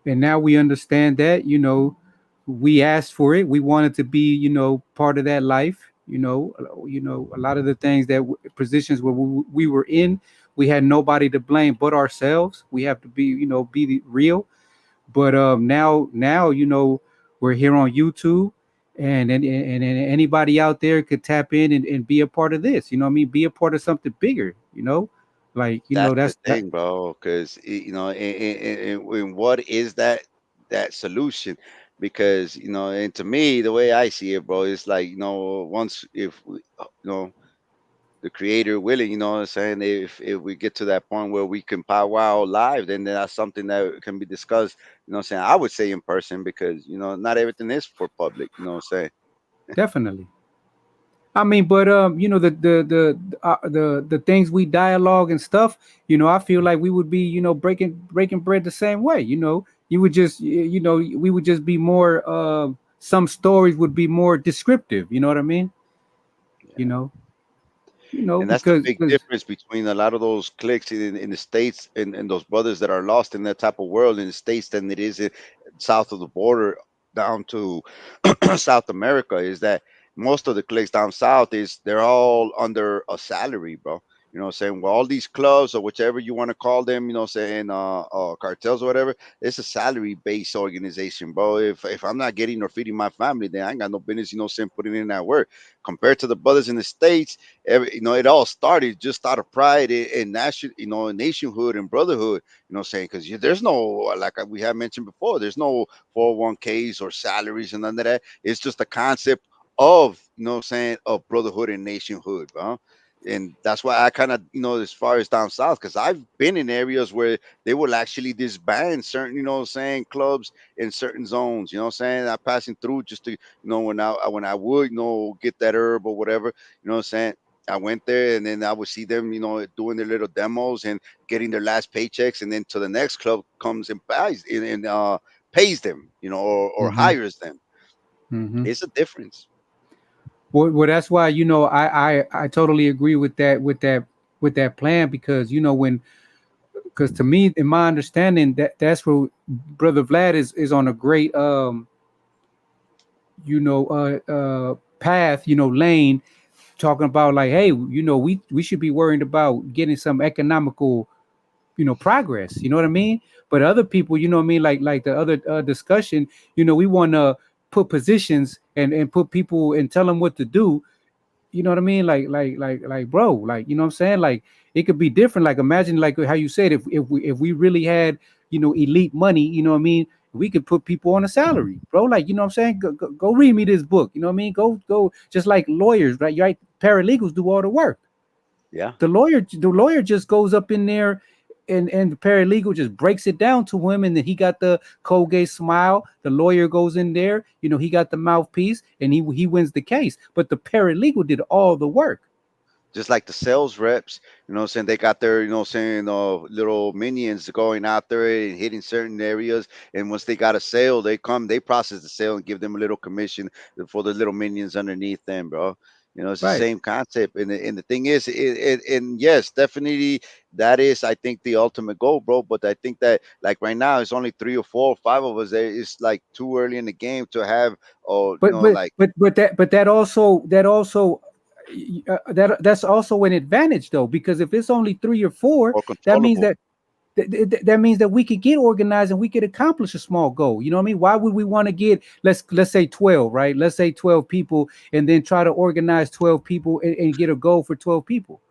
now we understand that. We asked for it. We wanted to be, part of that life. A lot of the things that positions where we were in, we had nobody to blame but ourselves. We have to be, real. But now we're here on YouTube, and anybody out there could tap in and be a part of this. You know what I mean? Be a part of something bigger. Like That's the that's that thing, bro. Because and what is that solution? Because and to me, the way I see it, bro, is like once if the creator willing, what I'm saying, if we get to that point where we can powwow live, then that's something that can be discussed. What I'm saying, I would say in person, because not everything is for public. You know what I'm saying? definitely. I mean, but the things we dialogue and stuff. I feel like we would be, breaking bread the same way. You would just, we would just be more. Some stories would be more descriptive. You know what I mean? You Yeah. know, And that's the big because difference between a lot of those cliques in the states, and those brothers that are lost in that type of world in the states, than it is south of the border down to South America, is that most of the cliques down south is they're all under a salary, bro. You know what I'm saying? Well, all these clubs, or whichever you want to call them, saying cartels or whatever, it's a salary based organization, bro. If I'm not getting or feeding my family, then I ain't got no business, saying putting in that work. Compared to the brothers in the states, it all started just out of pride in nation, nationhood and brotherhood. You know what I'm saying? Because there's no, like we have mentioned before, there's no 401ks or salaries and none of that. It's just a concept of, what I'm saying, of brotherhood and nationhood, bro. And that's why I kind of, as far as down south, because I've been in areas where they will actually disband certain, what I'm saying, clubs in certain zones. You know what I'm saying? I'm passing through just to, when I would, get that herb or whatever. You know what I'm saying? I went there, and then I would see them, doing their little demos and getting their last paychecks, and then to the next club comes and pays and pays them, or hmm hires them. Mm-hmm. It's a difference. Well, that's why I totally agree with that plan, because because to me, in my understanding, that's where Brother Vlad is on a great path, lane, talking about like, hey, we should be worried about getting some economical progress, you know what I mean? But other people, you know what I mean, like the other discussion, we want to put positions and put people and tell them what to do, you know what I mean? Like bro, like, you know what I'm saying? Like, it could be different. Like, imagine, like how you said, if we really had, elite money, you know what I mean, we could put people on a salary, bro. Like, you know what I'm saying? Go read me this book, you know what I mean? Go just like lawyers, right? Right? Paralegals do all the work. Yeah. The lawyer just goes up in there, and the paralegal just breaks it down to him, and then he got the Colgate Smile. The lawyer goes in there, he got the mouthpiece, and he wins the case. But the paralegal did all the work. Just like the sales reps, saying, they got their, saying, little minions going out there and hitting certain areas. And once they got a sale, they process the sale and give them a little commission for the little minions underneath them, bro. It's the Right. same concept. And the thing is, and yes, definitely that is, I think, the ultimate goal, bro. But I think that, like, right now, it's only 3 or 4 or 5 of us there. It's like too early in the game to have, But but like, but but that's also an advantage, though, because if it's only 3 or 4, more that means controllable. that means that we could get organized and we could accomplish a small goal. You know what I mean? Why would we want to get, let's say 12, right? Let's say 12 people, and then try to organize 12 people and get a goal for 12 people.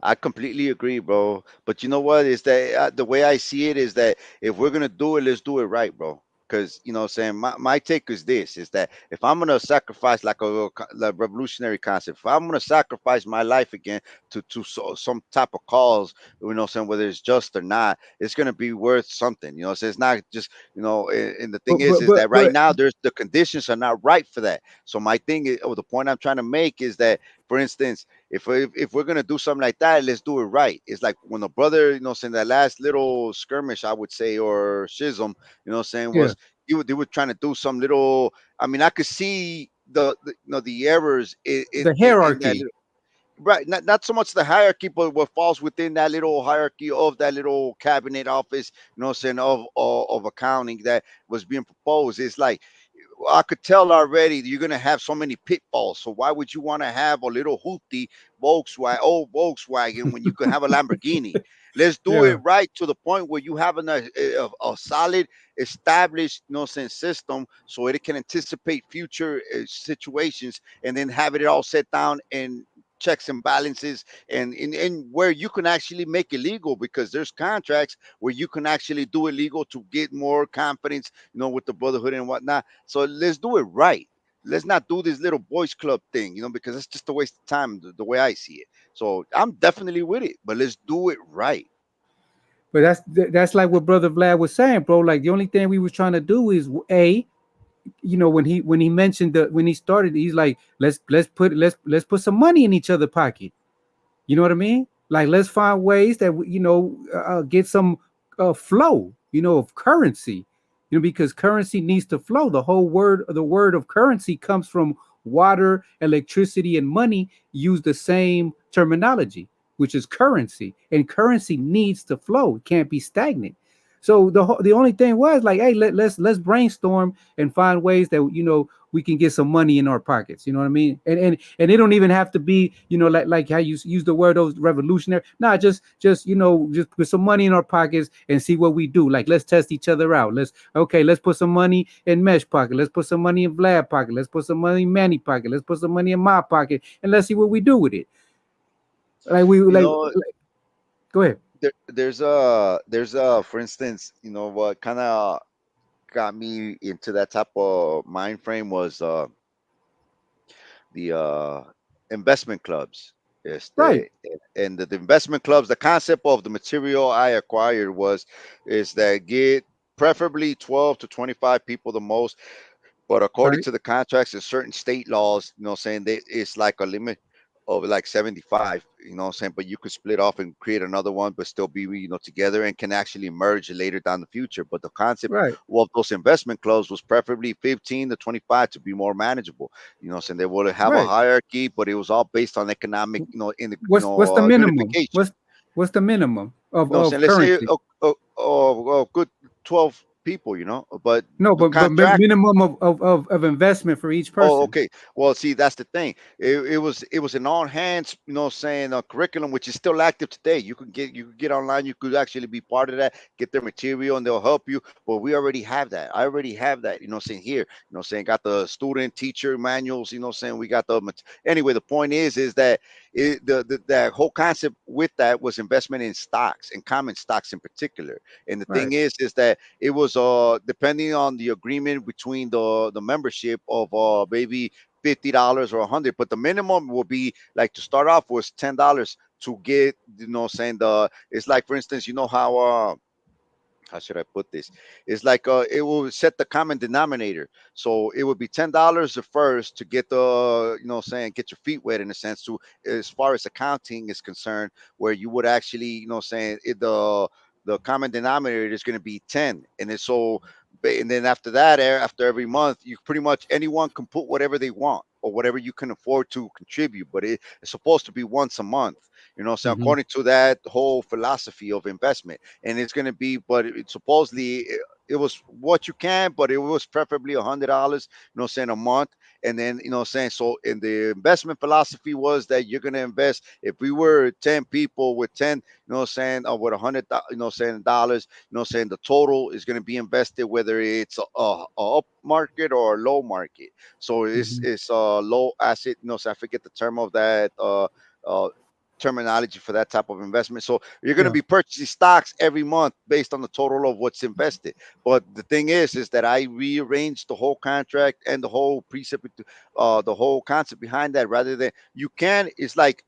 I completely agree, bro. But you know what? Is that, the way I see it is that if we're gonna do it, let's do it right, bro. Because, what I'm saying, my take is this: is that if I'm gonna sacrifice, like a little like revolutionary concept, if I'm gonna sacrifice my life again to some type of cause, what I'm saying, whether it's just or not, it's gonna be worth something. So it's not just, and the thing But is but but that right but now there's the conditions are not right for that. So my thing is, or the point I'm trying to make is that, for instance, if we're gonna do something like that, let's do it right. It's like when a brother, saying that last little skirmish, I would say, or schism, saying, yeah, was, they were trying to do some little. I mean, I could see the errors the in that hierarchy. little. Right, not so much the hierarchy, but what falls within that little hierarchy of that little cabinet office, saying, of accounting that was being proposed. It's like, I could tell already that you're gonna have so many pitfalls. So why would you want to have a little hoopty old Volkswagen when you could have a Lamborghini? Let's do it Yeah. right to the point where you have a solid, established, system, so it can anticipate future situations, and then have it all set down and checks and balances, and where you can actually make it legal, because there's contracts where you can actually do it legal to get more confidence, with the brotherhood and whatnot. So let's do it right. Let's not do this little boys club thing, because it's just a waste of time, the way I see it. So I'm definitely with it, but let's do it right. But that's like what Brother Vlad was saying, bro. Like, the only thing we was trying to do is, when he mentioned when he started, he's like, let's put some money in each other pocket. You know what I mean? Like, let's find ways that get some flow, of currency. Because currency needs to flow. The word of currency comes from water, electricity, and money use the same terminology, which is currency. And currency needs to flow. It can't be stagnant. So the only thing was like, hey, let's brainstorm and find ways that we can get some money in our pockets. You know what I mean? And it don't even have to be, like how you use the word, those revolutionary. Nah, just put some money in our pockets and see what we do. Like, let's test each other out. Let's put some money in Mesh pocket. Let's put some money in Vlad pocket. Let's put some money in Manny pocket. Let's put some money in my pocket, and let's see what we do with it. Like, we You like, know, go ahead. there's for instance, what kind of got me into that type of mind frame was the investment clubs. Yes, Right. and the investment clubs. The concept of the material I acquired is that get preferably 12 to 25 people the most, but according Right. to the contracts and certain state laws, saying that it's like a limit. of like 75, you know what I'm saying? But you could split off and create another one, but still be, together and can actually merge later down the future. But the concept Right. of those investment clubs was preferably 15 to 25 to be more manageable. You know what I'm saying? They would have a Right. hierarchy, but it was all based on economic, in the, What's the minimum? unification. What's the minimum You know what I'm of saying? Let's say currency? a good 12 people, but No, the but contract. minimum of investment for each Oh, person. okay. Well, see, that's the thing. It was an all hands, saying curriculum, which is still active today. You could get online. You could actually be part of that. Get their material, and they'll help you. But we already have that. I already have that. Saying here. Saying got the student teacher manuals. Saying we got the anyway. The point is that that whole concept with that was investment in stocks and common stocks in particular. And the Right. thing is that it was depending on the agreement between the membership of maybe $50 or 100, but the minimum will be like to start off was $10 to get, saying it's like, for instance, how should I put this? It's like it will set the common denominator. So it would be $10 at first to get saying get your feet wet in a sense to as far as accounting is concerned, where you would actually, saying the common denominator is going to be 10. And then and then after that, after every month, you pretty much anyone can put whatever they want or whatever you can afford to contribute, but it's supposed to be once a month. So Hmm. according to that whole philosophy of investment, and it's going to be, but it supposedly it was what you can, but it was preferably $100, saying a month. And then, saying, so in the investment philosophy was that you're going to invest, if we were 10 people with 10, saying with 100, saying dollars, saying the total is going to be invested, whether it's a up market or a low market. So Hmm. it's a low asset, so I forget the term of that, uh, terminology for that type of investment. So you're going to Yeah. be purchasing stocks every month based on the total of what's invested. But the thing is that I rearranged the whole contract and the whole precept, the whole concept behind that. Rather than it's like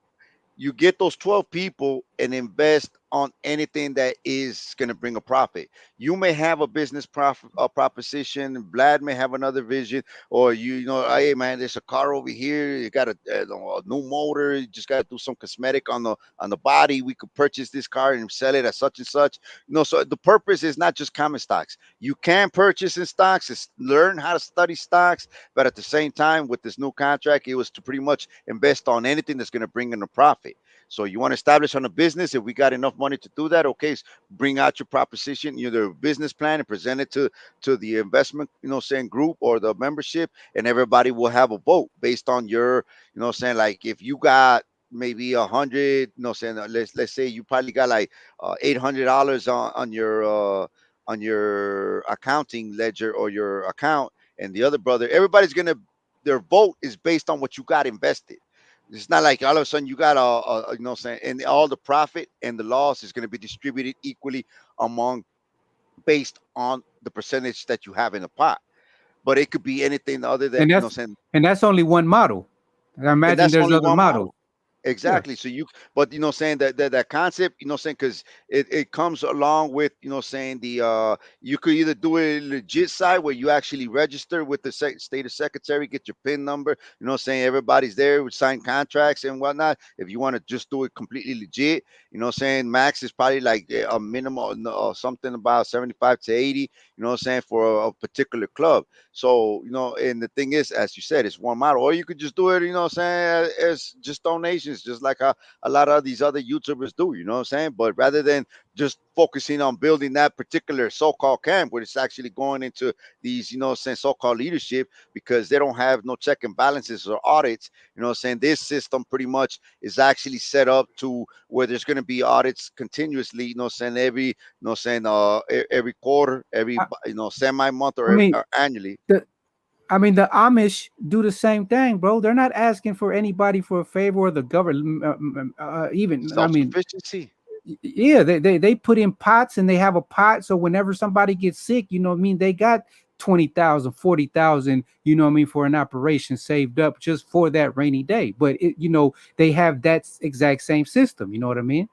you get those 12 people and invest on anything that is going to bring a profit. You may have a business proposition, Vlad may have another vision, or hey man, there's a car over here, you got a new motor, you just got to do some cosmetic on the body, we could purchase this car and sell it at such and such. So the purpose is not just common stocks. You can purchase in stocks, it's learn how to study stocks, but at the same time with this new contract, it was to pretty much invest on anything that's going to bring in a profit. So you want to establish on a business, if we got enough money to do that, okay, bring out your proposition, your business plan, and present it to the investment, saying group or the membership, and everybody will have a vote based on your, saying, like, if you got maybe 100, saying, let's say you probably got like $800 on your accounting ledger or your account, and the other brother, everybody's gonna, their vote is based on what you got invested. It's not like all of a sudden you got saying, and all the profit and the loss is going to be distributed equally among, based on the percentage that you have in the pot. But it could be anything other than, And that's saying, and that's only one model. I and imagine that's there's only other one models. model. Yeah. Exactly. So but saying that concept, saying, because it comes along with, saying you could either do it legit side where you actually register with the state of secretary, get your PIN number, saying everybody's there with signed contracts and whatnot. If you want to just do it completely legit, saying max is probably like a minimum something about 75 to 80, saying for a particular club. So, and the thing is, as you said, it's one model, or you could just do it, saying as just donations, just like a lot of these other YouTubers do, saying? But rather than just focusing on building that particular so-called camp, where it's actually going into these, saying so-called leadership, because they don't have no check and balances or audits, saying this system pretty much is actually set up to where there's going to be audits continuously, saying every, saying every quarter, every, I, semi-month I mean or annually. the the Amish do the same thing, bro. They're not asking for anybody for a favor or the government. Even Self-sufficiency. yeah, they put in pots and they have a pot. So whenever somebody gets sick, they got 20,000, 40,000, for an operation saved up just for that rainy day. But they have that exact same system. You know what I mean?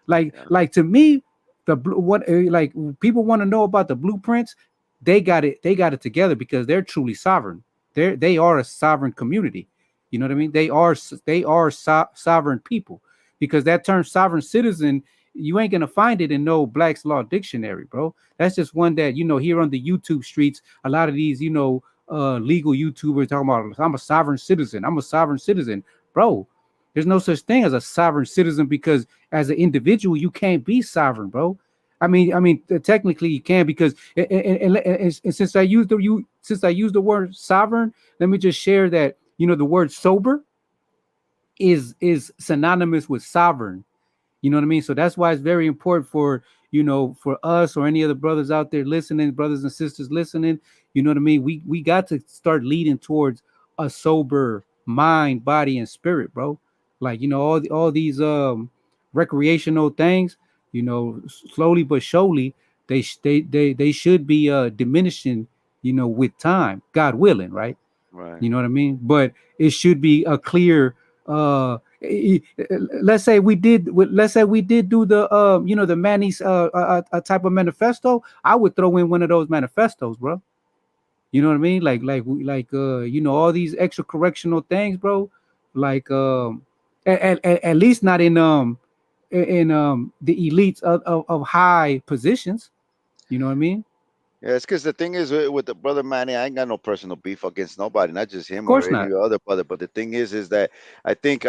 Yeah. Like to me, like people want to know about the blueprints. They got it together because they're truly sovereign. They are a sovereign community. You know what I mean? They are sovereign people, because that term sovereign citizen, you ain't gonna find it in no Black's Law Dictionary, bro. That's just one that, here on the YouTube streets, a lot of these, legal YouTubers talking about, I'm a sovereign citizen. I'm a sovereign citizen, bro. There's no such thing as a sovereign citizen, because as an individual, you can't be sovereign, bro. Technically you can, because and since I used the word sovereign, let me just share that the word sober is synonymous with sovereign. You know what I mean? So that's why it's very important for us or any other brothers out there listening, brothers and sisters listening. You know what I mean? We got to start leading towards a sober mind, body, and spirit, bro. Like, all these recreational things, slowly but surely they should be diminishing, with time, God willing, right? Right. You know what I mean? But it should be a clear let's say we did do the the Manny's a type of manifesto. I would throw in one of those manifestos, bro. You know what I mean? All these extra correctional things, bro. Like at least not in the elites of high positions. You know what I mean? Yeah, it's because the thing is with the brother Manny, I ain't got no personal beef against nobody, not just Of him or course any not. other brother. But the thing is that I think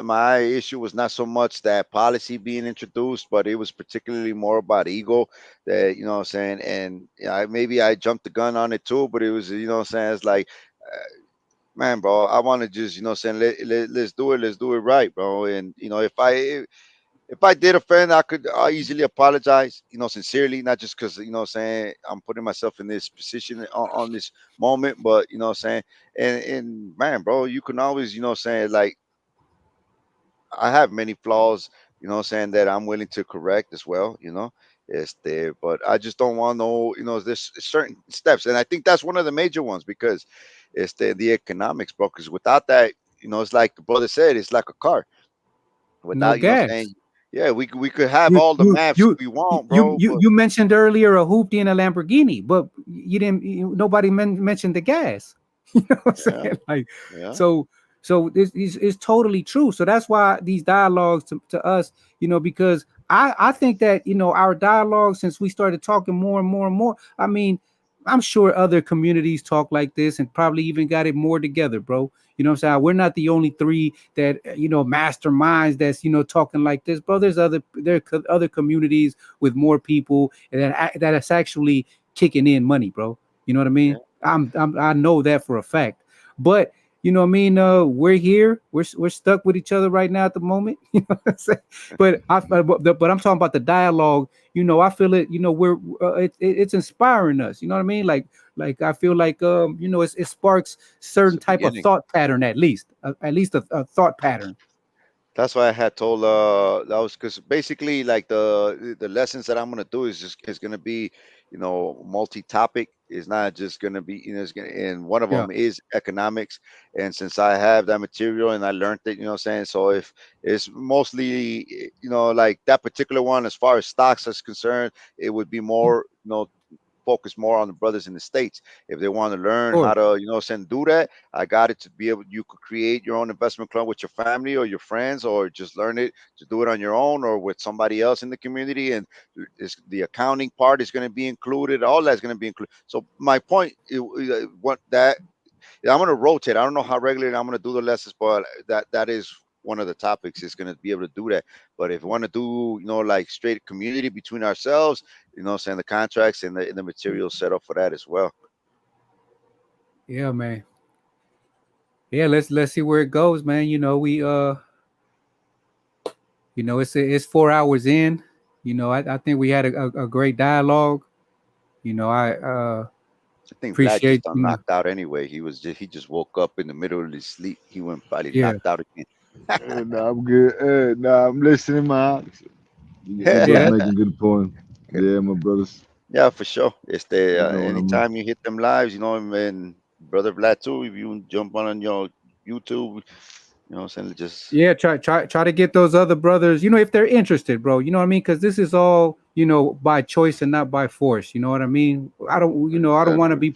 my issue was not so much that policy being introduced, but it was particularly more about ego. That what I'm saying, and maybe I jumped the gun on it too, but it was what I'm saying. It's like, man, bro, I want to just saying let's do it right, bro. And if I did offend, I easily apologize, sincerely, not just because, saying I'm putting myself in this position on this moment, but saying, and man, bro, you can always, saying like I have many flaws, saying that I'm willing to correct as well, but I just don't want no, there's certain steps. And I think that's one of the major ones because it's the economics, bro. Because without that, it's like the brother said, it's like a car No without, gas. saying, yeah, we could have You all the you maps you we you want, you bro. you But you mentioned earlier a hoopty and a Lamborghini, but you didn't. Nobody mentioned the gas. You know what I'm yeah, saying? Like, yeah, so this is totally true. So that's why these dialogues to us, because I think that our dialogue, since we started talking more and more and more. I mean, I'm sure other communities talk like this and probably even got it more together, bro. You know what I'm saying? We're not the only three that masterminds that's talking like this, bro. Other communities with more people that is actually kicking in money, bro. You know what I yeah. mean? I know that for a fact. But you know what I mean? We're here. We're stuck with each other right now at the moment. You know what I'm saying? But I'm talking about the dialogue. I feel it. We're it's inspiring us. You know what I mean? Like I feel like it sparks It's certain the type of beginning. thought pattern, at least a thought pattern. That's why I had told that was because basically like the lessons that I'm gonna do is gonna be multi-topic. It's not just gonna be it's gonna, and one of Yeah, them is economics. And since I have that material and I learned it, what I'm saying. So if it's mostly like that particular one as far as stocks is concerned, it would be more focus more on the brothers in the states if they want to of learn how course. to do that. I got it to be able, you could create your own investment club with your family or your friends, or just learn it to do it on your own or with somebody else in the community. And the accounting part is going to be included, all that's going to be included. So my point, what that I'm going to rotate. I don't know how regularly I'm going to do the lessons, but that is one of the topics is going to be able to do that. But if you want to do, like straight community between ourselves, saying the contracts and the materials set up for that as well. Yeah, man. Yeah, let's see where it goes, man. We it's 4 hours in. I think we had a great dialogue. I I think Vlad just appreciate done knocked out anyway. He just woke up in the middle of his sleep. He went probably yeah, knocked out again. Nah, I'm good. Nah, I'm listening, man. You yeah, brothers that, making good point. Yeah, my brothers. Yeah, for sure. It's the You know what I mean? anytime you hit them lives, and brother Vlad too. If you jump on your YouTube, what I'm saying, just yeah. Try to get those other brothers. If they're interested, bro. You know what I mean? Because this is all by choice and not by force. You know what I mean? I don't want to exactly. be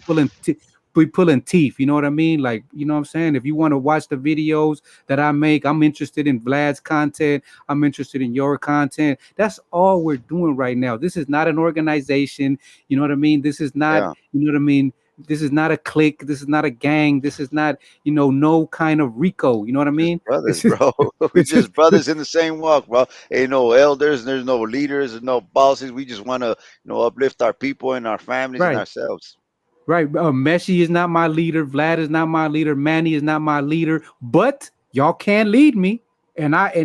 be pulling teeth. You know what I mean? Like, you know what I'm saying? If you want to watch the videos that I make, I'm interested in Vlad's content. I'm interested in your content. That's all we're doing right now. This is not an organization. You know what I mean? This is not, Yeah. you know what I mean? This is not a clique. This is not a gang. This is not, no kind of Rico. You know what I Just mean? brothers, This is, bro. We this is just brothers in the same walk, bro. Ain't no elders, there's no leaders, there's no bosses. We just want to, uplift our people and our families and right. ourselves. Right. Messi is not my leader. Vlad is not my leader. Manny is not my leader. But y'all can lead me. And I'm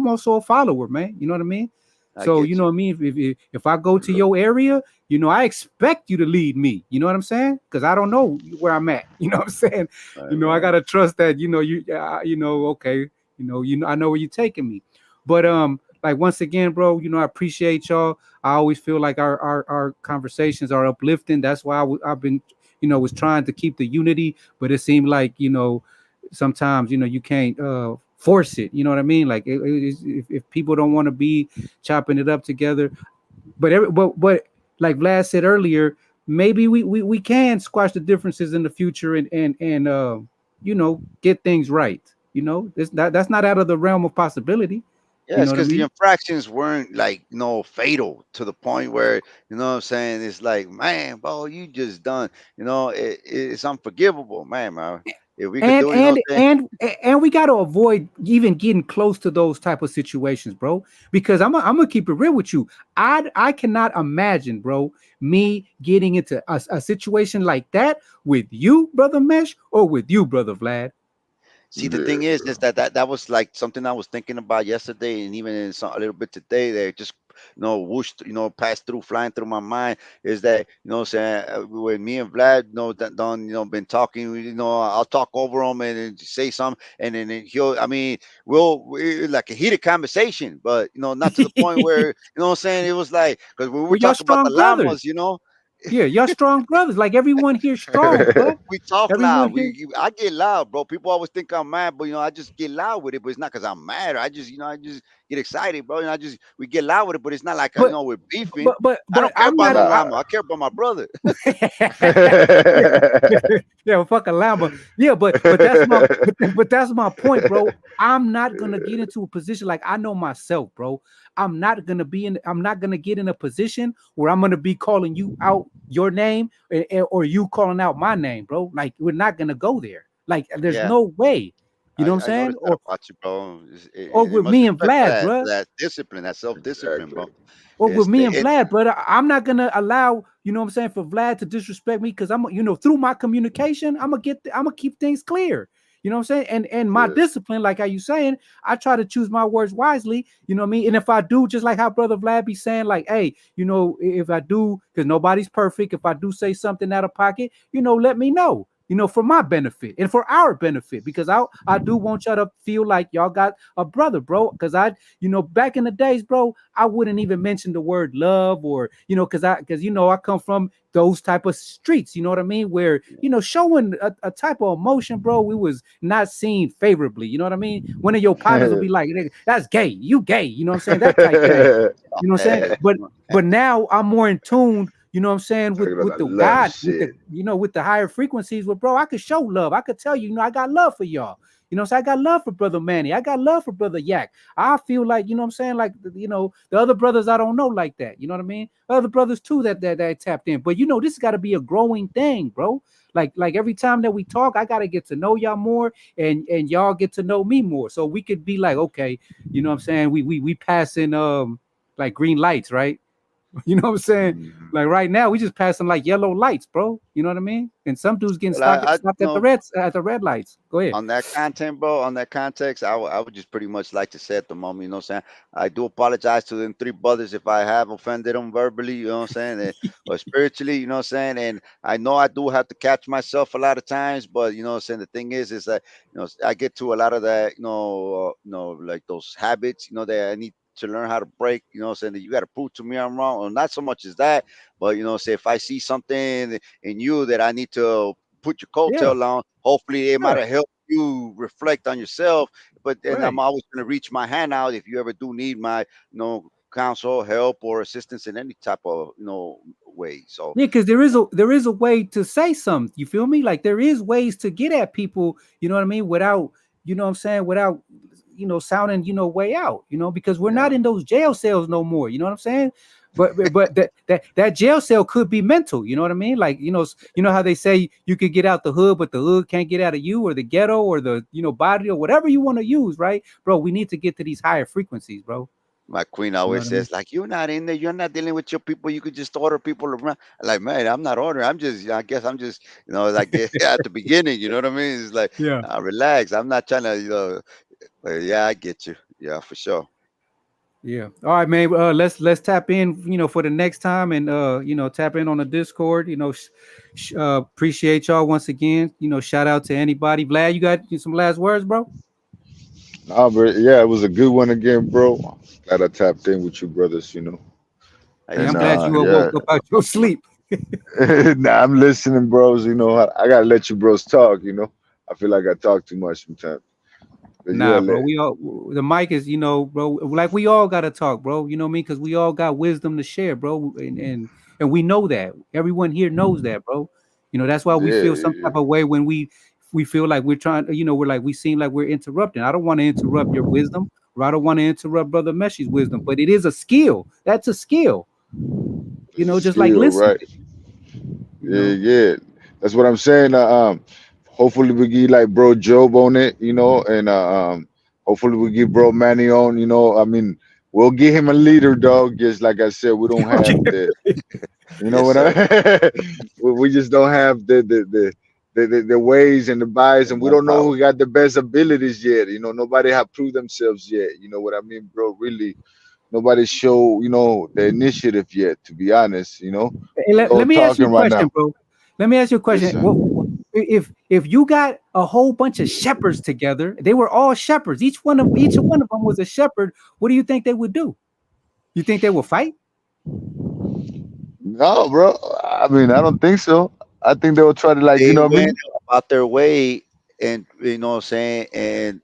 also a follower, man. You know what I mean? I So you get know you. what I mean. If I go to your area, I expect you to lead me. You know what I'm saying? Because I don't know where I'm at. You know what I'm saying? Right, I right. gotta trust that. Okay. I know where you're taking me. But like once again, bro, I appreciate y'all. I always feel like our conversations are uplifting. That's why I've been, was trying to keep the unity, but it seemed like, sometimes, you can't force it. You know what I mean? Like if people don't want to be chopping it up together, but like Vlad said earlier, maybe we can squash the differences in the future and get things right. That's not out of the realm of possibility. Yeah, You it's know what I because the mean? infractions weren't like fatal to the point where what I'm saying. It's like, man, bro, you just done. It's unforgivable, man. If we could and do, and saying, and and we got to avoid even getting close to those type of situations, bro, because I'm gonna keep it real with you. I cannot imagine, bro, me getting into a situation like that with you, brother Mesh, or with you, brother Vlad. see, the Yeah, thing is, bro. that was like something I was thinking about yesterday, and even in a little bit today. That just whooshed, passed through, flying through my mind. Is that saying when me and Vlad, that done, been talking. I'll talk over him and say something, and then he'll. I mean, like a heated conversation, but not to the point where what I'm saying. It was like because when we were Well, y'all talking about the strong llamas, brothers. Yeah, y'all strong brothers. Like everyone here strong, bro. we talk Everyone loud. here. I get loud, bro. People always think I'm mad, but I just get loud with it. But it's not because I'm mad. I just get excited, bro. We get loud with it, but it's not like But we're beefing. but but I but don't care I'm about not. no Nah, llama. I care about my brother. Yeah, well, fuck a Lambo. Yeah, but that's my but that's my point, bro. I'm not gonna get into a position like I know myself, bro. I'm not gonna get in a position where I'm gonna be calling you out your name or you calling out my name, bro. Like we're not gonna go there. Like there's Yeah, no way. You know what I'm I saying? noticed that about you, bro. Or And with much me and respect Vlad, for bro. that discipline, that self discipline, exactly. bro. Or with It's me and the Vlad, brother, I'm not gonna allow, what I'm saying, for Vlad to disrespect me because through my communication, I'm gonna keep things clear. You know what I'm saying? And my Yeah. discipline, like how you saying, I try to choose my words wisely. You know what I mean? And if I do, just like how brother Vlad be saying, like, hey, if I do, because nobody's perfect, if I do say something out of pocket, let me know. For my benefit and for our benefit, because I do want y'all to feel like y'all got a brother, bro. Because back in the days, bro, I wouldn't even mention the word love or because I come from those type of streets, you know what I mean, where showing a type of emotion, bro, we was not seen favorably. You know what I mean? One of your partners will be like, "Nigga, that's gay, you gay," you know what I'm saying, that type thing. You know what I'm saying? man. But now I'm more in tune, you know what I'm saying, with Talking about that the love God, with shit. the with the higher frequencies. Where bro, I could show love. I could tell you, I got love for y'all. So I got love for brother Manny. I got love for brother Yak. I feel like, what I'm saying, like, the other brothers I don't know like that. You know what I mean? Other brothers too that tapped in. But this got to be a growing thing, bro. Like every time that we talk, I gotta get to know y'all more and y'all get to know me more. So we could be like, okay, what I'm saying? We passing like green lights, right? You know what I'm saying? Mhm. Like right now, we just passing like yellow lights, bro. You know what I mean? And some dudes getting Well, stopped at the red lights. Go ahead. on that content, bro, on that context, I would just pretty much like to say at the moment, what I'm saying? I do apologize to them three brothers if I have offended them verbally, you know what I'm saying? Or spiritually, you know what I'm saying? And I know I do have to catch myself a lot of times, but you know what I'm saying? The thing is that, I get to a lot of that, like those habits, that I need to learn how to break, you know what I'm saying? That you got to prove to me I'm wrong, or not so much as that, but say if I see something in you that I need to put your Yeah, coattail on, hopefully it might yeah, have helped you reflect on yourself. But then I'm right. always going to reach my hand out if you ever do need my counsel, help, or assistance in any type of way. So Yeah, because there is a way to say something. You feel me? Like there is ways to get at people. You know what I mean? Without what I'm saying, without sounding way out. Because we're not yeah, in those jail cells no more. You know what I'm saying? But that jail cell could be mental. You know what I mean? Like how they say you could get out the hood, but the hood can't get out of you, or the ghetto, or the body, or whatever you want to use, right, bro? We need to get to these higher frequencies, bro. my queen You know always what I mean? says, like, you're not in there, you're not dealing with your people. You could just order people around. Like, man, I'm not ordering. I guess I'm just, like at the beginning. You know what I mean? It's like, Yeah. nah, relax. I'm not trying to. But yeah, I get you. Yeah, for sure. Yeah. All right, man. Let's tap in, for the next time, and tap in on the Discord. Appreciate y'all once again. Shout out to anybody. Vlad, you got some last words, bro? Nah, but yeah, it was a good one again, bro. Glad I tapped in with you, brothers. Hey, I'm And glad you yeah, woke up out your sleep. nah, I'm listening, bros. I gotta let you bros talk. I feel like I talk too much sometimes. But yeah, Nah, bro. The mic is, bro. Like we all gotta talk, bro. You know what I mean? Because we all got wisdom to share, bro. And we know that. Everyone here knows that, bro. That's why we yeah, feel some yeah, type of way when we feel like we're trying. We seem like we're interrupting. I don't want to interrupt your wisdom, or I don't want to interrupt Brother Meshi's wisdom. But it is a skill. That's a skill. it's a Just like skill, listening. right? Yeah. That's what I'm saying. Hopefully we get like bro Job on it, and hopefully we get bro Manny on. I mean, we'll get him a leader, dog. Just like I said, we don't have the, Yes, what sir. I, we just don't have the ways and the bias, and we don't know Power. who got the best abilities yet. Nobody have proved themselves yet. You know what I mean, bro? Really, nobody show the initiative yet. To be honest, Hey, we all let me ask you a talking right now. question, bro. Let me ask you a Yes, question. sir. If you got a whole bunch of shepherds together, they were all shepherds. Each one of them was a shepherd. What do you think they would do? You think they would fight? No, bro. I mean, I don't think so. I think they will try to They what I went mean? about their way, and what I'm saying, and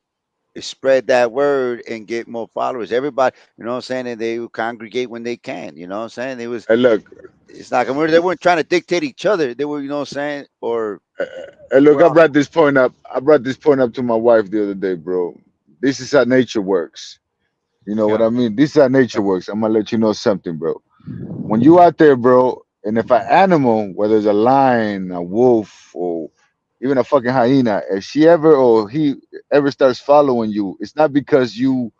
spread that word and get more followers. Everybody, what I'm saying, and they will congregate when they can. You know what I'm saying? Hey, look, It's not. They weren't trying to dictate each other. They were, what I'm saying, or hey, they look. were I all. brought this point up. I brought this point up to my wife the other day, bro. This is how nature works. You know what Yeah. I mean? This is how nature works. I'm gonna let you know something, bro. When you out there, bro, and if an animal, whether it's a lion, a wolf, or even a fucking hyena, if she ever or he ever starts following you, it's not because you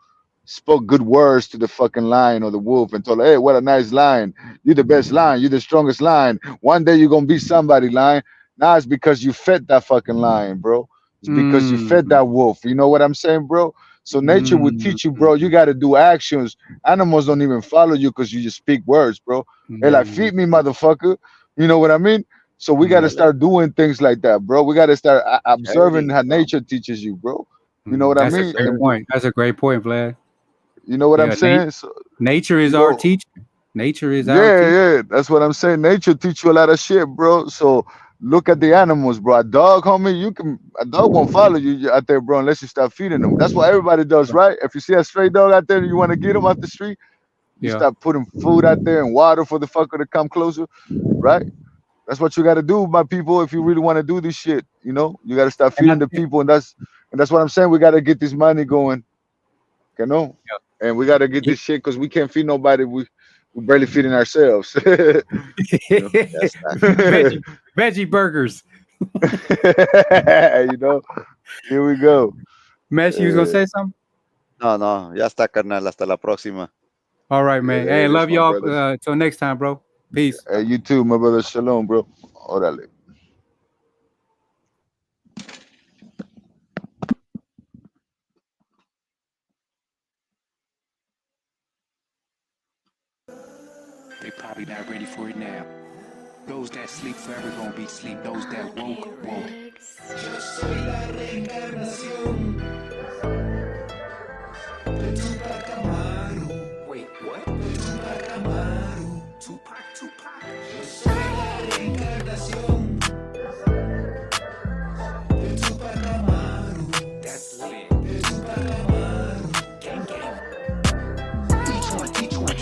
spoke good words to the fucking lion or the wolf and told her, hey, what a nice lion. You're the best lion. You're the strongest lion. One day you're gonna be somebody lion. Now it's because you fed that fucking lion, bro. It's because you fed Mm, that wolf. You know what I'm saying, bro? So nature will mm, teach you, bro. You got to do actions. Animals don't even follow you because you just speak words, bro. Hey, like, mm, feed me, motherfucker. You know what I mean? So we got to mm, start doing things like that, bro. We got to start observing Charity. how nature teaches you, bro. You know what I That's a mean? great And point. That's a great point, Vlad. you know what I'm Yeah, saying? So, nature is you our know, teacher. Nature is our yeah, teacher. yeah. That's what I'm saying. Nature teach you a lot of shit, bro. So look at the animals, bro. A dog, homie, a dog won't follow you out there, bro, unless you start feeding them. That's what everybody does, right? If you see a stray dog out there and you want to get him off the street, you Yeah. start putting food out there and water for the fucker to come closer, right? That's what you got to do, my people. If you really want to do this shit, you got to start And I, feeding the people, and that's what I'm saying. We got to get this money going, and we got to get yeah. this shit because we can't feed nobody. We barely feeding ourselves. you know. That's not. Veggie burgers. you know. Here we go. Mesh, you was gonna Uh, say something? No, no. Ya está, carnal. Hasta la próxima. All right, man. Hey, that's love my y'all. brothers. Till next time, bro. Peace. You too, my brother. Shalom, bro. Orale. They probably not ready for it now. Those that sleep forever gonna be sleep. Those that woke, woke. Yo soy la reencarnación de Tupac Amaru. Wait, what? De Tupac Amaru. Tupac. Yo soy la reencarnación de Tupac Amaru. That's lit. De Tupac Amaru. Gang, gang. Each one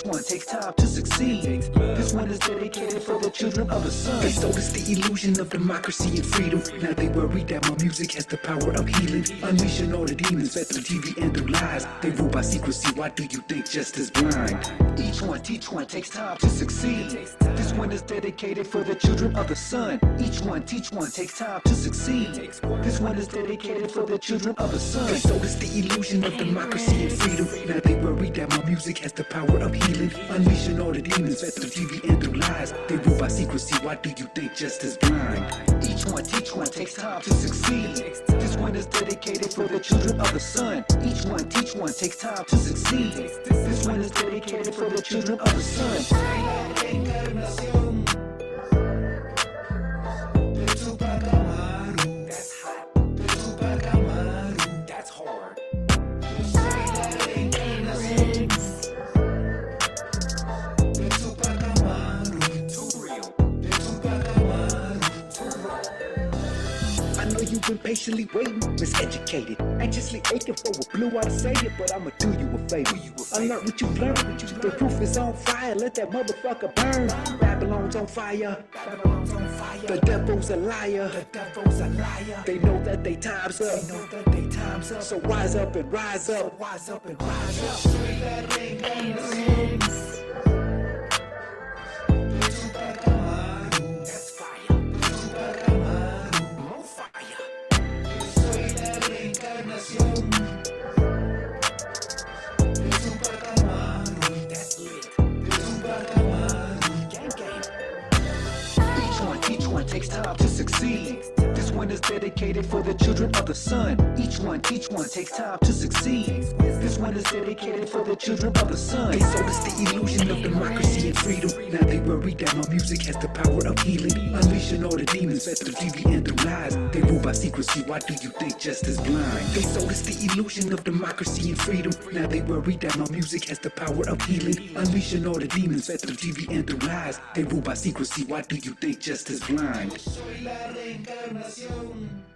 one takes time to succeed. This one is dedicated for the children of the sun. They sold us the illusion of democracy and freedom. Now they worry that my music has the power of healing. Unleashing all the demons fed through TV and through lies. They rule by secrecy, why do you think justice blind? Each one takes time to succeed. This one is dedicated for the children of the sun. Each one takes time to succeed. This one is dedicated for the children of the sun. They sold us the illusion of democracy and freedom. Now they worry that my music has the power of healing. Unleashing all the demons fed through TV and through lies. They rule by secrecy, why do you think justice blind? Each one takes time to succeed. This one is dedicated for the children of the sun. Each one takes time to succeed. This one is dedicated for the children of the sun. You've been patiently waiting, miseducated, anxiously aching for a blue eye to say it, but I'ma do you a favor. Unlearn what you learned, the proof is on fire, let that motherfucker burn. Babylon's on fire, the devil's a liar, they know that they time's up, so wise up and rise up. Each one takes time to succeed. This one is dedicated for the children of the sun. Each one takes time to succeed. This one is dedicated for the children of the sun. They sold us the illusion of democracy and freedom. Now they worry that my music has the power of healing. Unleashing all the demons fed through TV and through lies. They rule by secrecy, why do you think justice blind? They sold us the illusion of democracy and freedom. Now they worry that my music has the power of healing. Unleashing all the demons fed through TV and through lies. They rule by secrecy, why do you think justice blind? Soy la reencarnación.